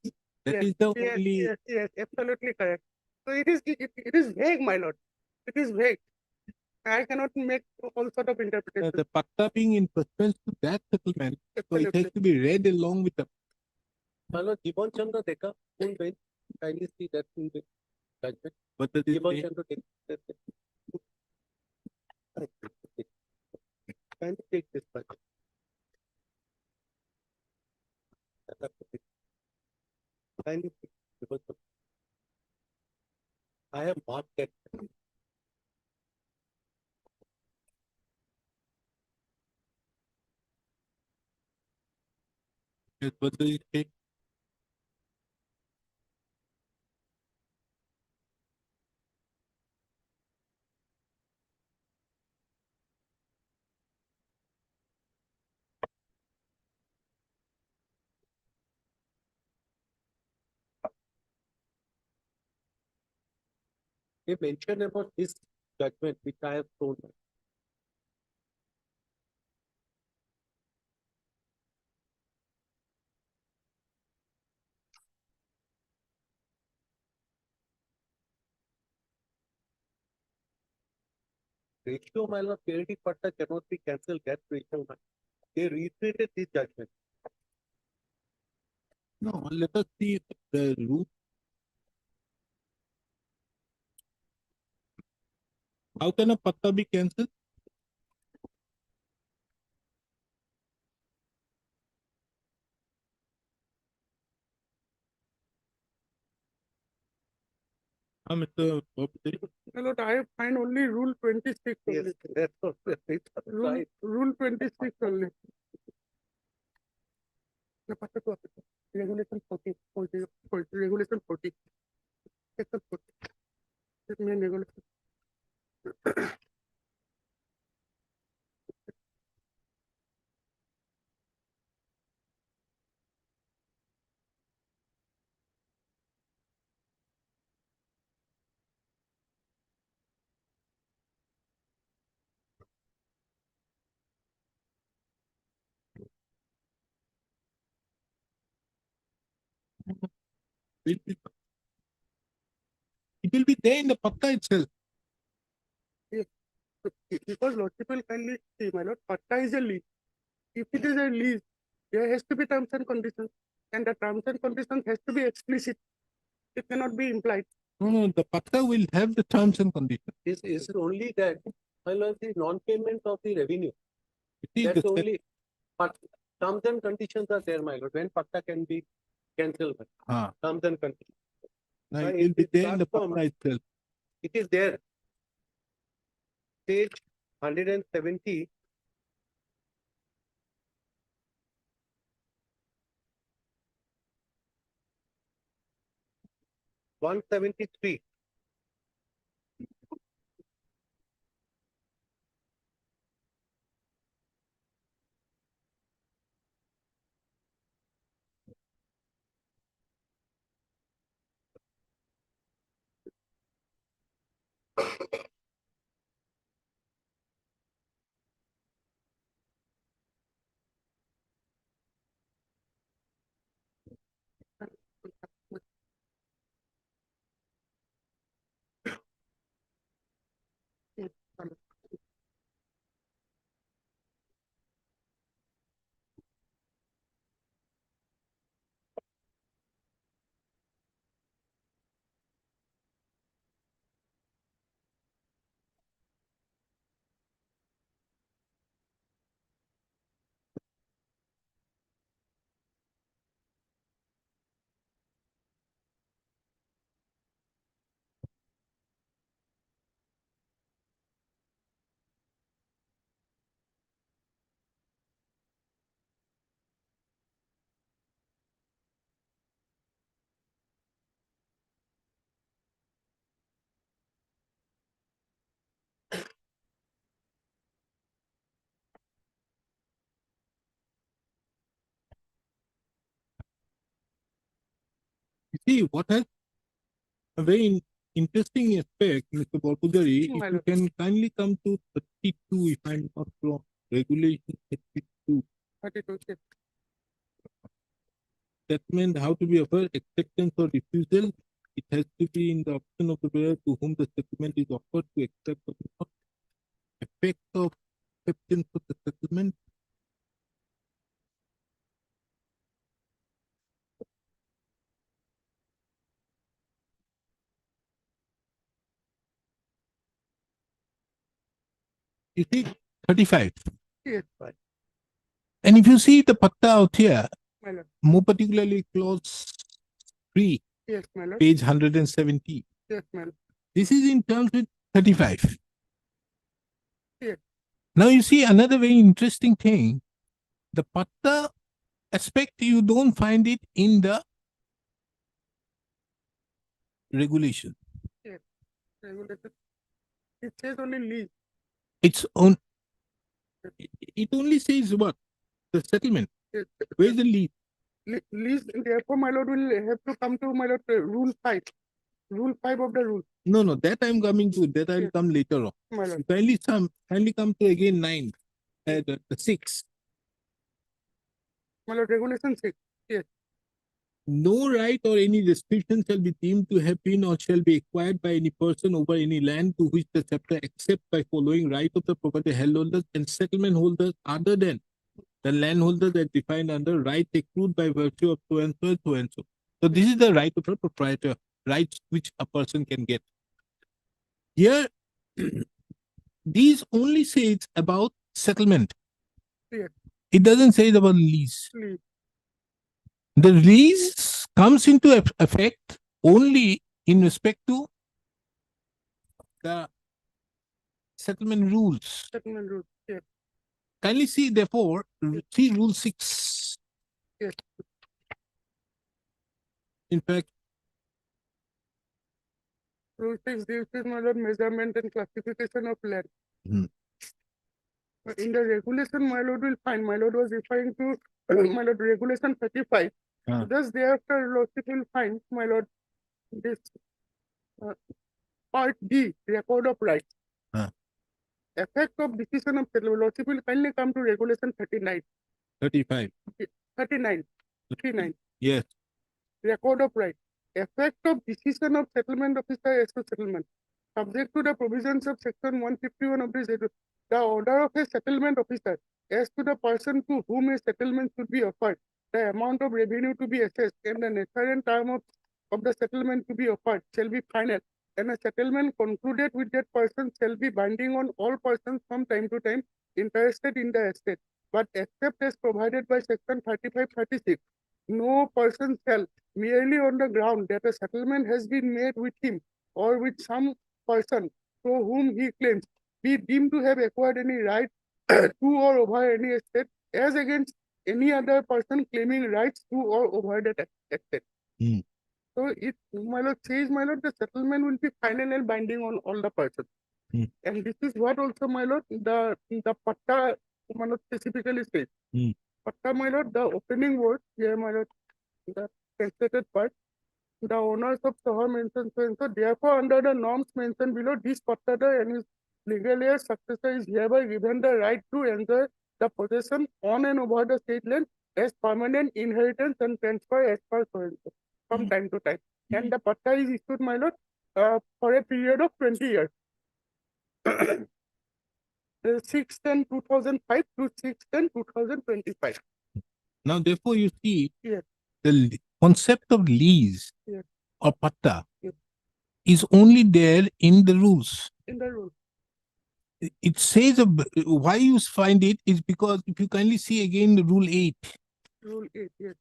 That yes, is the yes, only. yes, absolutely correct. So it is vague, my lord. It is vague. I cannot make all sort of interpretations. The patta being in pursuance to that settlement, so it has to be read along with the. My lord, Gibbon Chandra Deka, full bench, kindly see that full bench judgment. But the Gibbon Chandra Deka. Kindly take this back. Kindly take Gibbon Chandra. I have marked that. Yes, what does it say? They mentioned about this judgment which I have shown. Ratio, my lord, periodic patta cannot be cancelled. That ratio, they reiterated this judgment. No, let us see the root. How can a patta be cancelled? Mr. Bobby. My lord, I find only Rule 26 only. Yes, that's what Rule, Rule 26 only. Regulation 40, Regulation 40. Section 40. Let me regulation. It will be there in the patta itself. Because lordship will kindly see, my lord, patta is a lease. If it is a lease, there has to be terms and conditions, and the terms and conditions has to be explicit. It cannot be implied. No, the patta will have the terms and conditions. Is only that, my lord, the non-payment of the revenue. It is That's the only, but terms and conditions are there, my lord, when patta can be cancelled. Ah. Terms and conditions. Now Why it will in be this there in the platform, patta itself. It is there. Page 170. One 73. You see, what has a very interesting aspect, Mr. Borpujari, if you can kindly come to 32, if I'm not wrong, regulation 32. 32. Statement how to be offered, acceptance or refusal. It has to be in the option of the bearer to whom the settlement is offered to accept or not. Effect of acceptance of the settlement. You see, 35. Yes, fine. And if you see the patta out here, My lord. more particularly clause 3, Yes, my lord. page 170. Yes, my lord. This is in terms with 35. Yes. Now you see another very interesting thing. The patta aspect, you don't find it in the regulation. Yes. Regulated. It says only lease. It's on. It only says what? The settlement. Yes. Where's the lease? Lease, therefore, my lord will have to come to my lord rule 5. Rule 5 of the rule. No, that I'm coming to. That I'll Yes. come later on. My lord. Kindly come to again 9. The 6. My lord, regulation 6. Yes. No right or any restriction shall be deemed to have been or shall be acquired by any person over any land to which the chapter except by following right of the property held holders and settlement holders other than the landholders as defined under right accrued by virtue of so and so and so and so. So this is the right of the proprietor, rights which a person can get. Here, these only says about settlement. Yes. It doesn't say about lease. Lease. The lease comes into effect only in respect to the settlement rules. Settlement rule. Yes. Kindly see, therefore, see rule 6. Yes. In fact, Rule 6 deals with my lord measurement and classification of land. Hmm. In the regulation, my lord will find, my lord was referring to my lord regulation 35. Ah. Thus, thereafter, lordship will find, my lord, this part D, record of rights. Ah. Effect of decision of settlement. Lordship will kindly come to regulation 39. 35. 39. 39. Yes. Record of right. effect of decision of settlement officer as to settlement. Subject to the provisions of section 151 of this, the order of a settlement officer as to the person to whom a settlement should be offered, the amount of revenue to be assessed, and the nature and term of the settlement to be offered shall be final, and a settlement concluded with that person shall be binding on all persons from time to time interested in the estate, but except as provided by section 35-36, no person shall, merely on the ground that a settlement has been made with him or with some person to whom he claims, be deemed to have acquired any right to or over any estate as against any other person claiming rights to or over that estate. Hmm. So it, my lord, says, my lord, the settlement will be final and binding on all the persons. Hmm. And this is what also, my lord, the patta, my lord, specifically says. Hmm. Patta, my lord, the opening word here, my lord, the translated part, the owners of Soha mentioned so and so. Therefore, under the norms mentioned below, this pattada and his legal heir successor is hereby given the right to enjoy the possession on and over the state land as permanent inheritance and transfer as per so and so from time to time. And the patta is issued, my lord, for a period of 20 years. 6/10/2005 to 6/10/2025. Now, therefore, you see, Yes. the concept of lease Yes. or patta Yes. is only there in the rules. In the rule. It says why you find it is because if you kindly see again the rule 8, Rule 8, yes.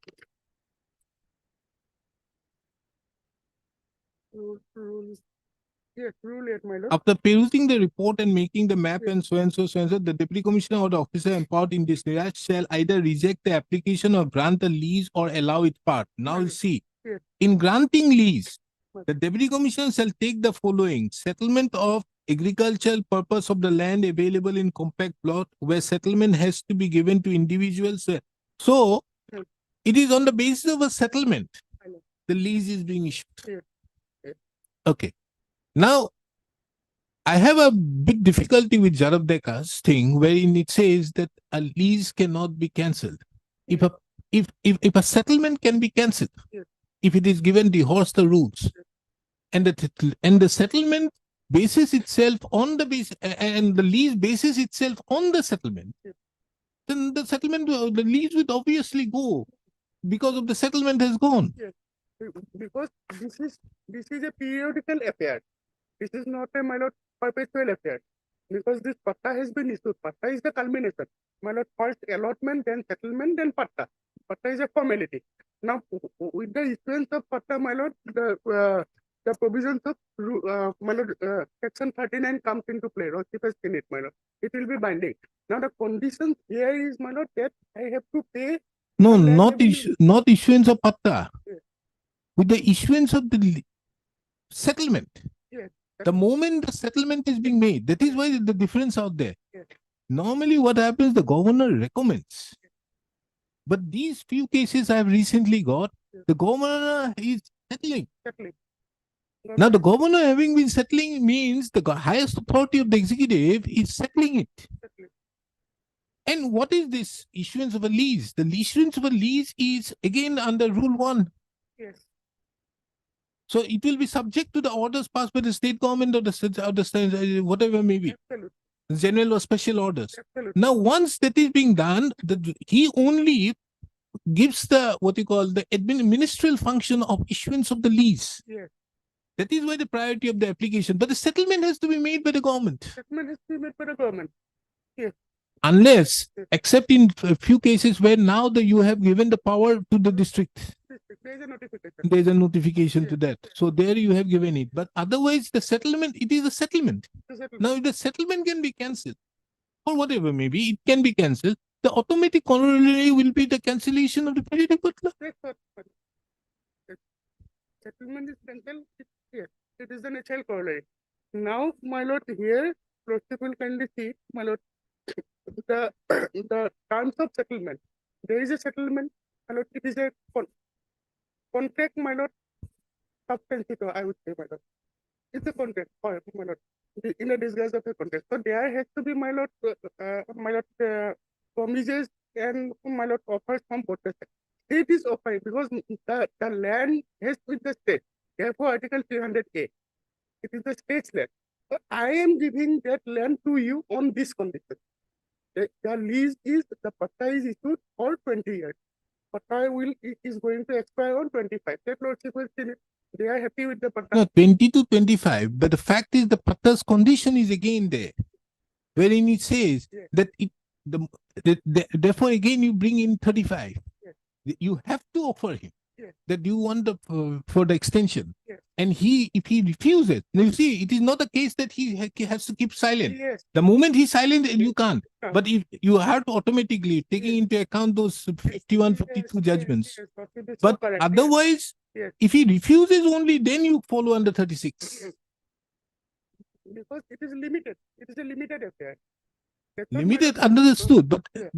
Yes, rule 8, my lord. after perusing the report and making the map and so and so, the deputy commissioner or the officer empowered in this regard shall either reject the application or grant the lease or allow it part. Now you see, Yes. in granting lease, the deputy commissioner shall take the following: settlement of agricultural purpose of the land available in compact plot where settlement has to be given to individuals. So Yes. it is on the basis of a settlement I know. the lease is being issued. Yes. Yes. Okay. Now, I have a big difficulty with Jarabdeka's thing wherein it says that a lease cannot be cancelled. If a settlement can be cancelled, Yes. if it is given the horse the rules, and the settlement bases itself on the base and the lease bases itself on the settlement, Yes. then the settlement, the lease would obviously go because of the settlement has gone. Yes. Because this is a periodical affair. This is not a, my lord, perpetual affair. Because this patta has been issued. Patta is the culmination. My lord, first allotment, then settlement, then patta. Patta is a formality. Now, with the issuance of patta, my lord, the provisions of my lord, section 39 comes into play. Roship has seen it, my lord. It will be binding. Now, the conditions here is, my lord, that I have to pay. No, some land not revenue. not issuance of patta. Yes. With the issuance of the settlement. Yes. The moment the settlement is being made, that is why the difference out there. Yes. Normally, what happens, the governor recommends. But these few cases I have recently got, the governor is settling. Settling. Now, the governor having been settling means the highest authority of the executive is settling it. Settling. And what is this issuance of a lease? The issuance of a lease is again under Rule 1. Yes. So it will be subject to the orders passed by the state government or the whatever may be, Absolutely. general or special orders. Absolutely. Now, once that is being done, he only gives the what you call the ministerial function of issuance of the lease. Yes. That is why the priority of the application. But the settlement has to be made by the government. Settlement has to be made by the government. Yes. Unless, except in a few cases where now you have given the power to the district. There is a notification. There is a notification to Yes. that. So there you have given it. But otherwise, the settlement, it is a settlement. The settlement. Now, if the settlement can be cancelled, or whatever maybe, it can be cancelled, the automatic corollary will be the cancellation of the periodic butler. Yes, sir. Settlement is cancelled. Yes. It is the natural corollary. Now, my lord, here, Lordship will kindly see, my lord, the terms of settlement. There is a settlement, my lord, it is a contract, my lord, substantive, I would say, my lord. It's a contract, my lord, in a disguise of a contract. So there has to be, my lord, promises and my lord offers from both the sides. state is offering because the land is with the state. Therefore, Article 300A, it is the state's land. But I am giving that land to you on this condition. The lease is, the patta is issued for 20 years. Patta is going to expire on 25. That lordship will still, they are happy with the patta. No, 20 to 25. But the fact is, the patta's condition is again there, wherein it says Yes. that therefore again you bring in 35. Yes. You have to offer him Yes. that you want the for the extension. Yes. And if he refuses, now you see, it is not a case that he has to keep silent. Yes. The moment he's silent, you can't. Can't. But if you have to automatically taking into account those 51, 52 judgments. Yes, lordship is so But correct. Yes. otherwise, Yes. if he refuses only, then you follow under 36. Yes. Because it is limited. It is a limited affair. That's what my Limited, lordship- understood. But Yeah.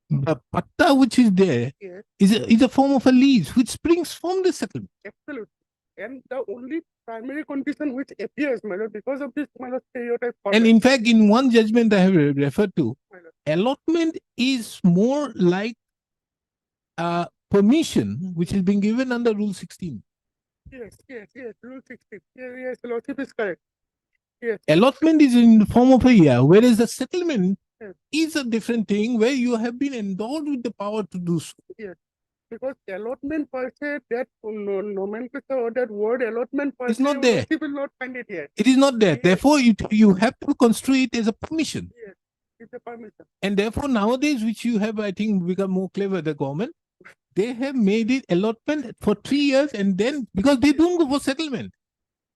the patta which is there Yes, is a form of a lease which springs from the settlement. absolutely. And the only primary condition which appears, my lord, because of this, my lord, stereotype. And format, in fact, in one judgment I have referred to, my lord. allotment is more like permission which is being given under Rule 16. Yes, Rule 60. Yes, lordship is correct. Allotment is in the form of a year, whereas the settlement Yes. is a different thing where you have been endowed with the power to do so. Because allotment per se, that nomenclature or that word allotment per It's se, not there. lordship will not find it here. It is not there. Yes. Therefore, you have to construe it as a permission. It's a permission. And therefore, nowadays, which you have, I think, become more clever, the government, they have made it allotment for 3 years and then, because they don't go for settlement.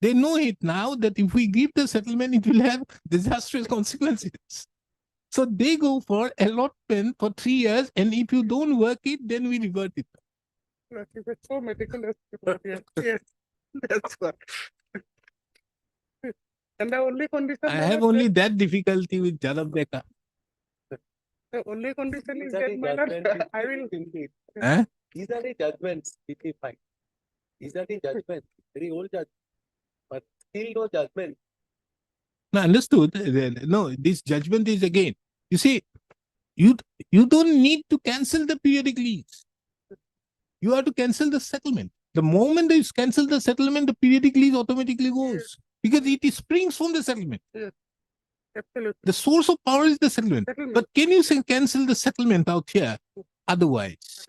They know it now that if we give the settlement, it will have disastrous consequences. So they go for allotment for 3 years, and if you don't work it, then we revert it. Lordship is so meticulous. Yes, that's what. And the only condition. I my have lord, only that difficulty with Jadab Deka. The only condition is These are that, the my lord, judgments I will. indeed. Eh? These are the judgments which we find. These are the judgments, very old judgments. But still no judgment. No, understood. No, this judgment is again. You see, you don't need to cancel the periodic lease. You have to cancel the settlement. The moment you cancel the settlement, the periodic lease automatically goes because it springs from the settlement. Absolutely. The source of power is the settlement. Settlement. But can you cancel the settlement out here? Otherwise,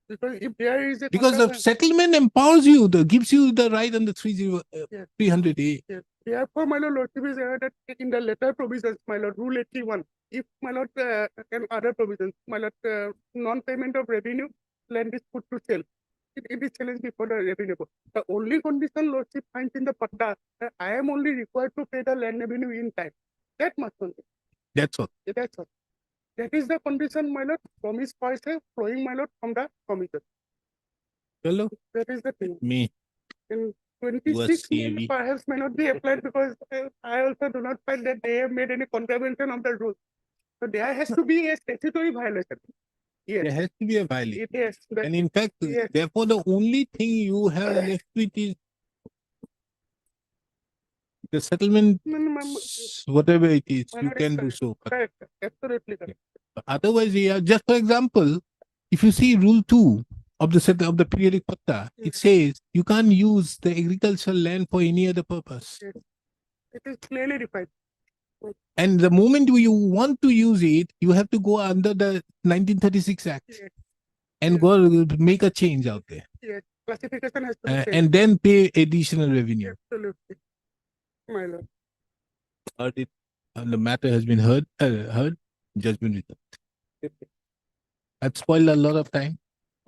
Because if there is a. because the contract- settlement empowers you, gives you the right under 300A. Yes. Therefore, my lord, lordship is that in the letter provisions, my lord, Rule 81, if my lord, and other provisions, my lord, non-payment of revenue, land is put to sale. It is challenged before the revenue board. The only condition lordship finds in the patta, I am only required to pay the land revenue in time. That must only. That's all. That's all. That is the condition, my lord, promise per se, flowing, my lord, from the commission. Hello? That is the thing. Me. In 26 CAV. perhaps may not be applied because I also do not find that they have made any contravention of the rule. So there has to be a statutory violation. There Yes, has to be a violation. it is. That- And in fact, Yes. therefore, the only thing you have left with is the settlement, whatever it is, My you lord, can it's do so. But Correct, absolutely correct. otherwise, yeah, just for example, if you see Rule 2 of the periodic patta, it says you can't use the agricultural land for any other purpose. It is clearly defined. And the moment you want to use it, you have to go under the 1936 Act Yes. and go make a change out there. Yes, classification has to be changed. And then pay additional revenue. Absolutely. My lord. Heard it, and the matter has been heard, judgment written. I've spoiled a lot of time.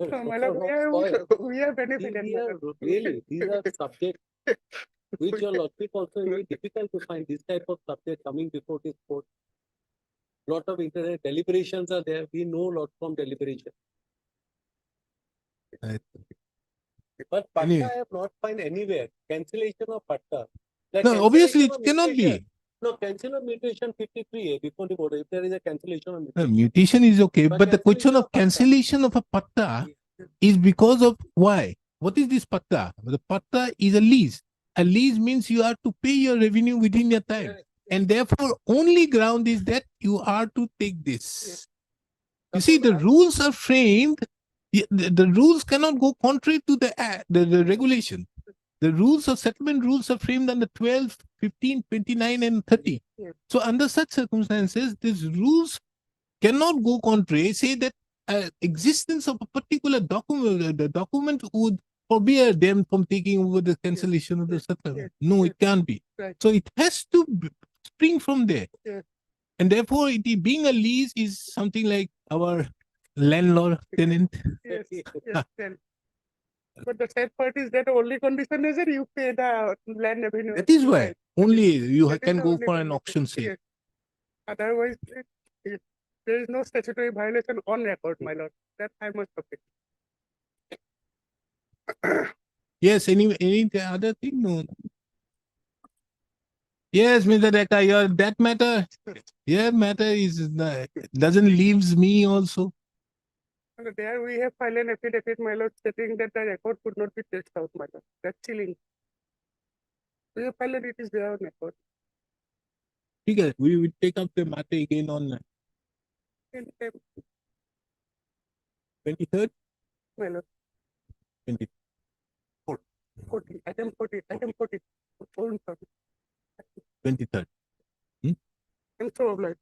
So, my lord, we are benefited. my lord. Really, these are subjects which your lordship also very difficult to find this type of subject coming before this court. Lot of internet deliberations are there. We know lot from deliberation. Right. But patta Anyway. I have not find anywhere. Cancellation of patta. Like No, obviously it cancellation of cannot be. mutation. No, cancel of mutation 53A before the board. If there is a cancellation of mutation. Mutation is okay, But but the question of cancellation cancellation of a patta is because of why? What is this patta? The patta is a lease. A lease means you have to pay your revenue within your time. And therefore, only ground is that you are to take this. You see, the rules are framed The rules cannot go contrary to the regulation. The rules of settlement rules are framed under 12, 15, 29, and 30. So under such circumstances, these rules cannot go contrary, say that existence of a particular document, the document would forbid them from taking over the cancellation of the settlement. No, it can't be. So it has to spring from there. And therefore, being a lease is something like our landlord tenant. But the sad part is that only condition is that you pay the land revenue. That is why only you That is can the go only for an condition. auction sale. Yes. Otherwise, there is no statutory violation on record, my lord. That I must object. Yes, any other thing? No. Yes, Mr. Dekka, that matter, matter is doesn't leaves me also. And there we have filed an affidavit, my lord, stating that the record could not be traced out, my lord. That's chilling. We have filed it is there on record. Okay, we will take up the matter again on And, 23rd, my lord, 14, item 14, item 14. Oh, sorry. 23rd. I'm so obliged.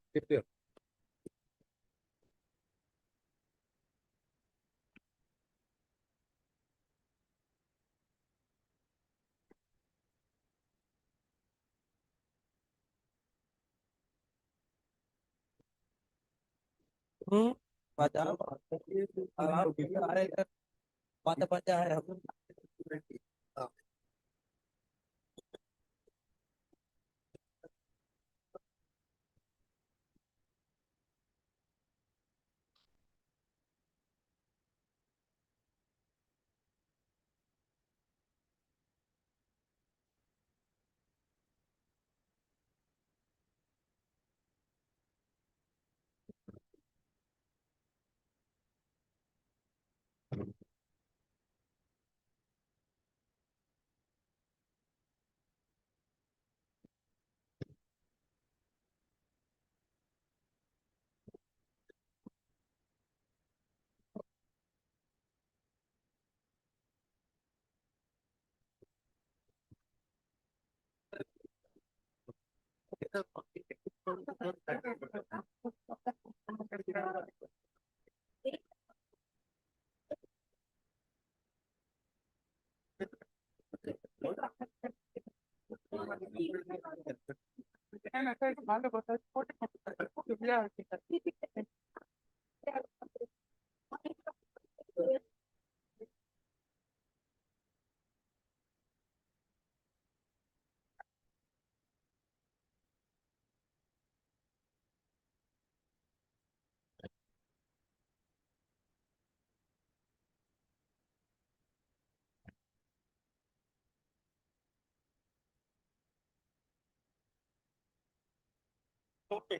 Okay.